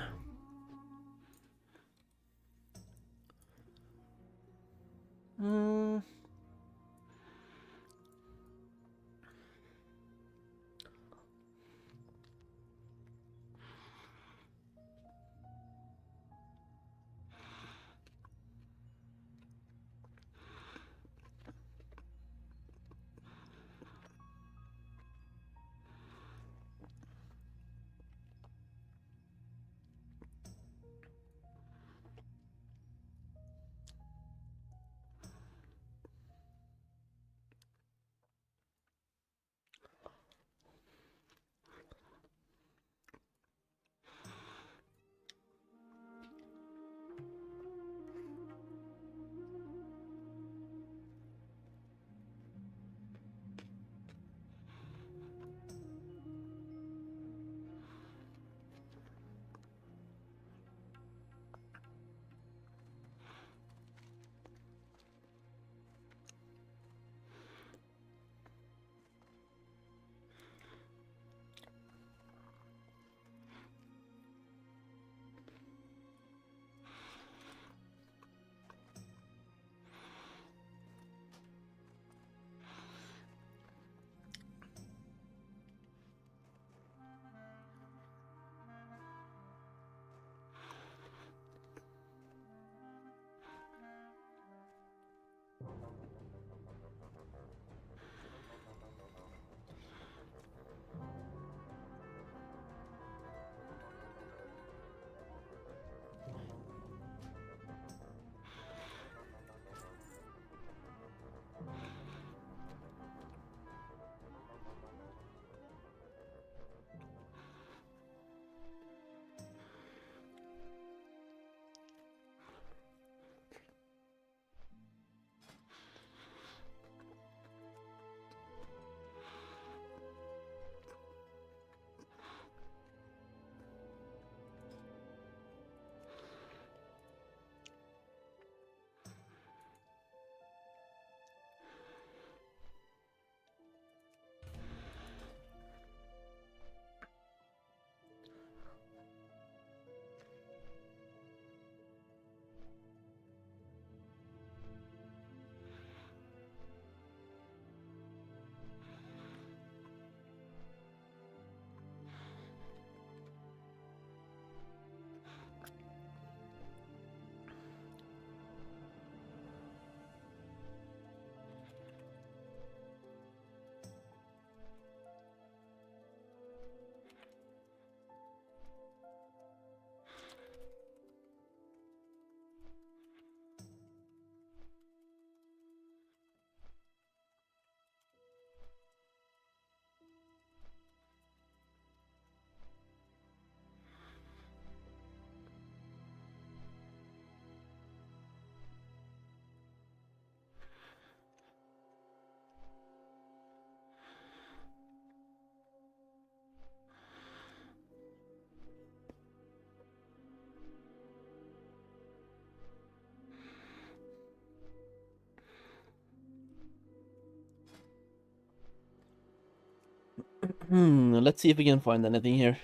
Speaker 1: Let's see if we can find anything here.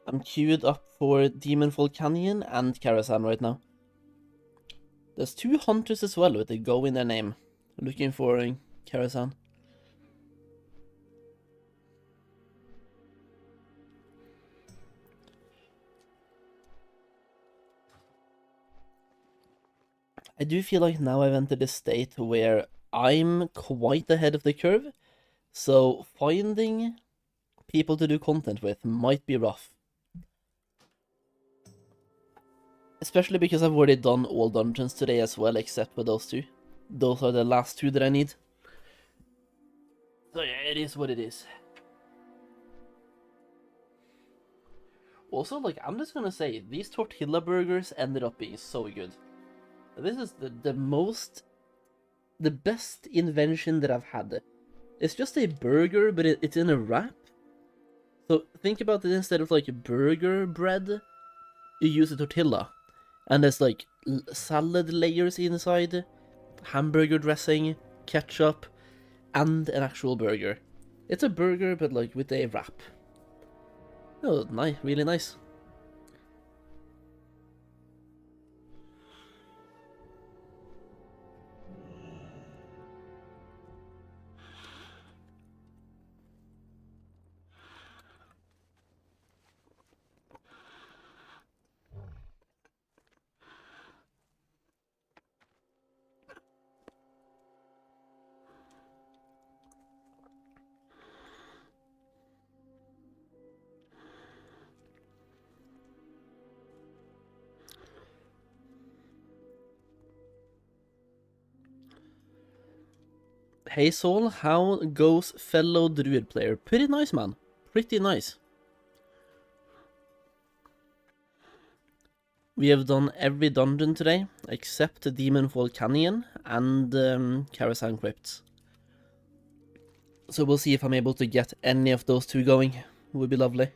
Speaker 1: I'm queued up for Demonfall Canyon and Karazhan right now. There's 2 hunters as well with a go in their name. Looking for Karazhan. I do feel like now I've entered a state where I'm quite ahead of the curve, so finding people to do content with might be rough. Especially because I've already done all dungeons today as well, except for those 2. Those are the last 2 that I need. So yeah, it is what it is. Also, like, I'm just gonna say, these tortilla burgers ended up being so good. This is the best invention that I've had. It's just a burger, but it's in a wrap. So think about it, instead of like burger bread, you use a tortilla. And there's like salad layers inside, hamburger dressing, ketchup, and an actual burger. It's a burger, but like with a wrap. Oh, nice, really nice. Hey Sol, how goes fellow Druid player? Pretty nice, man. Pretty nice. We have done every dungeon today, except the Demonfall Canyon and Karasan Crypts. So we'll see if I'm able to get any of those two going. Would be lovely.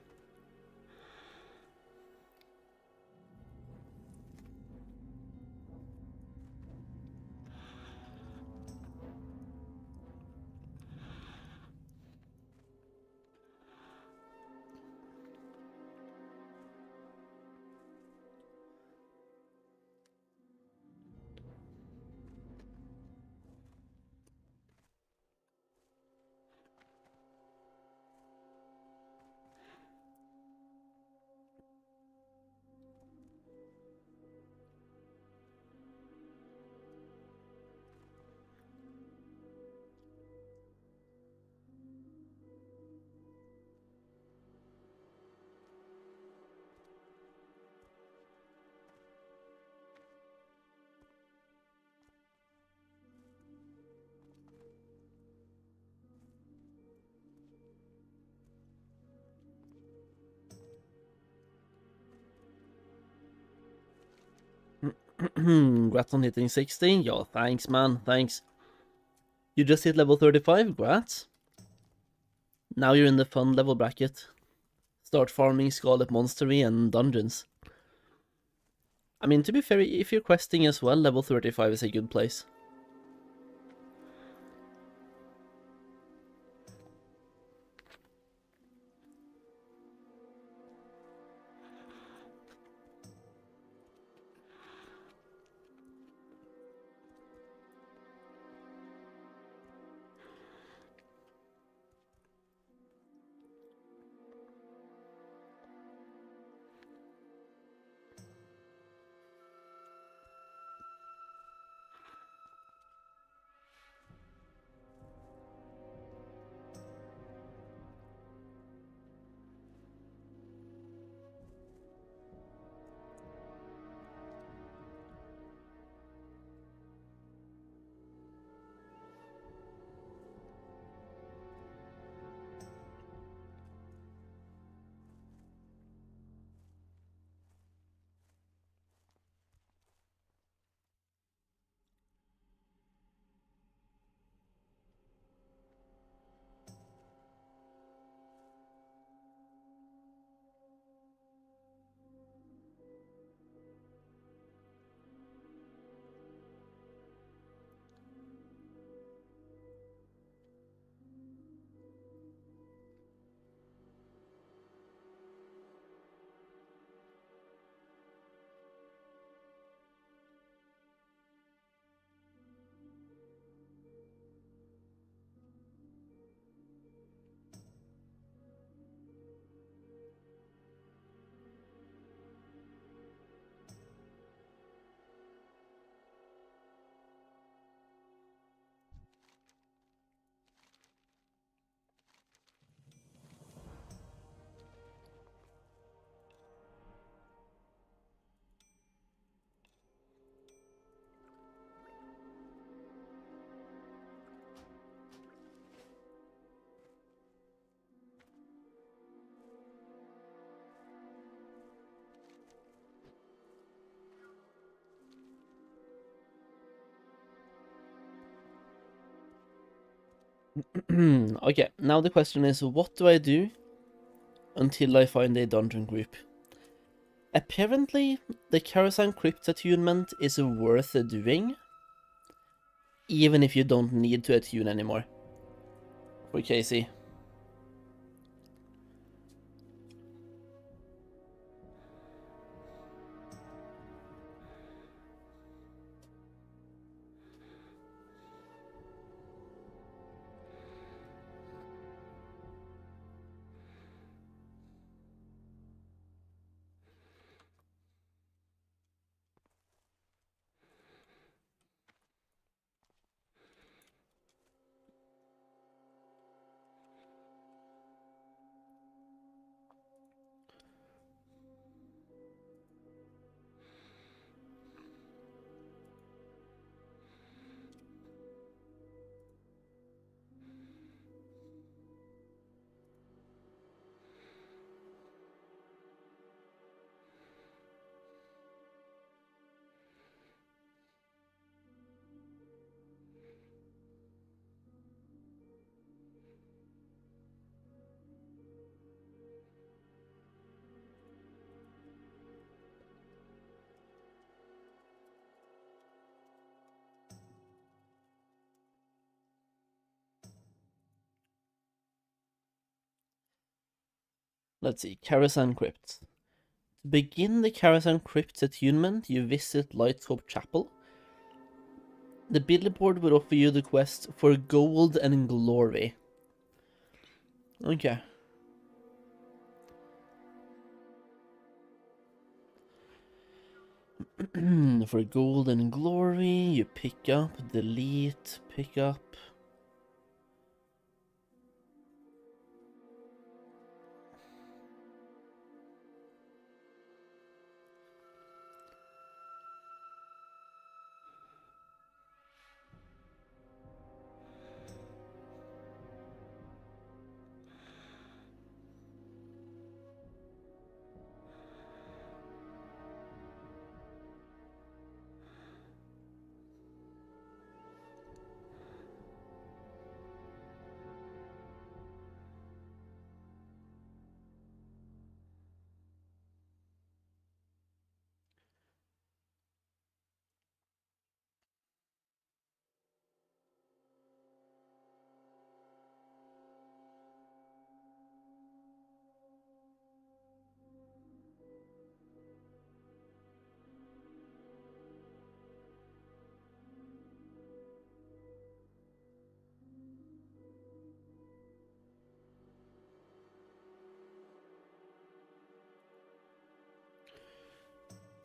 Speaker 1: Grats on hitting 16. Yo, thanks, man. Thanks. You just hit level 35. Grats. Now you're in the fun level bracket. Start farming Scarlet Monstery and dungeons. I mean, to be fair, if you're questing as well, level 35 is a good place. Okay, now the question is, what do I do until I find a dungeon group? Apparently, the Karasan Crypt attunement is worth doing. even if you don't need to attune anymore. For Casey. Let's see, Karasan Crypt. To begin the Karasan Crypt's attunement, you visit Lightscope Chapel. The billboard will offer you the quest for gold and glory. Okay. For gold and glory, you pick up, delete, pick up.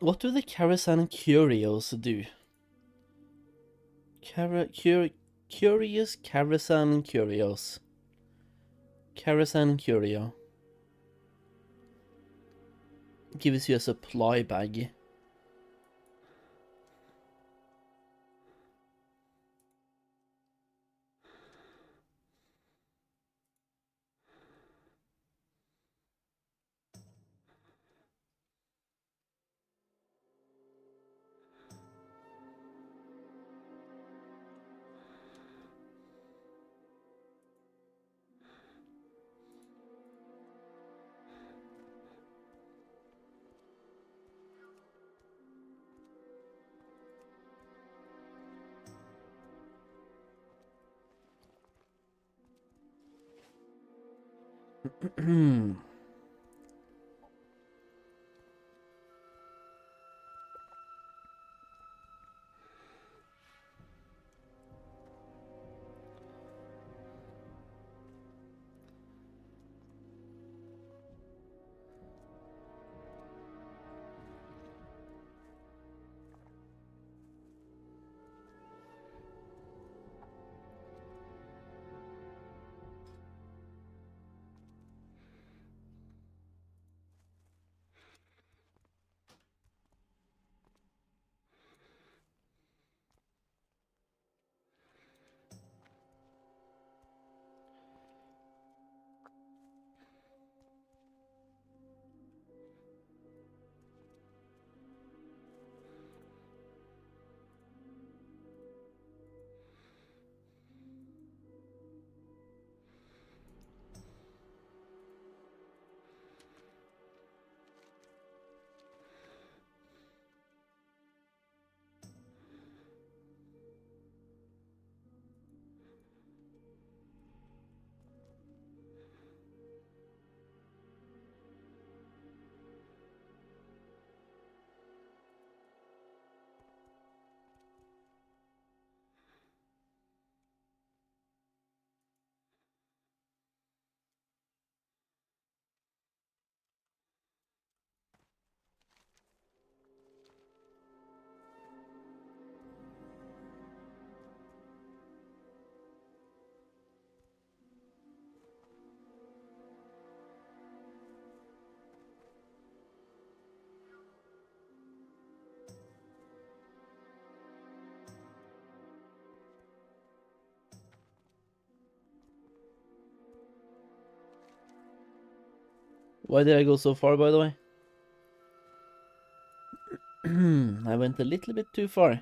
Speaker 1: What do the Karasan Curios do? Curious Karasan Curios. Karasan Curio. Gives you a supply bag. Why did I go so far, by the way? I went a little bit too far.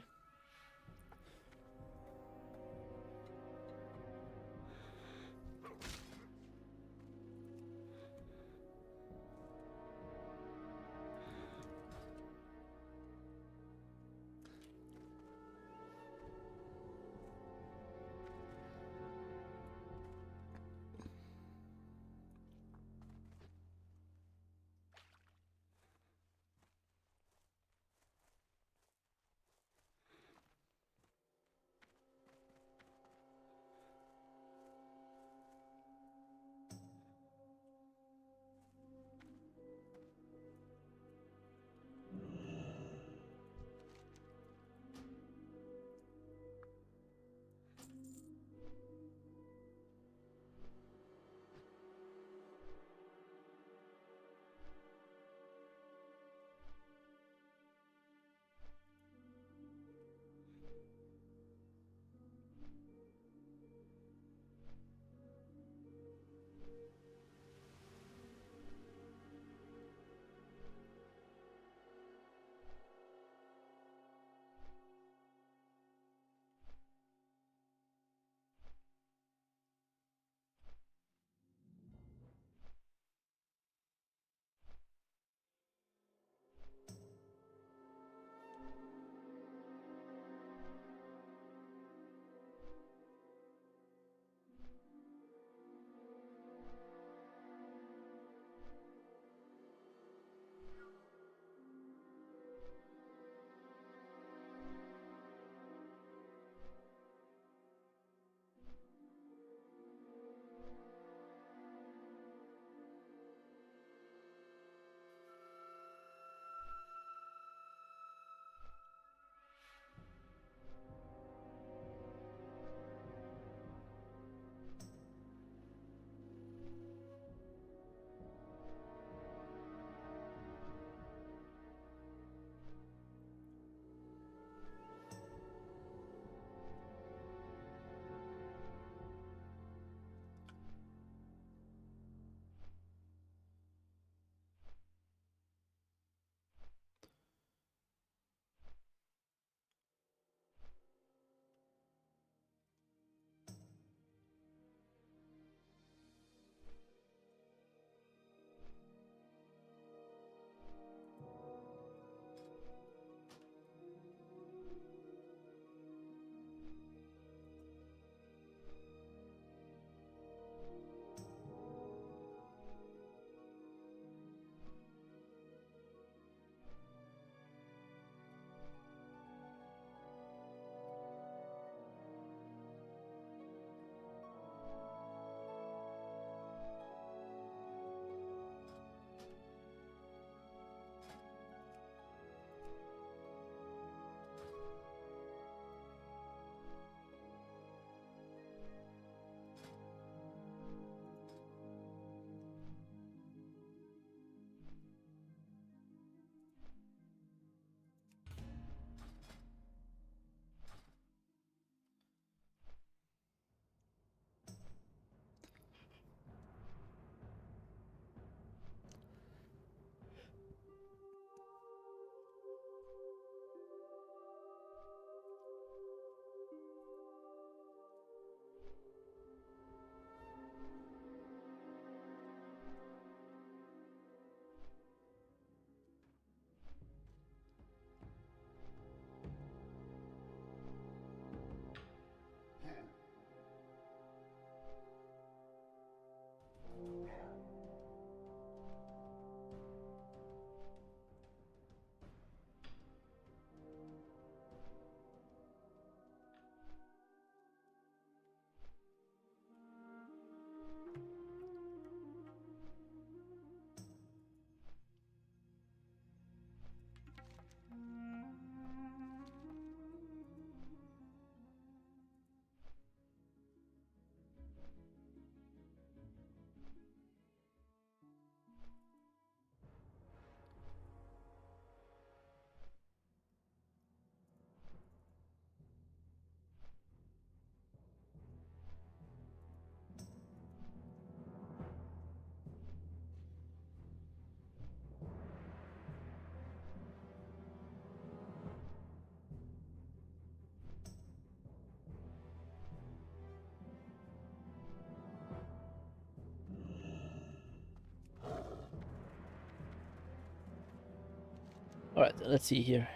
Speaker 1: Alright, let's see here.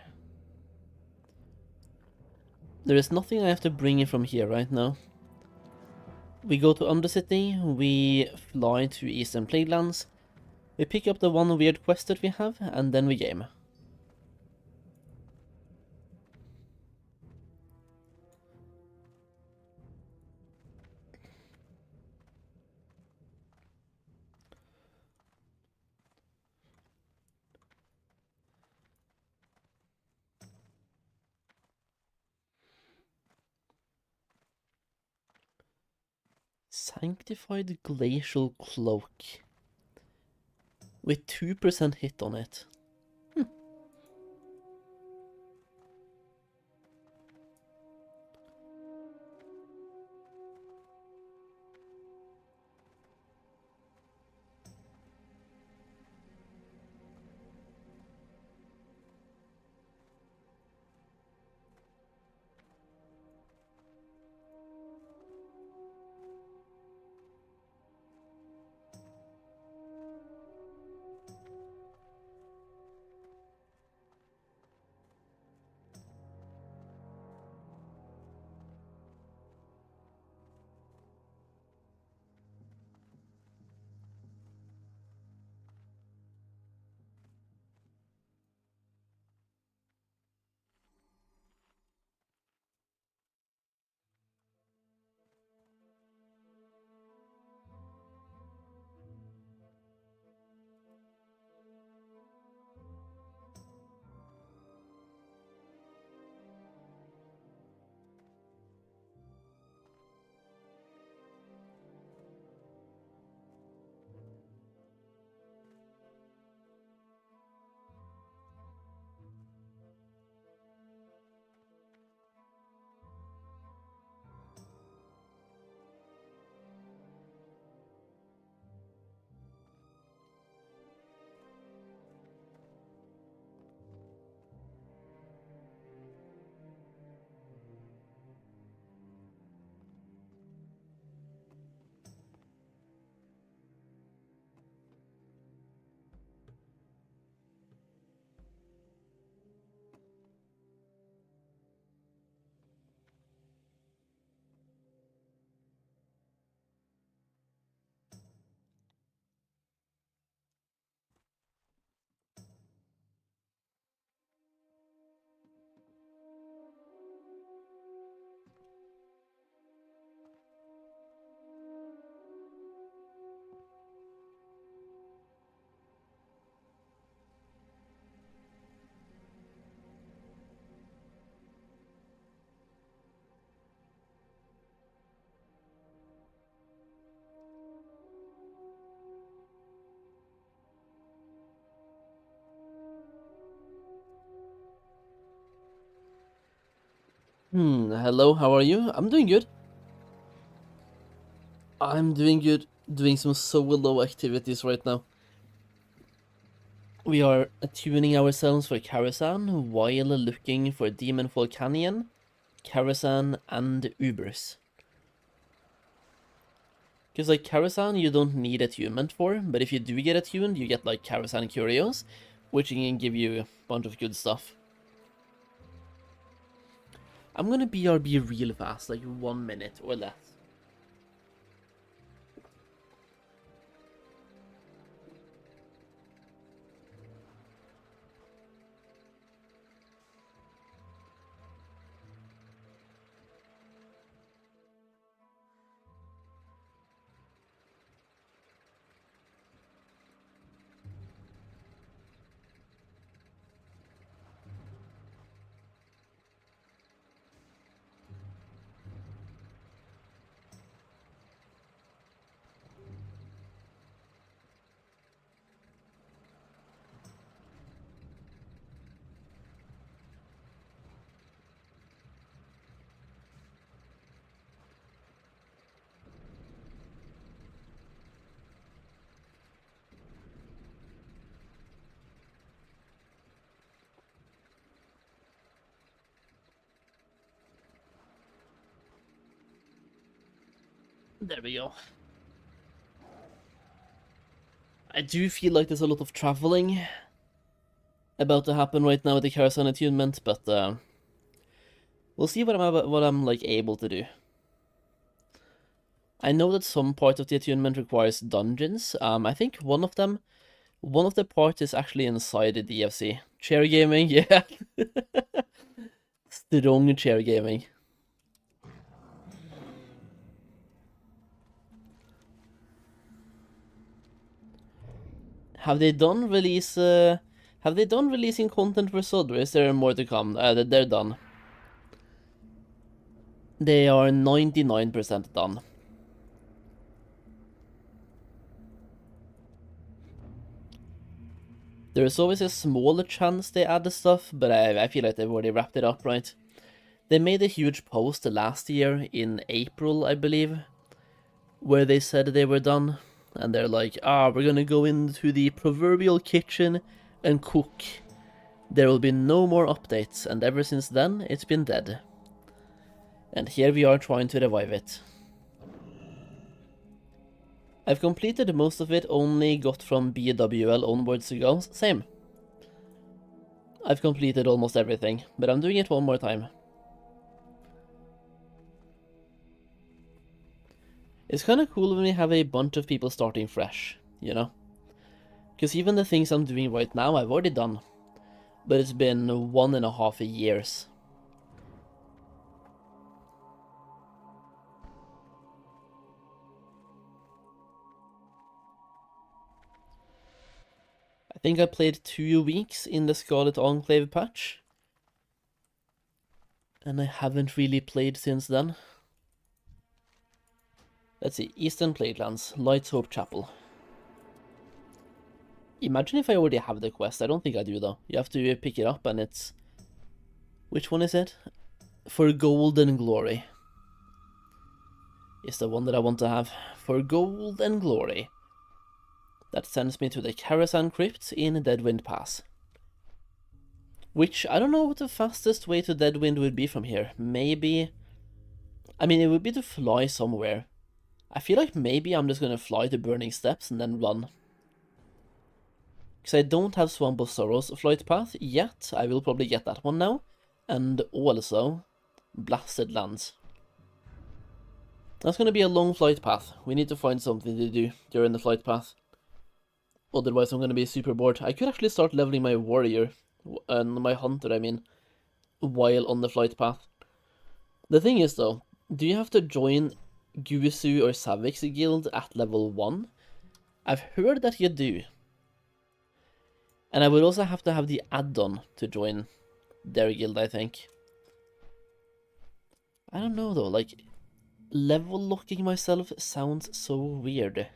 Speaker 1: There is nothing I have to bring in from here right now. We go to Undercity, we fly to Eastern Plaguelands, we pick up the one weird quest that we have, and then we game. Sanctified Glacial Cloak. With 2% hit on it. Hello, how are you? I'm doing good. I'm doing good, doing some solo activities right now. We are tuning ourselves for Karazhan while looking for Demonfall Canyon, Karazhan, and Ubers. Because like Karazhan you don't need attunement for, but if you do get attuned, you get like Karazhan Curios, which can give you a bunch of good stuff. I'm gonna BRB real fast, like 1 minute or less. There we go. I do feel like there's a lot of traveling. about to happen right now with the Carousel attunement, but we'll see what I'm like able to do. I know that some part of the attunement requires dungeons. I think one of the parts is actually inside the DFC. Chair gaming, yeah. Strong chair gaming. Have they done releasing content for Sod, or is there more to come? They're done. They are 99% done. There's always a smaller chance they add the stuff, but I feel like they've already wrapped it up, right? They made a huge post last year in April, I believe, where they said they were done. And they're like, we're gonna go into the proverbial kitchen and cook. There will be no more updates, and ever since then, it's been dead. And here we are trying to revive it. I've completed most of it, only got from BWL onwards to go. Same. I've completed almost everything, but I'm doing it one more time. It's kind of cool when we have a bunch of people starting fresh, you know? Because even the things I'm doing right now, I've already done. But it's been 1.5 years. I think I played 2 weeks in the Scarlet Enclave patch. And I haven't really played since then. Let's see, Eastern Plaguelands, Light's Hope Chapel. Imagine if I already have the quest. I don't think I do though. You have to pick it up and it's... Which one is it? For Gold and Glory. Is the one that I want to have. For Gold and Glory. That sends me to the Karazhan Crypt in Deadwind Pass. Which, I don't know what the fastest way to Deadwind would be from here. Maybe... I mean, it would be to fly somewhere. I feel like maybe I'm just gonna fly to Burning Steps and then run. Because I don't have Swamp of Sorrows flight path yet. I will probably get that one now. And also, Blasted Lands. That's gonna be a long flight path. We need to find something to do during the flight path. Otherwise I'm gonna be super bored. I could actually start leveling my warrior, and my hunter I mean, while on the flight path. The thing is though, do you have to join Gusu or Savik's guild at level 1? I've heard that you do. And I would also have to have the add-on to join their guild, I think. I don't know though, like, level locking myself sounds so weird.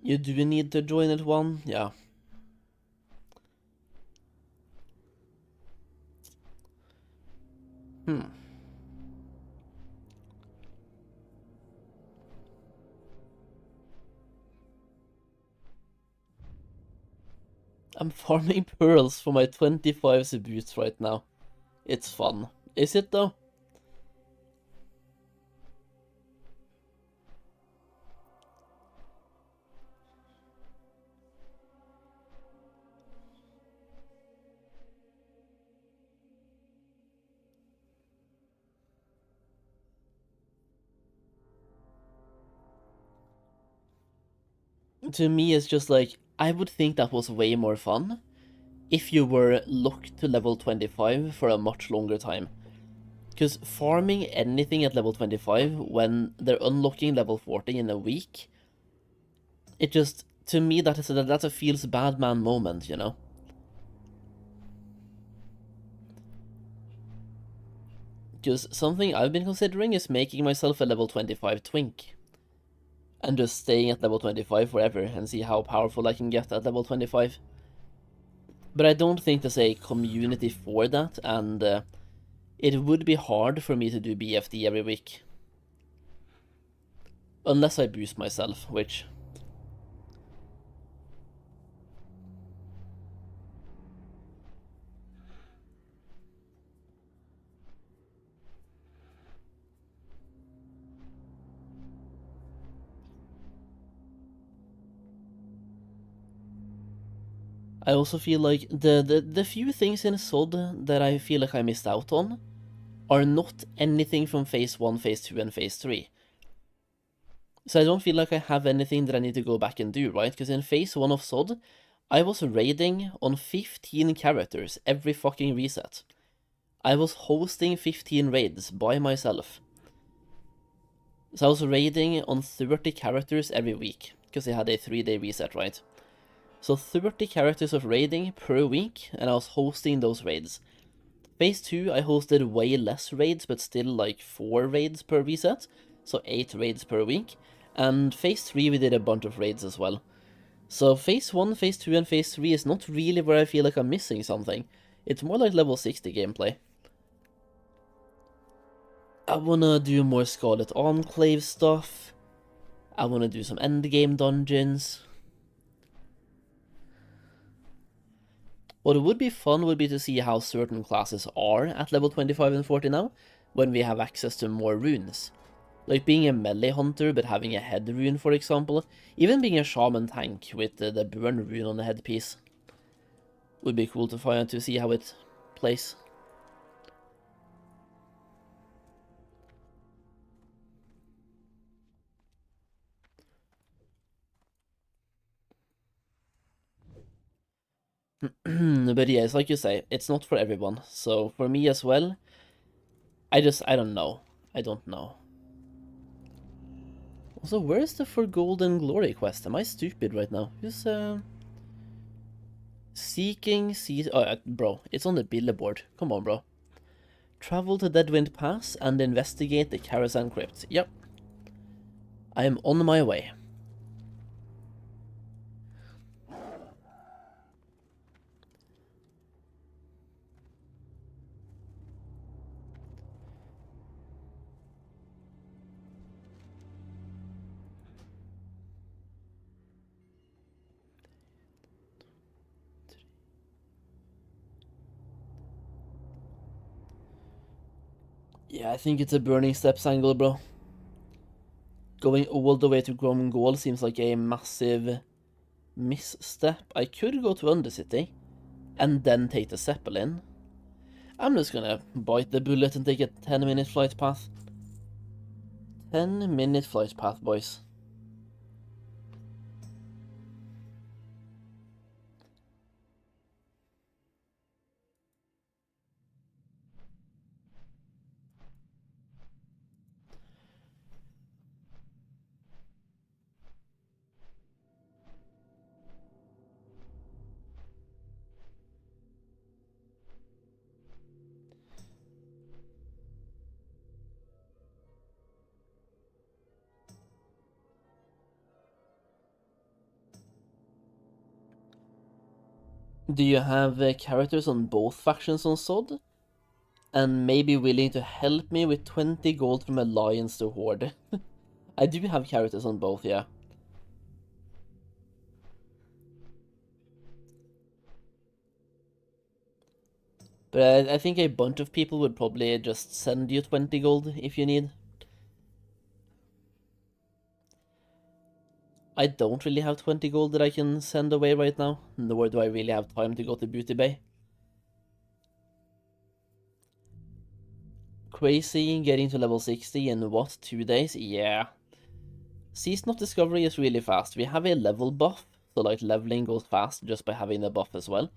Speaker 1: You do need to join at 1? Yeah. I'm farming pearls for my 25 boots right now. It's fun. Is it though? To me, it's just like, I would think that was way more fun if you were locked to level 25 for a much longer time. Because farming anything at level 25 when they're unlocking level 40 in a week, it just, to me, that's a feels bad man moment, you know? Because something I've been considering is making myself a level 25 twink. And just staying at level 25 forever and see how powerful I can get at level 25. But I don't think there's a community for that, and it would be hard for me to do BFD every week. Unless I boost myself, which... I also feel like the few things in SOD that I feel like I missed out on are not anything from Phase 1, Phase 2, and Phase 3. So I don't feel like I have anything that I need to go back and do, right? Because in Phase 1 of SOD, I was raiding on 15 characters every fucking reset. I was hosting 15 raids by myself. So I was raiding on 30 characters every week, because they had a 3-day reset, right? So 30 characters of raiding per week, and I was hosting those raids. Phase 2, I hosted way less raids, but still like 4 raids per reset, so 8 raids per week. And Phase 3, we did a bunch of raids as well. So Phase 1, Phase 2, and Phase 3 is not really where I feel like I'm missing something. It's more like level 60 gameplay. I wanna do more Scarlet Enclave stuff. I wanna do some endgame dungeons. What would be fun would be to see how certain classes are at level 25 and 40 now, when we have access to more runes. Like being a melee hunter but having a head rune, for example. Even being a shaman tank with the burn rune on the headpiece. Would be cool to find out to see how it plays. But yeah, it's like you say, it's not for everyone. So for me as well, I don't know. I don't know. Also, where's the For Golden Glory quest? Am I stupid right now? Who's, Seeking oh, bro, it's on the billboard. Come on, bro. Travel to Deadwind Pass and investigate the Karazhan Crypt. Yep. I am on my way. Yeah, I think it's a Burning Steps angle, bro. Going all the way to Gromgol seems like a massive misstep. I could go to Undercity and then take the Zeppelin. I'm just gonna bite the bullet and take a 10-minute flight path. 10-minute flight path, boys. Do you have characters on both factions on SOD? And maybe willing to help me with 20 gold from Alliance to Horde? I do have characters on both, yeah. But I think a bunch of people would probably just send you 20 gold if you need. I don't really have 20 gold that I can send away right now, nor do I really have time to go to Booty Bay. Crazy getting to level 60 in what, 2 days? Yeah. Season of Discovery is really fast. We have a level buff, so like leveling goes fast just by having the buff as well.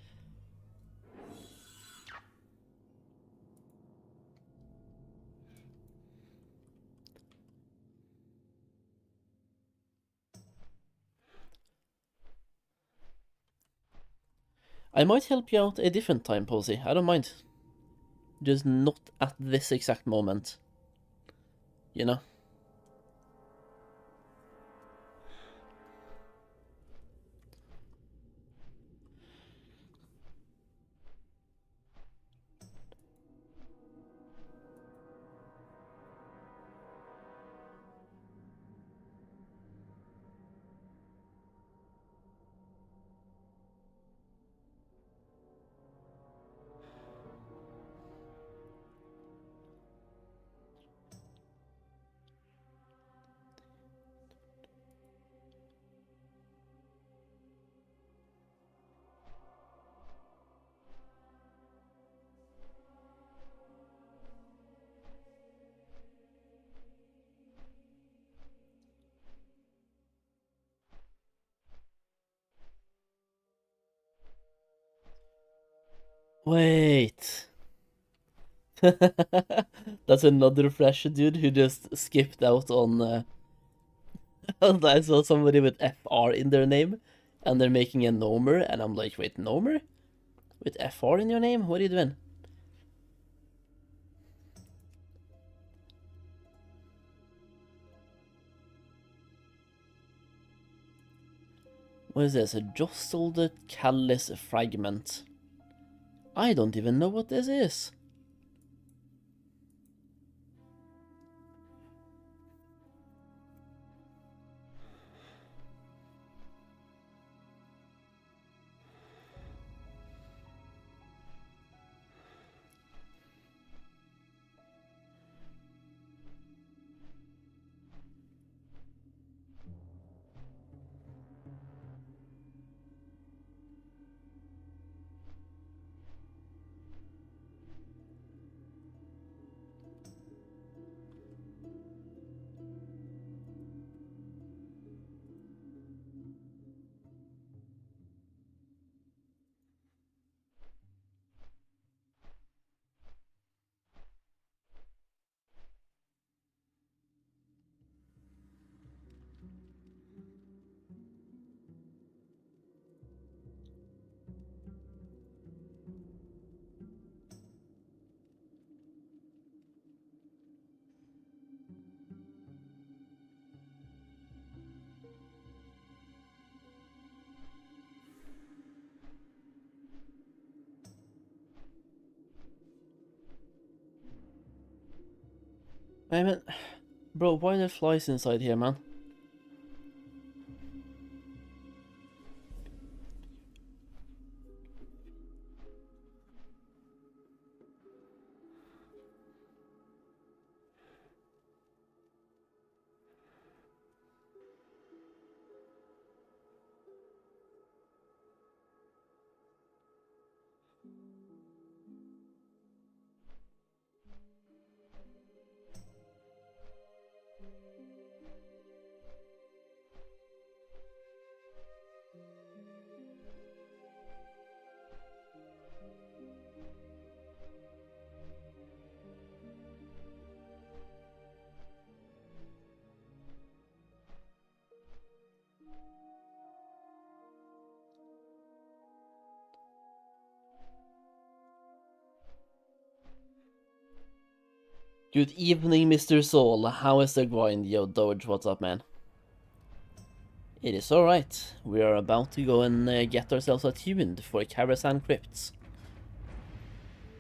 Speaker 1: I might help you out a different time, Posey. I don't mind. Just not at this exact moment. You know? Wait. That's another fresh dude who just skipped out on I saw somebody with FR in their name, and they're making a Nomer, and I'm like, wait, Nomer? With FR in your name? What are you doing? What is this? A jostled callus fragment. I don't even know what this is. I mean, bro, why are there flies inside here, man? Good evening, Mr. Soul. How is the grind? Yo, Doge, what's up, man? It is alright. We are about to go and get ourselves attuned for Karasan Crypts.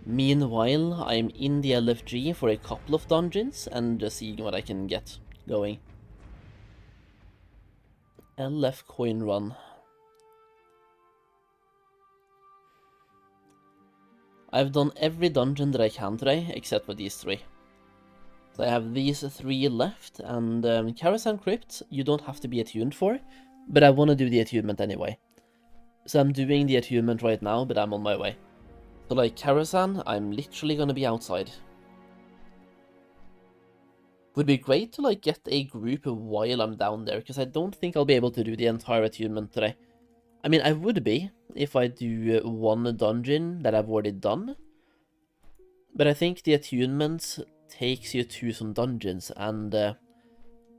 Speaker 1: Meanwhile, I'm in the LFG for a couple of dungeons and just seeing what I can get going. LF coin run. I've done every dungeon that I can today, except for these three. So I have these three left, and Karasan Crypt, you don't have to be attuned for, but I want to do the attunement anyway. So I'm doing the attunement right now, but I'm on my way. So like Karasan, I'm literally gonna be outside. Would be great to like get a group while I'm down there, because I don't think I'll be able to do the entire attunement today. I mean, I would be, if I do one dungeon that I've already done. But I think the attunement takes you to some dungeons, and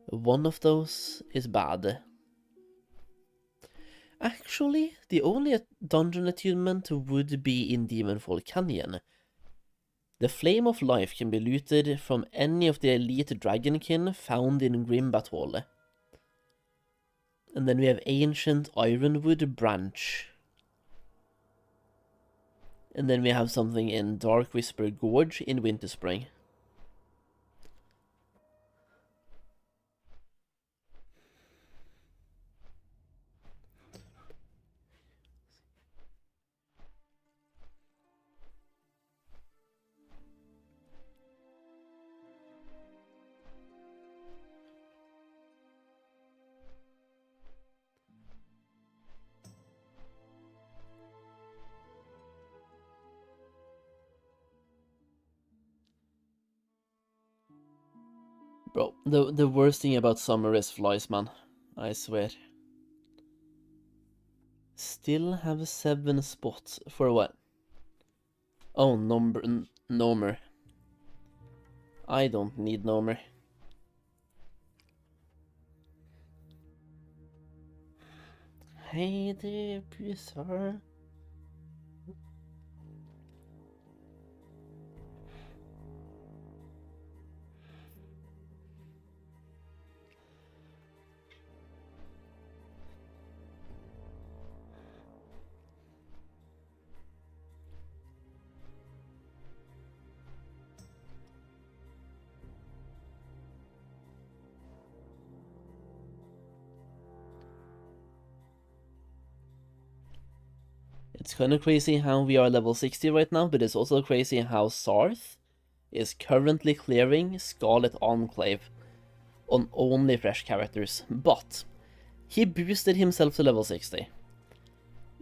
Speaker 1: one of those is bad. Actually, the only dungeon attunement would be in Demonfall Canyon. The Flame of Life can be looted from any of the elite dragonkin found in Grimbat Hall. And then we have Ancient Ironwood Branch. And then we have something in Dark Whisper Gorge in Winterspring. Bro, the worst thing about summer is flies, man. I swear. Still have 7 spots for what? Oh, Nomer. I don't need Nomer. Hey there, Bizarre. It's kind of crazy how we are level 60 right now, but it's also crazy how Sarth is currently clearing Scarlet Enclave on only fresh characters, but he boosted himself to level 60.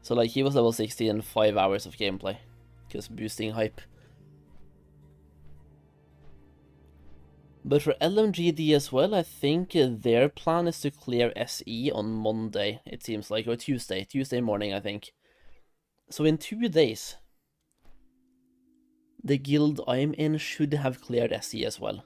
Speaker 1: So like he was level 60 in 5 hours of gameplay, just boosting hype. But for LMGD as well, I think their plan is to clear SE on Monday, it seems like, or Tuesday morning, I think. So in 2 days, the guild I'm in should have cleared SE as well.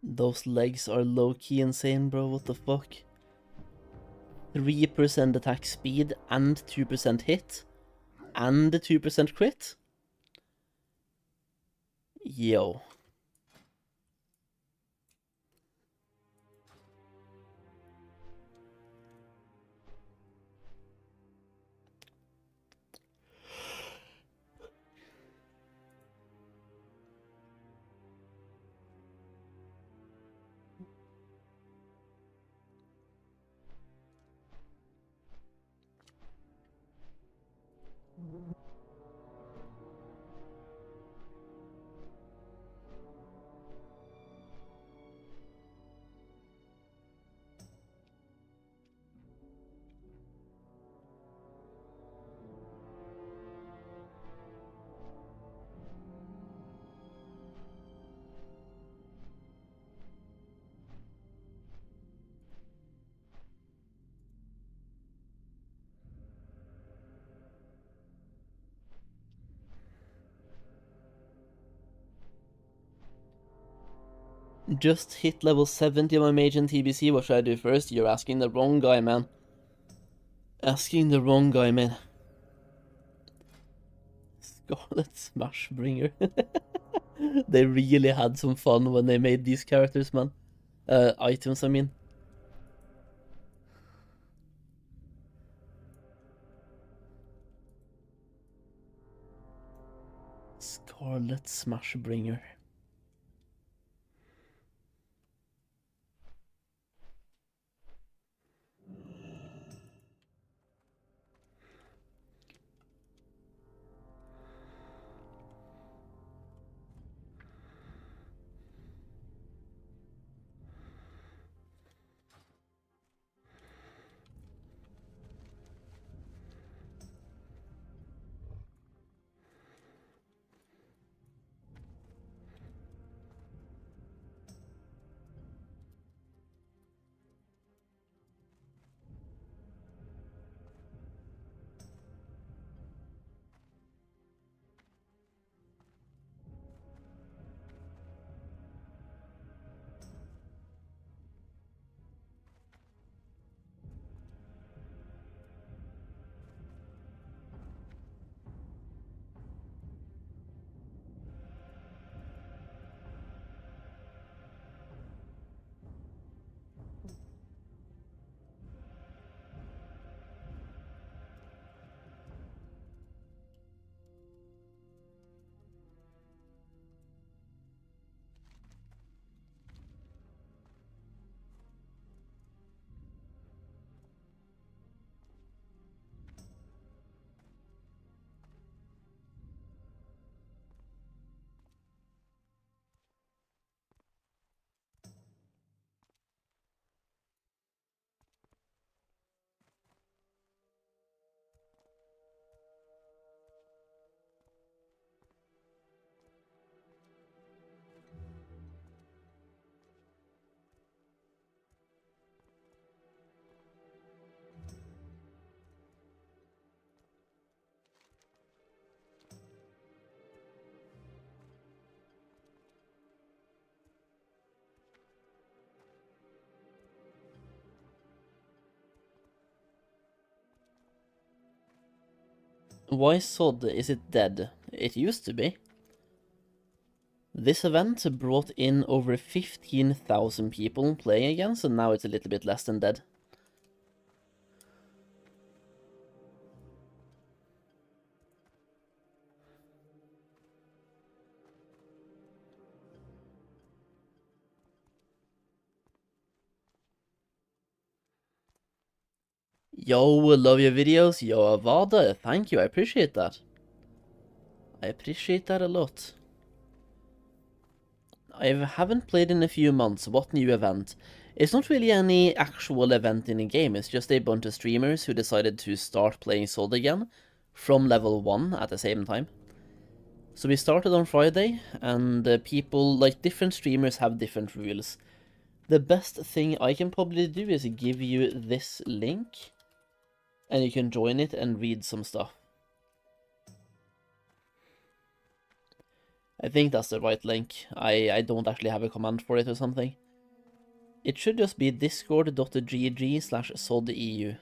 Speaker 1: Those legs are low-key insane, bro, what the fuck? 3% attack speed and 2% hit, and 2% crit? Yo. Just hit level 70 on my mage in TBC, what should I do first? You're asking the wrong guy, man. Asking the wrong guy, man. Scarlet Smashbringer. They really had some fun when they made these characters, man. Items, I mean. Scarlet Smashbringer. Why Sod? Is it dead? It used to be. This event brought in over 15,000 people playing again, so now it's a little bit less than dead. Yo, love your videos. Yo, Avada, thank you, I appreciate that. I appreciate that a lot. I haven't played in a few months. What new event? It's not really any actual event in the game, it's just a bunch of streamers who decided to start playing Sword again from level 1 at the same time. So we started on Friday, and people, like different streamers have different rules. The best thing I can probably do is give you this link, and you can join it and read some stuff. I think that's the right link. I don't actually have a command for it or something. It should just be discord.gg/sodeu.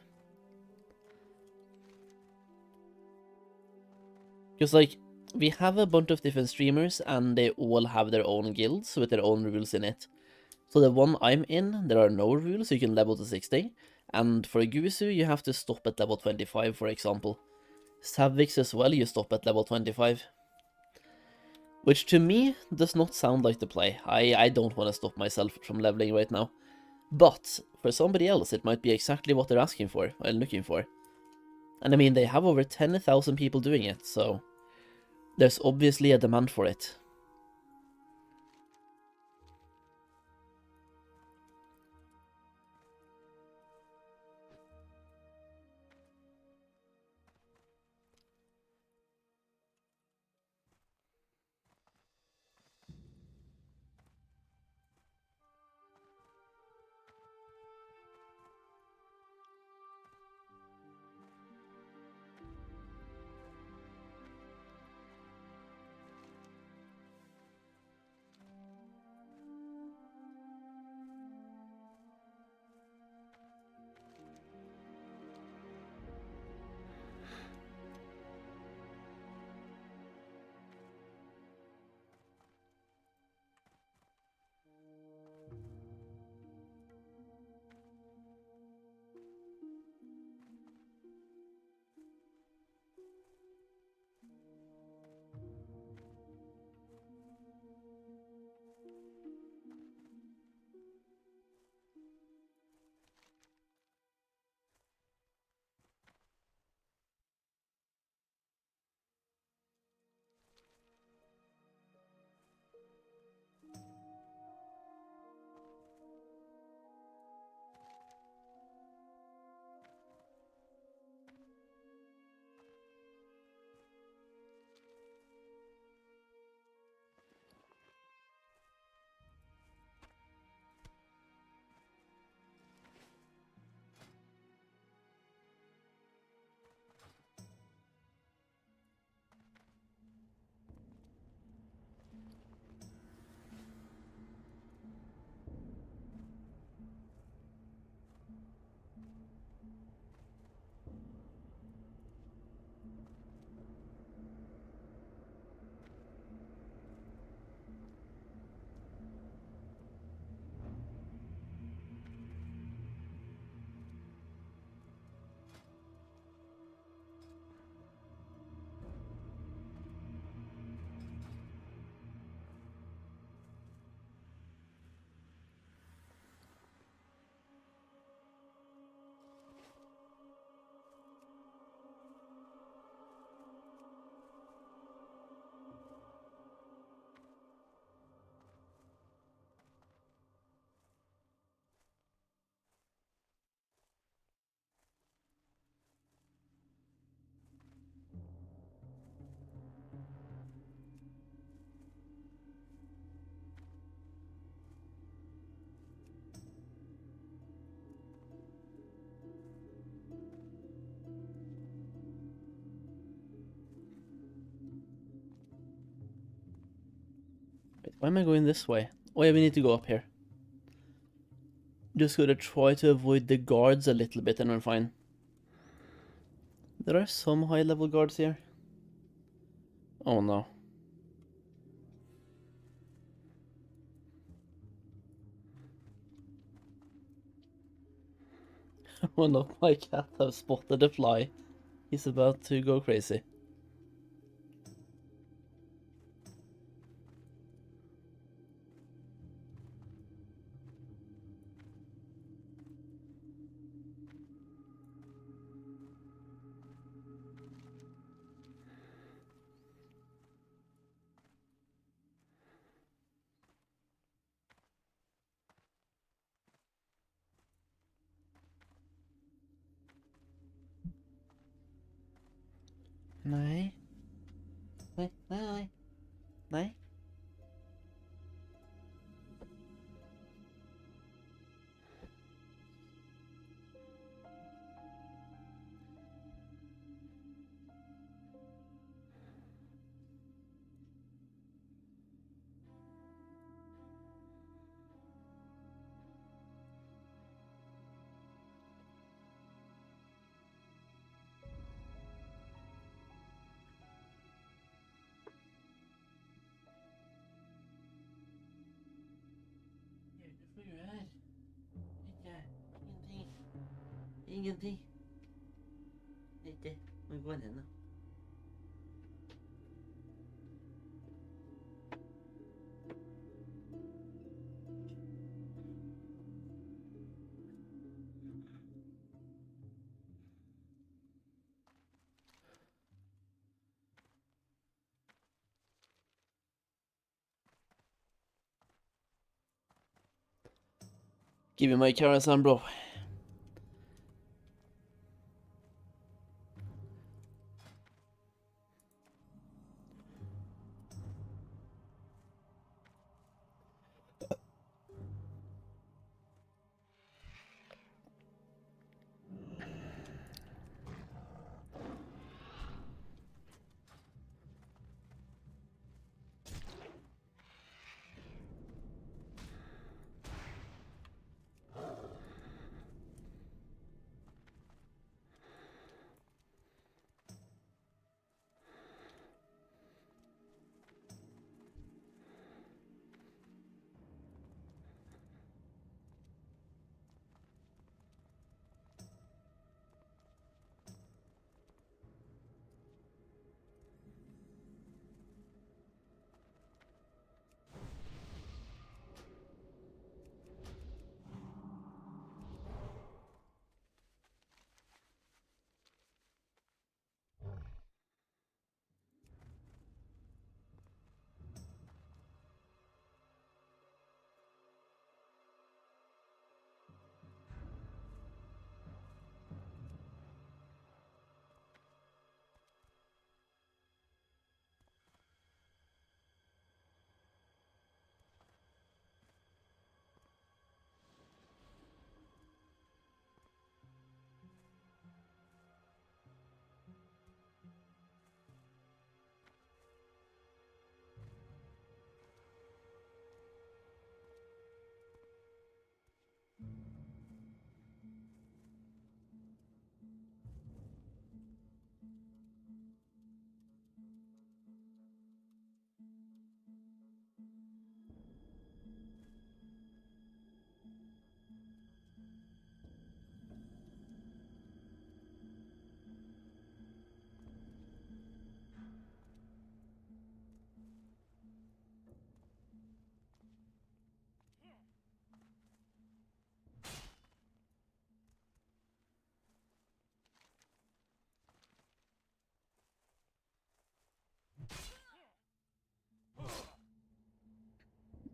Speaker 1: Because, like, we have a bunch of different streamers, and they all have their own guilds with their own rules in it. So the one I'm in, there are no rules, you can level to 60. And for Gusu, you have to stop at level 25, for example. Savix as well, you stop at level 25. Which to me does not sound like the play. I don't want to stop myself from leveling right now. But for somebody else, it might be exactly what they're asking for and looking for. And I mean, they have over 10,000 people doing it, so there's obviously a demand for it. Wait, why am I going this way? Oh yeah, we need to go up here. Just gotta try to avoid the guards a little bit and we're fine. There are some high level guards here. Oh no. Oh no, my cat have spotted a fly. He's about to go crazy. Nej. Nej, nej, nej. Nej. Du får ju här. Ikke. Ingenting. Ingenting. Ikke. Må gå inn nå. Give me my carousel, bro.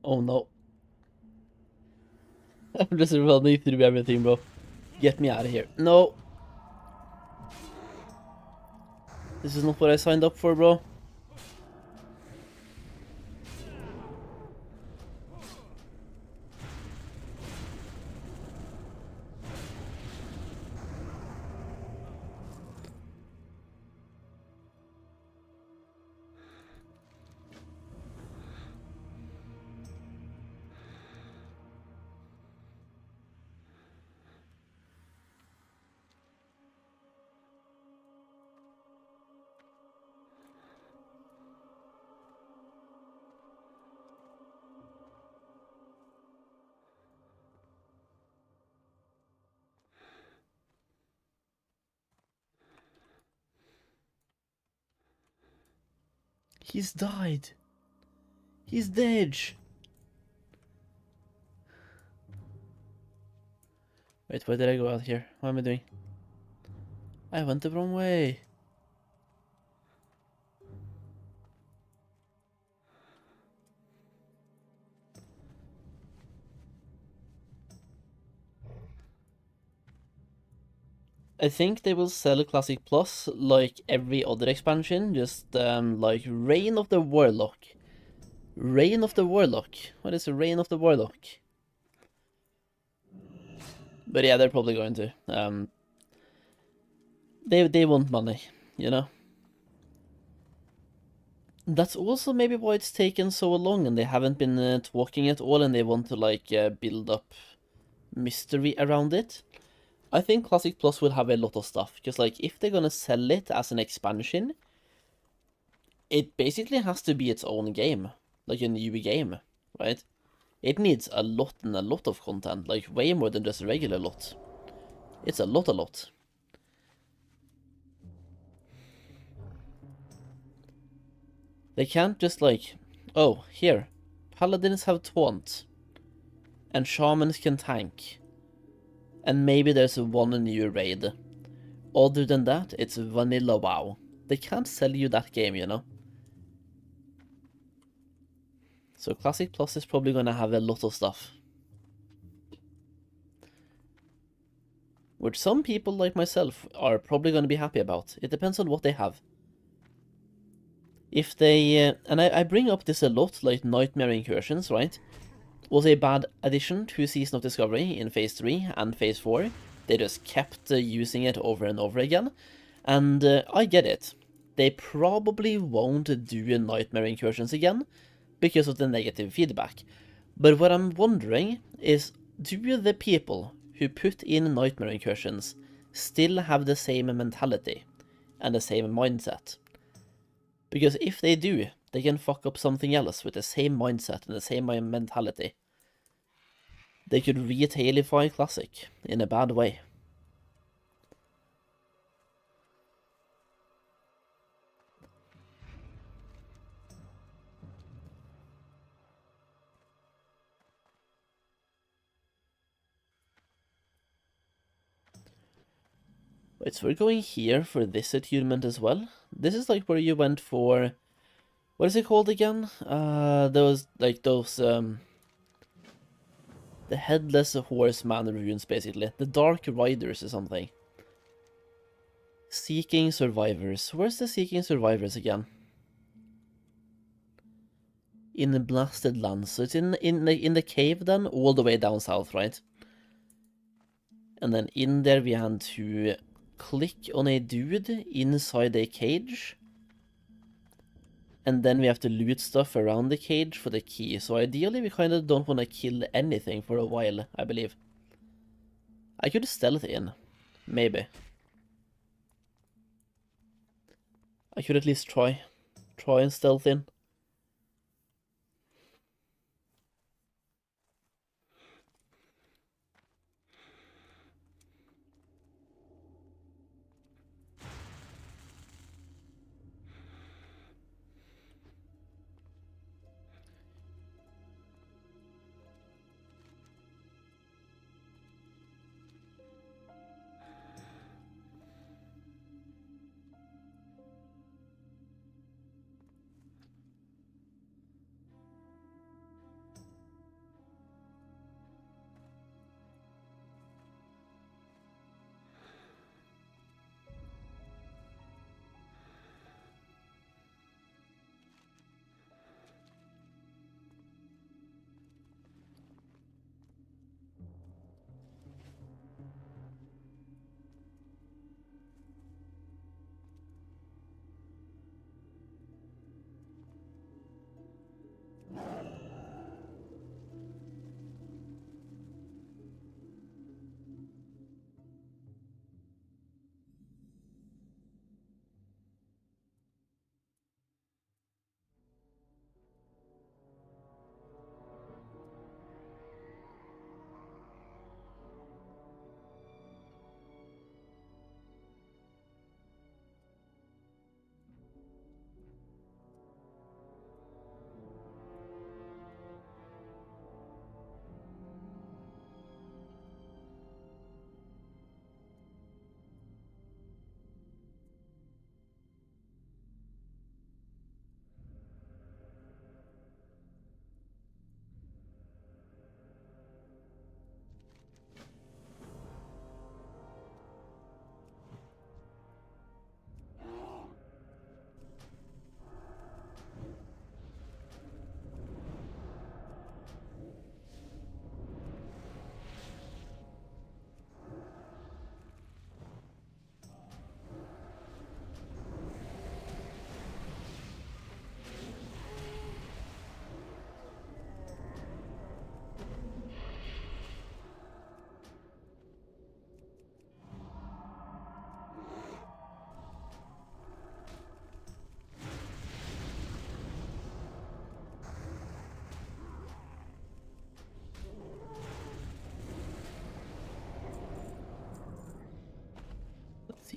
Speaker 1: Oh no. I'm just running through everything, bro. Get me out of here. No. This is not what I signed up for, bro. He's died. He's dead. Wait, where did I go out here? What am I doing? I went the wrong way. I think they will sell Classic Plus like every other expansion, just like Reign of the Warlock. Reign of the Warlock. What is Reign of the Warlock? But yeah, they're probably going to. They want money, you know? That's also maybe why it's taken so long and they haven't been talking at all, and they want to like build up mystery around it. I think Classic Plus will have a lot of stuff, because like if they're gonna sell it as an expansion, it basically has to be its own game, like a new game, right? It needs a lot and a lot of content, like way more than just a regular lot. It's a lot. They can't just like, oh, here, paladins have taunt, and shamans can tank, and maybe there's one new raid. Other than that, it's vanilla WoW. They can't sell you that game, you know? So Classic Plus is probably gonna have a lot of stuff. Which some people like myself are probably gonna be happy about. It depends on what they have. If they, and I bring up this a lot, like Nightmare Incursions, right? Was a bad addition to Season of Discovery in Phase 3 and Phase 4. They just kept using it over and over again. And I get it. They probably won't do Nightmare Incursions again because of the negative feedback. But what I'm wondering is, do the people who put in Nightmare Incursions still have the same mentality and the same mindset? Because if they do, they can fuck up something else with the same mindset and the same mentality. They could retailify Classic in a bad way. Wait, so we're going here for this attunement as well? This is like where you went for... What is it called again? Those, like, those, the Headless Horseman runes, basically. The Dark Riders or something. Seeking Survivors. Where's the Seeking Survivors again? In the Blasted Lands. So it's in the cave then, all the way down south, right? And then in there we had to click on a dude inside a cage. And then we have to loot stuff around the cage for the key. So ideally we kind of don't want to kill anything for a while, I believe. I could stealth in. Maybe. I could at least try. Try and stealth in.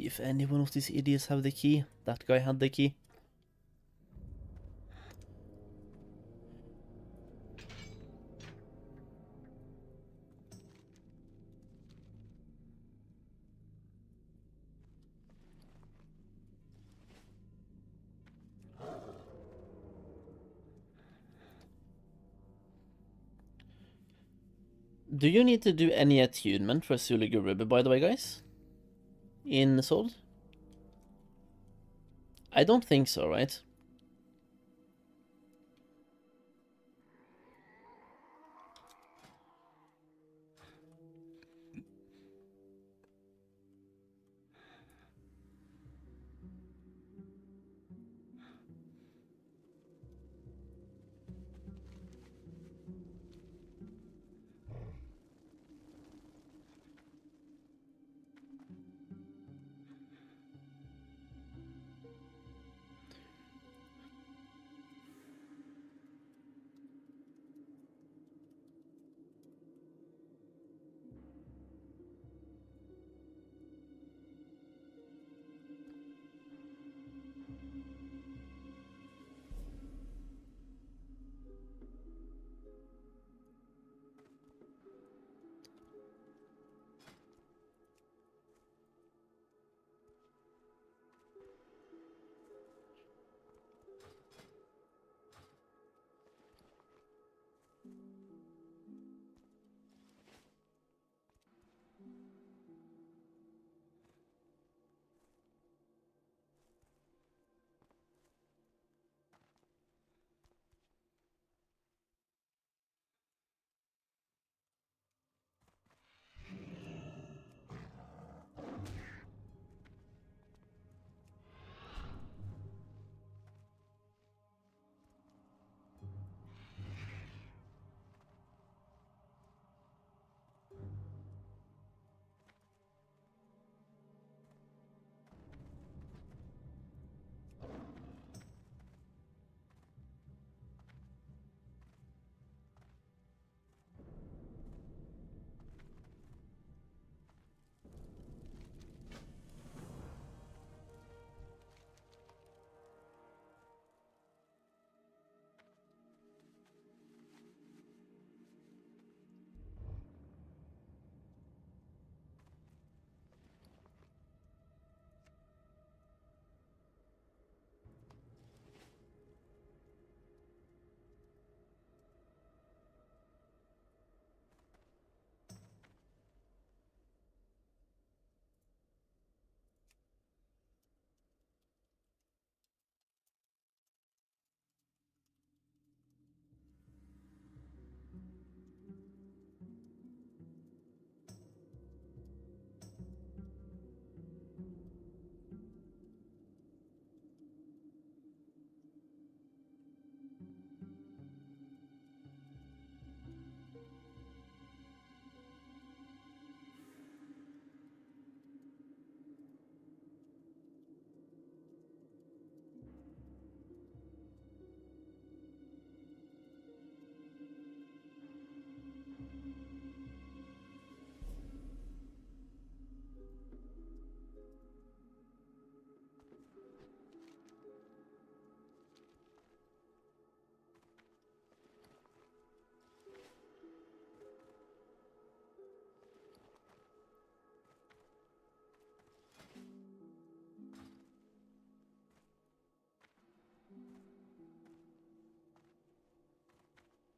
Speaker 1: see if any one of these idiots have the key. That guy had the key. Do you need to do any attunement for Suligur Ruby, by the way, guys? In Soul? I don't think so, right?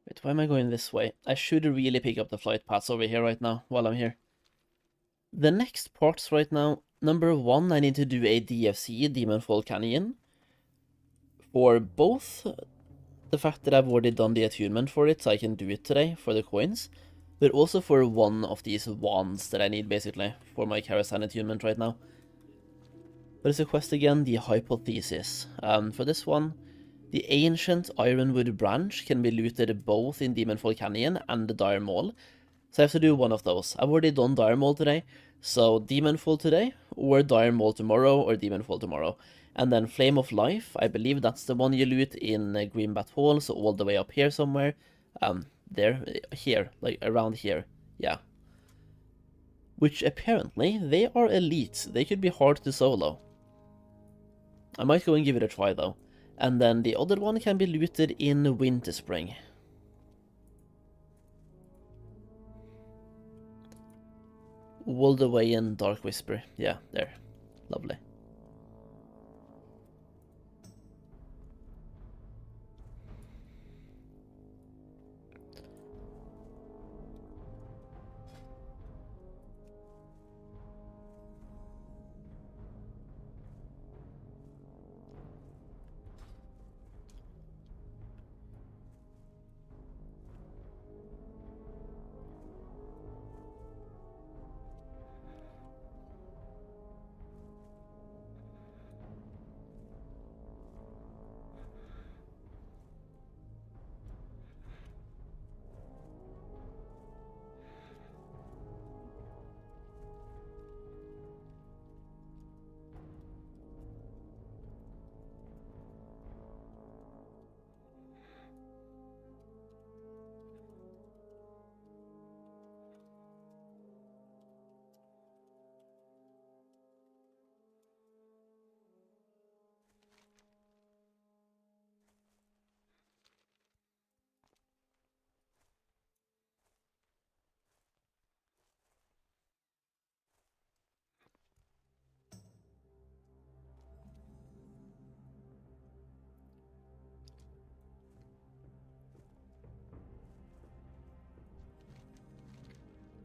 Speaker 1: Wait, why am I going this way? I should really pick up the flight paths over here right now, while I'm here. The next parts right now, number 1, I need to do a DFC, Demonfall Canyon, for both the fact that I've already done the attunement for it, so I can do it today for the coins, but also for one of these wands that I need, basically, for my Karasan attunement right now. But it's a quest again, the Hypothesis. For this one, the ancient Ironwood branch can be looted both in Demonfall Canyon and the Dire Maul, so I have to do one of those. I've already done Dire Maul today, so Demonfall today, or Dire Maul tomorrow, or Demonfall tomorrow. And then Flame of Life, I believe that's the one you loot in Greenbat Hall, so all the way up here somewhere. Here, like around here, yeah. which apparently they are elite. They could be hard to solo. I might go and give it a try though. And then the other one can be looted in Winter Spring. Walled Away and Dark Whisper. Yeah, there. Lovely.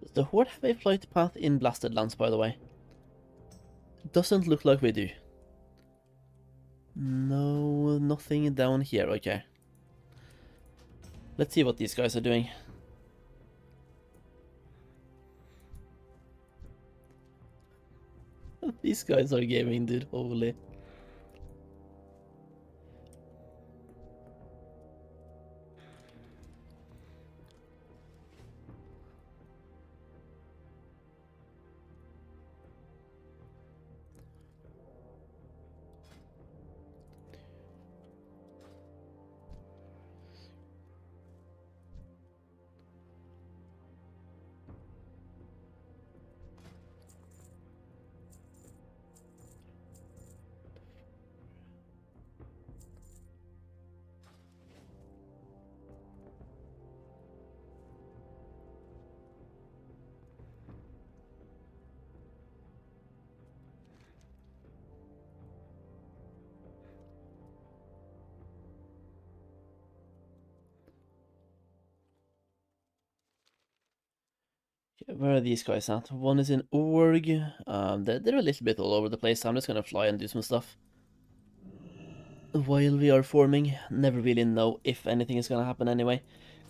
Speaker 1: Does the Horde have a flight path in Blasted Lands, by the way? Doesn't look like we do. No, nothing down here, okay. Let's see what these guys are doing. These guys are gaming, dude, holy. Where are these guys at? One is in Org. They're a little bit all over the place. I'm just gonna fly and do some stuff. While we are forming, never really know if anything is gonna happen anyway.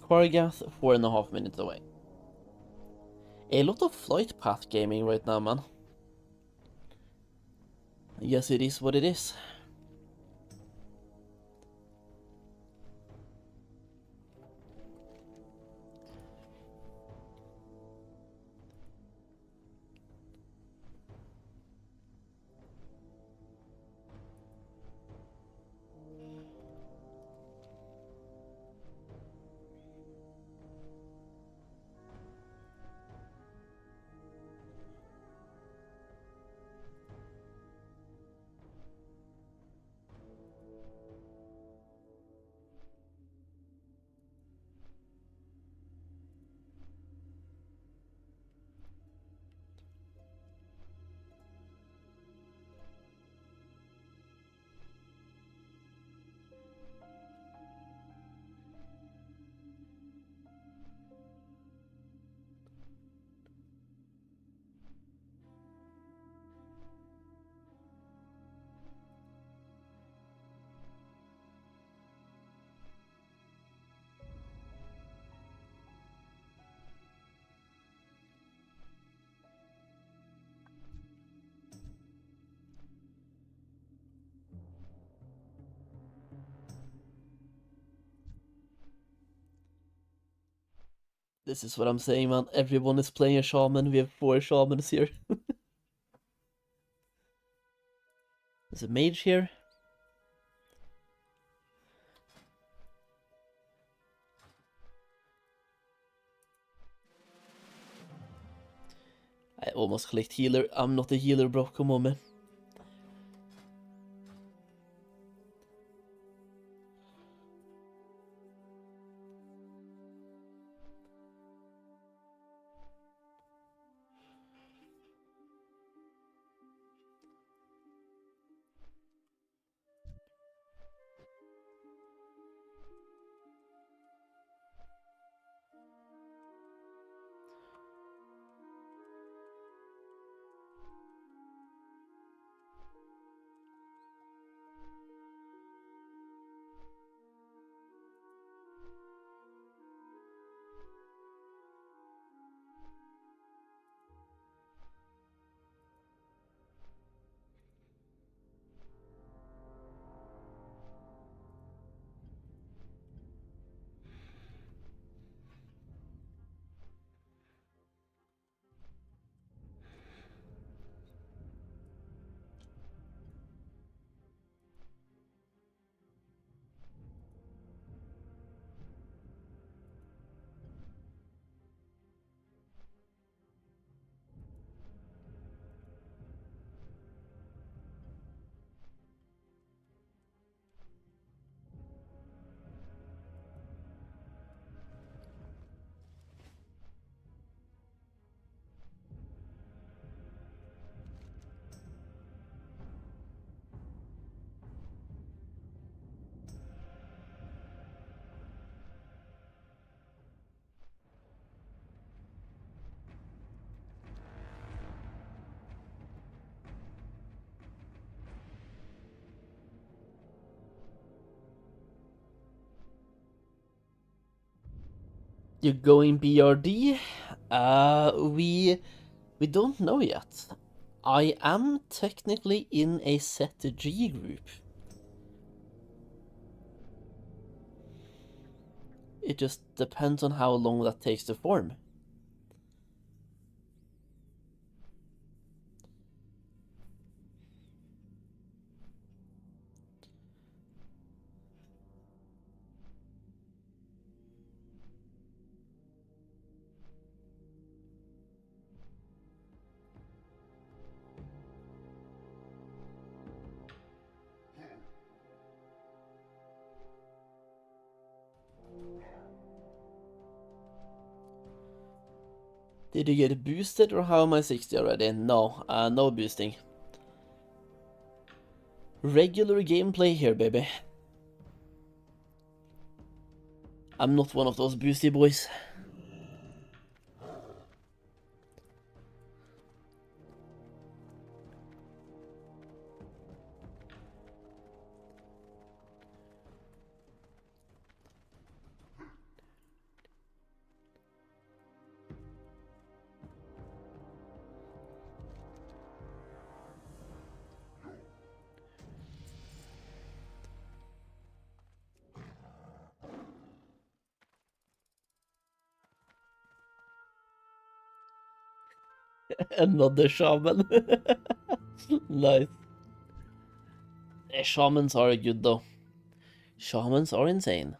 Speaker 1: Quargath, 4.5 minutes away. A lot of flight path gaming right now, man. I guess it is what it is. This is what I'm saying, man. Everyone is playing a shaman. We have 4 shamans here. There's a mage here. almost clicked healer. I'm not a healer, bro. Come on, man. You're going BRD? We don't know yet. I am technically in a set G group. It just depends on how long that takes to form. Did you get boosted or how am I 60 already? No, no boosting. Regular gameplay here, baby. I'm not one of those boosty boys. Another shaman. Nice. Shamans are good though. Shamans are insane.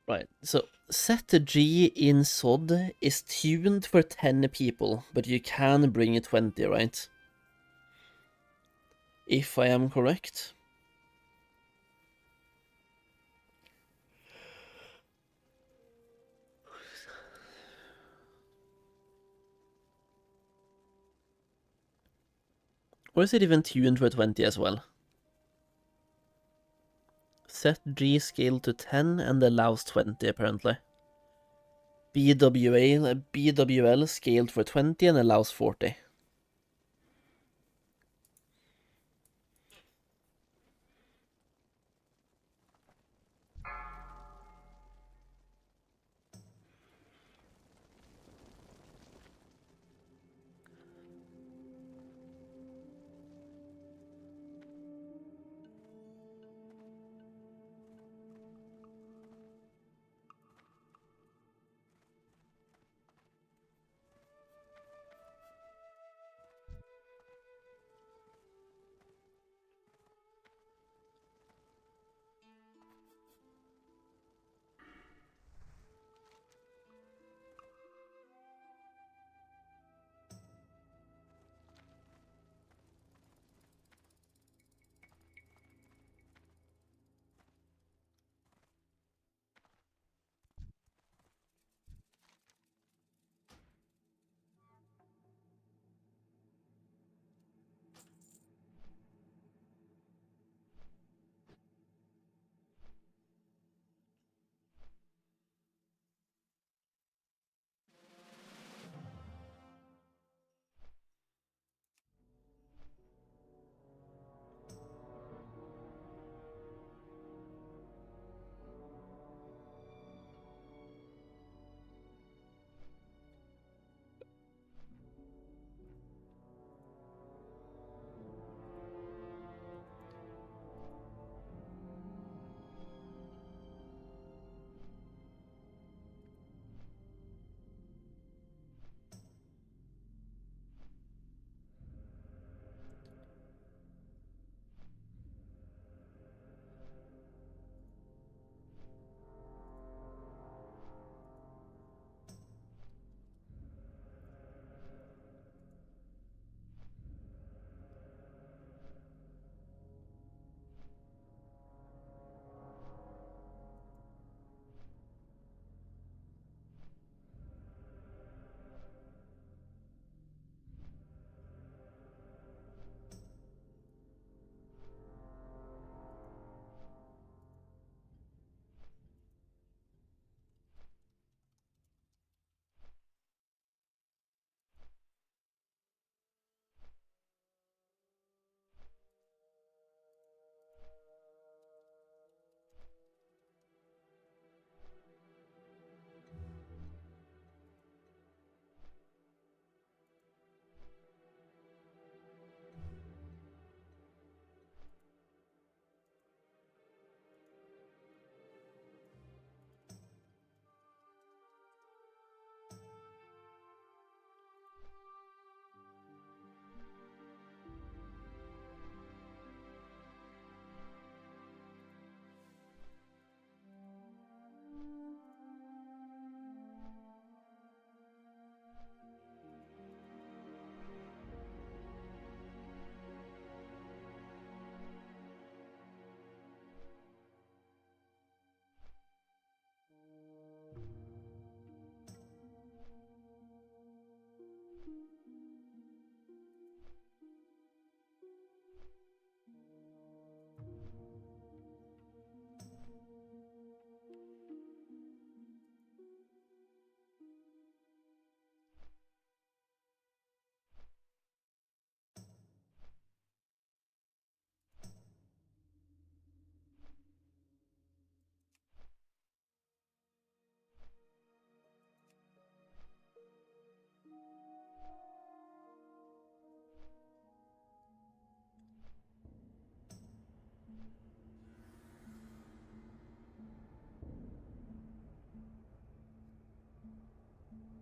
Speaker 1: Right, so set G in SOD is tuned for 10 people, but you can bring 20, right? If I am correct. Or is it even tuned for 20 as well? Set G scale to 10 and allows 20 apparently. BWL scaled for 20 and allows 40.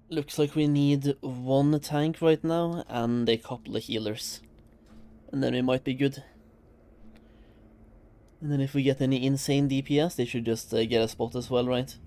Speaker 1: Looks like we need one tank right now and a couple of healers. And then we might be good. And then if we get any insane DPS, they should just get a spot as well, right?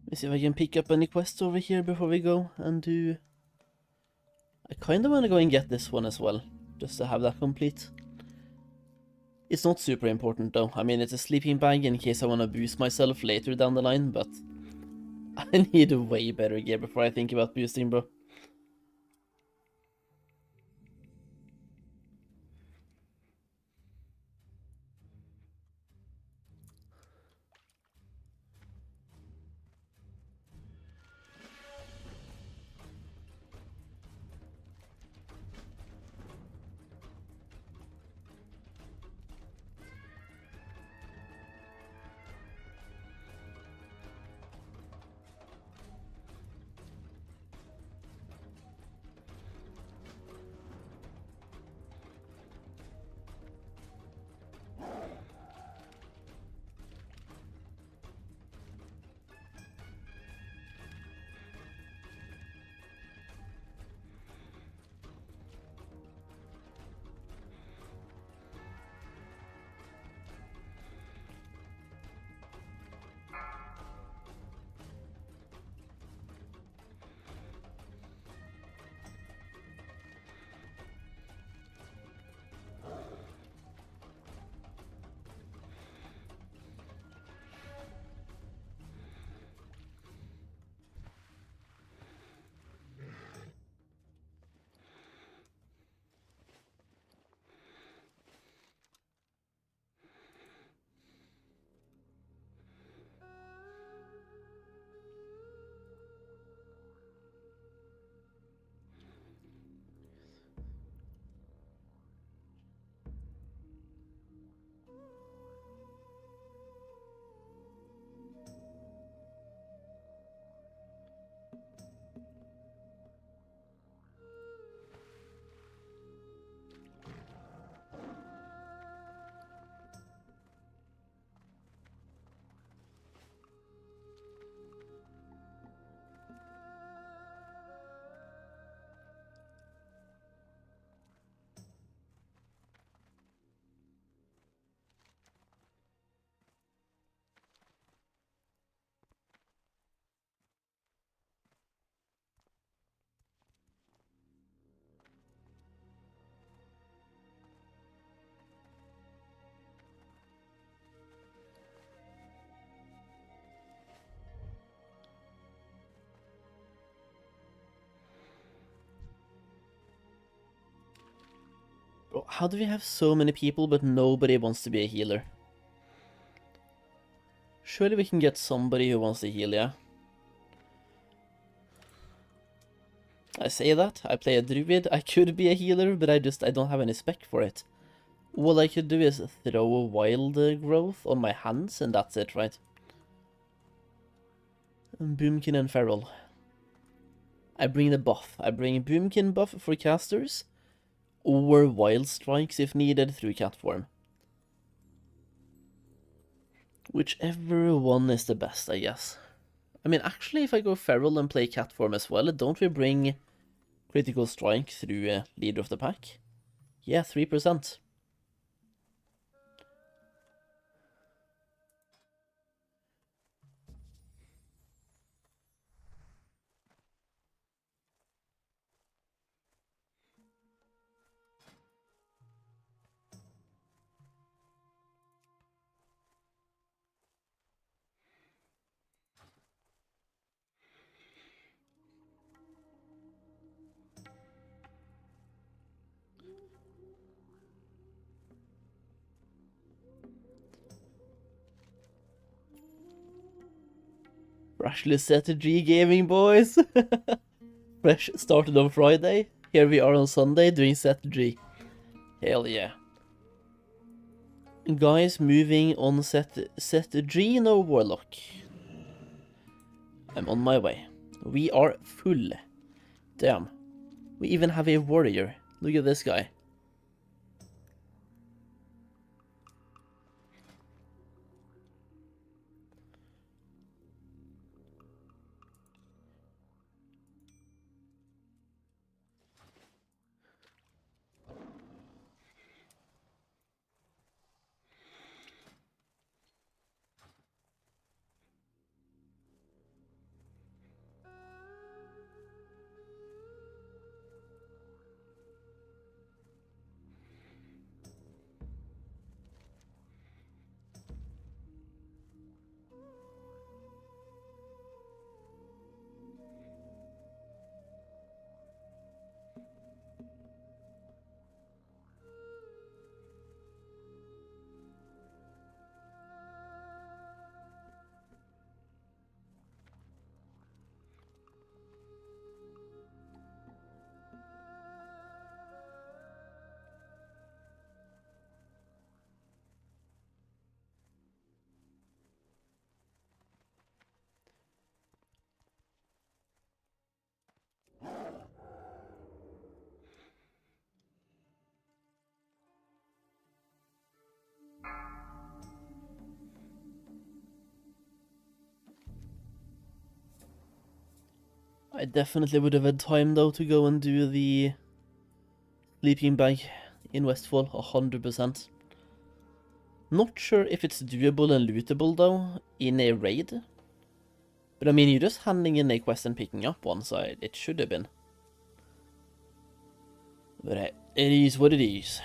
Speaker 1: Let me see if I can pick up any quests over here before we go and do... I kind of want to go and get this one as well, just to have that complete. It's not super important though. I mean, it's a sleeping bag in case I want to boost myself later down the line, but I need a way better gear before I think about boosting, bro. Bro, how do we have so many people but nobody wants to be a healer? Surely we can get somebody who wants to heal, yeah? I say that, I play a Druid, I could be a healer, but I don't have any spec for it. All I could do is throw a wild growth on my hands, and that's it, right? And Boomkin and Feral. I bring the buff. I bring Boomkin buff for casters, or Wild Strikes if needed through cat form. Whichever one is the best, I guess. I mean, actually, if I go Feral and play cat form as well, don't we bring critical strike through leader of the pack? Yeah, 3%. Freshly set to G Gaming, boys! Fresh started on Friday. Here we are on Sunday doing set G. Hell yeah. Guys, moving on set G, no Warlock. I'm on my way. We are full. Damn. We even have a warrior. Look at this guy. I definitely would have had time though to go and do the sleeping bag in Westfall, 100%. Not sure if it's doable and lootable though in a raid. But I mean, you're just handing in a quest and picking up one, so it should have been. But it is what it is.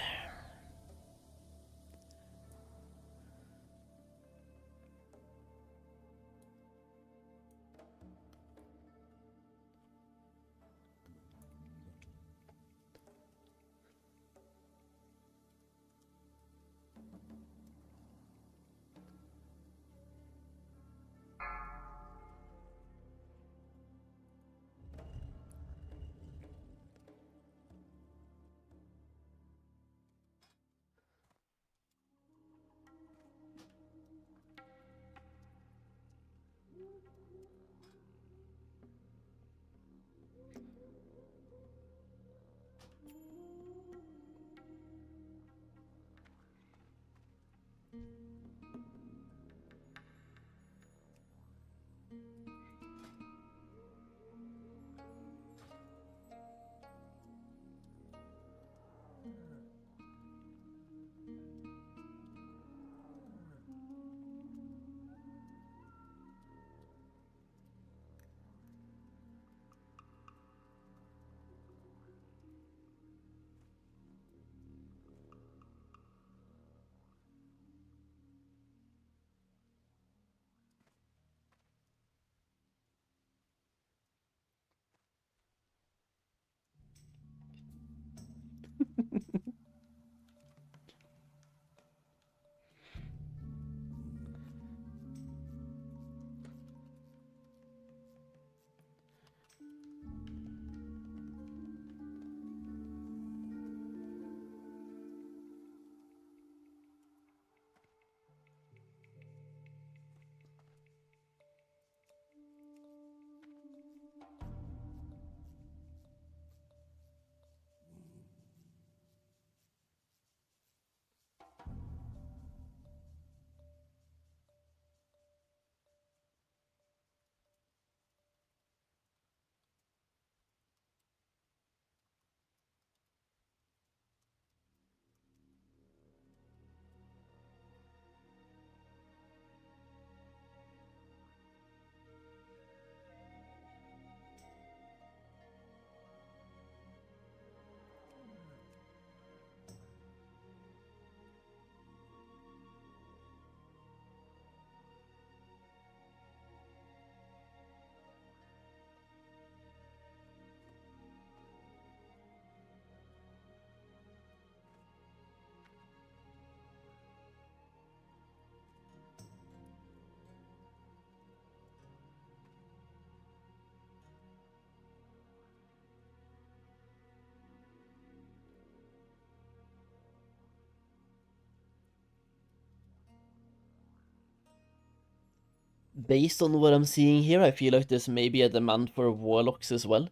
Speaker 1: Based on what I'm seeing here, I feel like there's maybe a demand for warlocks as well.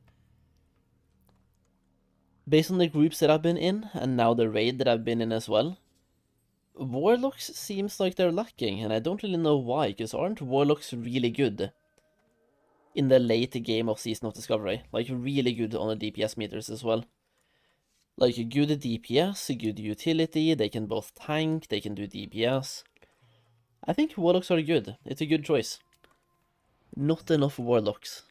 Speaker 1: Based on the groups that I've been in, and now the raid that I've been in as well, warlocks seems like they're lacking, and I don't really know why, because aren't warlocks really good in the late game of Season of Discovery? Like, really good on the DPS meters as well. Like, a good DPS, a good utility, they can both tank, they can do DPS. I think warlocks are good, it's a good choice. Not enough warlocks.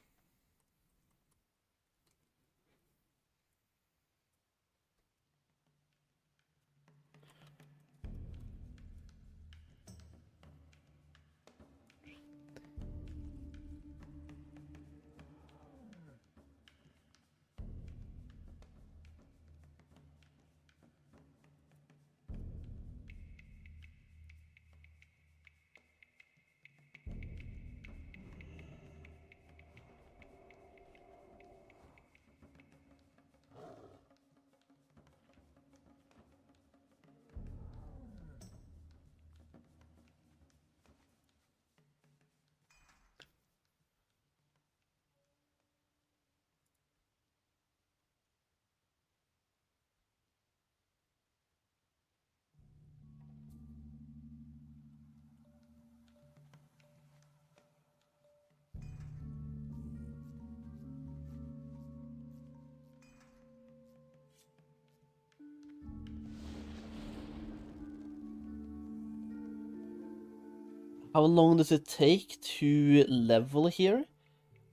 Speaker 1: How long does it take to level here?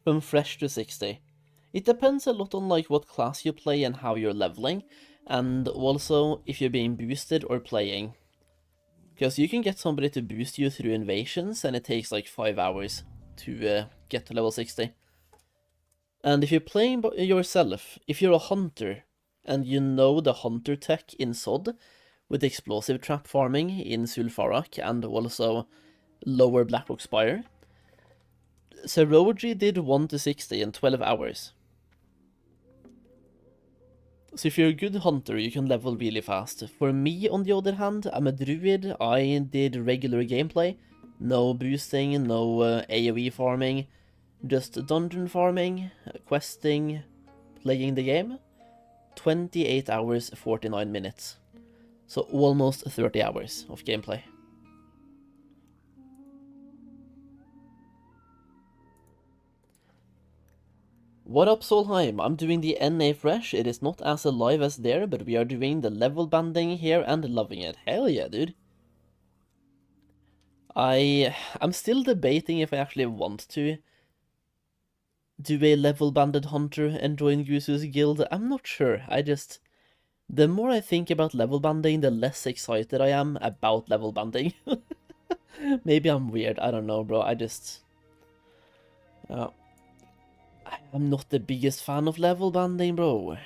Speaker 1: From fresh to 60. It depends a lot on like what class you play and how you're leveling, and also if you're being boosted or playing. Because you can get somebody to boost you through invasions, and it takes like 5 hours to get to level 60. And if you're playing yourself, if you're a hunter, and you know the hunter tech in SOD, with explosive trap farming in Sulfarak, and also lower Blackrock Spire, Seroji did 1 to 60 in 12 hours. So if you're a good hunter, you can level really fast. For me, on the other hand, I'm a druid. I did regular gameplay. No boosting, no AoE farming. Just dungeon farming, questing, playing the game. 28 hours, 49 minutes. So almost 30 hours of gameplay. What up, Solheim? I'm doing the NA Fresh. It is not as alive as there, but we are doing the level banding here and loving it. Hell yeah, dude. I'm still debating if I actually want to do a level banded hunter and join Gusu's guild. I'm not sure. The more I think about level banding, the less excited I am about level banding. Maybe I'm weird. I don't know, bro. I'm not the biggest fan of level banding, bro.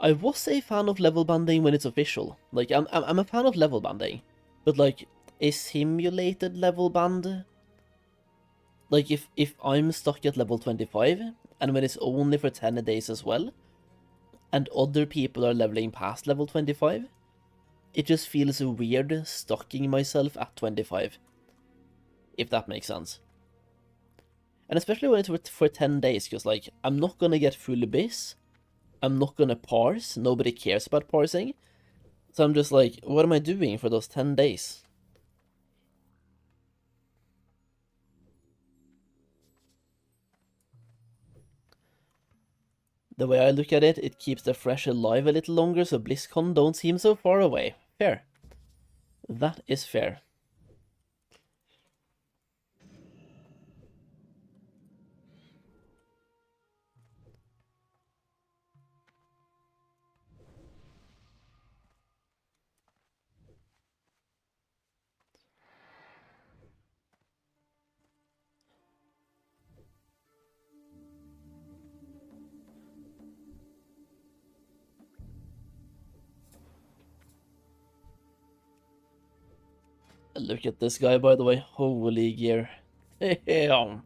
Speaker 1: I was a fan of level banding when it's official. Like, I'm a fan of level banding, but like a simulated level band. Like if I'm stuck at level 25, and when it's only for 10 days as well, and other people are leveling past level 25, it just feels weird stocking myself at 25. If that makes sense. And especially when it's for 10 days, because like, I'm not gonna get full abyss, I'm not gonna parse, nobody cares about parsing, so I'm just like, what am I doing for those 10 days? The way I look at it, it keeps the fresh alive a little longer, so BlizzCon don't seem so far away. Fair. That is fair. Look at this guy, by the way. Holy gear. Damn.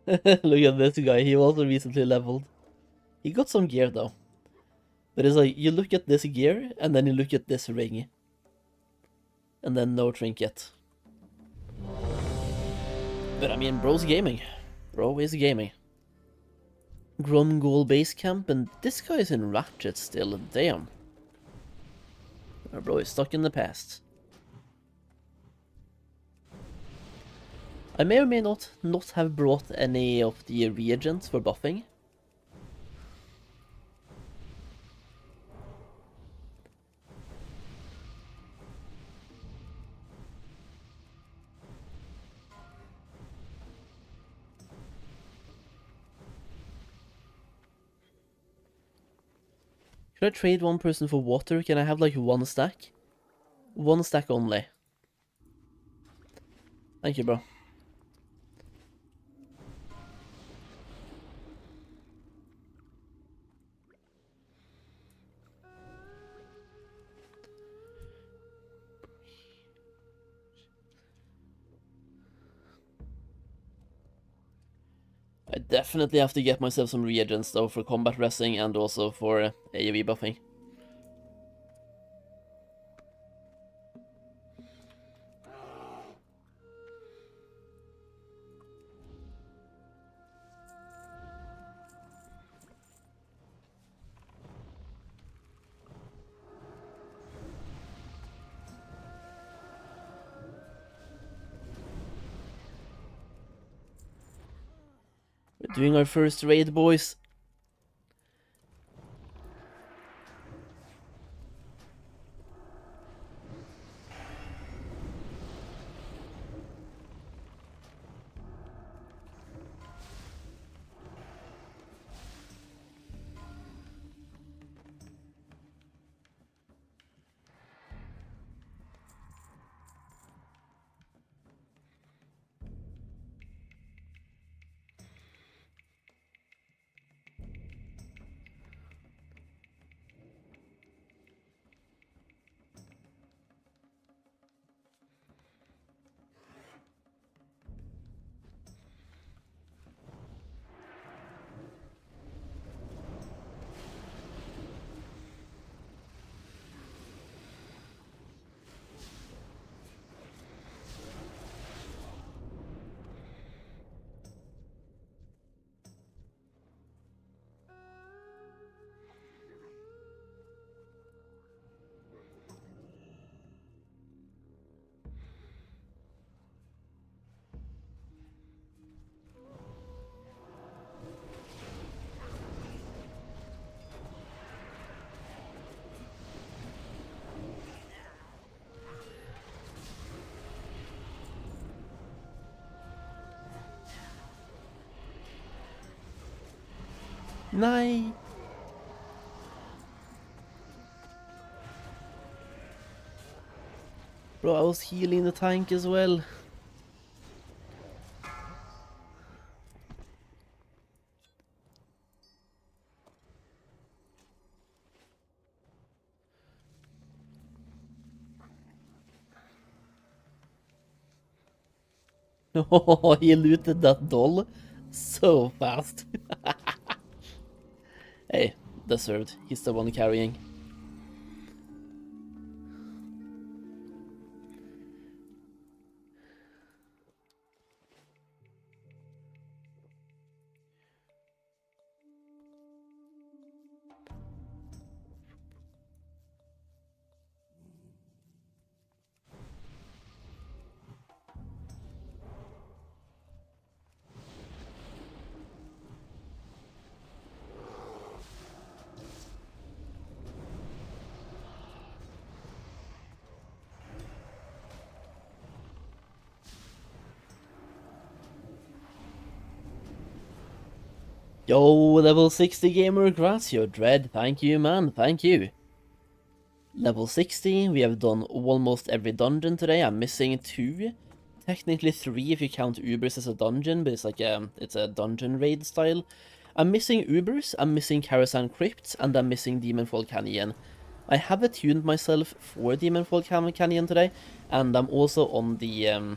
Speaker 1: Look at this guy. He also recently leveled. He got some gear, though. But it's like, you look at this gear, and then you look at this ring. And then no trinket. But I mean, bro's gaming. Bro is gaming. Gromgol base camp, and this guy is in Ratchet still. Damn. Our bro is stuck in the past. I may or may not have brought any of the reagents for buffing. Should I trade one person for water? Can I have like one stack? One stack only. Thank you, bro. I definitely have to get myself some reagents though for combat resting and also for AoE buffing. Doing our first raid, boys. Nice. Bro, I was healing the tank as well. Oh, he looted that doll so fast. Hey, deserved. He's the one carrying. Yo, level 60 gamer Grazio Dread, thank you man, thank you. Level 60, we have done almost every dungeon today. I'm missing 2. Technically 3 if you count Ubers as a dungeon, but it's like it's a dungeon raid style. I'm missing Ubers, I'm missing Karazhan Crypts, and I'm missing Demonfall Canyon. I have attuned myself for Demonfall Canyon today, and I'm also on the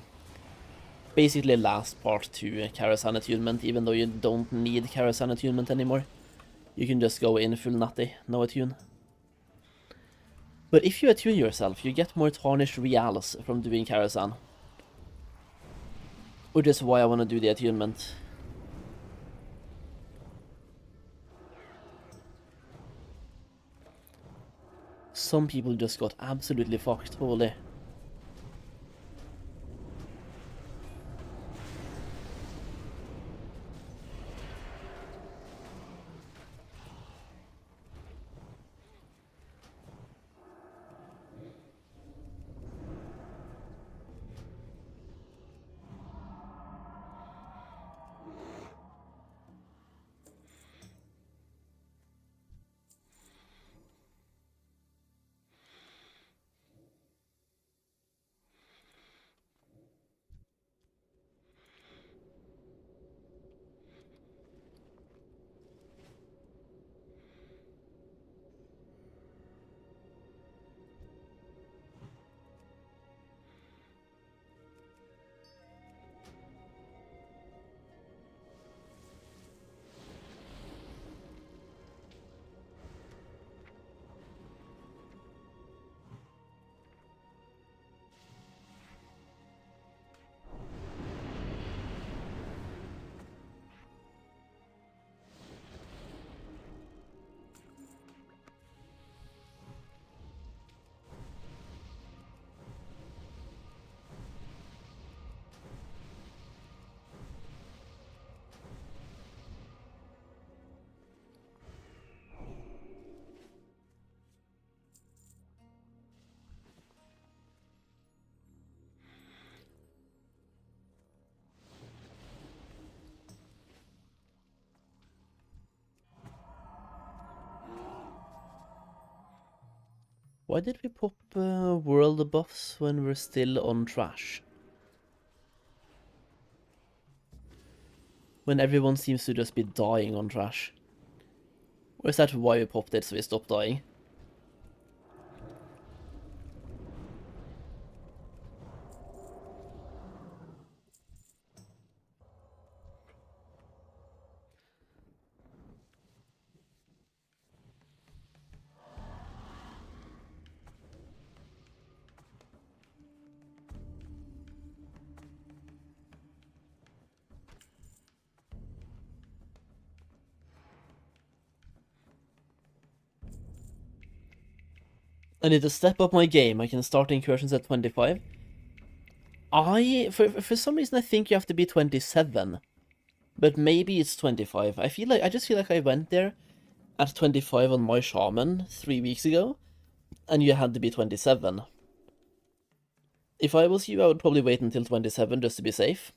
Speaker 1: basically last part to Karazhan attunement, even though you don't need Karazhan attunement anymore. You can just go in full natty, no attune. But if you attune yourself, you get more tarnished reals from doing Karazhan. Which is why I want to do the attunement. Some people just got absolutely fucked, holy. Why did we pop world buffs when we're still on trash? When everyone seems to just be dying on trash. Or is that why we popped it, so we stopped dying? I need to step up my game. I can start incursions at 25. For some reason I think you have to be 27. But maybe it's 25. I just feel like I went there at 25 on my shaman 3 weeks ago, and you had to be 27. If I was you, I would probably wait until 27 just to be safe.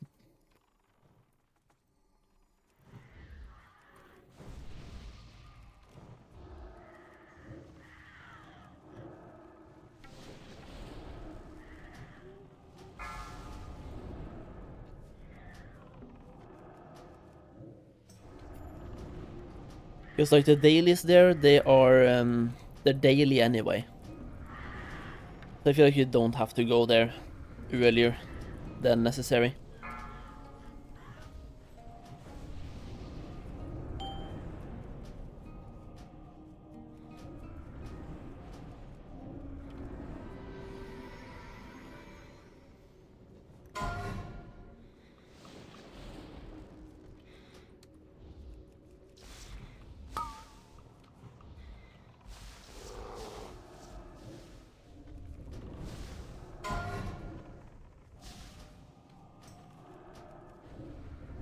Speaker 1: Because like the dailies there, they're daily anyway. So I feel like you don't have to go there earlier than necessary.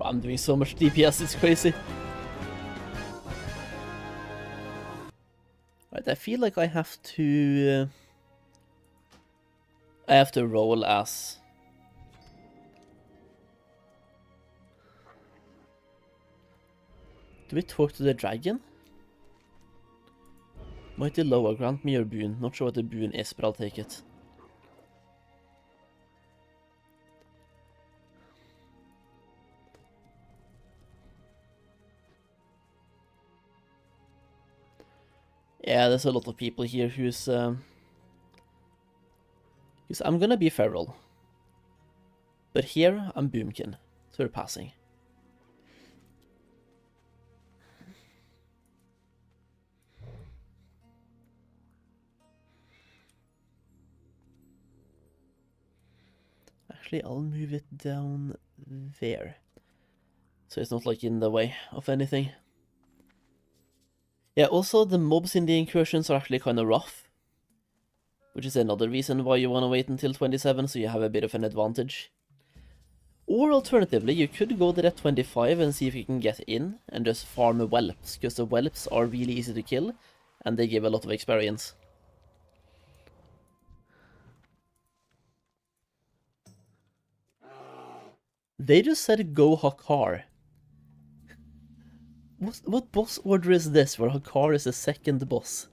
Speaker 1: I'm doing so much DPS, it's crazy. Right, I feel like I have to roll as... Do we talk to the dragon? Mighty Loa, grant me your boon. Not sure what the boon is, but I'll take it. Yeah, there's a lot of people here who's I'm gonna be feral. But here, I'm Boomkin. So we're passing. Actually, I'll move it down there. So it's not like in the way of anything. Yeah, also the mobs in the incursions are actually kind of rough. Which is another reason why you want to wait until 27, so you have a bit of an advantage. Or alternatively, you could go there at 25 and see if you can get in and just farm whelps, because the whelps are really easy to kill, and they give a lot of experience. They just said go Hakar. What boss order is this, where Hakar is the second boss?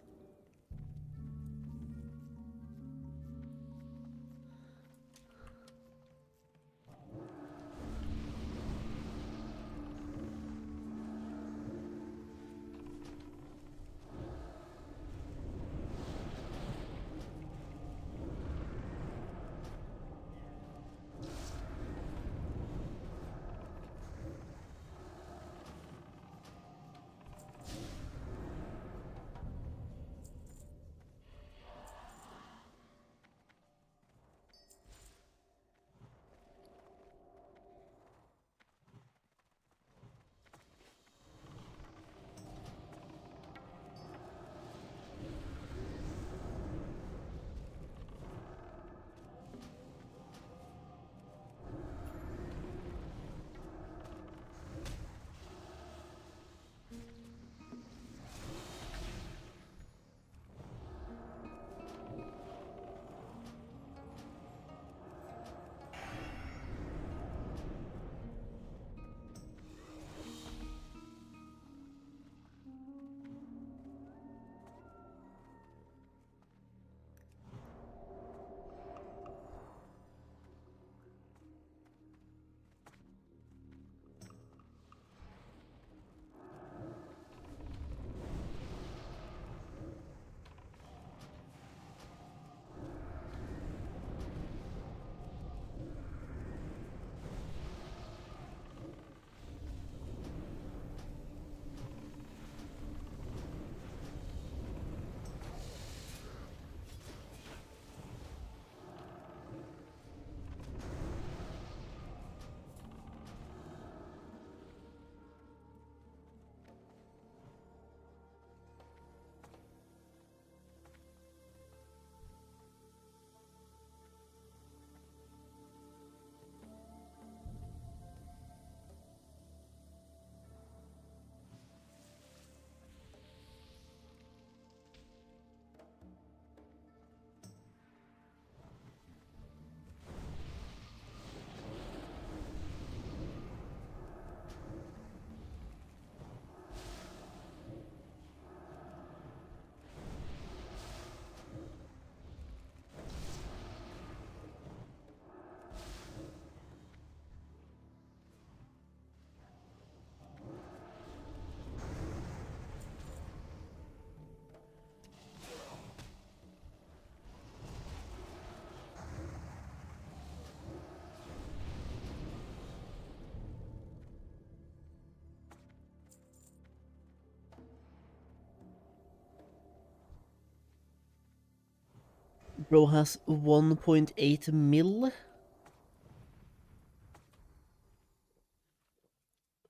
Speaker 1: Bro has 1.8 mil.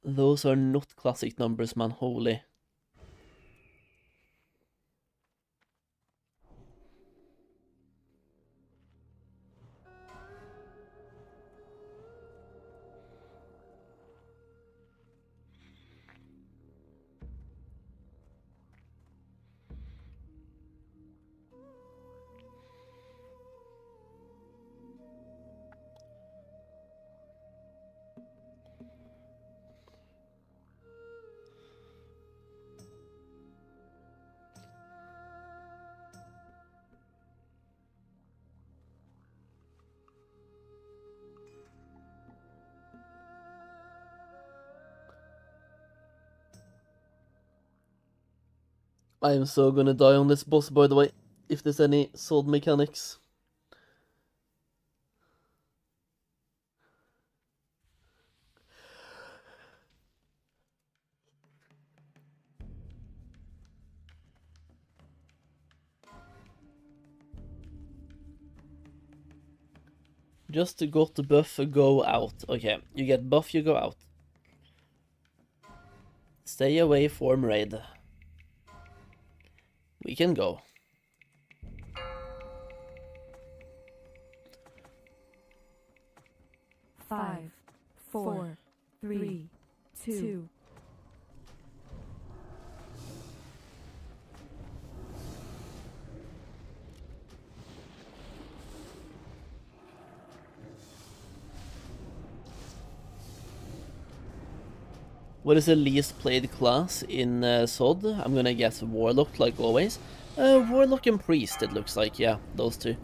Speaker 1: Those are not classic numbers, man. Holy. I am so gonna die on this boss, by the way, if there's any sword mechanics. Just got the buff, go out. Okay, you get buff, you go out. Stay away from raid. We can go.
Speaker 2: Five, four, three, two.
Speaker 1: What is the least played class in SOD? I'm gonna guess Warlock, like always. Warlock and Priest, it looks like, yeah, those two.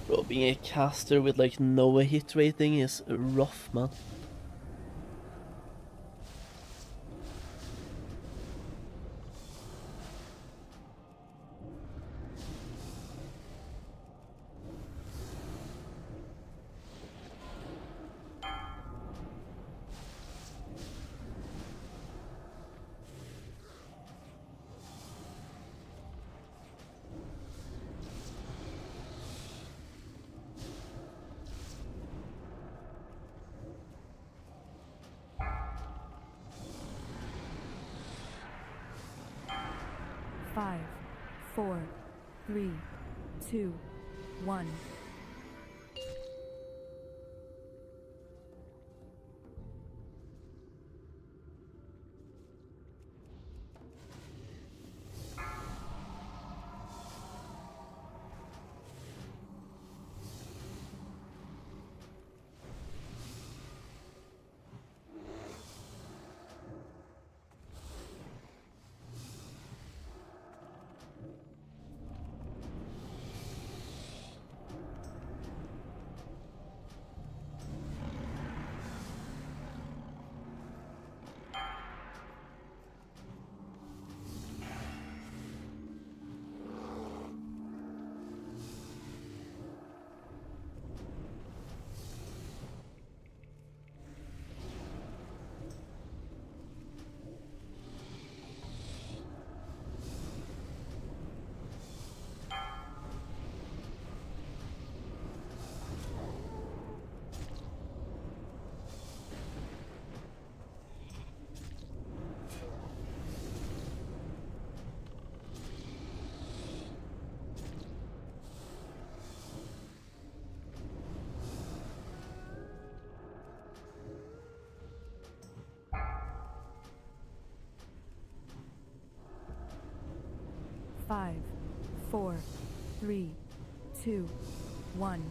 Speaker 1: Bro, being a caster with like no hit rating is rough, man.
Speaker 2: Five, four, three, two, one. Five, four, three, two, one.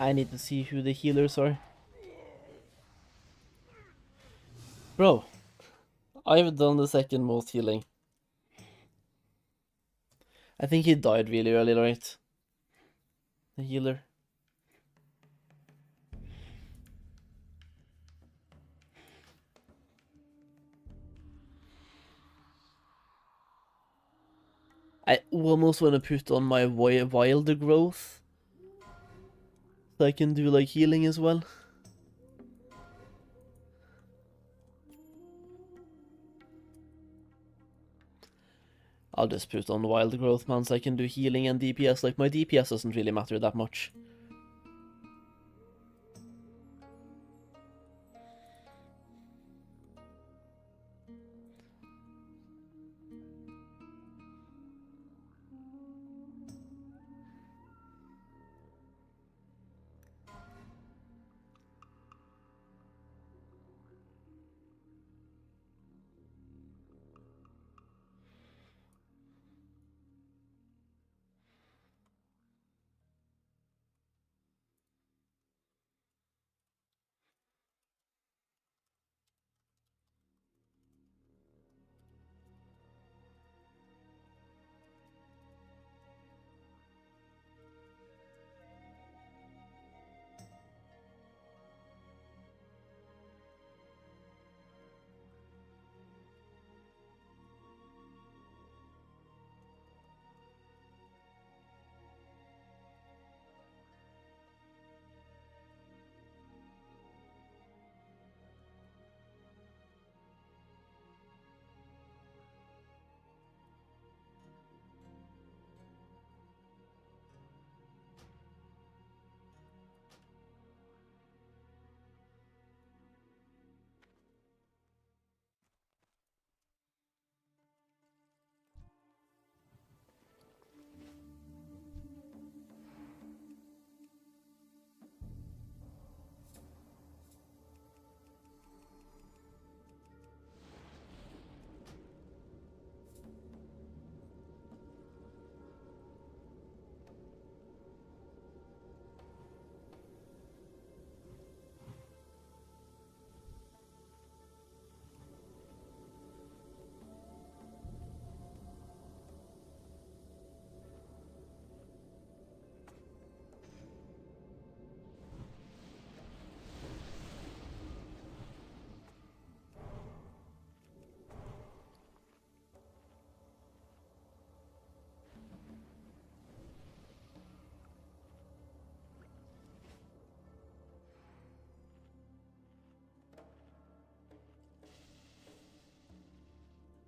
Speaker 1: I need to see who the healers are. Bro, I've done the second most healing. I think he died really early, right? The healer. I almost want to put on my wilder growth, so I can do like healing as well. I'll just put on wild growth, man, so I can do healing and DPS. Like, my DPS doesn't really matter that much.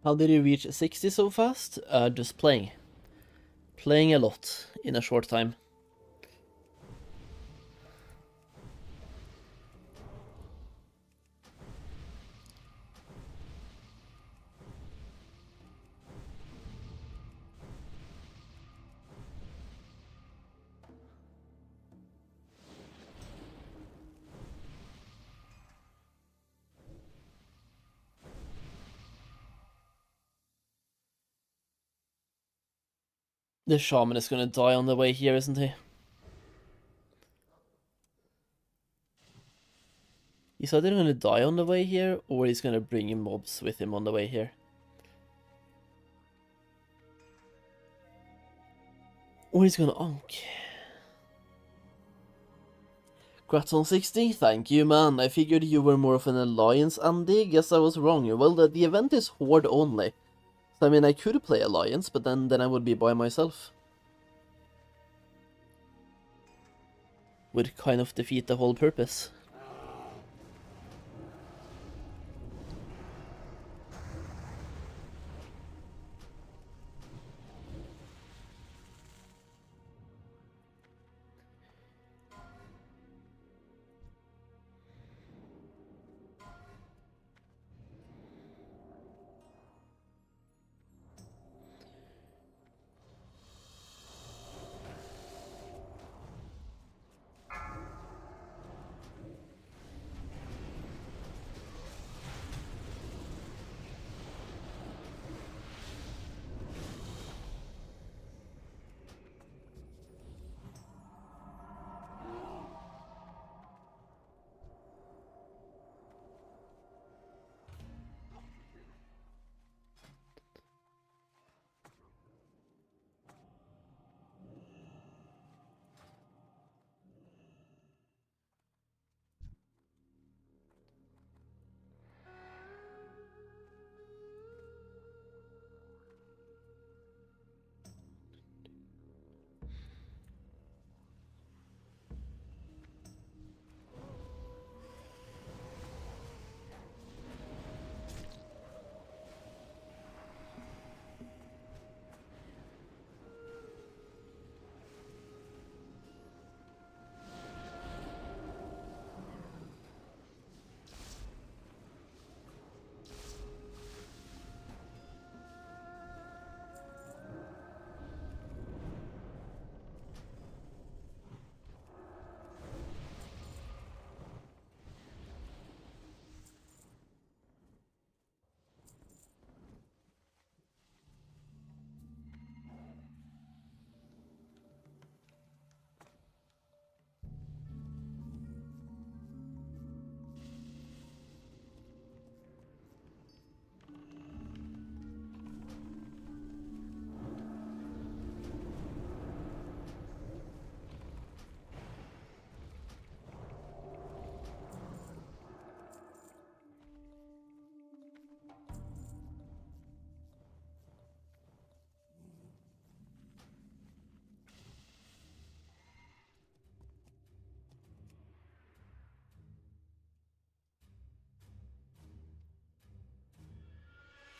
Speaker 1: How did you reach 60 so fast? Just playing. Playing a lot in a short time. The shaman is gonna die on the way here, isn't he? He's either gonna die on the way here, or he's gonna bring in mobs with him on the way here. Or he's gonna... Okay. Congrats on 60, thank you, man. I figured you were more of an alliance, Andy. Guess I was wrong. Well, the event is Horde only. So, I mean, I could play alliance, but then I would be by myself. Would kind of defeat the whole purpose.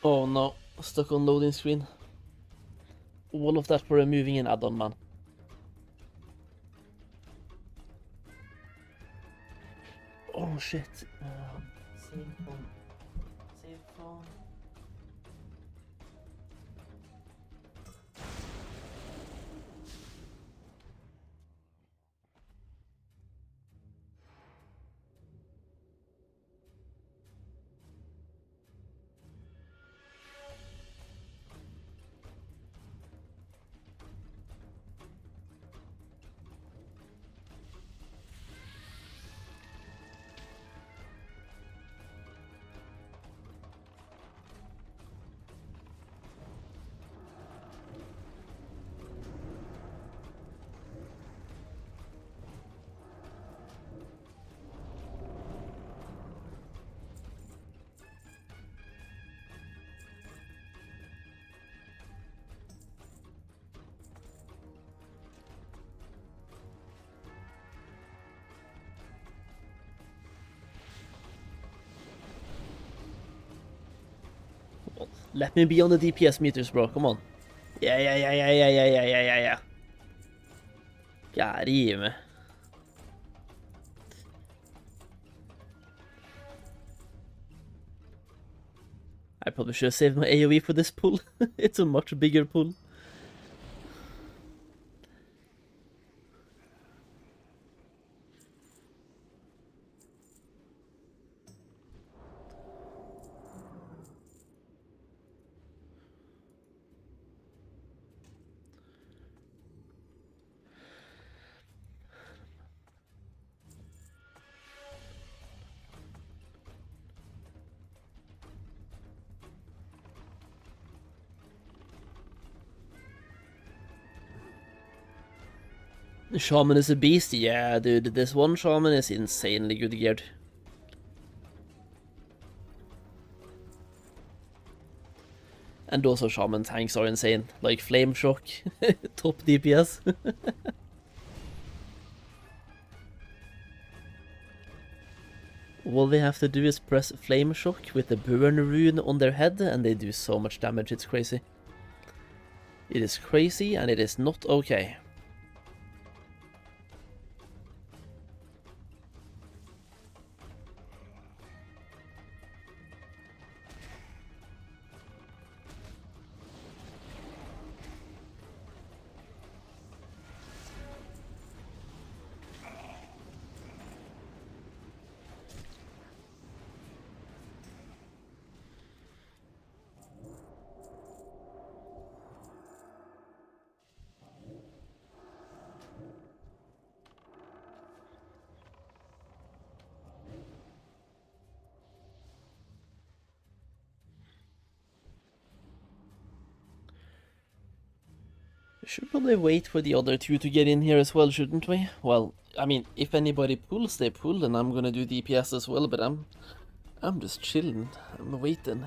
Speaker 1: Oh no, stuck on loading screen. All of that for removing an add-on, man. Oh shit. Save phone. Save phone. Let me be on the DPS meters, bro. Come on. Yeah. God damn. I probably should have saved my AoE for this pull. It's a much bigger pull. The shaman is a beast? Yeah, dude, this one shaman is insanely good geared. And also shaman tanks are insane, like Flame Shock, top DPS. All they have to do is press Flame Shock with the Burn rune on their head and they do so much damage, it's crazy. It is crazy and it is not okay. We should probably wait for the other two to get in here as well, shouldn't we? Well, I mean, if anybody pulls, they pull, and I'm gonna do DPS as well, but I'm just chilling. I'm waiting.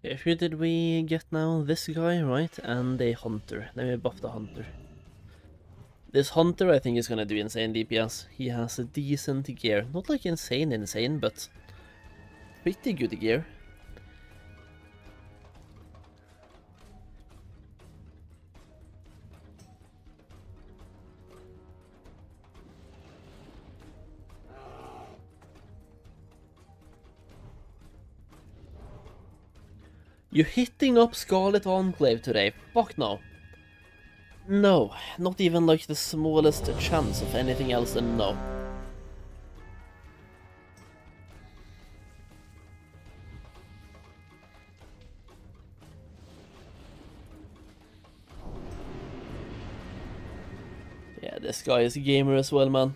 Speaker 1: Okay, who did we get now? This guy, right? And a hunter. Let me buff the hunter. This hunter I think is gonna do insane DPS. He has a decent gear. Not like insane, but pretty good gear. You're hitting up Scarlet Enclave today. Fuck no. No, not even like the smallest chance of anything else than no. Yeah, this guy is a gamer as well, man.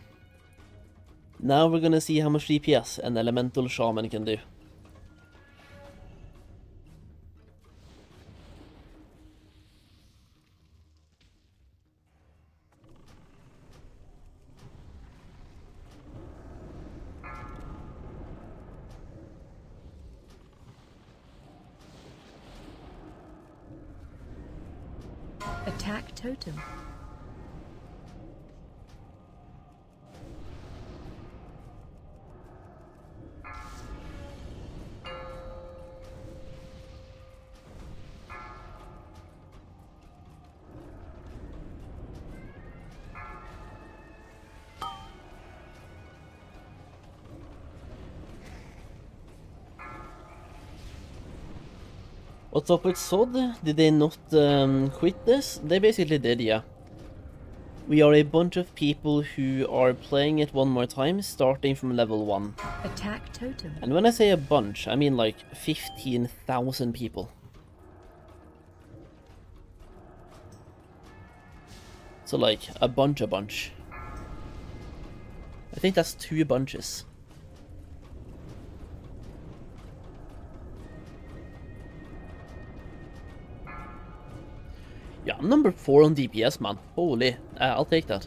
Speaker 1: Now we're gonna see how much DPS an elemental shaman can do.
Speaker 2: Attack totem.
Speaker 1: What's up with Sod? Did they not quit this? They basically did, yeah. We are a bunch of people who are playing it one more time, starting from level 1.
Speaker 2: Attack totem.
Speaker 1: And when I say a bunch, I mean like 15,000 people. So like, a bunch. I think that's 2 bunches. Yeah, I'm number 4 on DPS, man. Holy, I'll take that.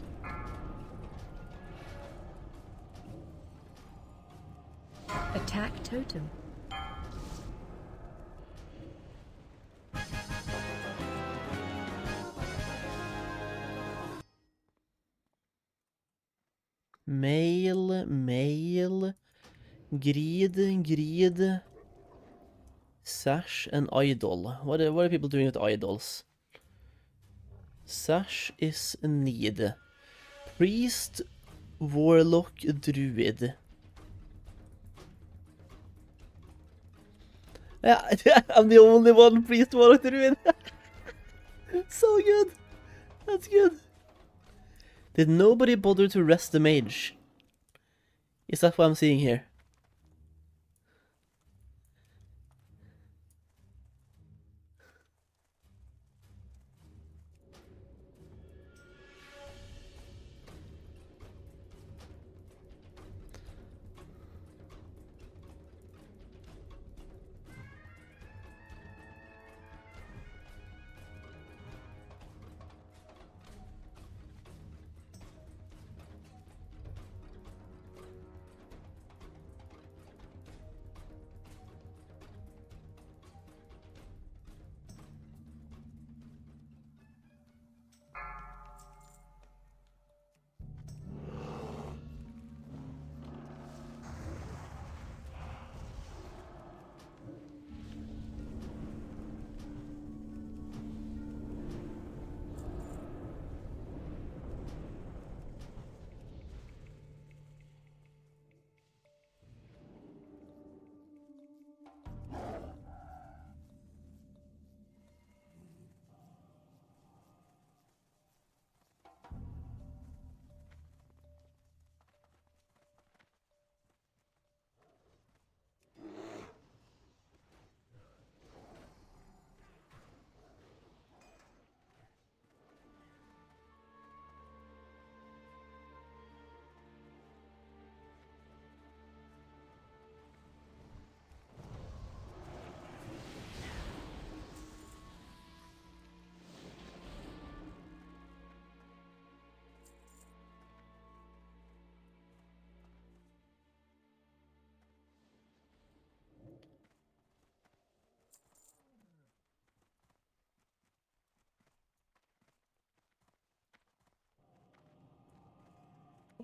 Speaker 2: Attack totem.
Speaker 1: Mail. Greed. Sash and idol. What are people doing with idols? Sash is a need. Priest, warlock, druid. Yeah, I'm the only one priest, warlock, druid. So good. That's good. Did nobody bother to rest the mage? Is that what I'm seeing here?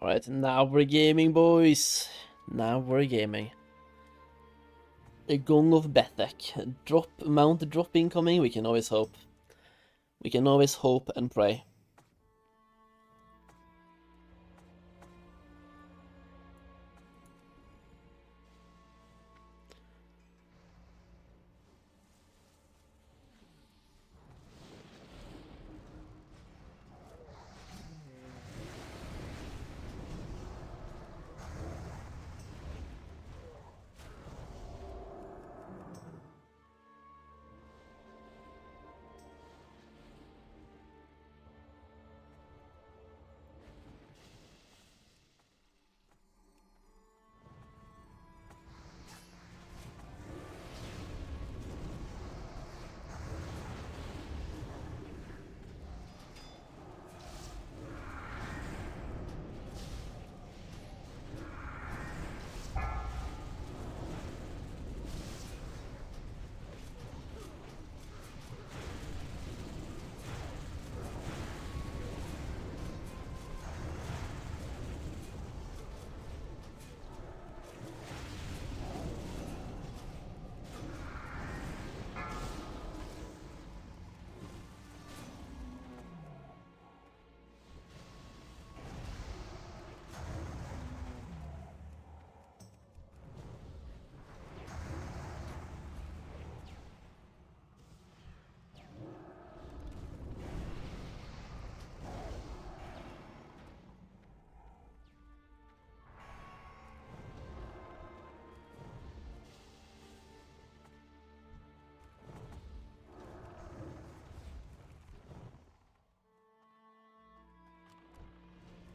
Speaker 1: Alright, now we're gaming, boys. Now we're gaming. The Gong of Bethek. Mount drop incoming, we can always hope. We can always hope and pray.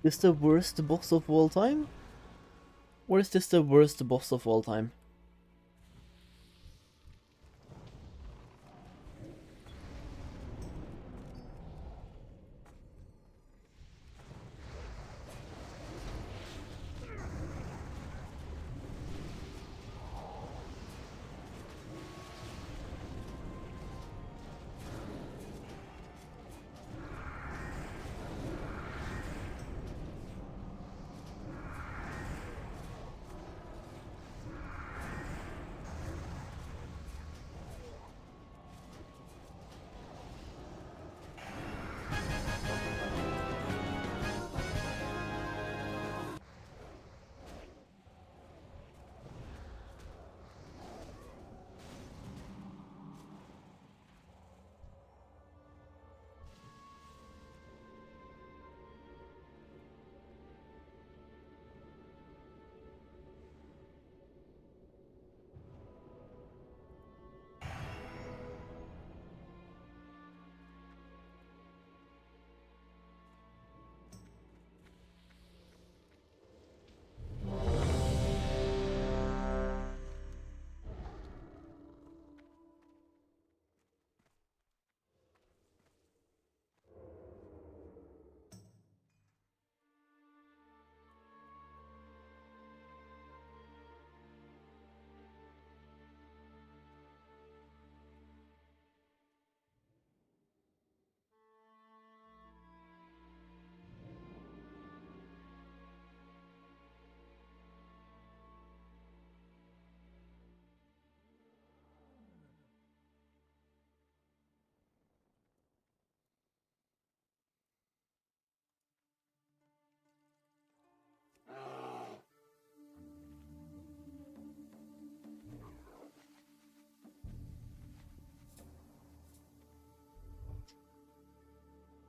Speaker 1: Is this the worst boss of all time? Or is this the worst boss of all time?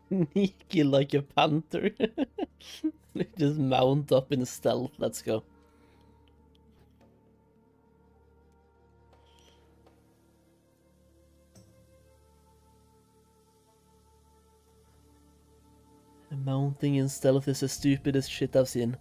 Speaker 1: Sneaky like a panther. Just mount up in stealth, let's go. Mounting in stealth is the stupidest shit I've seen.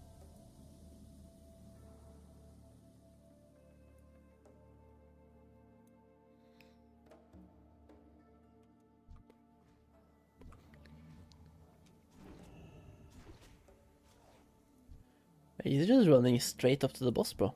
Speaker 1: He's just running straight up to the boss, bro.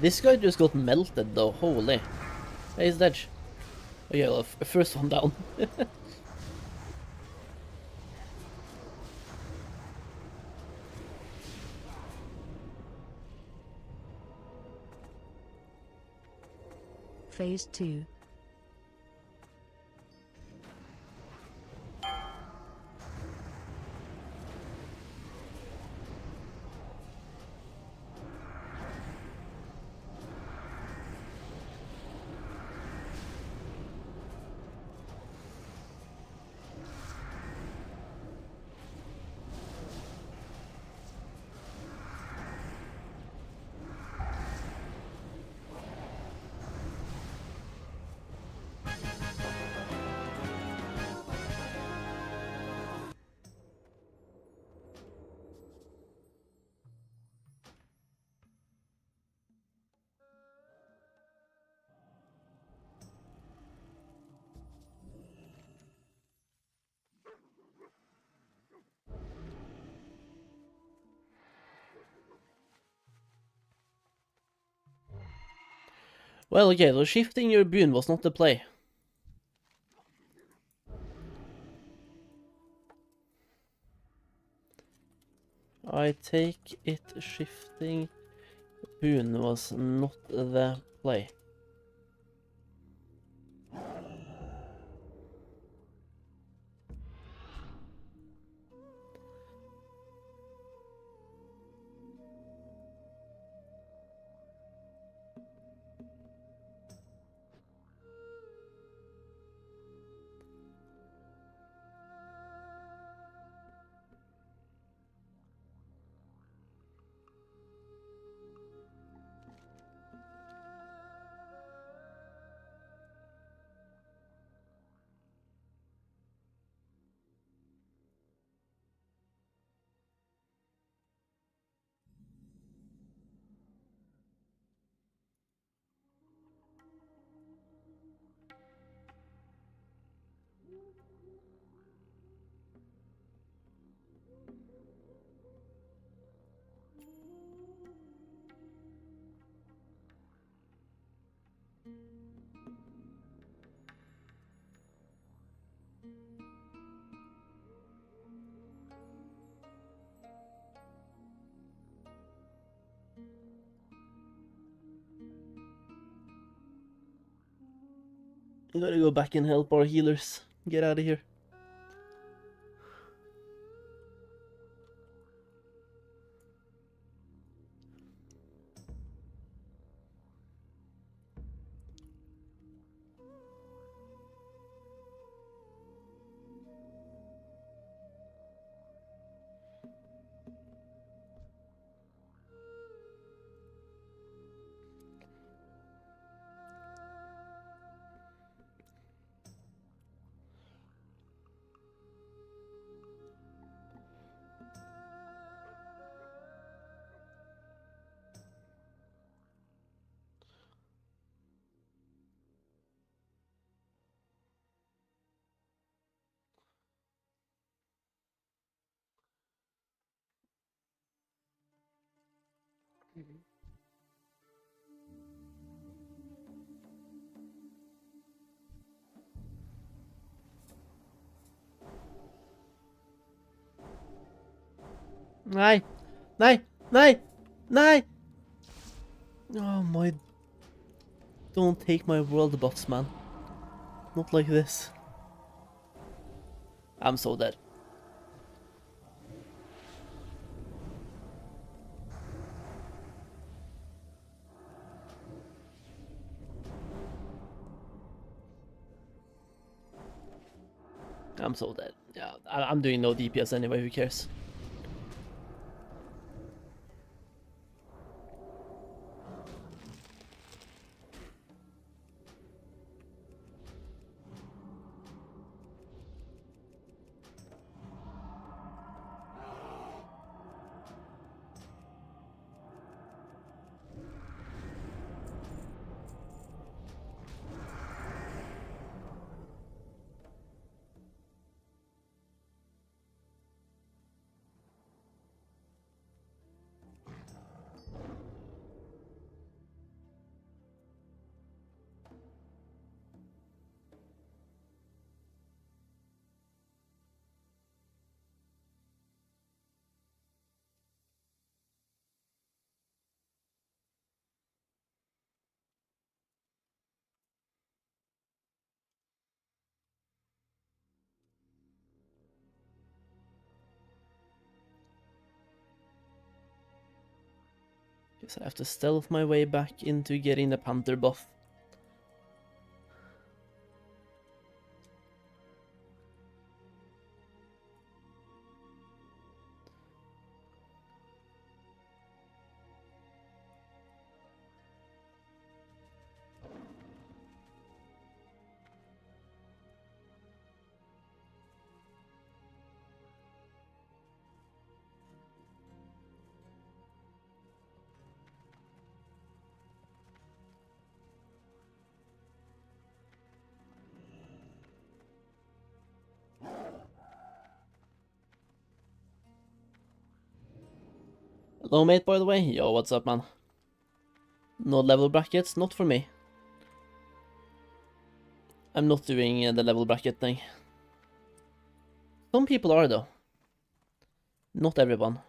Speaker 1: This guy just got melted though, holy. Hey, he's dead. Oh yeah, well, first one down.
Speaker 2: Phase 2.
Speaker 1: Well, okay, so shifting your boon was not the play. I take it shifting boon was not the play. We gotta go back and help our healers get out of here. Nej! Nej! Nej! Nej! Oh my... Don't take my world buffs, man. Not like this. I'm so dead. I'm so dead. Yeah, I'm doing no DPS anyway, who cares? Guess I have to stealth my way back into getting the Panther buff. Hello mate, by the way. Yo, what's up man? No level brackets, not for me. I'm not doing the level bracket thing. Some people are though. Not everyone.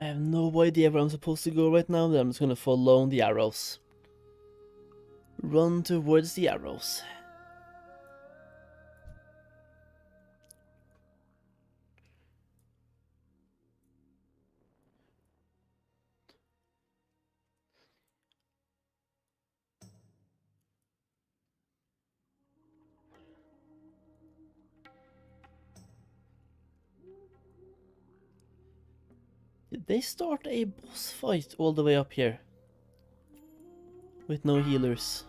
Speaker 1: I have no idea where I'm supposed to go right now, but I'm just gonna follow the arrows. Run towards the arrows. Did they start a boss fight all the way up here? With no healers?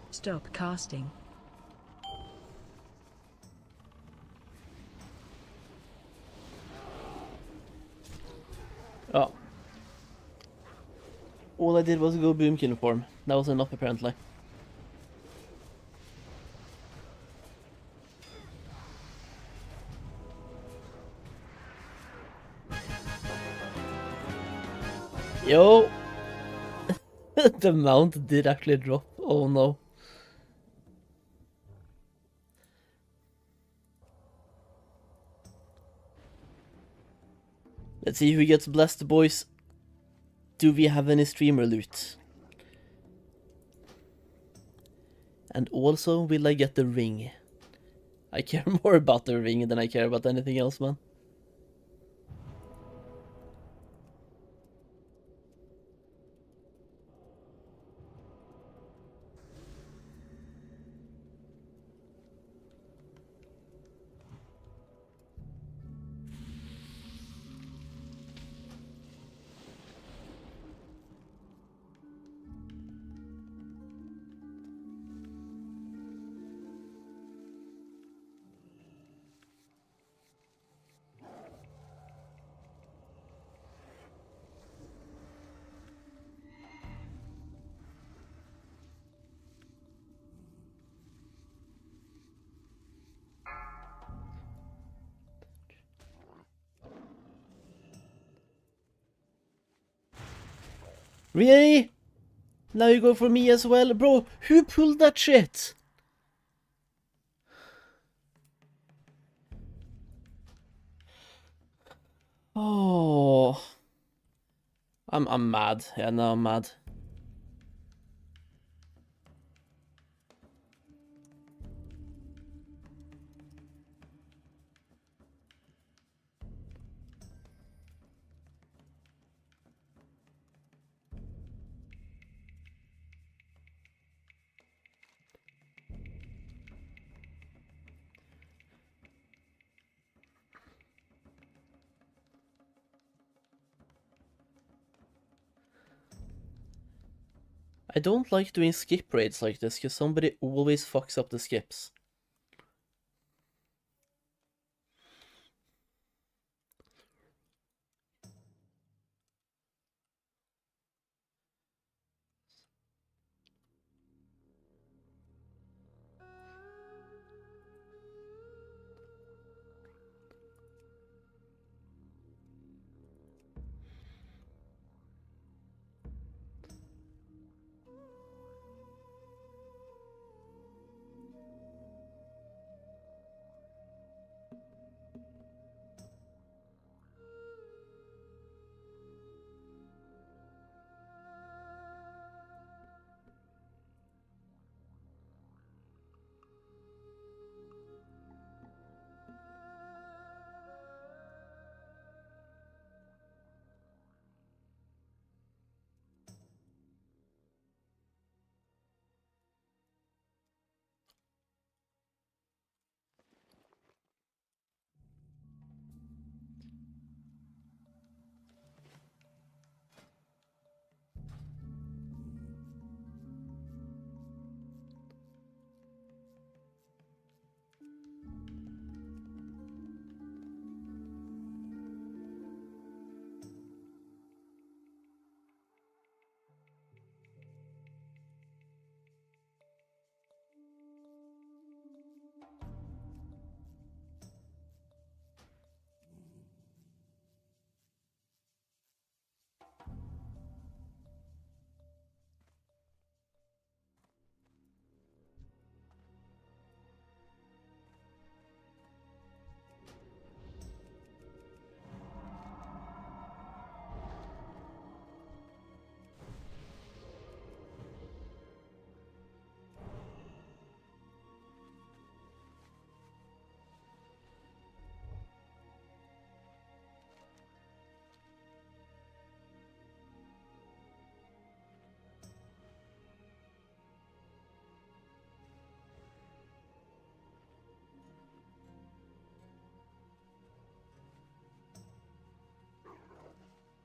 Speaker 2: Stop casting.
Speaker 1: Oh. All I did was go boomkin form. That was enough apparently. Yo! The mount did actually drop. Oh no. Let's see who gets blessed, boys. Do we have any streamer loot? And also, will I get the ring? I care more about the ring than I care about anything else, man. Really? Now you go for me as well? Bro, who pulled that shit? Oh. I'm mad. Yeah, now I'm mad. I don't like doing skip raids like this, because somebody always fucks up the skips.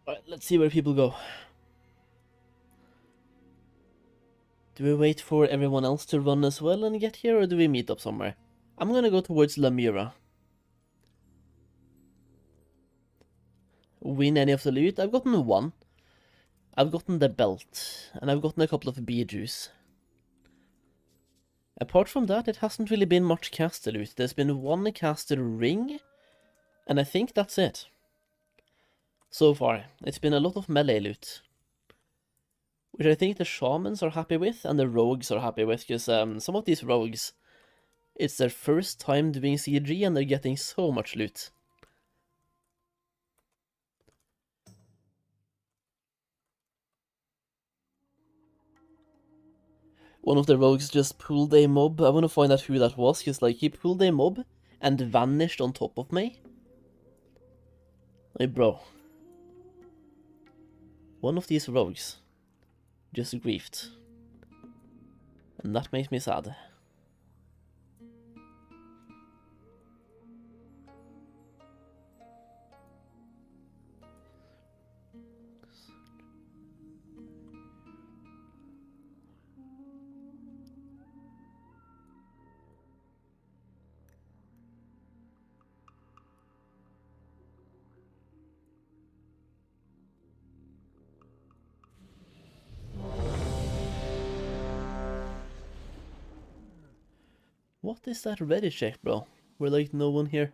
Speaker 1: Alright, let's see where people go. Do we wait for everyone else to run as well and get here, or do we meet up somewhere? I'm gonna go towards Lamira. Win any of the loot? I've gotten one. I've gotten the belt, and I've gotten a couple of bijous. Apart from that, it hasn't really been much caster loot. There's been one caster ring, and I think that's it. So far, it's been a lot of melee loot. Which I think the shamans are happy with, and the rogues are happy with, because some of these rogues, it's their first time doing CG, and they're getting so much loot. One of the rogues just pulled a mob. I want to find out who that was, because, like, he pulled a mob and vanished on top of me. Like, bro. One of these rogues just griefed. And that makes me sad. What is that ready check, bro? We're like no one here.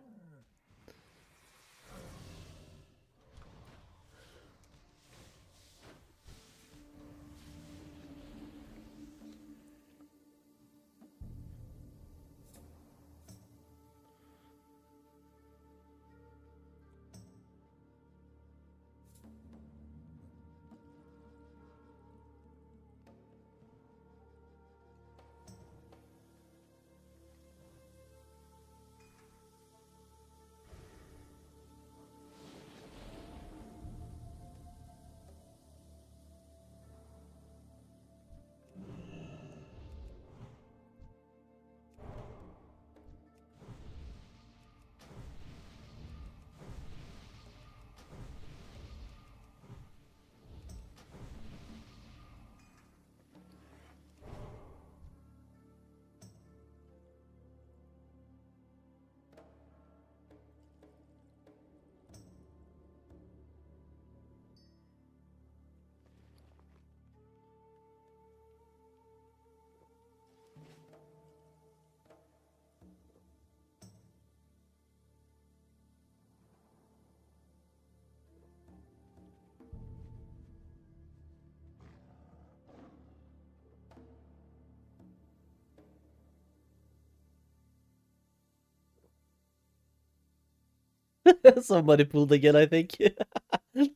Speaker 1: Somebody pulled again, I think.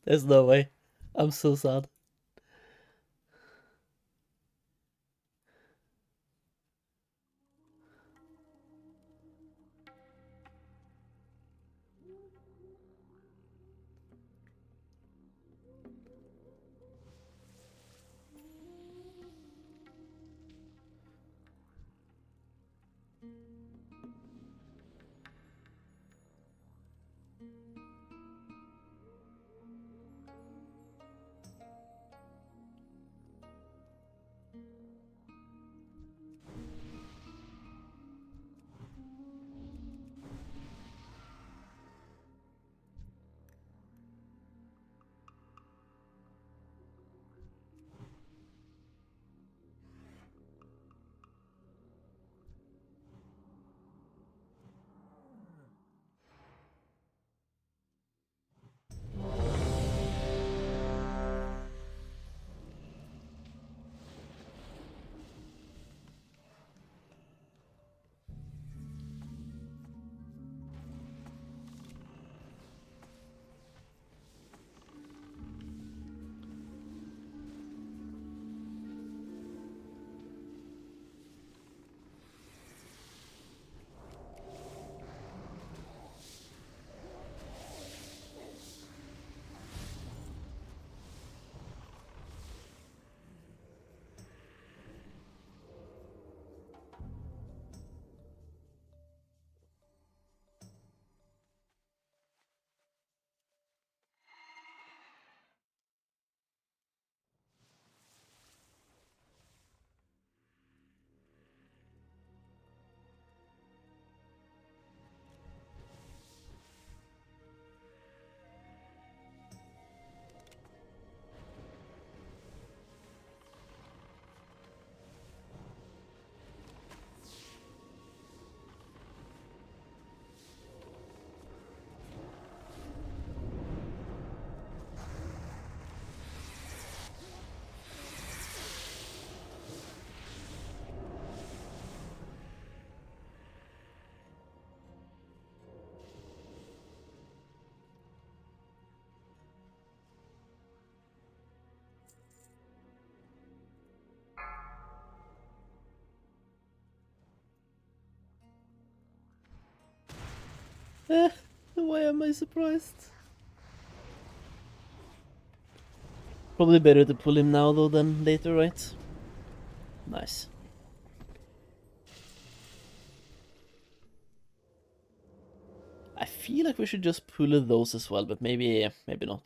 Speaker 1: There's no way. I'm so sad. Why am I surprised? Probably better to pull him now though than later, right? Nice. I feel like we should just pull those as well, but maybe not.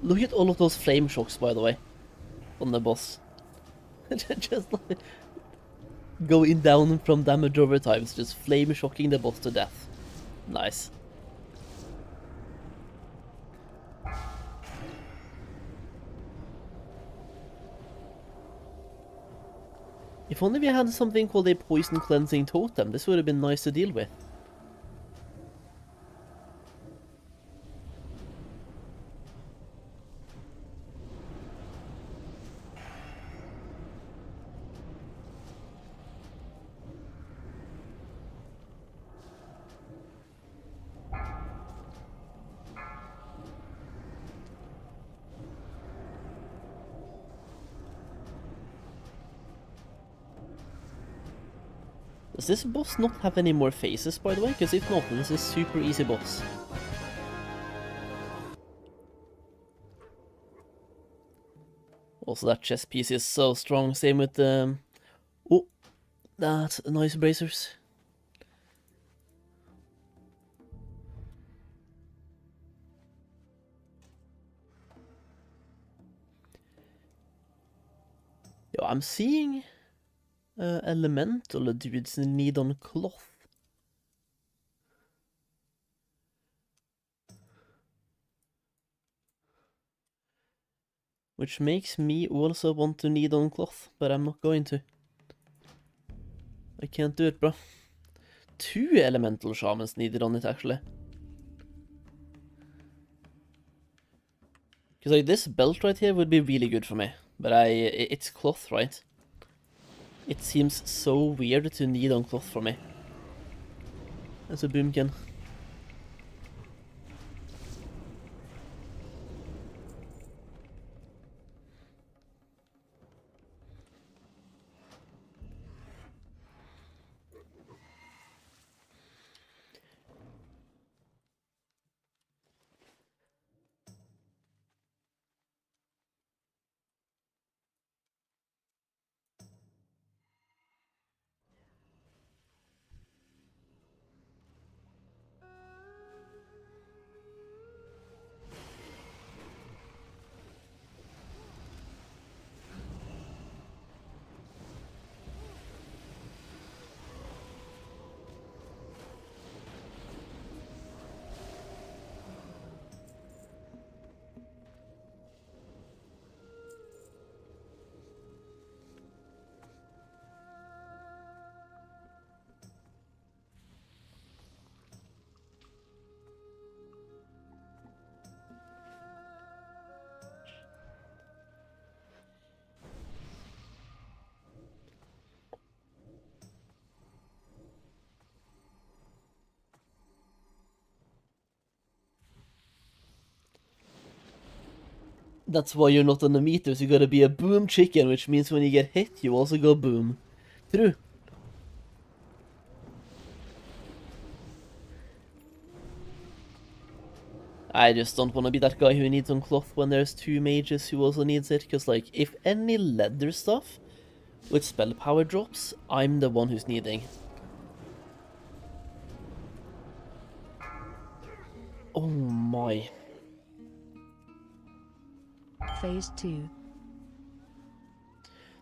Speaker 1: Look at all of those flame shocks, by the way, on the boss. Just like going down from damage over times, just flame shocking the boss to death. Nice. If only we had something called a poison cleansing totem, this would have been nice to deal with. Does this boss not have any more phases, by the way? Because if not, this is a super easy boss. Also, that chest piece is so strong. Same with oh, that nice bracers. Yo, I'm seeing elemental dudes need on cloth. Which makes me also want to need on cloth, but I'm not going to. I can't do it, bro. 2 elemental shamans needed on it, actually. Because like this belt right here would be really good for me, but it's cloth, right? It seems so weird to need on cloth for me. As a boomkin. That's why you're not on the meters, you gotta be a boom chicken, which means when you get hit, you also go boom. True. I just don't want to be that guy who needs on cloth when there's 2 mages who also needs it, because like, if any leather stuff with spell power drops, I'm the one who's needing. Oh my.
Speaker 2: Phase 2.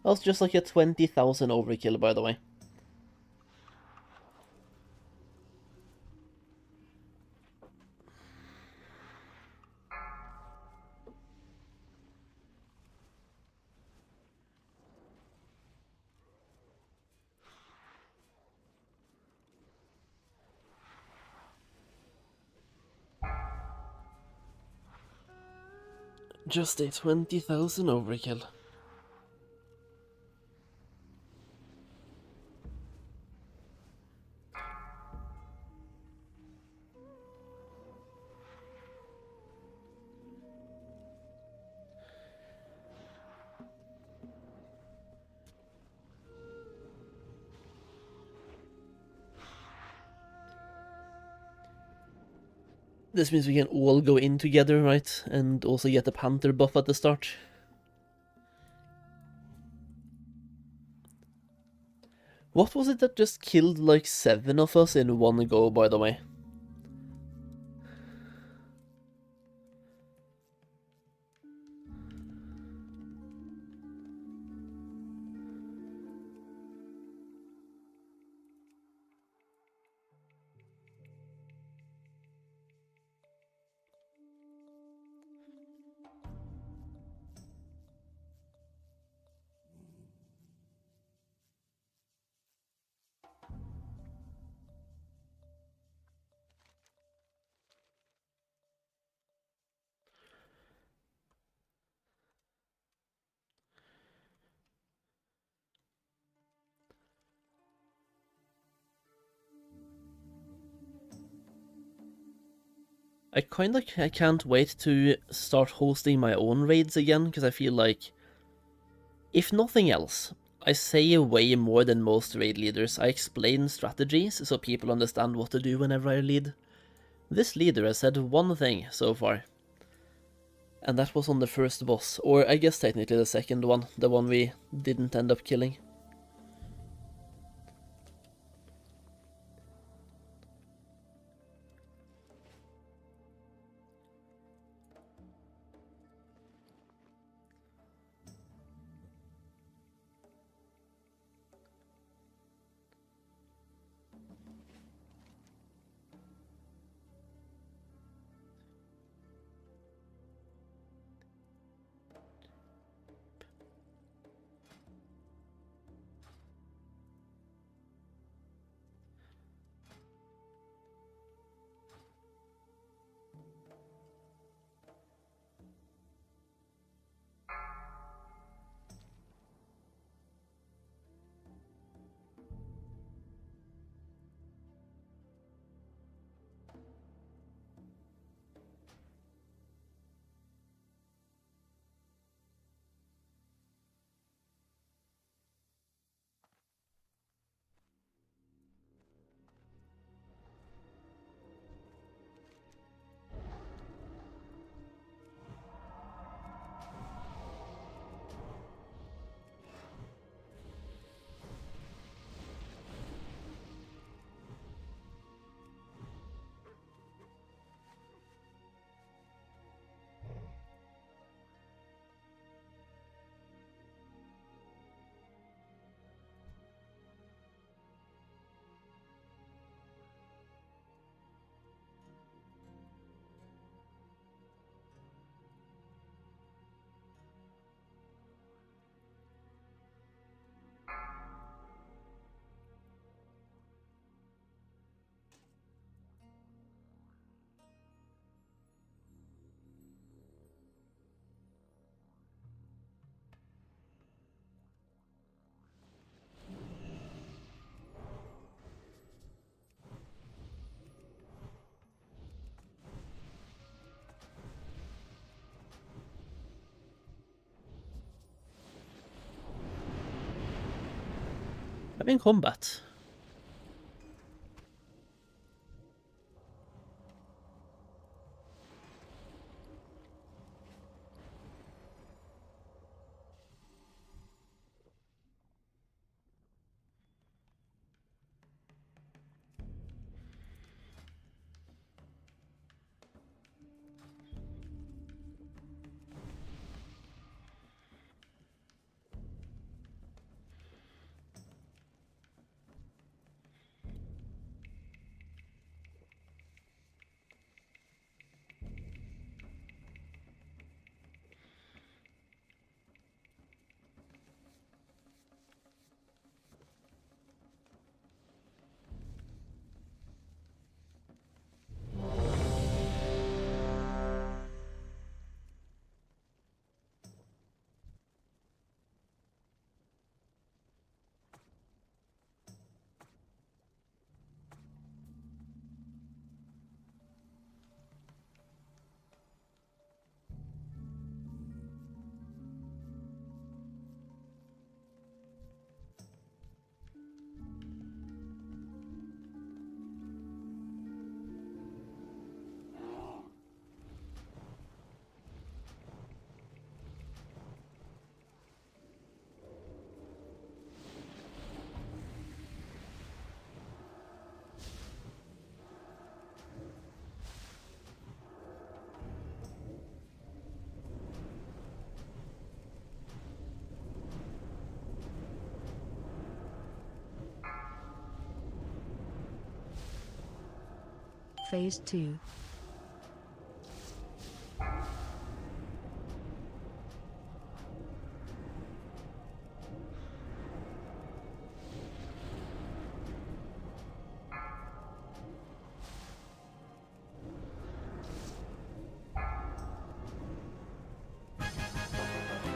Speaker 1: That was just like a 20,000 overkill, by the way. Just a 20,000 overkill. This means we can all go in together, right? And also get the Panther buff at the start. What was it that just killed like 7 of us in one go, by the way? I can't wait to start hosting my own raids again, because I feel like, if nothing else, I say way more than most raid leaders. I explain strategies so people understand what to do whenever I lead. This leader has said one thing so far, and that was on the first boss, or I guess technically the second one, the one we didn't end up killing. I'm in combat.
Speaker 2: Phase 2.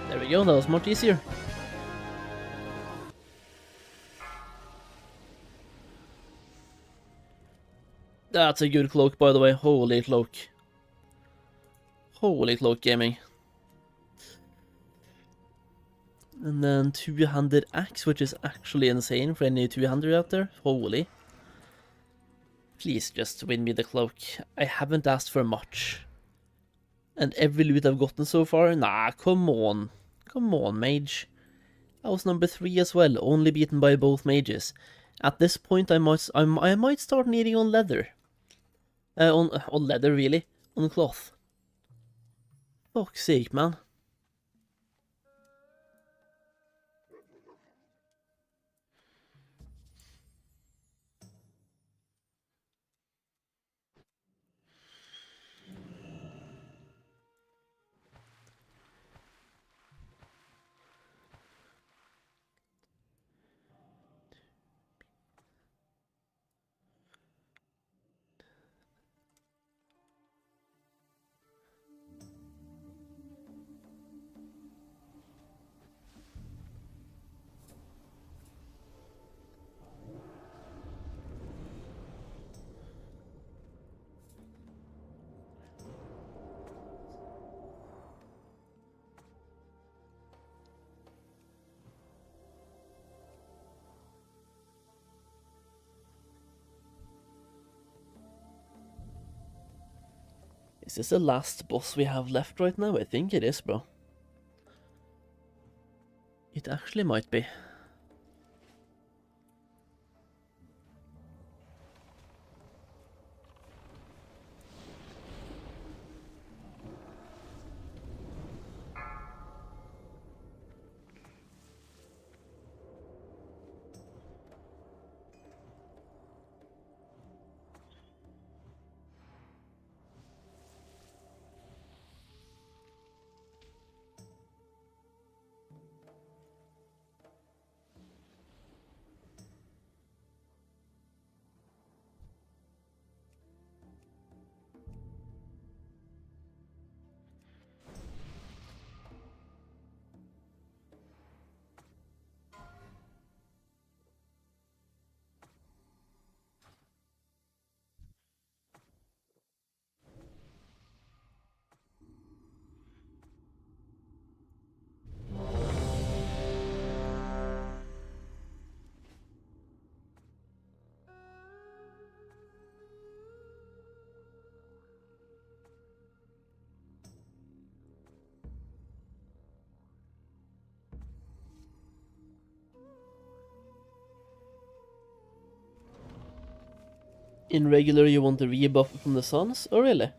Speaker 1: There we go, that was much easier. That's a good cloak, by the way. Holy cloak. Holy cloak gaming. And then two-handed axe, which is actually insane for any two-hander out there. Holy. Please just win me the cloak. I haven't asked for much. And every loot I've gotten so far? Nah, come on. Come on, mage. I was number 3 as well, only beaten by both mages. At this point, I might start needing on leather. On leather, really. On cloth. Fuck's sake, man. Is this the last boss we have left right now? I think it is, bro. It actually might be. In regular, you want the rebuff from the suns? Oh, really?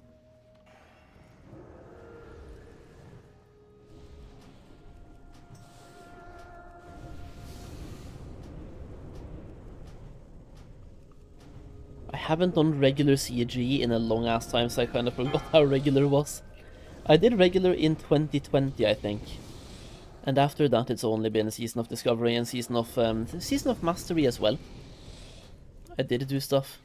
Speaker 1: I haven't done regular CG in a long ass time, so I kind of forgot how regular was. I did regular in 2020, I think. And after that, it's only been a Season of Discovery and Season of Mastery as well. I did do stuff.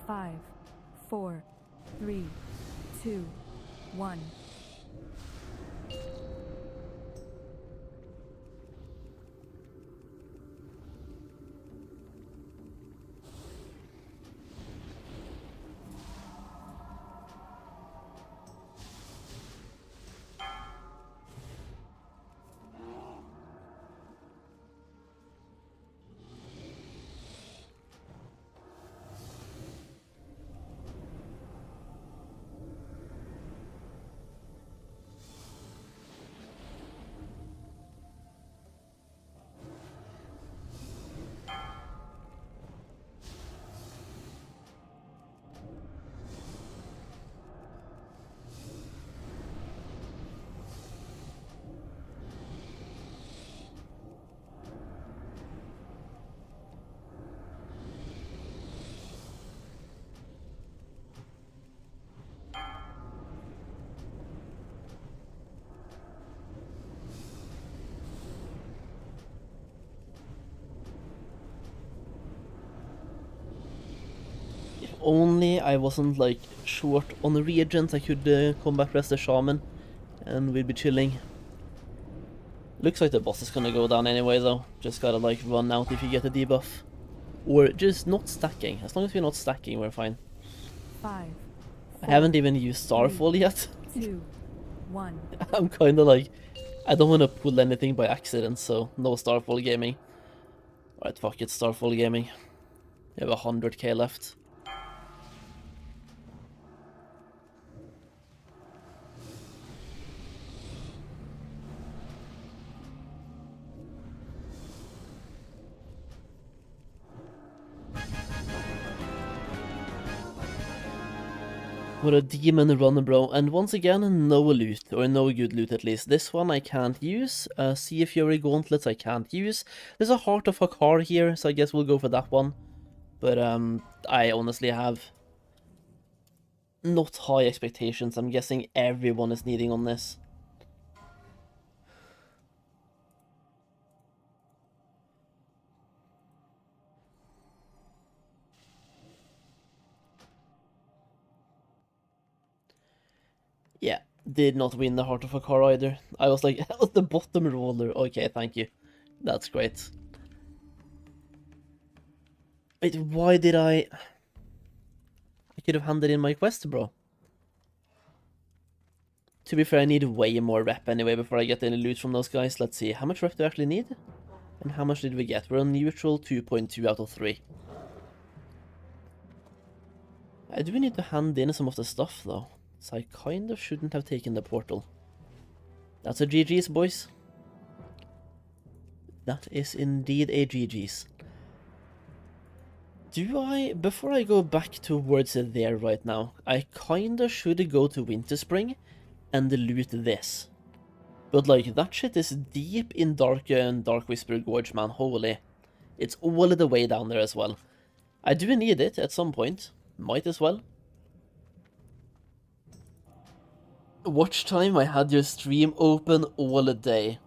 Speaker 2: Five, 4, 3, 2, 1.
Speaker 1: only I wasn't like short on reagents, I could combat rest the shaman and we'd be chilling. Looks like the boss is gonna go down anyway though. Just gotta like run out if you get a debuff. Or just not stacking. As long as we're not stacking, we're fine.
Speaker 2: 5,
Speaker 1: I haven't even used Starfall yet.
Speaker 2: 2, 1.
Speaker 1: I'm kinda like, I don't wanna pull anything by accident, so no Starfall gaming. Alright, fuck it, Starfall gaming. We have 100k left. What a demon run, bro. And once again, no loot, or no good loot at least. This one I can't use. Sea of Fury Gauntlets I can't use. There's a Heart of Hakar here, so I guess we'll go for that one. But I honestly have not high expectations. I'm guessing everyone is needing on this. Yeah, did not win the Heart of Hakar either. I was like, that was the bottom roller. Okay, thank you. That's great. Wait, why did I could have handed in my quest, bro. To be fair, I need way more rep anyway before I get any loot from those guys. Let's see, how much rep do I actually need? And how much did we get? We're on neutral, 2.2 out of 3. Do we need to hand in some of the stuff, though? So I kind of shouldn't have taken the portal. That's a GG's, boys. That is indeed a GG's. Do I, before I go back towards there right now, I kinda should go to Winterspring and loot this. But like, that shit is deep in Dark Whisper Gorge, man, holy. It's all the way down there as well. I do need it at some point, might as well. Watch time, I had your stream open all day.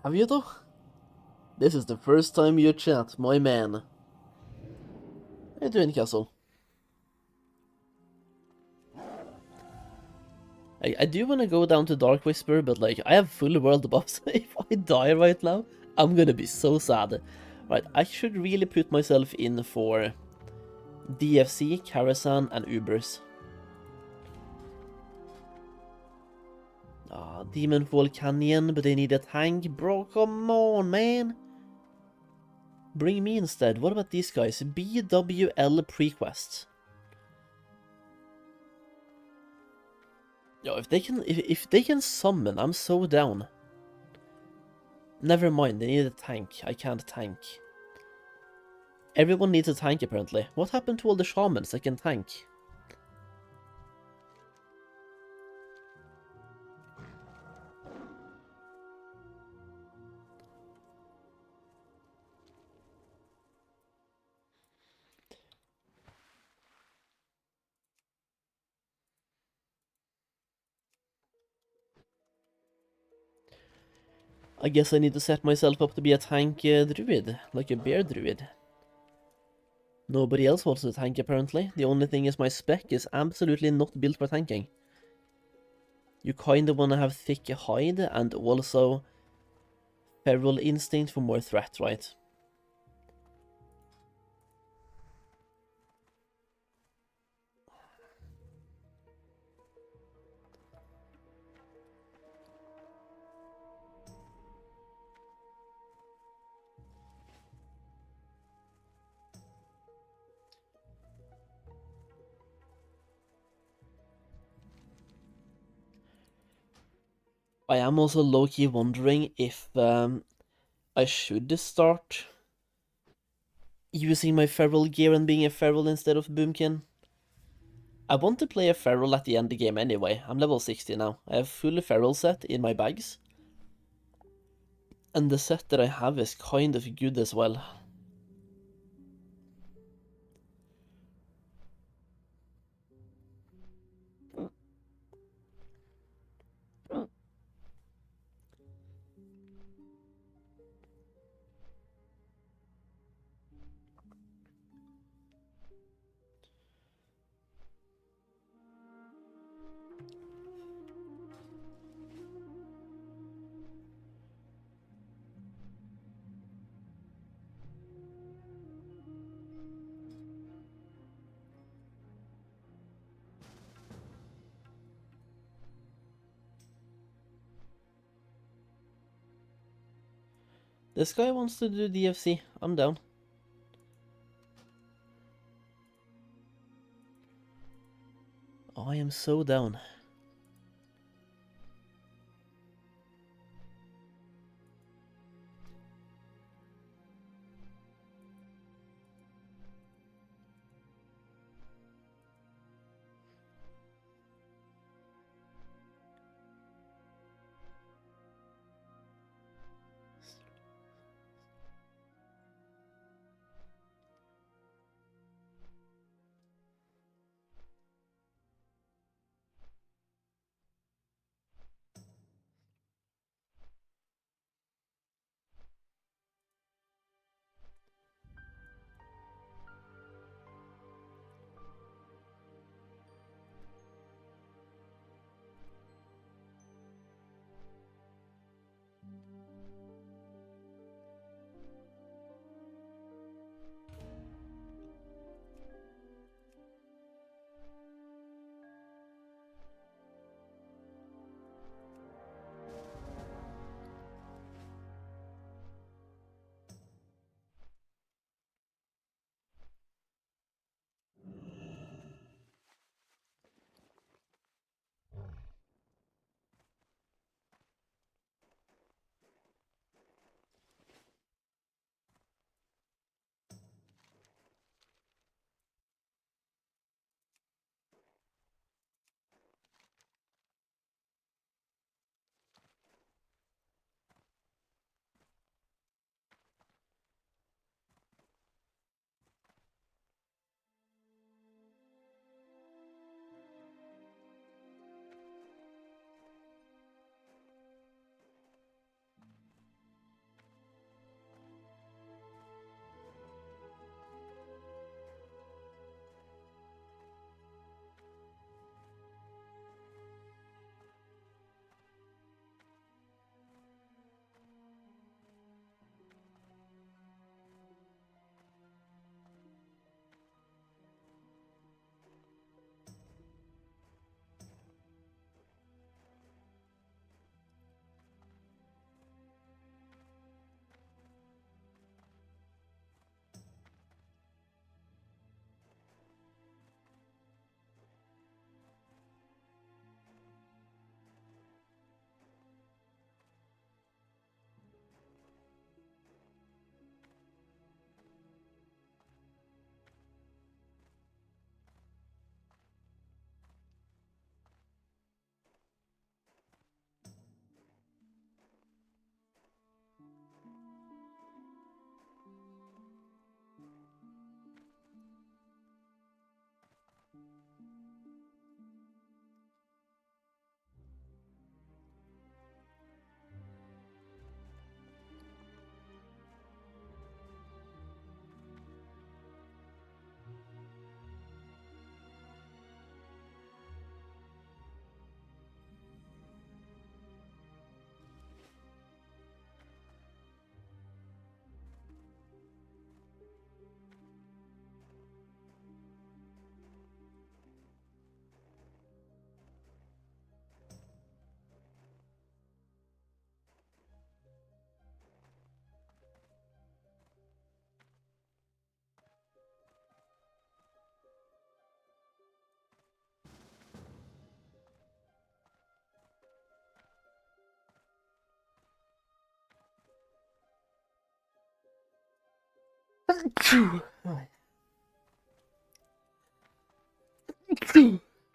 Speaker 1: Have you though? This is the first time you chat, my man. How you doing, Castle? I do want to go down to Dark Whisper, but like, I have full world buffs. If I die right now, I'm gonna be so sad. Right, I should really put myself in for DFC, Karasan, and Ubers. Demonfall Canyon, but they need a tank. Bro, come on, man. Bring me instead. What about these guys? BWL Prequest. Yo, if they can summon, I'm so down. Never mind, they need a tank. I can't tank. Everyone needs a tank apparently. What happened to all the shamans that can tank? I guess I need to set myself up to be a tank druid, like a bear druid. Nobody else wants to tank apparently. The only thing is my spec is absolutely not built for tanking. You kinda wanna have thick hide and also feral instinct for more threat, right? I am also low-key wondering if I should start using my feral gear and being a feral instead of Boomkin. I want to play a feral at the end of the game anyway. I'm level 60 now. I have full feral set in my bags. And the set that I have is kind of good as well. This guy wants to do DFC. I'm down. I am so down.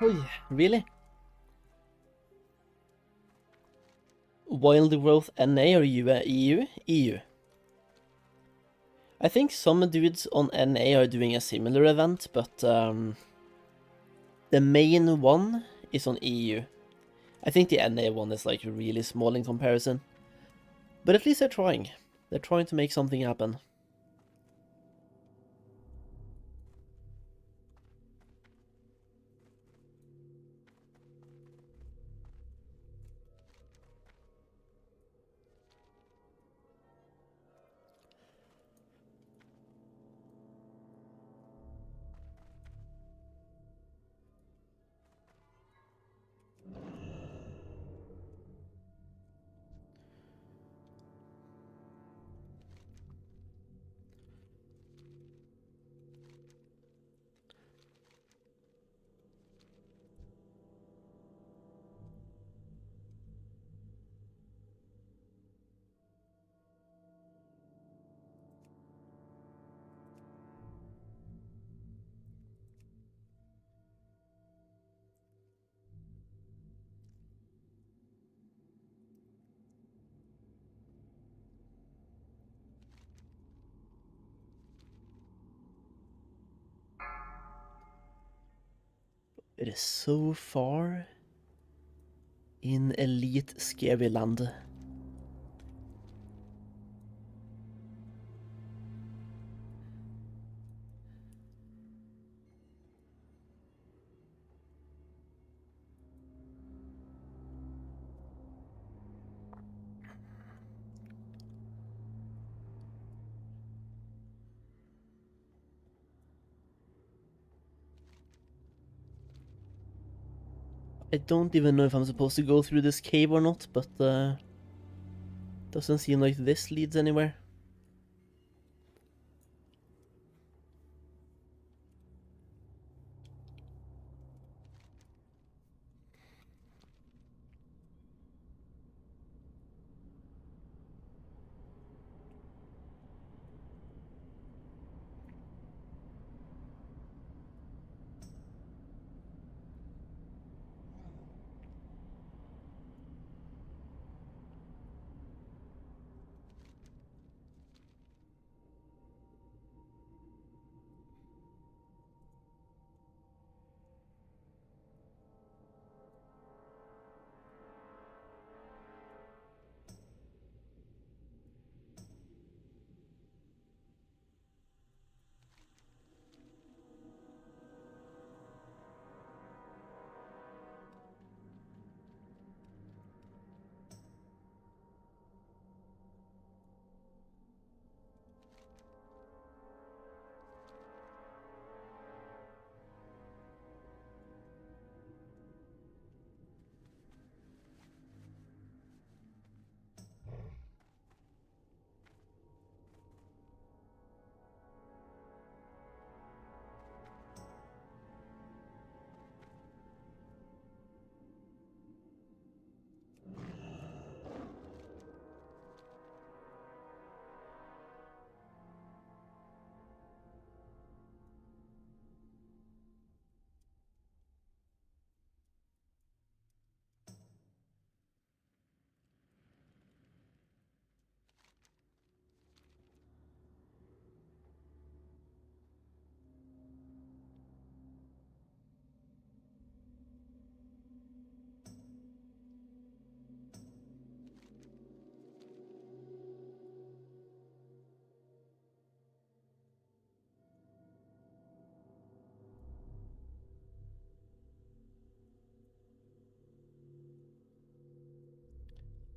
Speaker 1: Oh, really? Wild Growth NA or EU? EU. I think some dudes on NA are doing a similar event, but the main one is on EU. I think the NA one is like really small in comparison. But at least they're trying. They're trying to make something happen. It is so far in elite scary land. I don't even know if I'm supposed to go through this cave or not, but doesn't seem like this leads anywhere.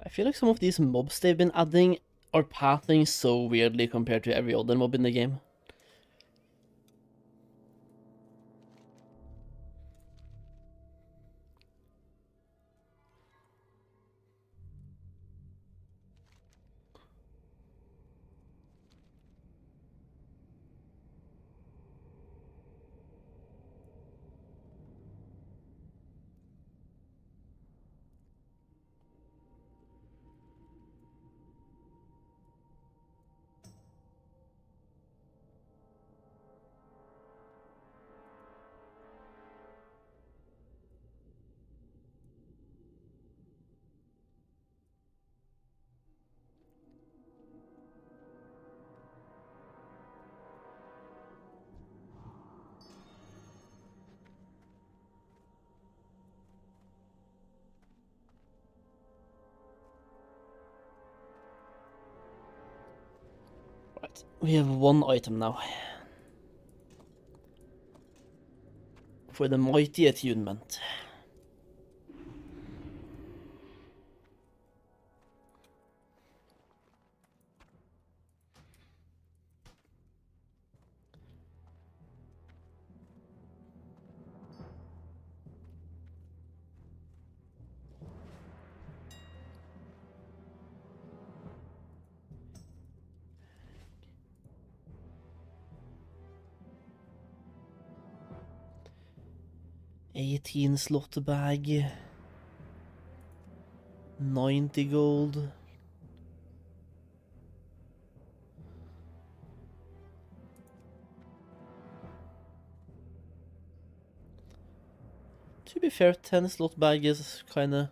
Speaker 1: I feel like some of these mobs they've been adding are pathing so weirdly compared to every other mob in the game. Right, we have one item now. For the mighty attunement. $18 slot bag. 90 gold. To be fair, 10 slot bag is kinda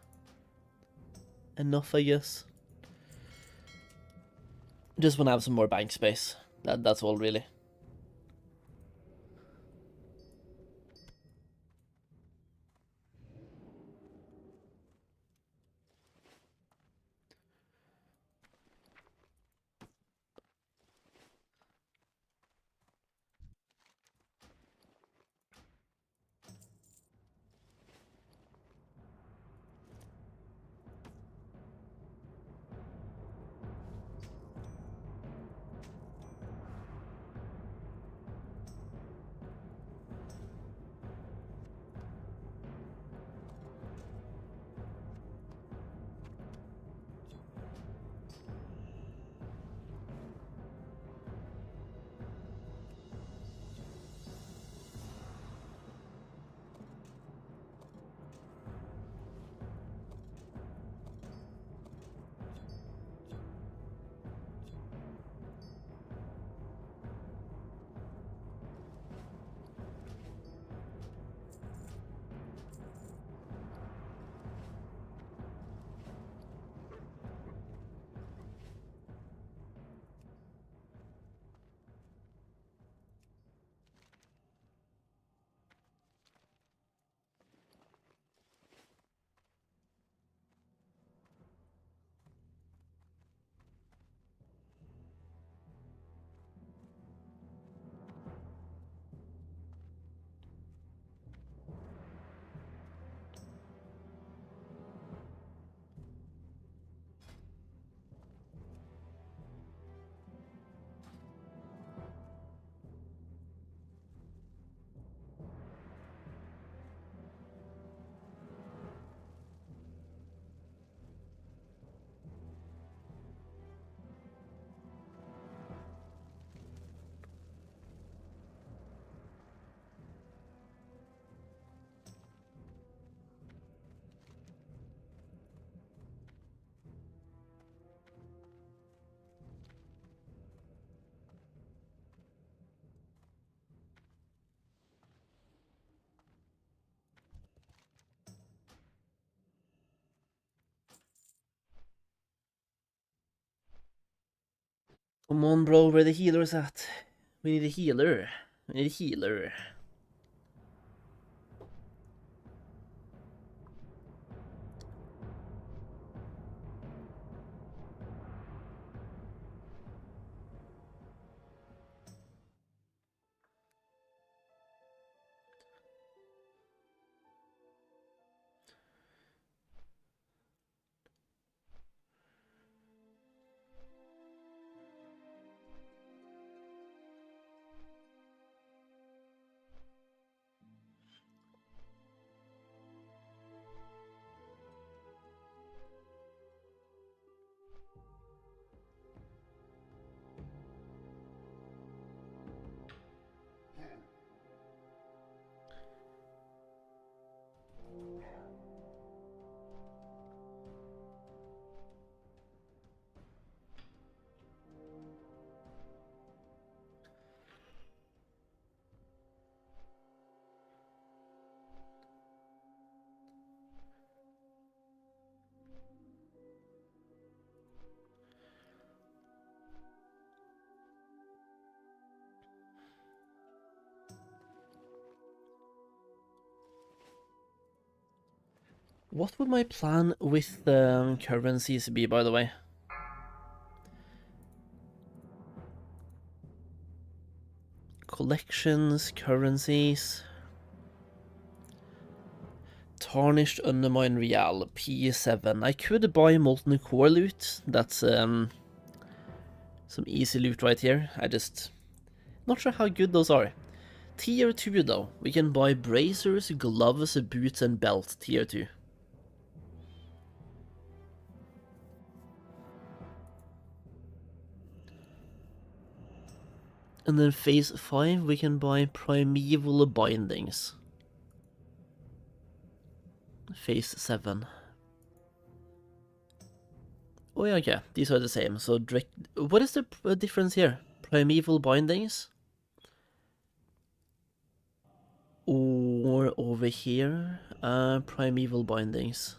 Speaker 1: enough, I guess. Just wanna have some more bank space. That's all, really. Come on, bro, where the healer's at? We need a healer. We need a healer. What would my plan with the currencies be, by the way? Collections, currencies. Tarnished Undermine Real, P7. I could buy Molten Core loot. That's some easy loot right here. Not sure how good those are. Tier 2 though. We can buy bracers, gloves, boots and belt. Tier 2. And then phase 5 we can buy primeval bindings. Phase 7. Oh yeah, okay, these are the same. So what is the difference here? Primeval bindings? Or over here, primeval bindings.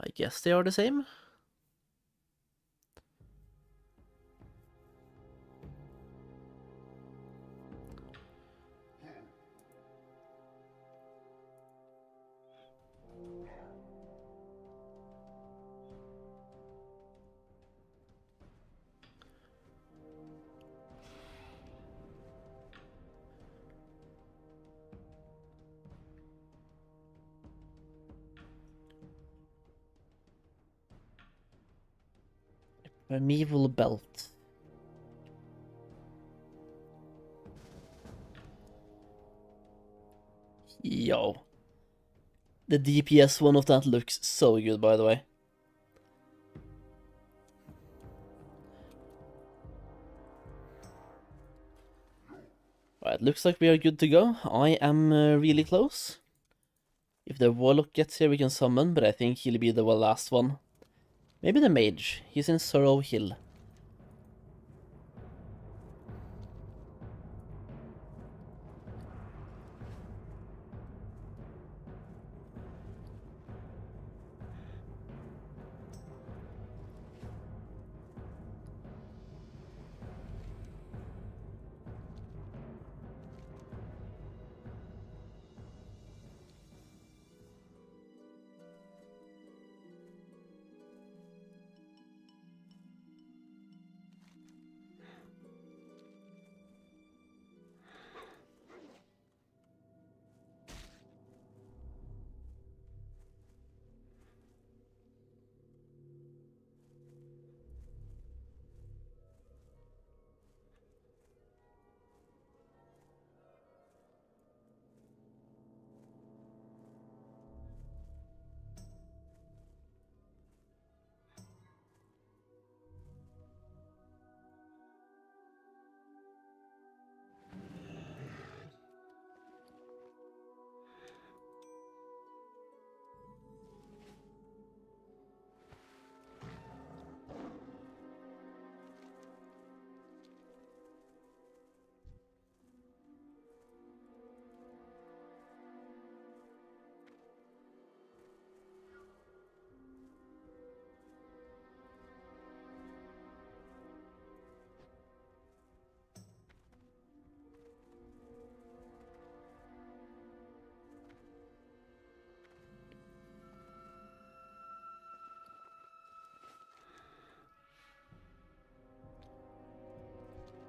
Speaker 1: I guess they are the same. Primeval belt. Yo. The DPS one of that looks so good, by the way. Right, looks like we are good to go. I am really close. If the Warlock gets here, we can summon, but I think he'll be the last one. Maybe the Mage. He's in Sorrow Hill.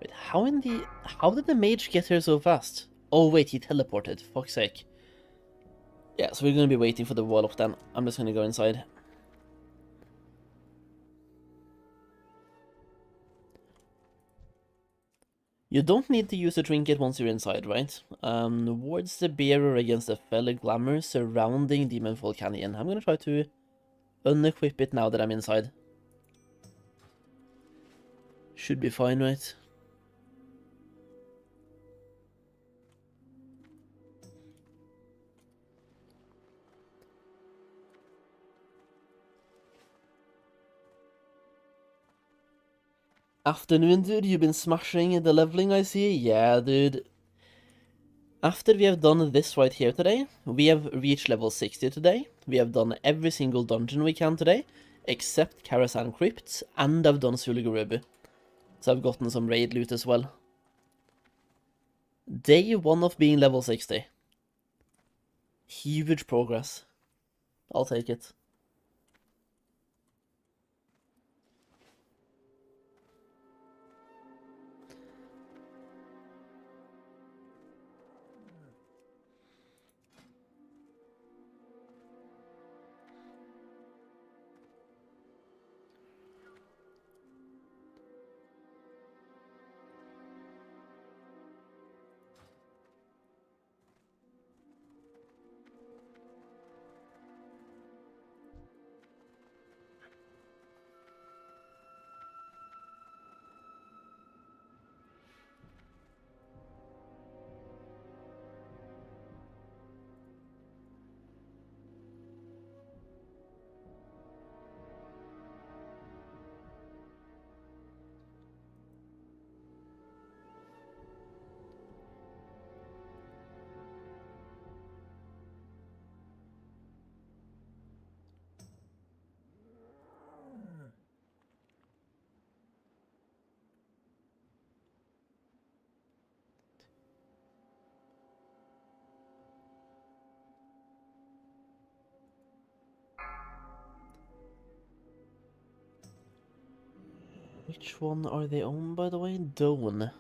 Speaker 1: Wait, how did the mage get here so fast? Oh wait, he teleported, fuck's sake. Yeah, so we're gonna be waiting for the warlock then. I'm just gonna go inside. You don't need to use a trinket once you're inside, right? Wards the bearer against a fellow glamour surrounding Demonfall Canyon. I'm gonna try to unequip it now that I'm inside. Should be fine, right? Afternoon, dude. You've been smashing the leveling, I see. Yeah, dude. After we have done this right here today, we have reached level 60 today. We have done every single dungeon we can today, except Karasan Crypts, and I've done Sulugurubu. So I've gotten some raid loot as well. Day 1 of being level 60. Huge progress. I'll take it. Which one are they on, by the way? Dawn.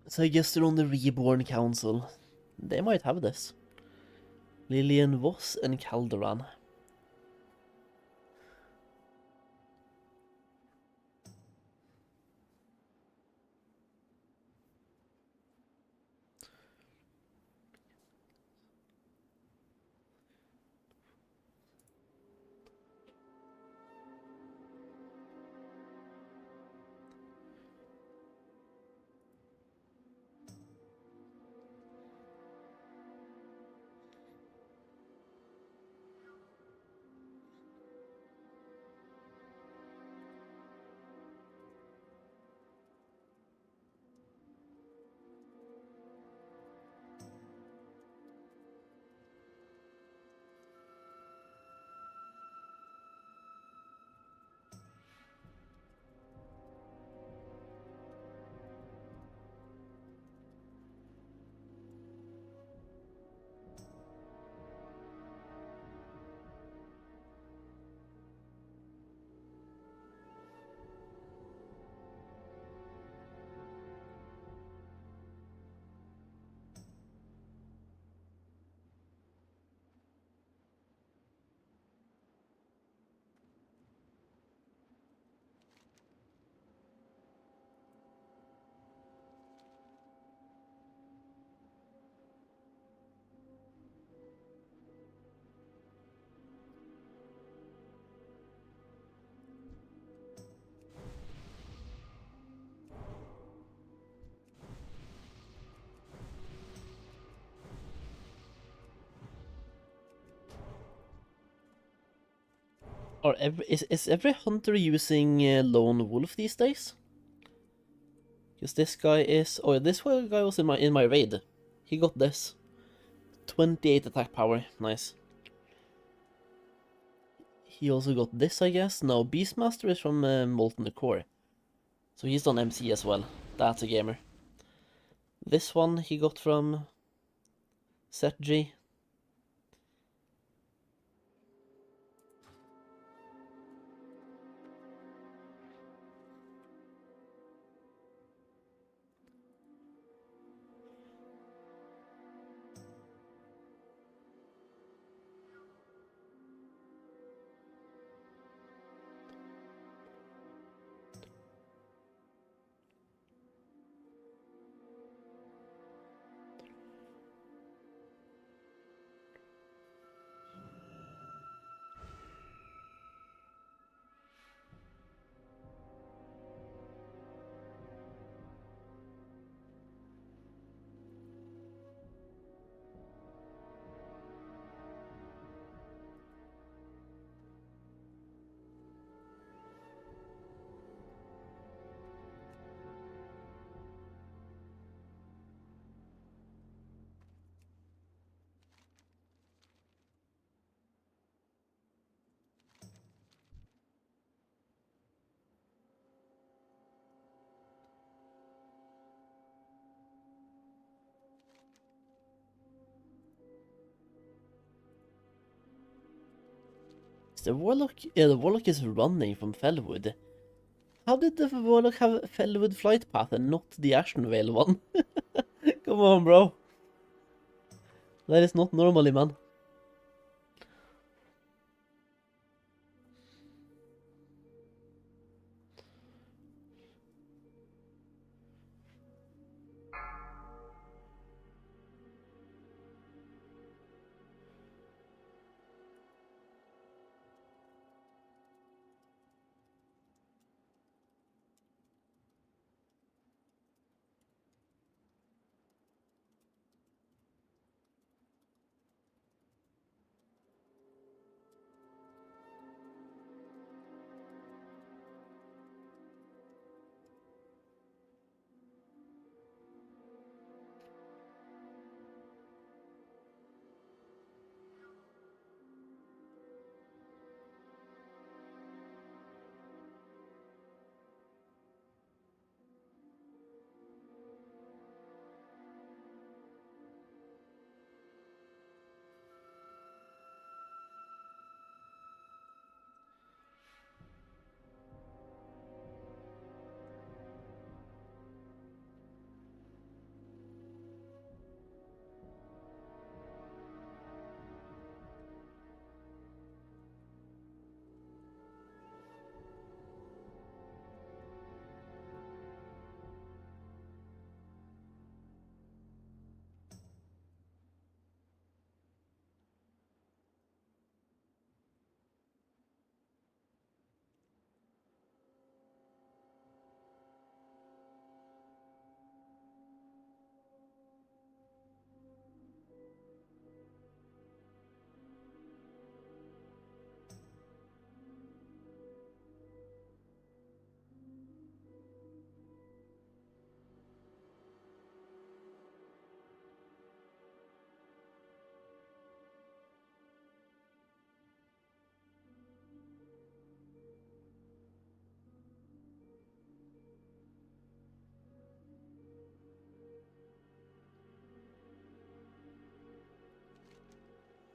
Speaker 1: So I guess they're on the Reborn Council. They might have this. Lillian Voss and Calderon. Is every hunter using Lone Wolf these days? Because this guy is... Oh, this guy was in my raid. He got this. 28 attack power. Nice. He also got this, I guess. No, Beastmaster is from Molten Core. So he's done MC as well. That's a gamer. This one he got from Set G. The Warlock, yeah, the Warlock is running from Fellwood. How did the Warlock have Fellwood flight path and not the Ashenvale one? Come on, bro. That is not normally, man.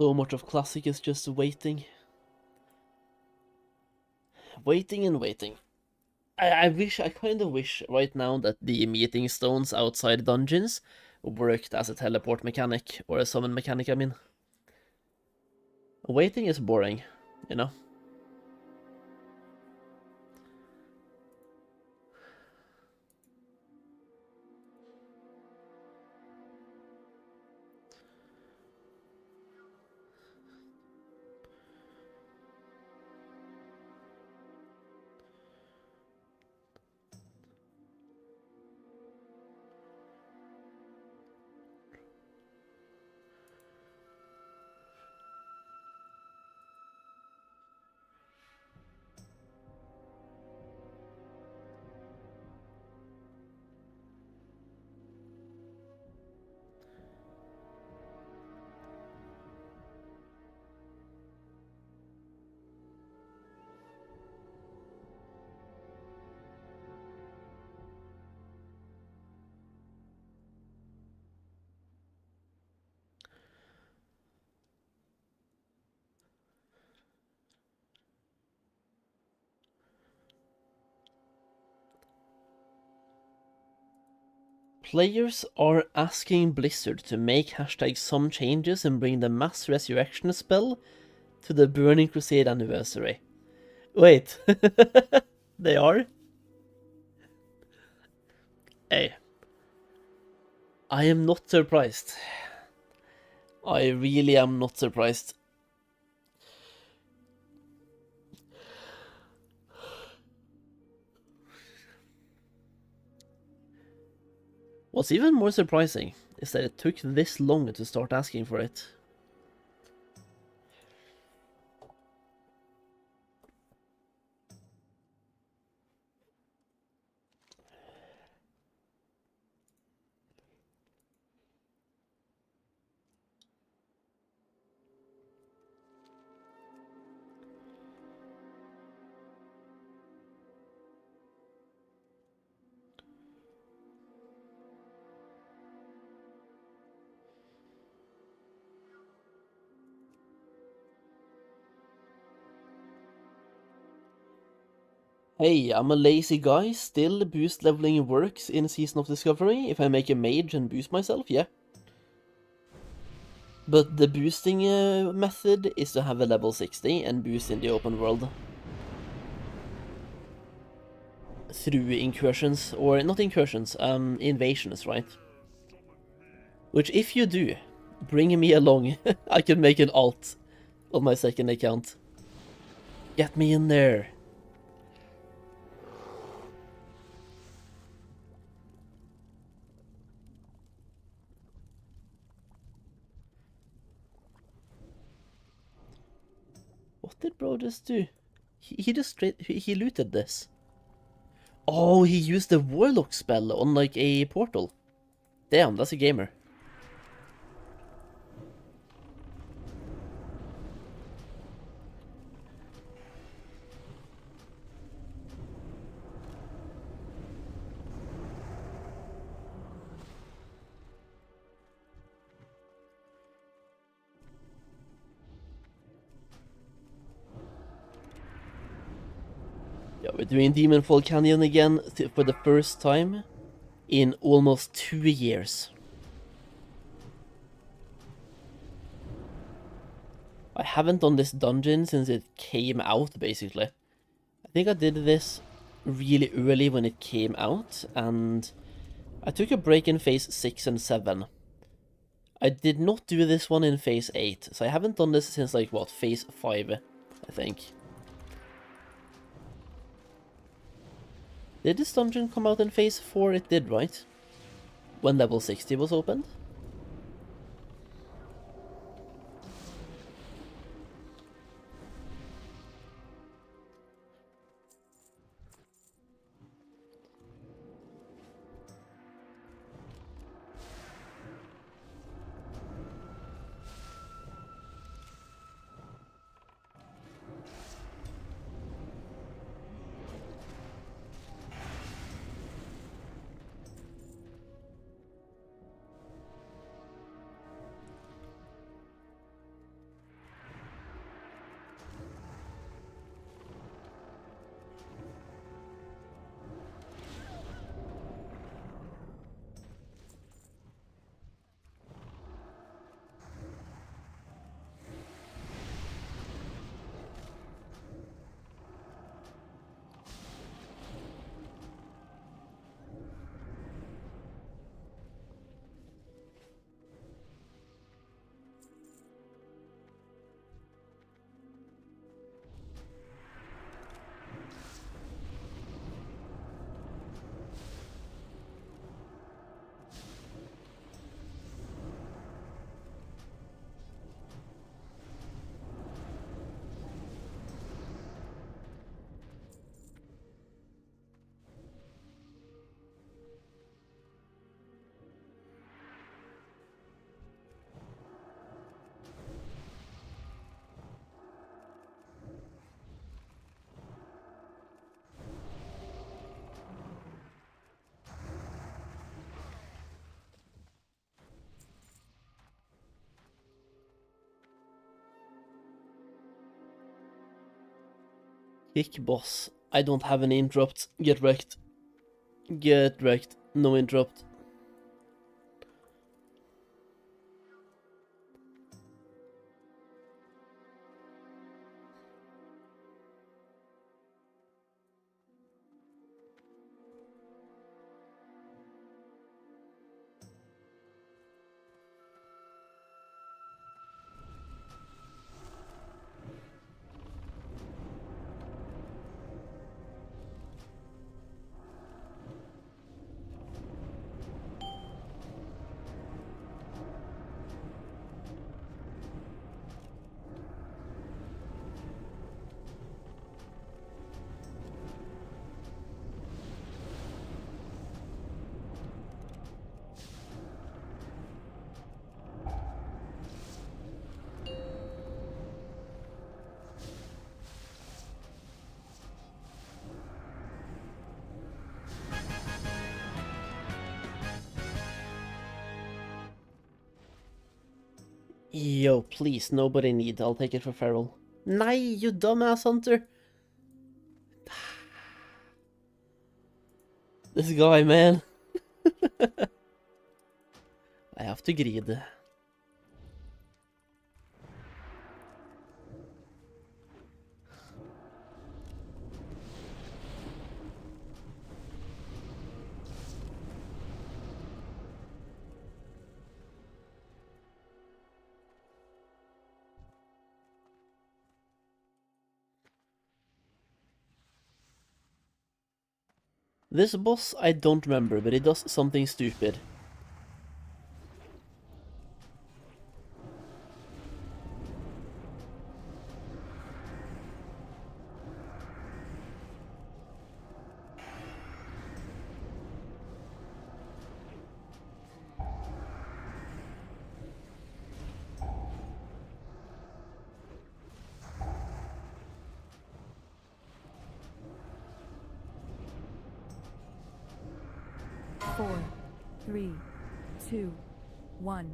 Speaker 1: So much of Classic is just waiting. Waiting and waiting. I kind of wish right now that the meeting stones outside dungeons worked as a teleport mechanic, or a summon mechanic, I mean. Waiting is boring, you know? Players are asking Blizzard to make hashtag some changes and bring the mass resurrection spell to the Burning Crusade anniversary. Wait, they are? Hey, I am not surprised. I really am not surprised. What's even more surprising is that it took this long to start asking for it. Hey, I'm a lazy guy, still boost leveling works in Season of Discovery. If I make a mage and boost myself, yeah. But the boosting method is to have a level 60 and boost in the open world. Through incursions, or not incursions, invasions, right? Which if you do, bring me along. I can make an alt on my second account. Get me in there. What did bro just do? He just he looted this. Oh, he used the warlock spell on like a portal. Damn, that's a gamer. Yeah, we're doing Demonfall Canyon again for the first time in almost 2 years. I haven't done this dungeon since it came out, basically. I think I did this really early when it came out, and I took a break in phase 6 and 7. I did not do this one in phase 8, so I haven't done this since, like, what, phase 5, I think. Did this dungeon come out in phase 4? It did, right? When level 60 was opened? Kick boss. I don't have any interrupt. Get wrecked. Get wrecked. No interrupt. Yo, please, nobody need. I'll take it for Feral. Nei, you dumbass hunter! This guy, man. I have to greed. This boss, I don't remember, but it does something stupid.
Speaker 2: Four, three, two, one.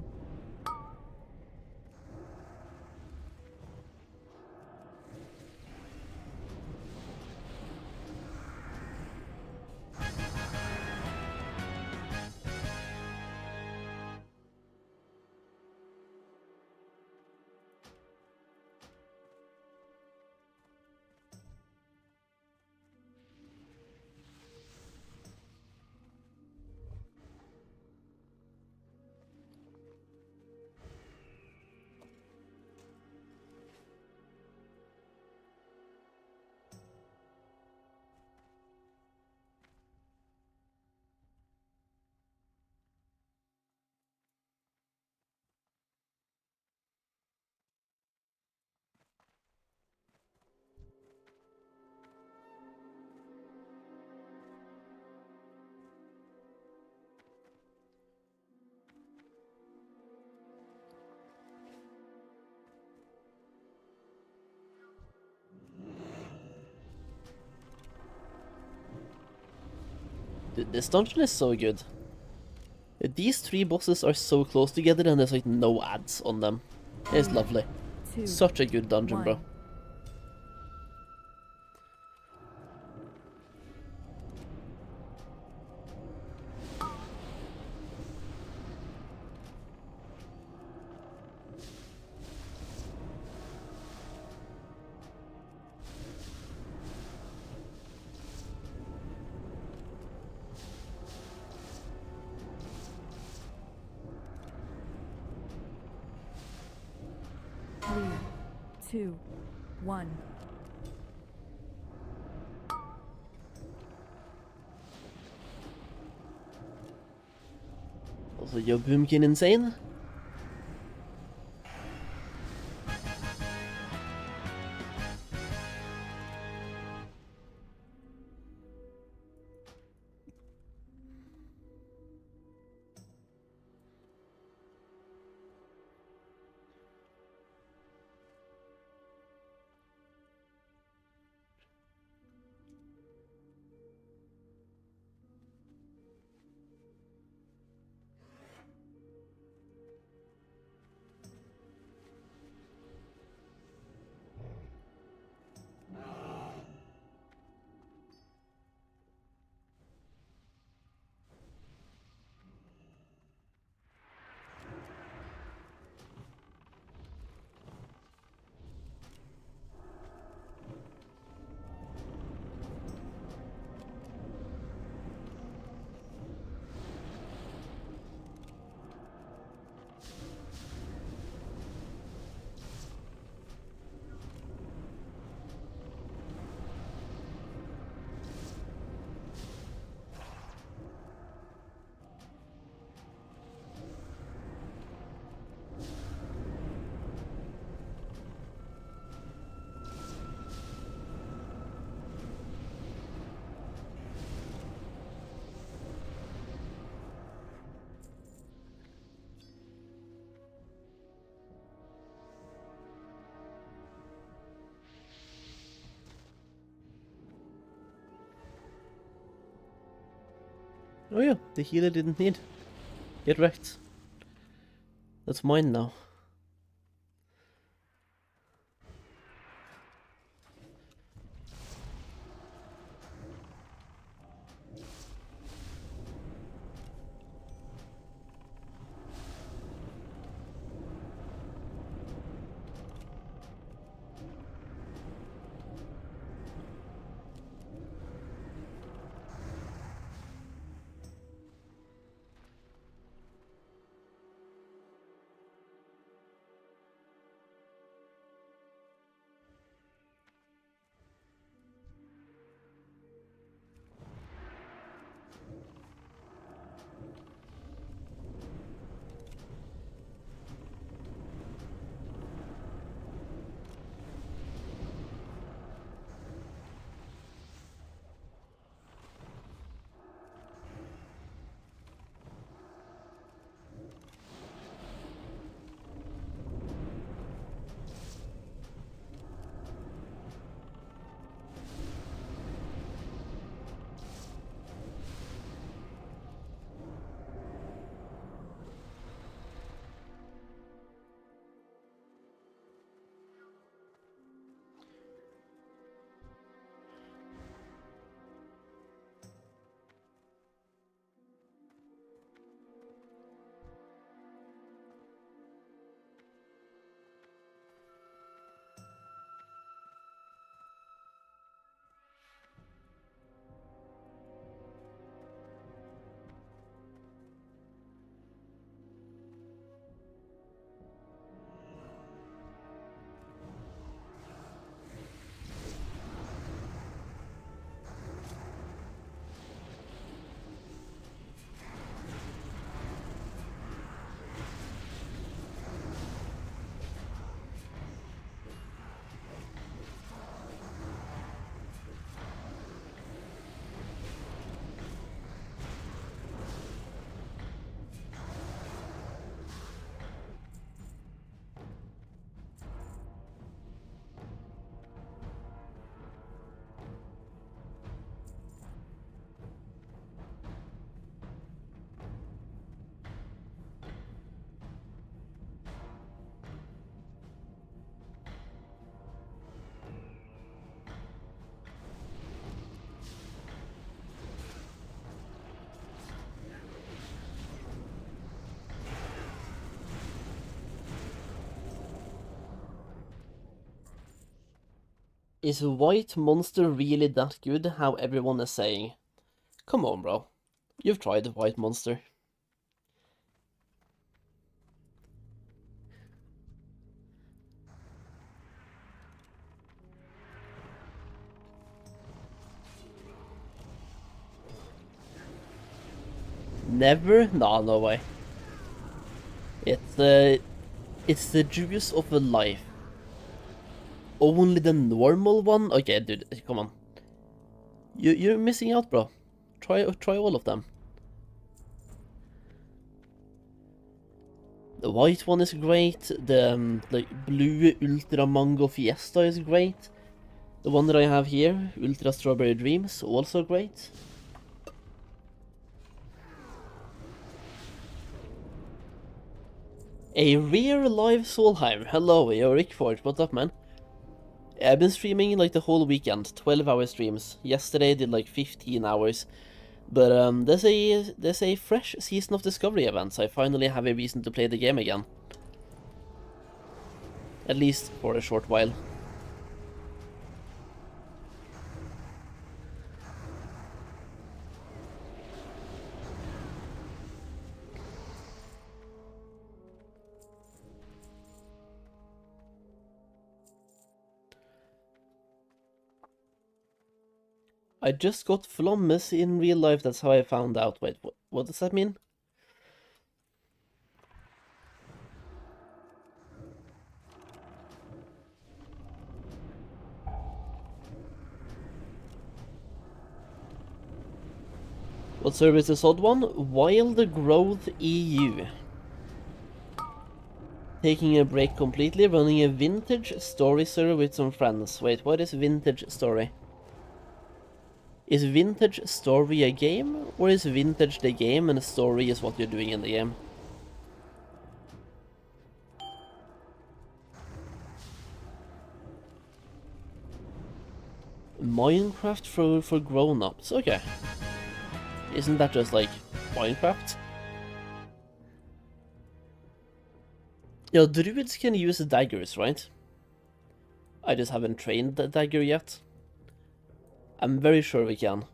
Speaker 2: This dungeon is so good. These three bosses are so close together and there's like no ads on them. It's lovely. Such a good dungeon, bro. Three, two, one.
Speaker 1: Also, you're boomkin insane. Oh yeah, the healer didn't need. Get wrecked. That's mine now.
Speaker 2: Is White Monster really that good, how everyone is saying? Come on, bro. You've tried White Monster. Never? Nah, no way. It's the juice of a life. Only the normal one? Okay, dude, come on. You're missing out, bro. Try all of them. The white one is great. The like blue Ultra Mango Fiesta is great. The one that I have here, Ultra Strawberry Dreams, also great. A rare live Solheim. Hello, yo, Rickford. What's up, man? I've been streaming like the whole weekend, 12-hour streams. Yesterday I did like 15 hours. But there's a fresh Season of Discovery event, so I finally have a reason to play the game again. At least for a short while. I just got flummus in real life, that's how I found out. Wait, what does that mean? What server is this odd one? Wild Growth EU. Taking a break completely, running a vintage story server with some friends. Wait, what is vintage story? Is vintage story a game, or is vintage the game and the story is what you're doing in the game? Minecraft for grown-ups, okay. Isn't that just like Minecraft? Yeah, druids can use daggers, right? I just haven't trained the dagger yet. I'm very sure we can.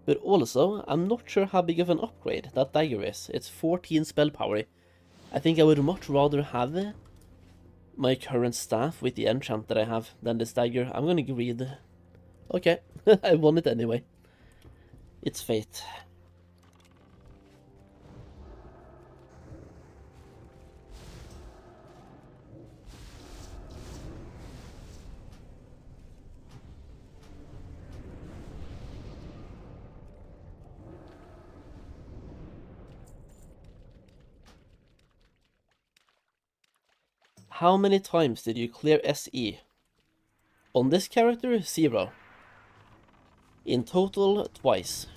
Speaker 2: But also, I'm not sure how big of an upgrade that dagger is. It's 14 spell power. I think I would much rather have my current staff with the enchant that I have than this dagger. I'm gonna greed. Okay, I won it anyway. It's fate. How many times did you clear SE? On this character, 0. In total, twice.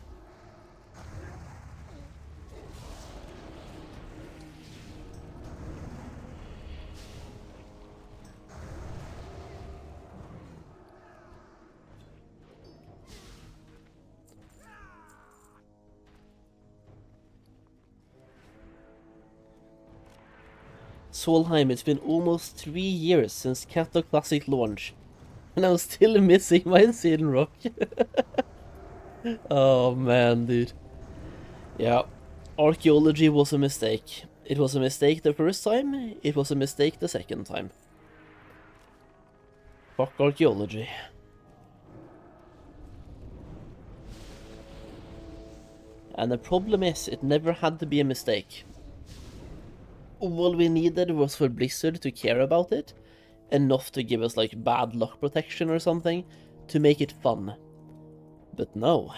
Speaker 2: Solheim, it's been almost 3 years since Kato Classic launch, and I'm still missing my Sin Rock. Oh man, dude. Yeah, archaeology was a mistake. It was a mistake the first time, it was a mistake the second time. Fuck archaeology. And the problem is, it never had to be a mistake. All we needed was for Blizzard to care about it, enough to give us like bad luck protection or something, to make it fun. But no.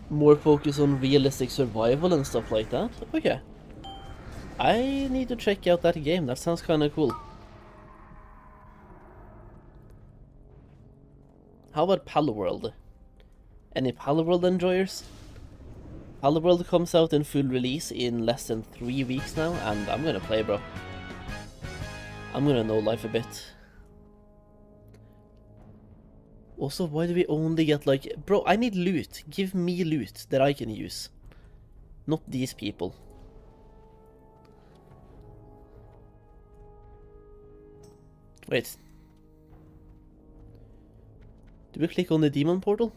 Speaker 2: more focus on realistic survival and stuff like that. Okay. I need to check out that game. That sounds kind of cool. How about Palworld? Any Palworld enjoyers? Palworld comes out in full release in less than 3 weeks now, and I'm gonna play, bro. I'm gonna know life a bit. Also, why do we only get like... Bro, I need loot. Give me loot that I can use. Not these people. Wait. Do we click on the demon portal?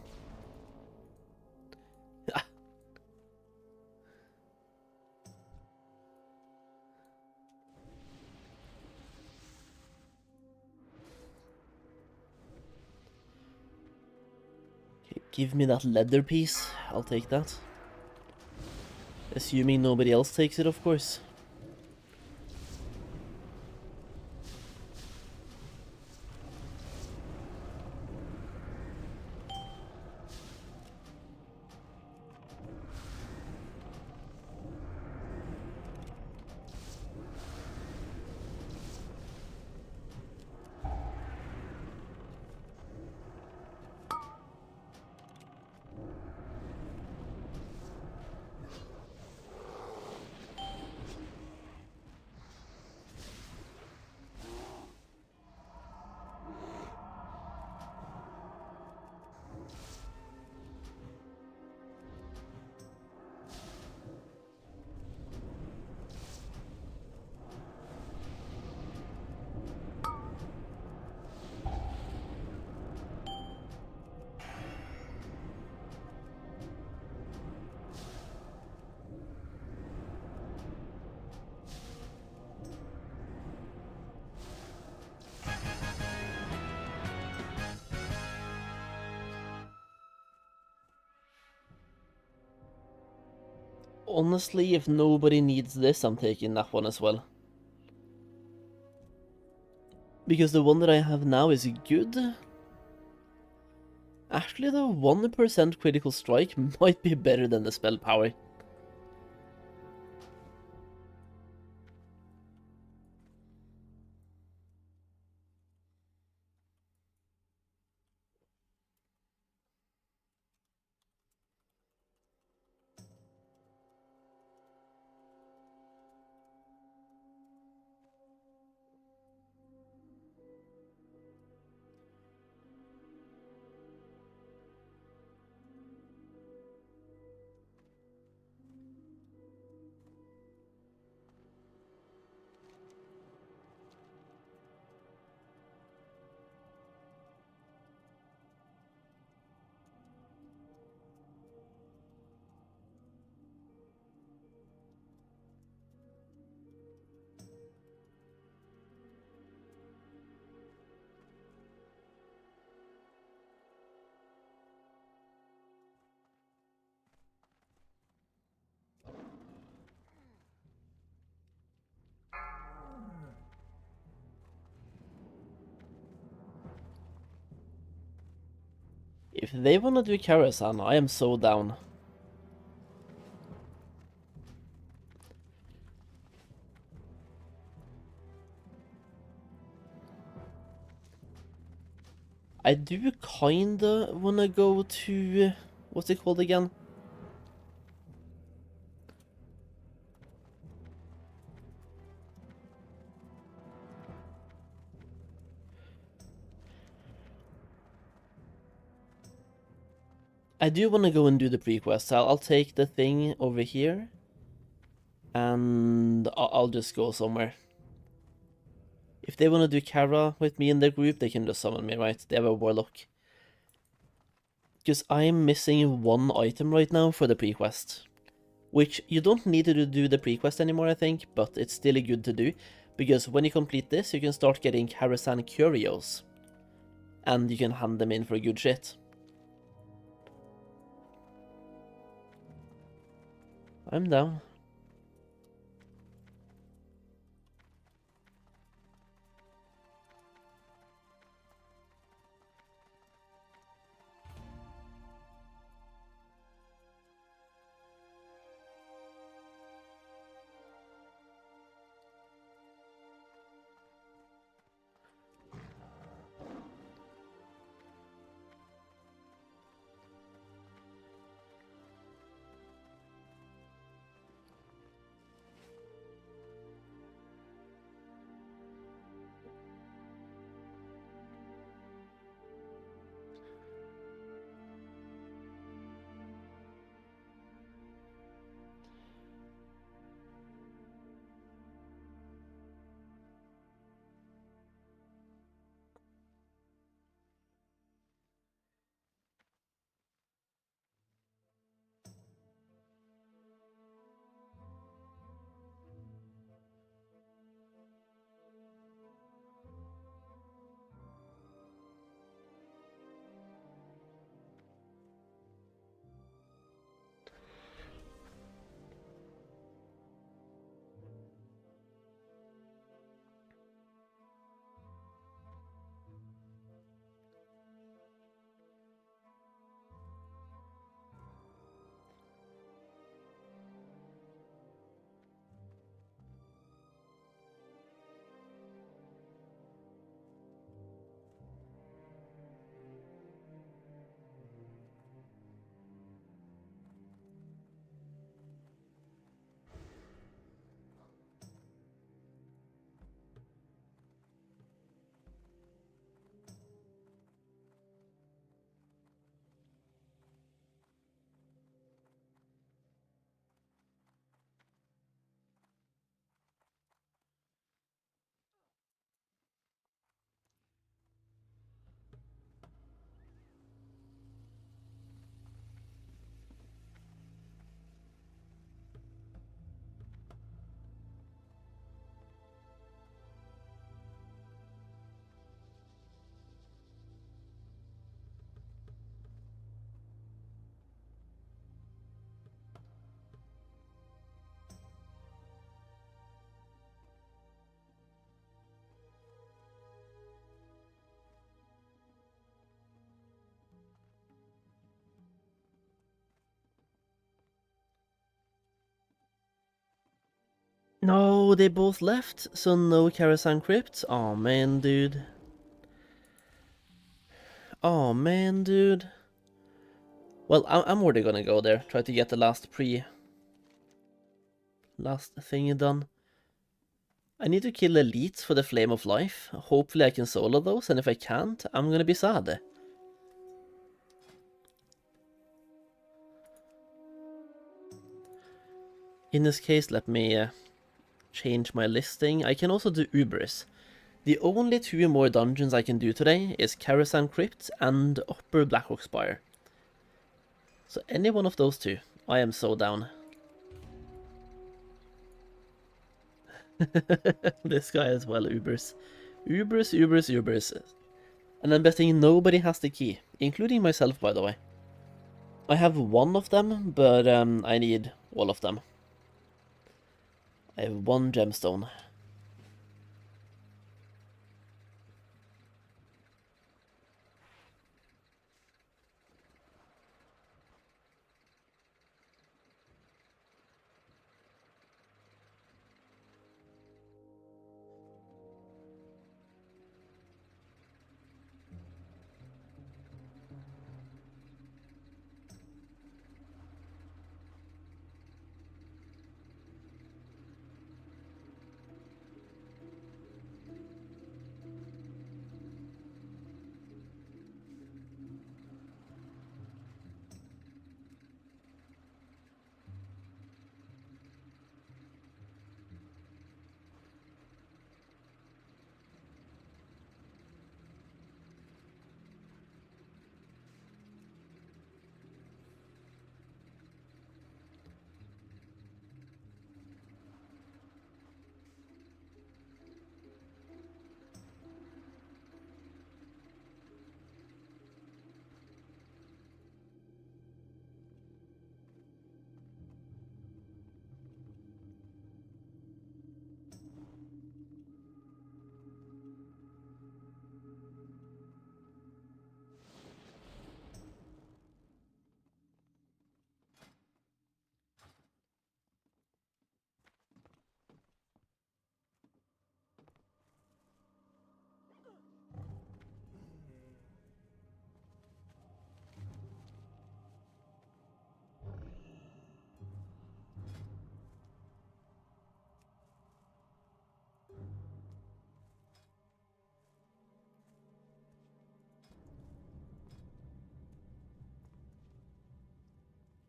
Speaker 2: Ah. Okay, give me that leather piece. I'll take that. Assuming nobody else takes it, of course. Honestly, if nobody needs this, I'm taking that one as well. Because the one that I have now is good. Actually, the 1% critical strike might be better than the spell power. If they wanna do Karasan, I am so down. I do kinda wanna go to... what's it called again? I do wanna go and do the pre-quest. I'll take the thing over here. And I'll just go somewhere. If they wanna do Kara with me in their group, they can just summon me, right? They have a warlock. Because I'm missing one item right now for the pre-quest. Which you don't need to do the pre-quest anymore, I think, but it's still good to do. Because when you complete this, you can start getting Karasan Curios. And you can hand them in for good shit. I'm down. No, they both left, so no Karasan Crypt. Oh man, dude. Oh man, dude. Well, I'm already gonna go there, try to get the last thing done. I need to kill elites for the Flame of Life. Hopefully I can solo those, and if I can't, I'm gonna be sad. In this case, let me change my listing. I can also do Ubers. The only 2 more dungeons I can do today is Karasan Crypt and Upper Blackhawk Spire. So any one of those 2, I am so down. This guy as well, Ubers. Ubers, Ubers, Ubers. And I'm betting nobody has the key, including myself, by the way. I have one of them, but I need all of them. I have 1 gemstone.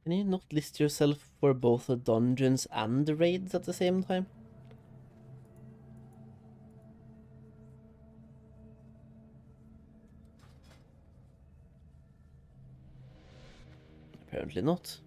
Speaker 2: Can you not list yourself for both the dungeons and the raids at the same time? Apparently not.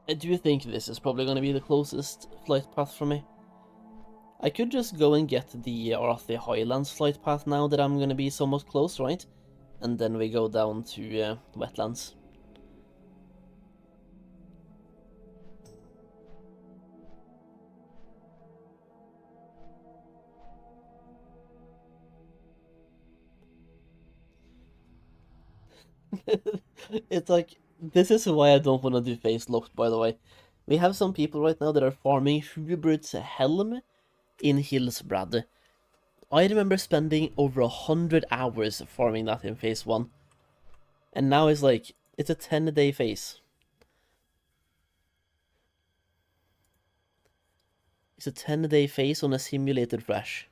Speaker 2: I do think this is probably going to be the closest flight path for me. I could just go and get the Arathi Highlands flight path now that I'm going to be somewhat close, right? And then we go down to wetlands. It's like, this is why I don't want to do face locked, by the way. We have some people right now that are farming Hubert's Helm in Hillsbrad. I remember spending over 100 hours farming that in phase 1. And now it's like, it's a 10-day phase. It's a 10-day phase on a simulated fresh.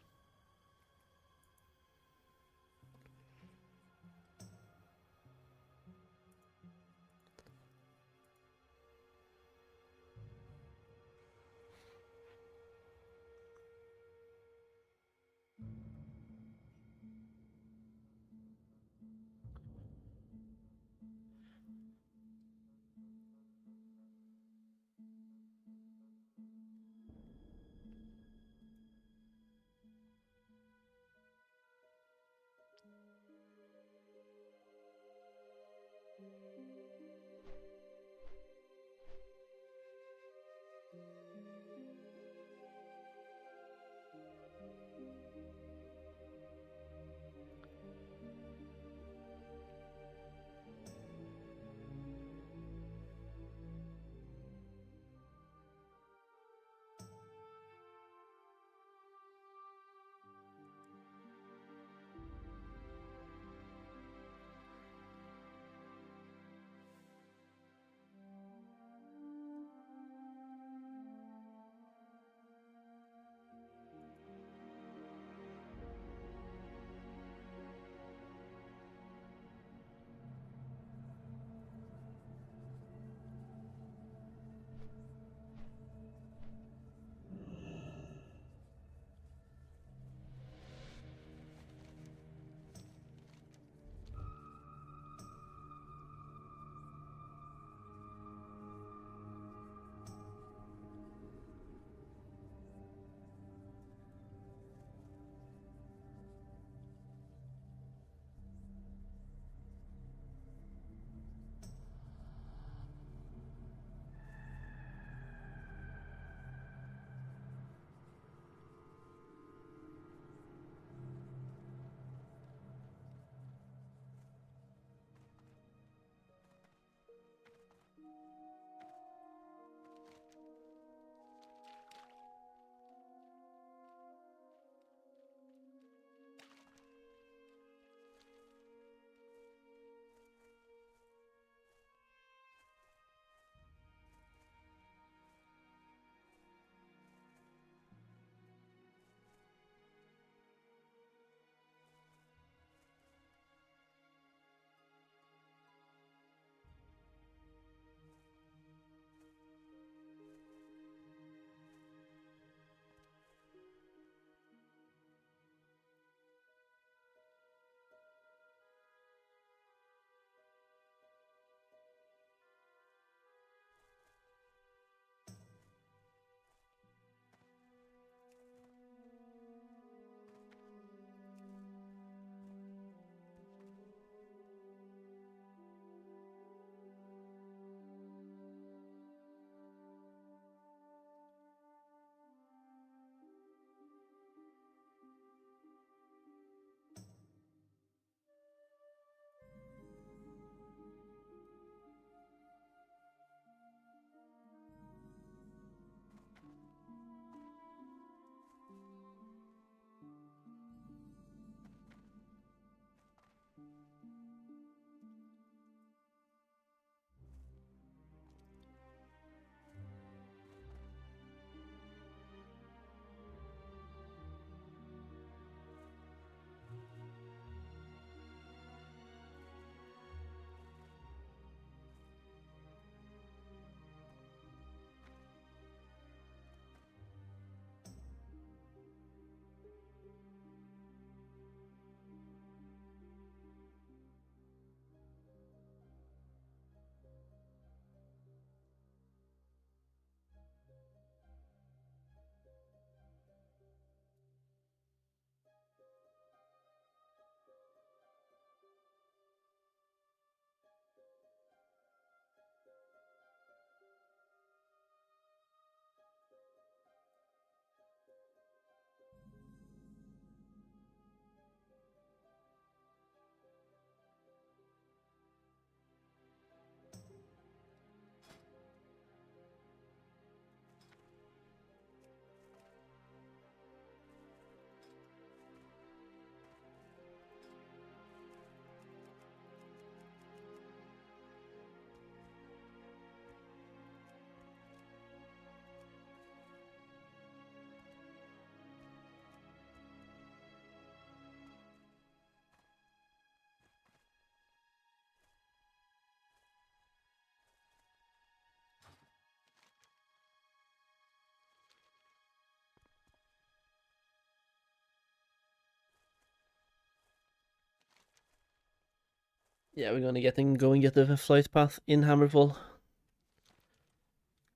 Speaker 2: Yeah, we're gonna go and get the flight path in Hammerfall.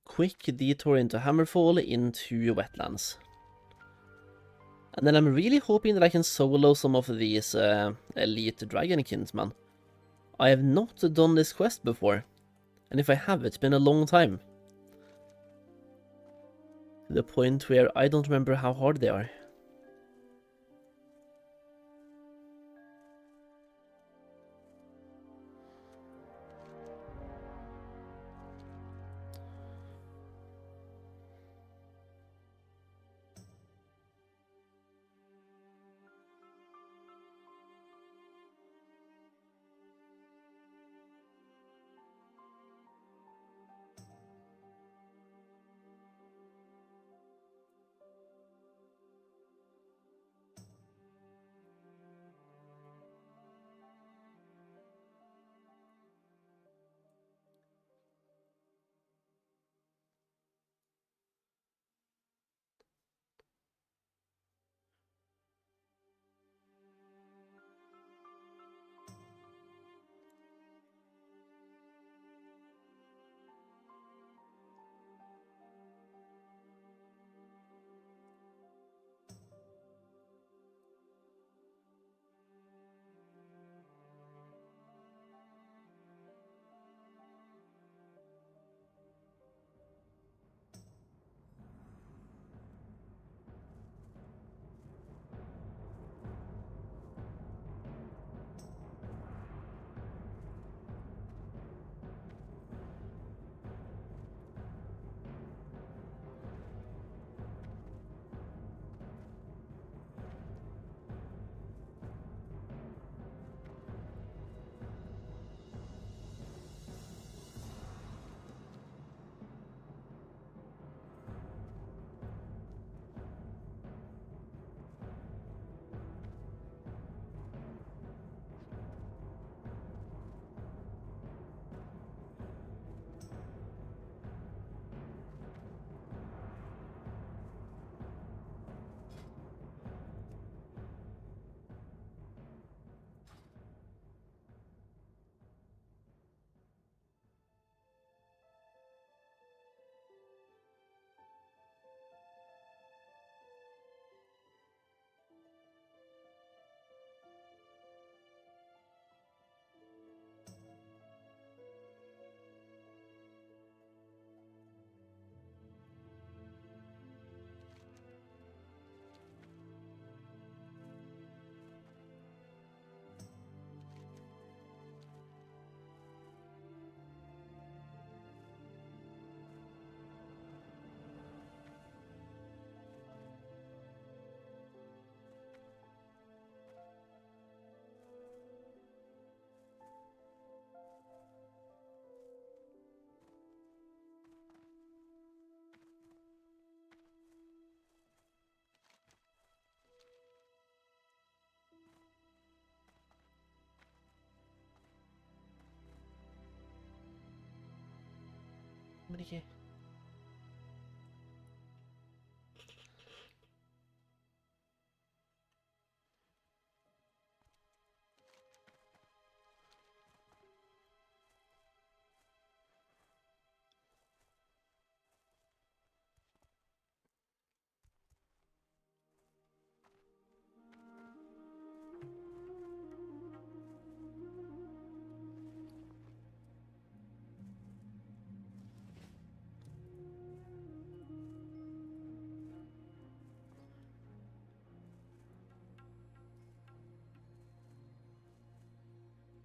Speaker 2: Quick detour into Hammerfall into wetlands. And then I'm really hoping that I can solo some of these elite dragon kinsmen. I have not done this quest before, and if I have, it's been a long time. To the point where I don't remember how hard they are.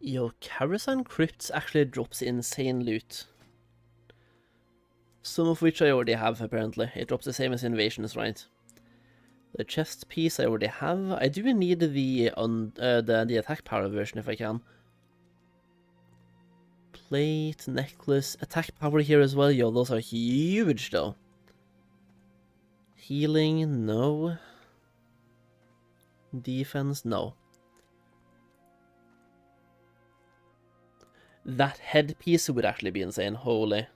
Speaker 2: Yo, Karasan Crypts actually drops insane loot. Some of which I already have, apparently. It drops the same as Invasions, right? The chest piece I already have. I do need the attack power version if I can. Plate, necklace, attack power here as well. Yo, those are huge though. Healing, no. Defense, no. That headpiece would actually be insane, holy.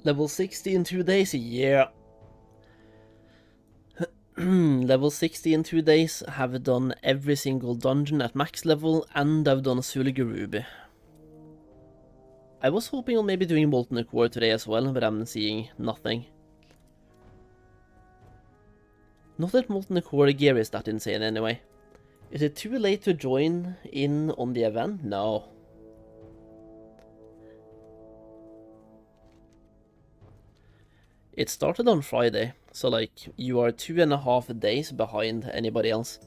Speaker 2: Level 60 in 2 days, yeah. Level 60 in 2 days, have done every single dungeon at max level, and I've done Suliger Ruby. I was hoping on maybe doing Molten Core today as well, but I'm seeing nothing. Not that Molten Core gear is that insane anyway. Is it too late to join in on the event? No. It started on Friday, so like, you are 2.5 days behind anybody else.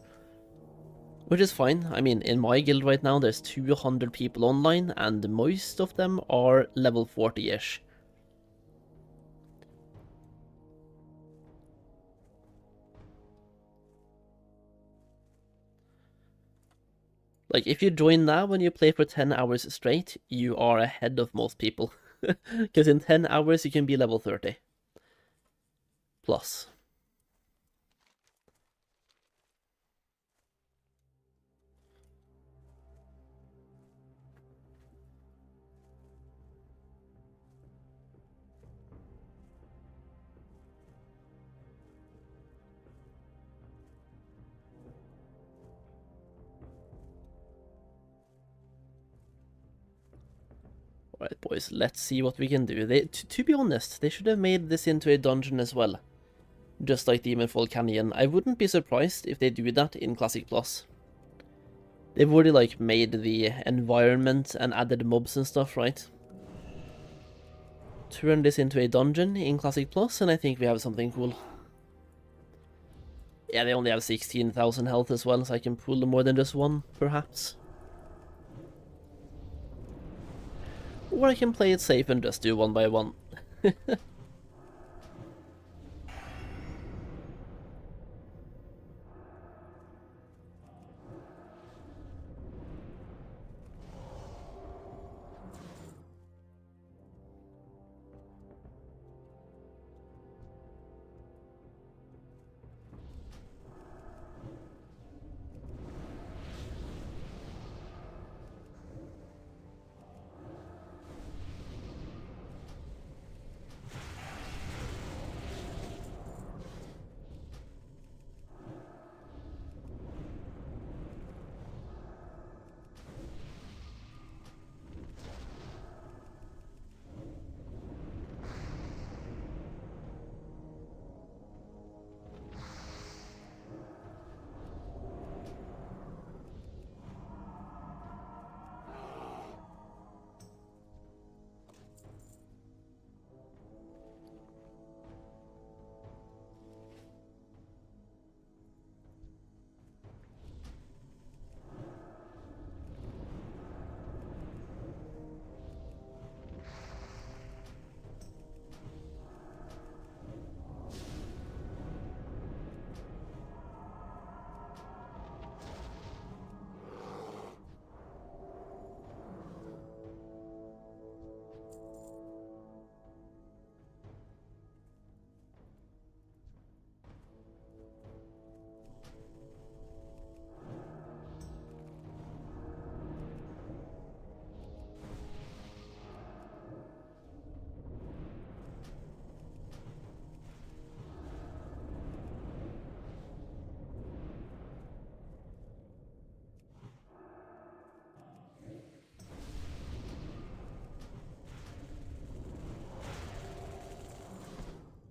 Speaker 2: Which is fine. I mean, in my guild right now there's 200 people online, and most of them are level 40-ish. Like, if you join now and you play for 10 hours straight, you are ahead of most people. Because in 10 hours you can be level 30. Plus. Alright boys, let's see what we can do. To be honest, they should have made this into a dungeon as well. Just like Demonfall Canyon. I wouldn't be surprised if they do that in Classic Plus. They've already like made the environment and added mobs and stuff, right? Turn this into a dungeon in Classic Plus and I think we have something cool. Yeah, they only have 16,000 health as well, so I can pull more than just one, perhaps. Or I can play it safe and just do one by one.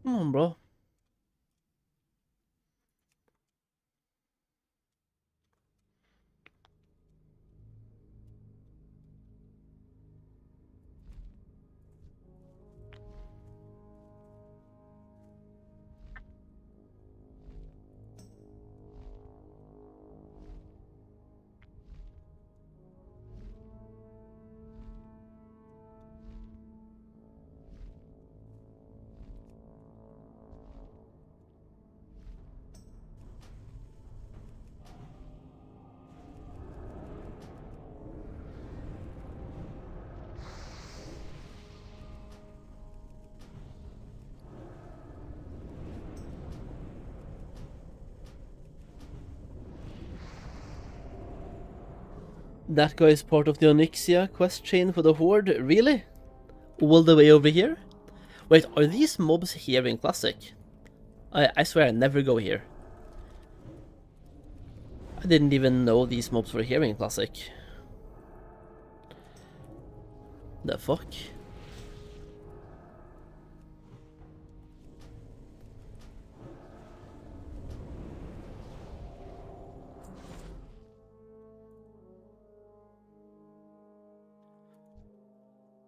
Speaker 2: Come on, bro. That guy is part of the Onyxia quest chain for the Horde? Really? All the way over here? Wait, are these mobs here in Classic? I swear I never go here. I didn't even know these mobs were here in Classic. The fuck?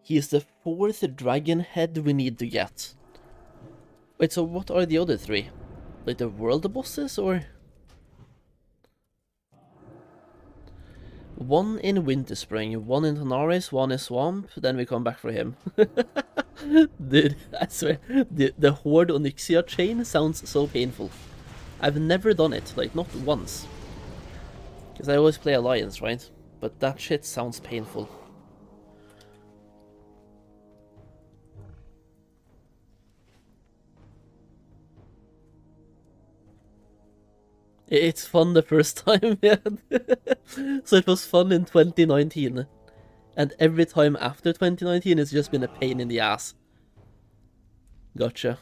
Speaker 2: He's the 4th dragon head we need to get. Wait, so what are the other 3? Like the world bosses, or? One in Winterspring, one in Tanaris, one in Swamp, then we come back for him. Dude, I swear, the Horde Onyxia chain sounds so painful. I've never done it, like not once. Because I always play Alliance, right? But that shit sounds painful. It's fun the first time, yeah. So it was fun in 2019. And every time after 2019 it's just been a pain in the ass. Gotcha.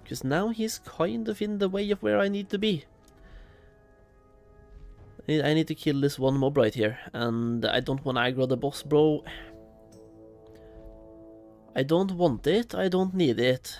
Speaker 2: Because now he's kind of in the way of where I need to be. I need to kill this one mob right here. And I don't want to aggro the boss, bro. I don't want it, I don't need it.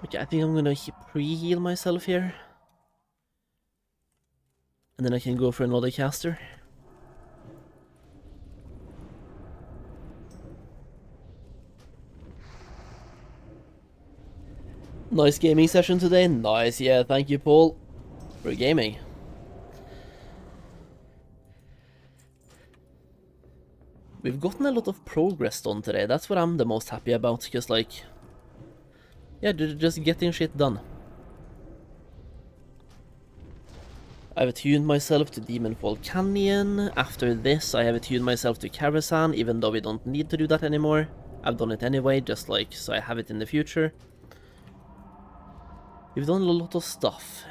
Speaker 2: Okay, I think I'm gonna pre-heal myself here. And then I can go for another caster. Nice gaming session today. Nice, yeah, thank you, Paul, for gaming. We've gotten a lot of progress done today. That's what I'm the most happy about, because, like, yeah, just getting shit done. I've attuned myself to Demonfall Canyon. After this, I have attuned myself to Caravan, even though we don't need to do that anymore. I've done it anyway, just like, so I have it in the future. We've done a lot of stuff.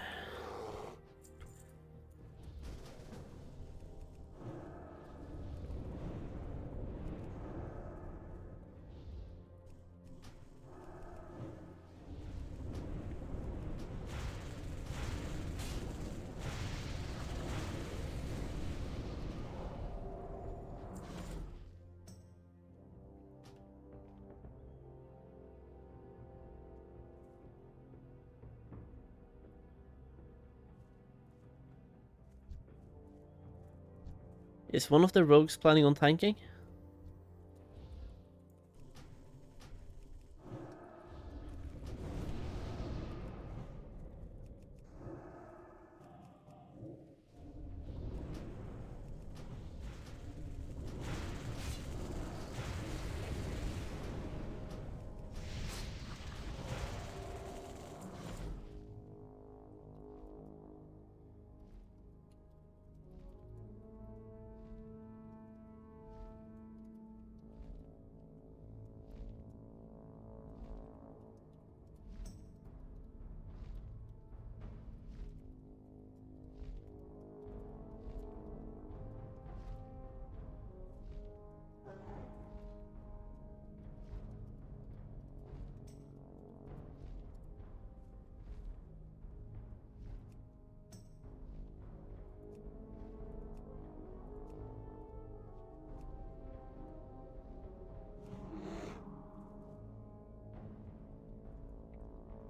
Speaker 2: Is one of the rogues planning on tanking?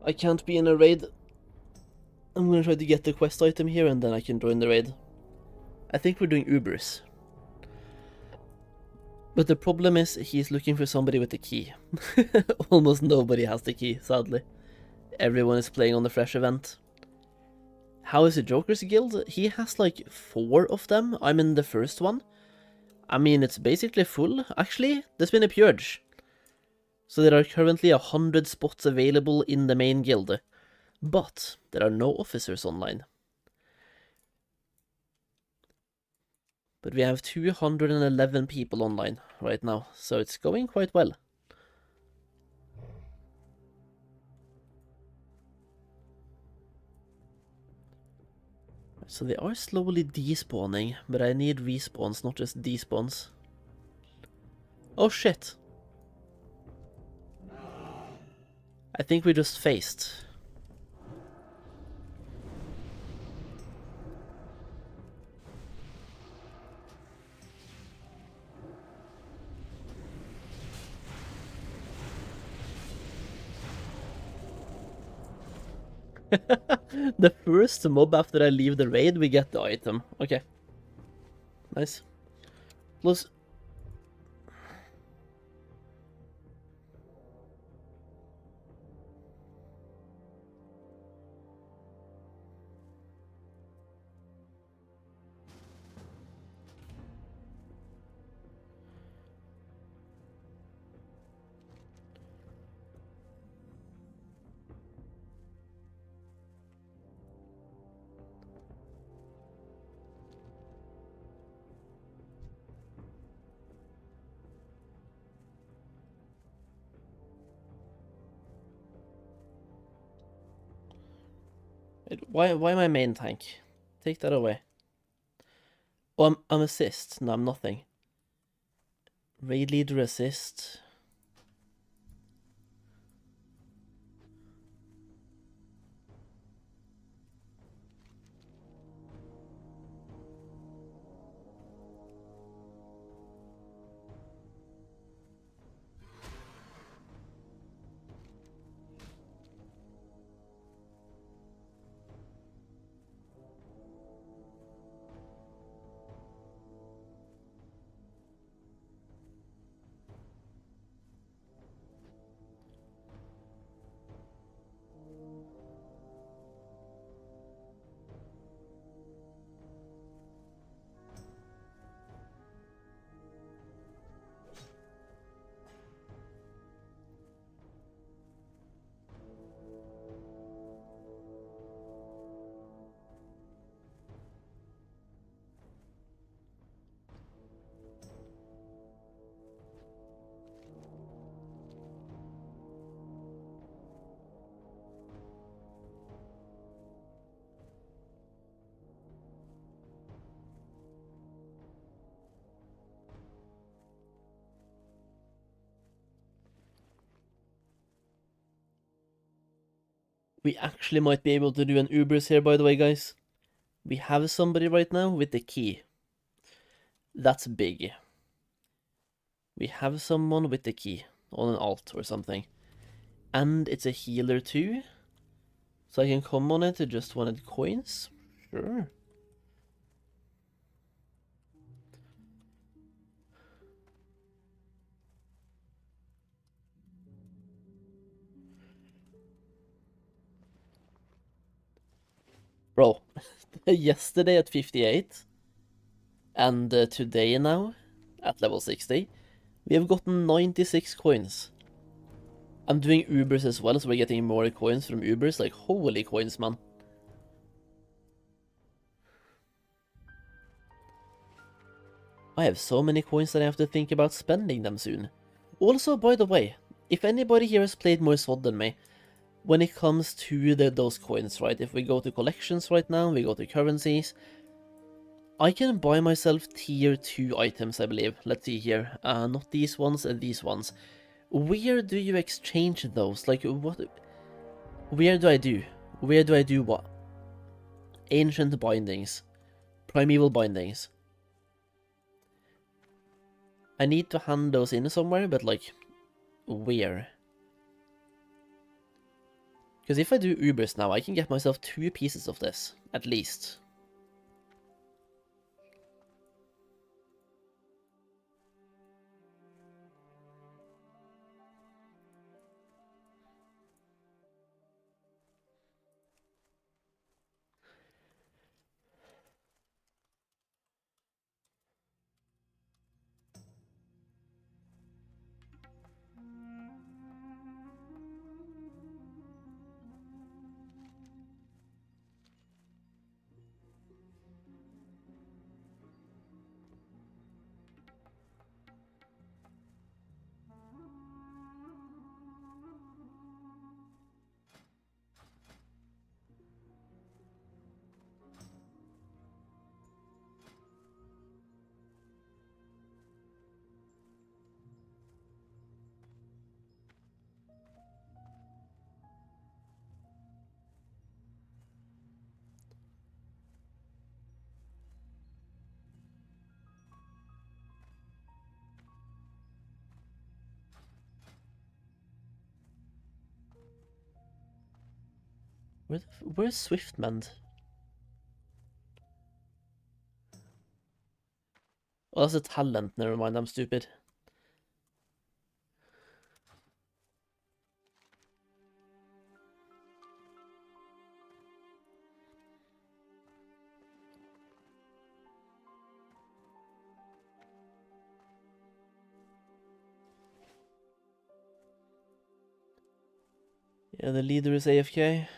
Speaker 2: I can't be in a raid. I'm gonna try to get the quest item here and then I can join the raid. I think we're doing Ubers. But the problem is he's looking for somebody with the key. Almost nobody has the key, sadly. Everyone is playing on the Fresh event. How is the Joker's Guild? He has like 4 of them. I'm in the first one. I mean, it's basically full. Actually, there's been a purge. So there are currently 100 spots available in the main guild. But there are no officers online. But we have 211 people online right now, so it's going quite well. So they are slowly despawning, but I need respawns, not just despawns. Oh shit! I think we just faced. The first mob after I leave the raid, we get the item. Okay. Nice. Plus... Why my main tank? Take that away. Oh, I'm assist. No, I'm nothing. Raid leader assist. We actually might be able to do an Ubers here, by the way, guys. We have somebody right now with the key. That's big. We have someone with the key on an alt or something. And it's a healer too. So I can come on it to just wanted coins. Sure. Bro, yesterday at 58 and today now at level 60, we have gotten 96 coins. I'm doing Ubers as well, so we're getting more coins from Ubers. Like, holy coins, man. I have so many coins that I have to think about spending them soon. Also, by the way, if anybody here has played more SOD than me, when it comes to those coins, right, if we go to collections right now, we go to currencies, I can buy myself tier 2 items, I believe. Let's see here. Not these ones, these ones. Where do you exchange those? Like, what? Where do I do? Where do I do what? Ancient bindings. Primeval bindings. I need to hand those in somewhere, but like, where? Because if I do Ubers now, I can get myself 2 pieces of this, at least. Where's Swiftmend? Oh, that's a talent. Never mind, I'm stupid. Yeah, the leader is AFK.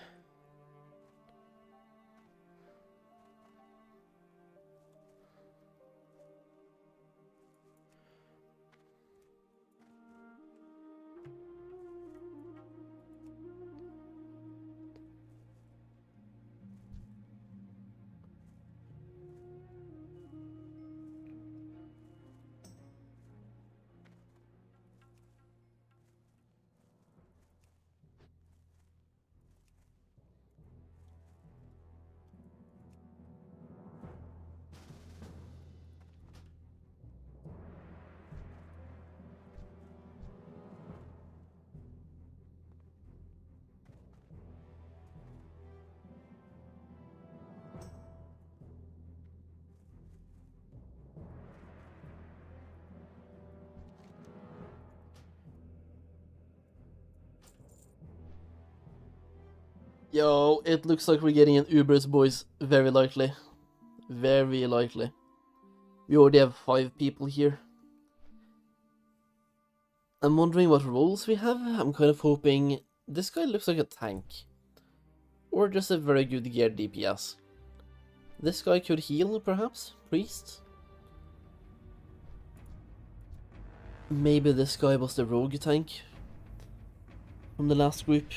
Speaker 2: Yo, it looks like we're getting an Ubers, boys. Very likely. Very likely. We already have 5 people here. I'm wondering what roles we have. I'm kind of hoping... This guy looks like a tank. Or just a very good gear DPS. This guy could heal, perhaps? Priest? Maybe this guy was the rogue tank from the last group.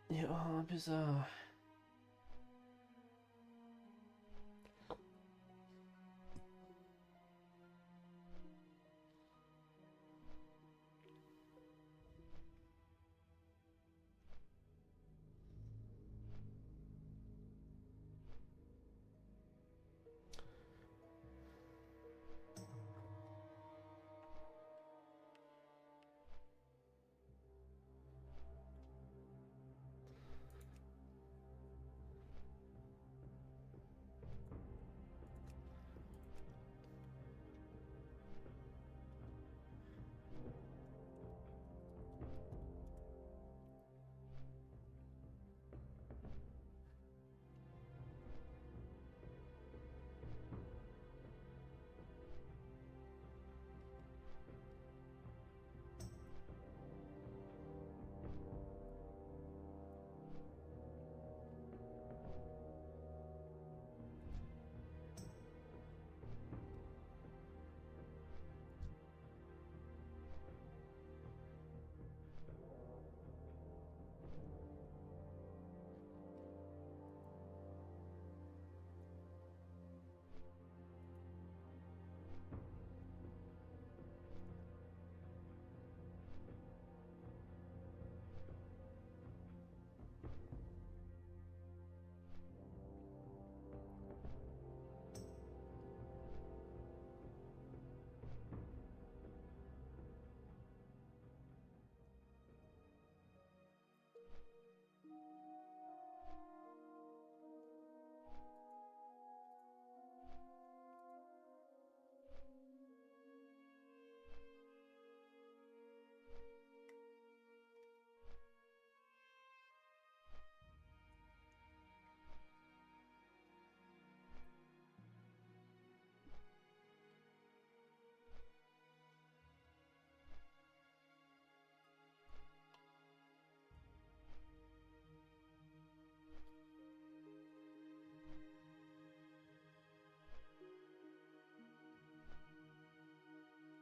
Speaker 2: Ja, bizarre.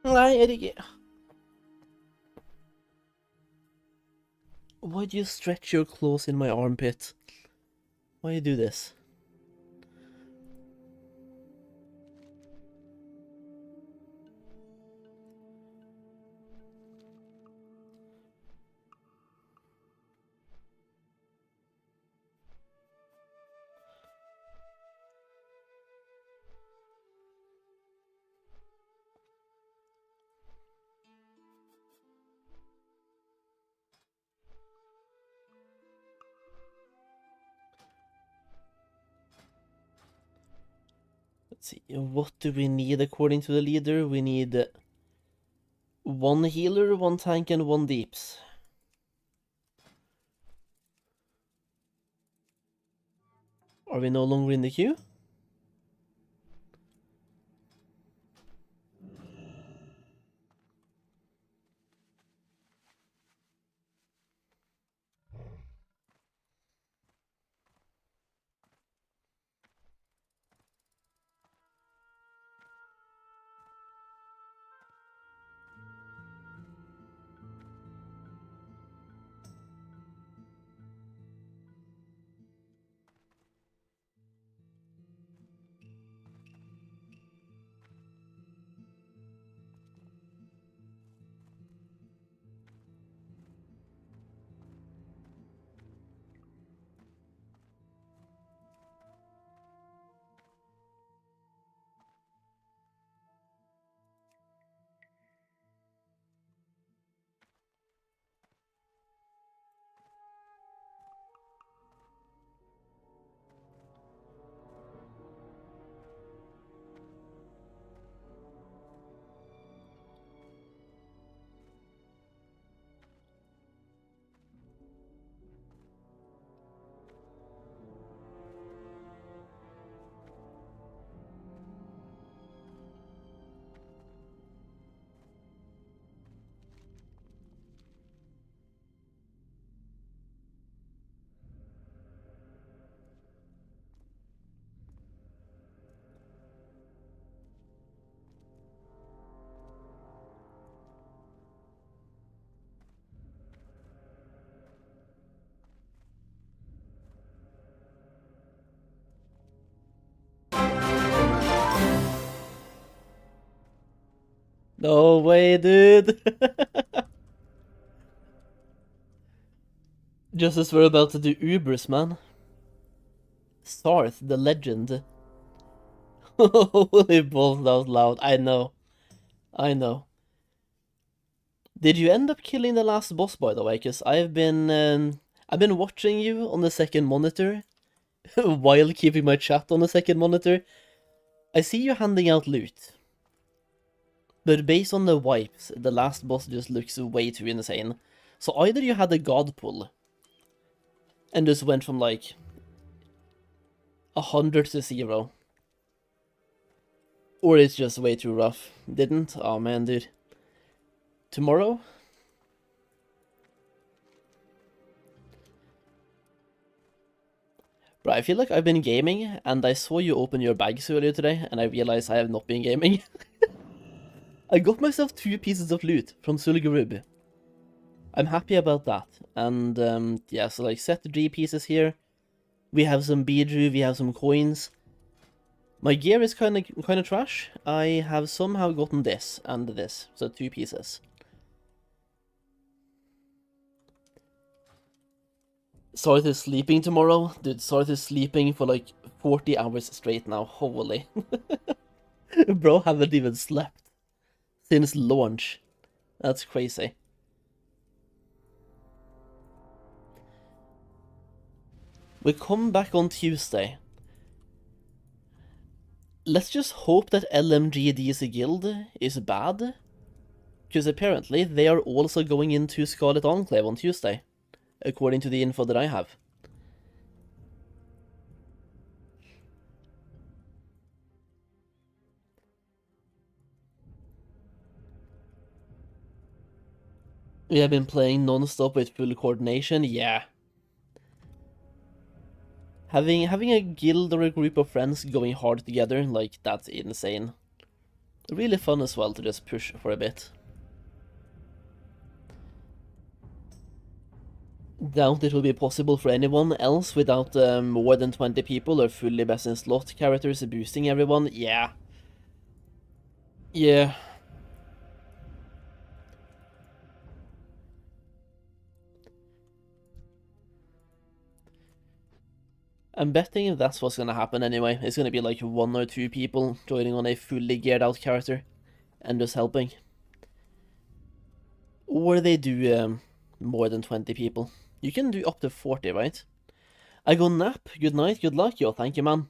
Speaker 2: Nei, etiquette. Why do you stretch your claws in my armpit? Why do you do this? Let's see, what do we need according to the leader? We need 1 healer, 1 tank, and 1 deeps. Are we no longer in the queue? No way, dude! Just as we're about to do Ubers, man. Sarth, the legend. Holy balls out loud, I know. I know. Did you end up killing the last boss, by the way? Because I've been watching you on the second monitor, while keeping my chat on the second monitor. I see you handing out loot. But based on the wipes, the last boss just looks way too insane. So either you had a god pull, and just went from like 100 to 0. Or it's just way too rough. Didn't? Oh man, dude. Tomorrow? Bro, I feel like I've been gaming, and I saw you open your bags earlier today, and I realized I have not been gaming. I got myself 2 pieces of loot from Sulgurub. I'm happy about that. And, yeah, so like set the G pieces here. We have some Biju, we have some coins. My gear is kind of trash. I have somehow gotten this and this, so 2 pieces. Sarth is sleeping tomorrow. Dude, Sarth is sleeping for like 40 hours straight now. Holy. Bro, haven't even slept since launch. That's crazy. We come back on Tuesday. Let's just hope that LMGD's guild is bad. Because apparently they are also going into Scarlet Enclave on Tuesday, according to the info that I have. We have been playing non-stop with full coordination, yeah. Having a guild or a group of friends going hard together, like, that's insane. Really fun as well to just push for a bit. Doubt it will be possible for anyone else without more than 20 people or fully best in slot characters boosting everyone, yeah. Yeah. I'm betting that's what's gonna happen anyway. It's gonna be like 1 or 2 people joining on a fully geared out character and just helping. Or they do more than 20 people. You can do up to 40, right? I go nap. Good night, good luck. Yo, thank you, man.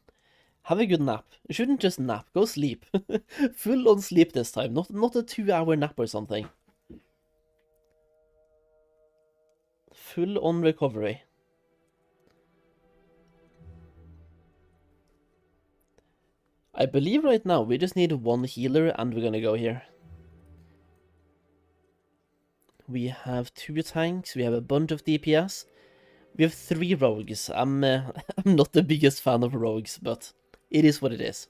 Speaker 2: Have a good nap. You shouldn't just nap, go sleep. Full on sleep this time, not a 2-hour nap or something. Full on recovery. I believe right now we just need one healer and we're gonna go here. We have 2 tanks, we have a bunch of DPS. We have 3 rogues. I'm not the biggest fan of rogues, but it is what it is.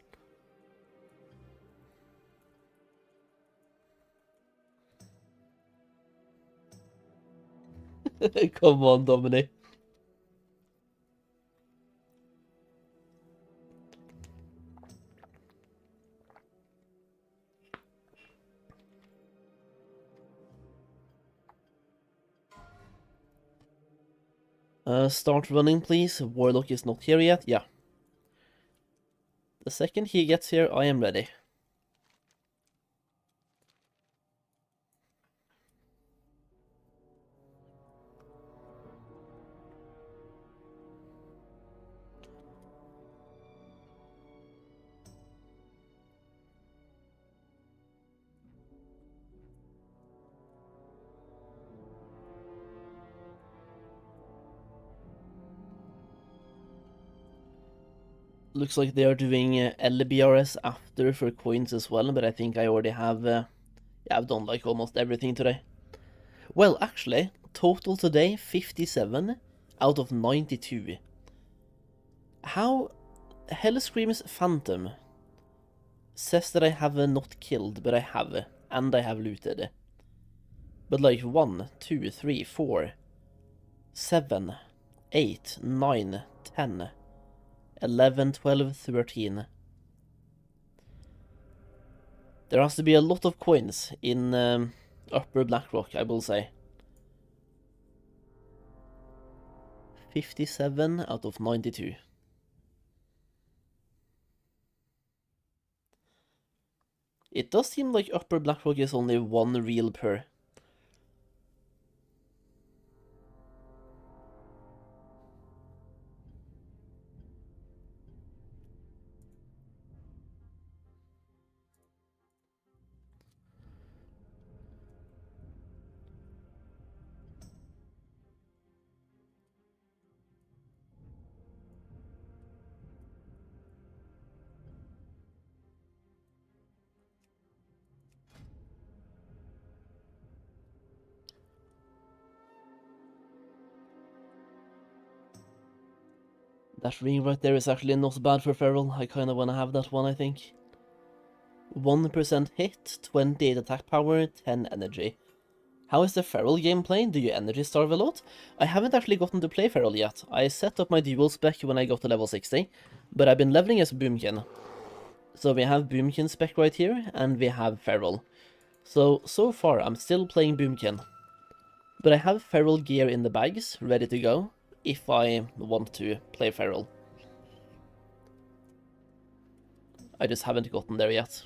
Speaker 2: Come on, Dominic. Start running, please. Warlock is not here yet. Yeah. The second he gets here, I am ready. Looks like they are doing LBRS after for coins as well, but I think I already have... yeah, I've done like almost everything today. Well, actually, total today, 57 out of 92. How... Hellscream's Phantom says that I have not killed, but I have, and I have looted. But like 1, 2, 3, 4, 7, 8, 9, 10, 11, 12, 13. There has to be a lot of coins in Upper Blackrock, I will say. 57 out of 92. It does seem like Upper Blackrock is only 1 real per. That ring right there is actually not bad for Feral. I kinda wanna have that one, I think. 1% hit, 28 attack power, 10 energy. How is the Feral gameplay? Do you energy starve a lot? I haven't actually gotten to play Feral yet. I set up my dual spec when I got to level 60, but I've been leveling as Boomkin. So we have Boomkin spec right here, and we have Feral. So far I'm still playing Boomkin. But I have Feral gear in the bags, ready to go, if I want to play Feral. I just haven't gotten there yet.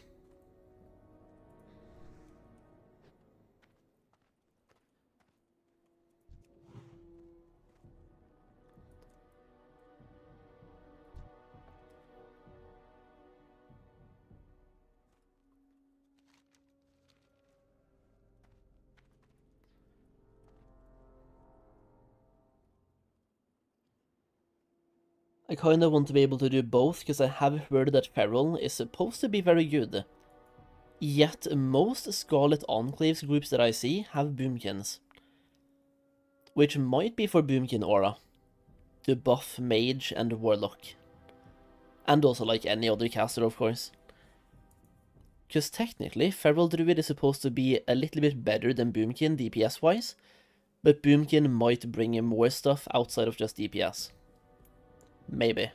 Speaker 2: I kinda want to be able to do both, because I have heard that Feral is supposed to be very good. Yet most Scarlet Enclaves groups that I see have Boomkins. Which might be for Boomkin Aura. To buff Mage and Warlock. And also like any other caster, of course. Because technically, Feral Druid is supposed to be a little bit better than Boomkin DPS-wise, but Boomkin might bring in more stuff outside of just DPS. Maybe.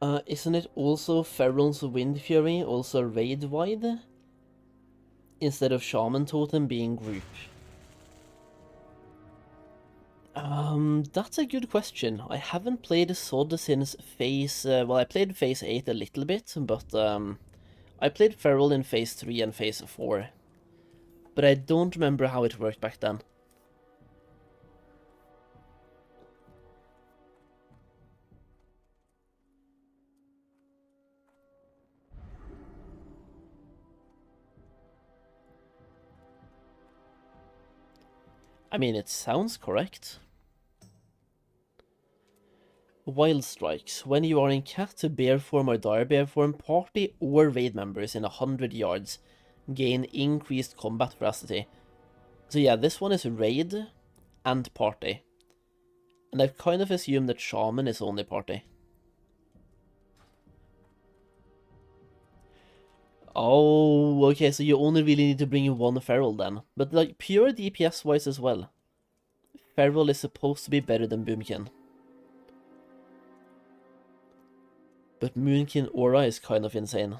Speaker 2: Isn't it also Feral's Wind Fury, also raid-wide? Instead of Shaman Totem being group? That's a good question. I haven't played Sod since phase... well, I played phase 8 a little bit, but I played Feral in phase 3 and phase 4. But I don't remember how it worked back then. I mean, it sounds correct. Wild Strikes. When you are in cat, bear form or dire bear form, party or raid members in 100 yards gain increased combat veracity. So yeah, this one is raid and party. And I've kind of assumed that Shaman is only party. Oh, okay, so you only really need to bring one Feral then. But like, pure DPS-wise as well. Feral is supposed to be better than Boomkin. But Moonkin Aura is kind of insane.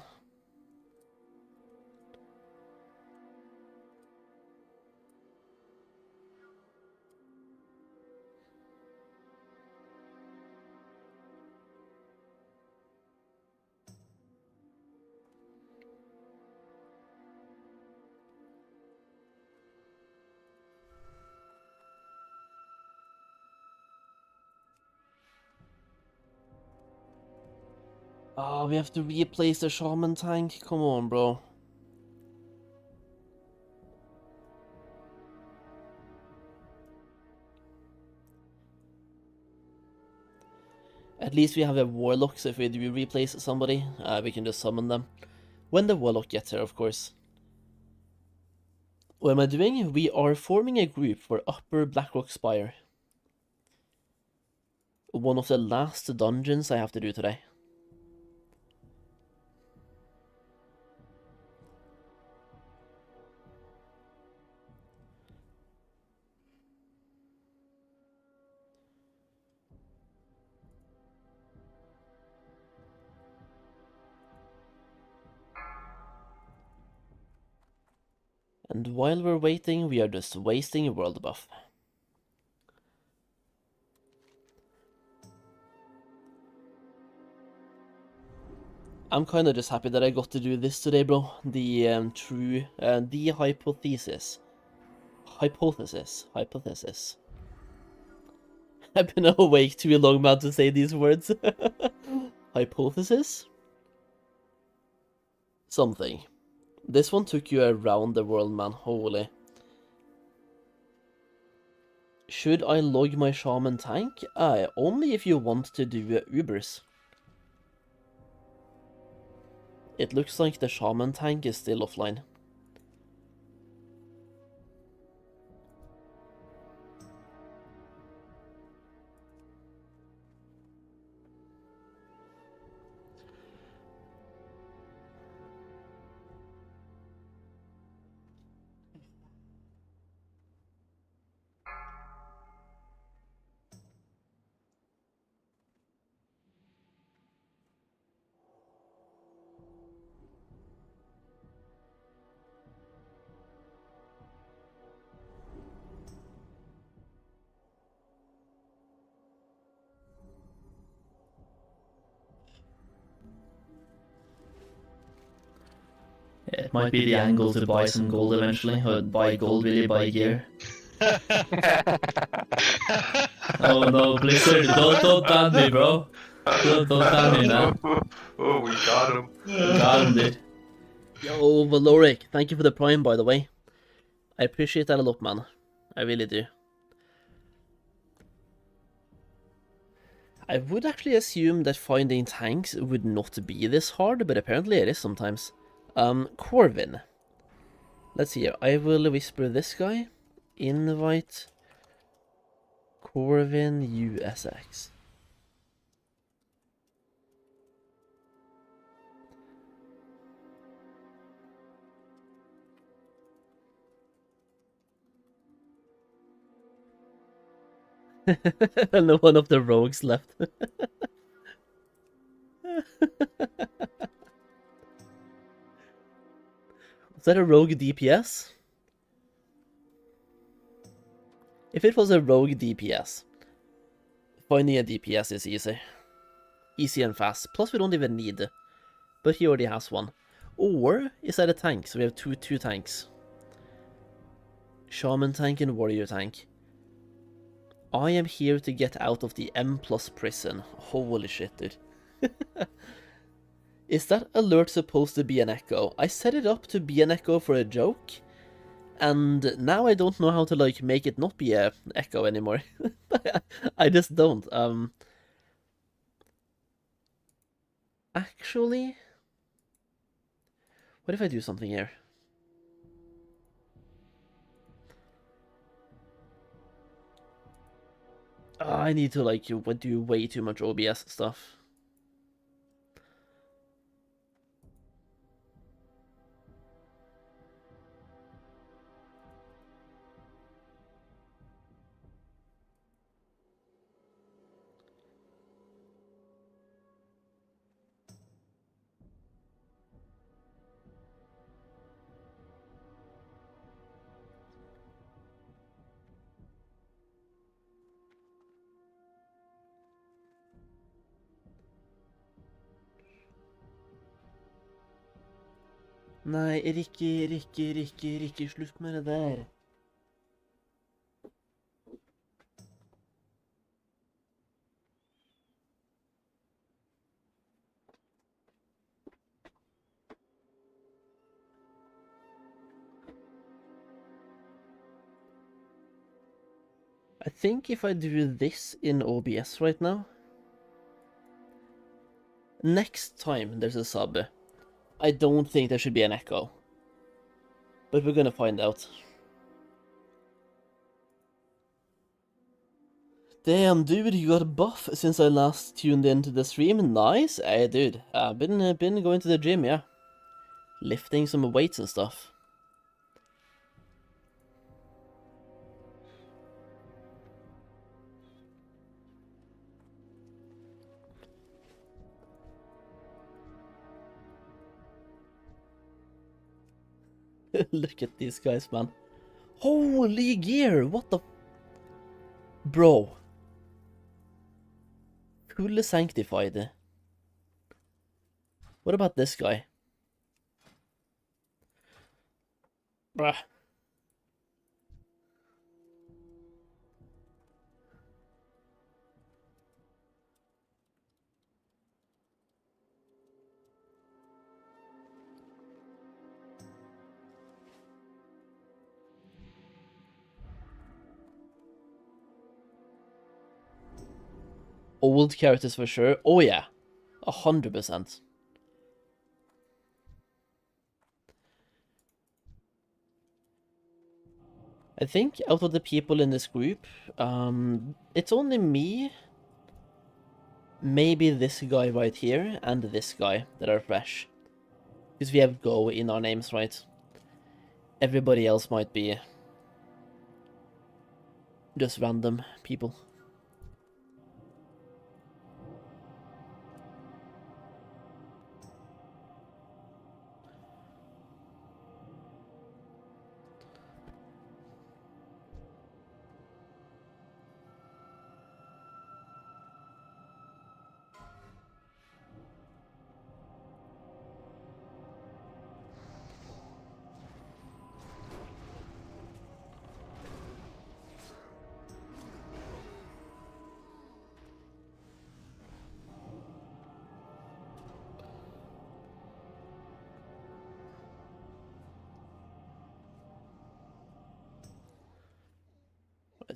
Speaker 2: Oh, we have to replace the Shaman tank? Come on, bro. At least we have a Warlock, so if we do replace somebody, we can just summon them. When the Warlock gets here, of course. What am I doing? We are forming a group for Upper Blackrock Spire. One of the last dungeons I have to do today. And while we're waiting, we are just wasting a world buff. I'm kind of just happy that I got to do this today, bro. The the hypothesis. Hypothesis. I've been awake too long, man, to say these words. Hypothesis? Something. This one took you around the world, man. Holy. Should I log my Shaman tank? Only if you want to do Ubers. It looks like the Shaman tank is still offline.
Speaker 1: It might be the angle to buy some gold eventually, or buy gold really, buy gear. Oh no, Blizzard, don't ban me, bro. Don't ban me, man.
Speaker 3: Oh, we got him.
Speaker 1: Got him, dude.
Speaker 2: Yo, Valoric, thank you for the prime, by the way. I appreciate that a lot, man. I really do. I would actually assume that finding tanks would not be this hard, but apparently it is sometimes. Corvin. Let's see here. I will whisper this guy. Invite Corvin USX. And one of the rogues left. Was that a rogue DPS? If it was a rogue DPS, finding a DPS is easy. Easy and fast. Plus we don't even need it. But he already has one. Or is that a tank? So we have two tanks. Shaman tank and warrior tank. I am here to get out of the M+ prison. Holy shit, dude. Is that alert supposed to be an echo? I set it up to be an echo for a joke, and now I don't know how to like make it not be a echo anymore. I just don't. Actually, what if I do something here? I need to like do way too much OBS stuff. Nei, Rikke, slutt med det der. I think if I do this in OBS right now, next time there's a sub, I don't think there should be an echo. But we're gonna find out. Damn, dude, you got a buff since I last tuned into the stream. Nice. Hey, dude, I've been going to the gym, yeah. Lifting some weights and stuff. Look at these guys, man. Holy gear! What the... Bro. Fully sanctified. What about this guy? Bruh. Old characters for sure. Oh yeah, 100%. I think out of the people in this group, it's only me, maybe this guy right here, and this guy that are fresh. Because we have Go in our names, right? Everybody else might be just random people.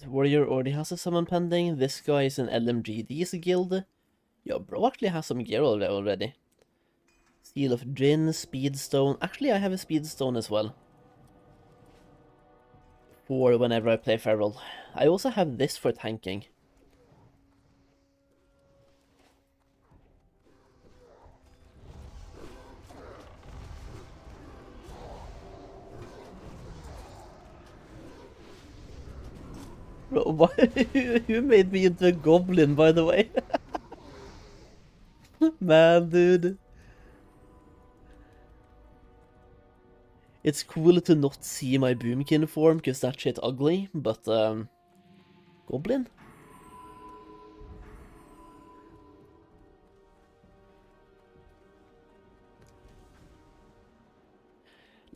Speaker 2: Warrior already has a summon pending. This guy is an LMGD's guild. Yo, bro actually has some gear already. Seal of Djinn, Speedstone. Actually, I have a Speedstone as well. For whenever I play Feral. I also have this for tanking. Bro, why? Who made me into a goblin, by the way? Man, dude. It's cool to not see my Boomkin form, because that shit ugly, but, Goblin?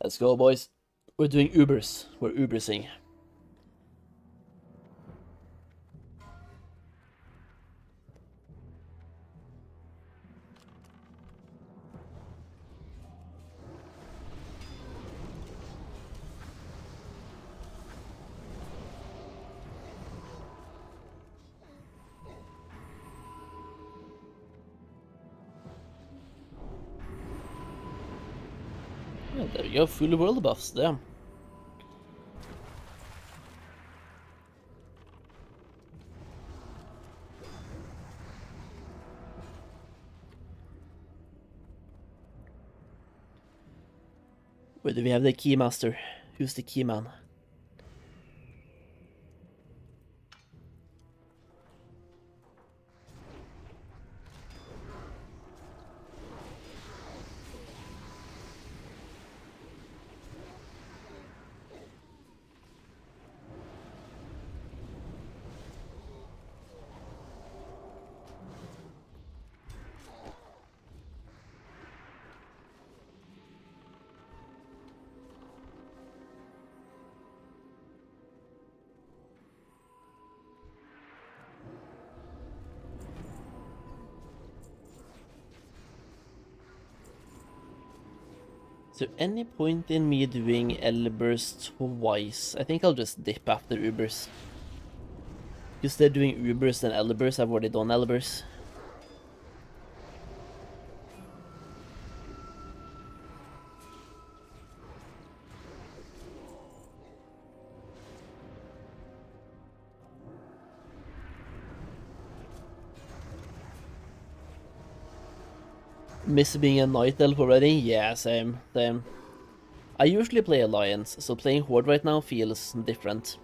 Speaker 2: Let's go, boys. We're doing Ubers. We're Ubersing. Yeah, there we go. Full world buffs. Damn. Where do we have the keymaster? Who's the keyman? Is there any point in me doing Elbers twice? I think I'll just dip after Ubers. Because they're doing Ubers and Elbers, I've already done Elbers. Miss being a Night Elf already? Yeah, same. I usually play Alliance, so playing Horde right now feels different.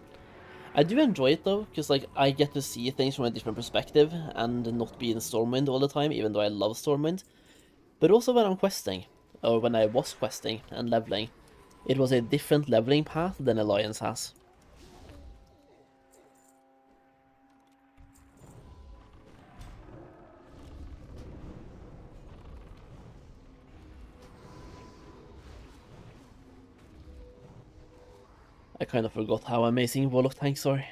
Speaker 2: I do enjoy it though, because like I get to see things from a different perspective and not be in Stormwind all the time, even though I love Stormwind. But also when I'm questing, or when I was questing and leveling, it was a different leveling path than Alliance has. I kind of forgot how amazing Wall of Tanks are.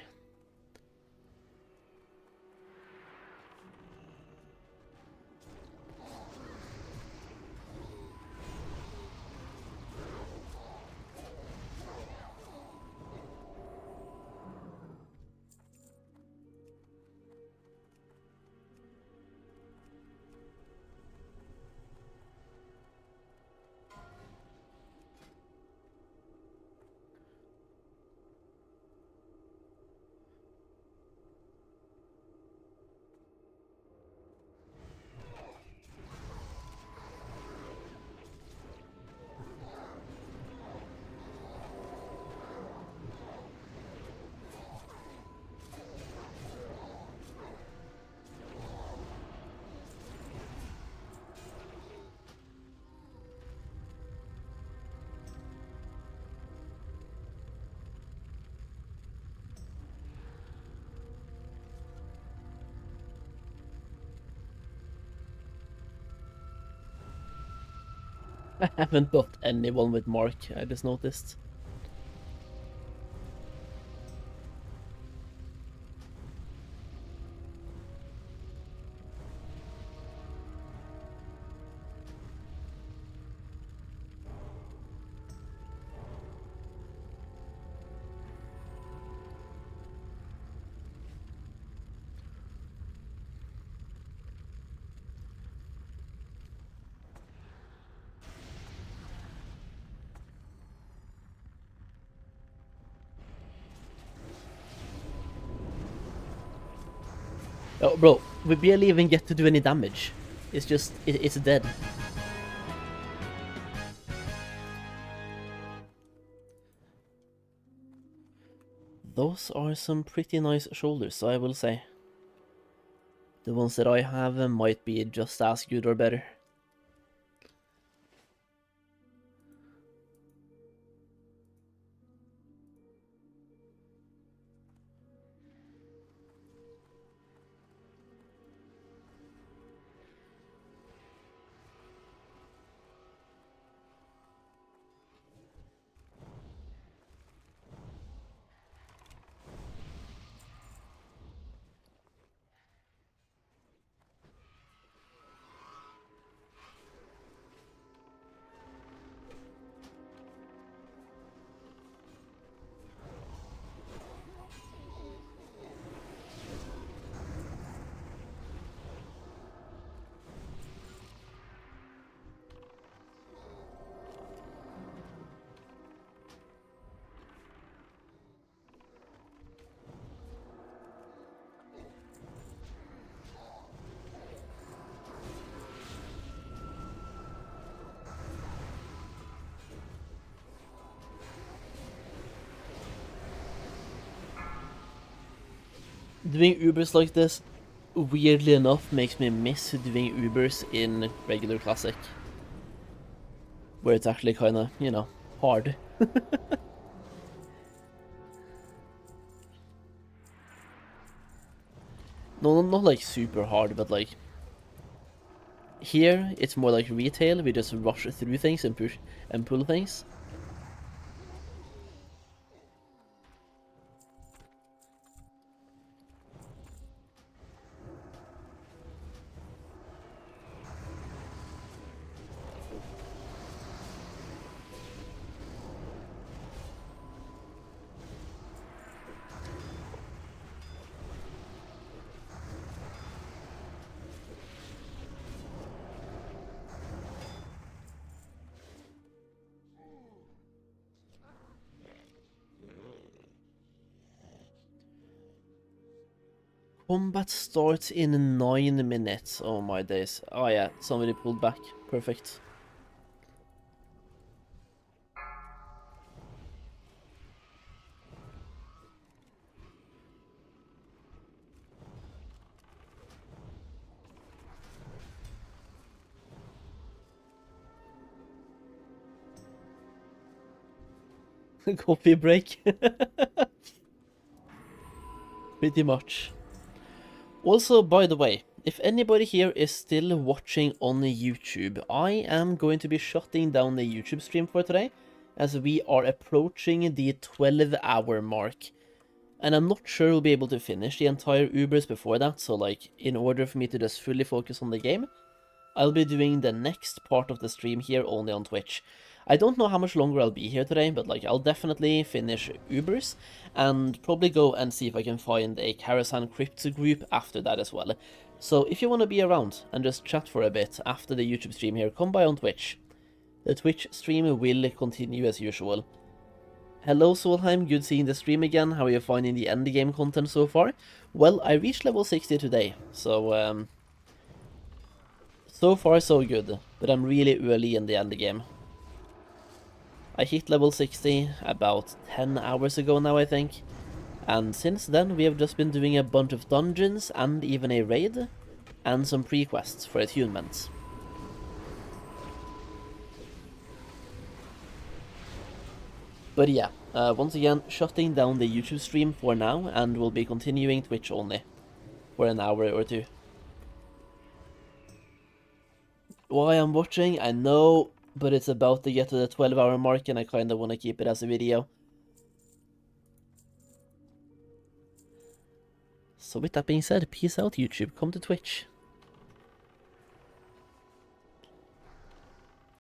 Speaker 2: I haven't buffed anyone with Mark, I just noticed. Oh, bro, we barely even get to do any damage. It's just, it's dead. Those are some pretty nice shoulders, I will say. The ones that I have might be just as good or better. Doing Ubers like this, weirdly enough, makes me miss doing Ubers in regular Classic. Where it's actually kinda, you know, hard. No, not like super hard, but like... Here, it's more like retail, we just rush through things and push and pull things. Combat starts in 9 minutes. Oh my days. Oh yeah, somebody pulled back. Perfect. Coffee break. Pretty much. Also, by the way, if anybody here is still watching on YouTube, I am going to be shutting down the YouTube stream for today, as we are approaching the 12-hour mark. And I'm not sure we'll be able to finish the entire Ubers before that, so like, in order for me to just fully focus on the game, I'll be doing the next part of the stream here only on Twitch. I don't know how much longer I'll be here today, but like I'll definitely finish Ubers and probably go and see if I can find a Karasan Crypto group after that as well. So if you want to be around and just chat for a bit after the YouTube stream here, come by on Twitch. The Twitch stream will continue as usual. Hello Solheim, good seeing the stream again. How are you finding the endgame content so far? Well, I reached level 60 today, so so far so good, but I'm really early in the endgame. I hit level 60 about 10 hours ago now, I think. And since then, we have just been doing a bunch of dungeons and even a raid, and some pre-quests for attunements. But yeah, once again, shutting down the YouTube stream for now, and we'll be continuing Twitch only for an hour or two. Why I'm watching, I know, but it's about to get to the 12-hour mark and I kinda wanna keep it as a video. So with that being said, peace out YouTube, come to Twitch.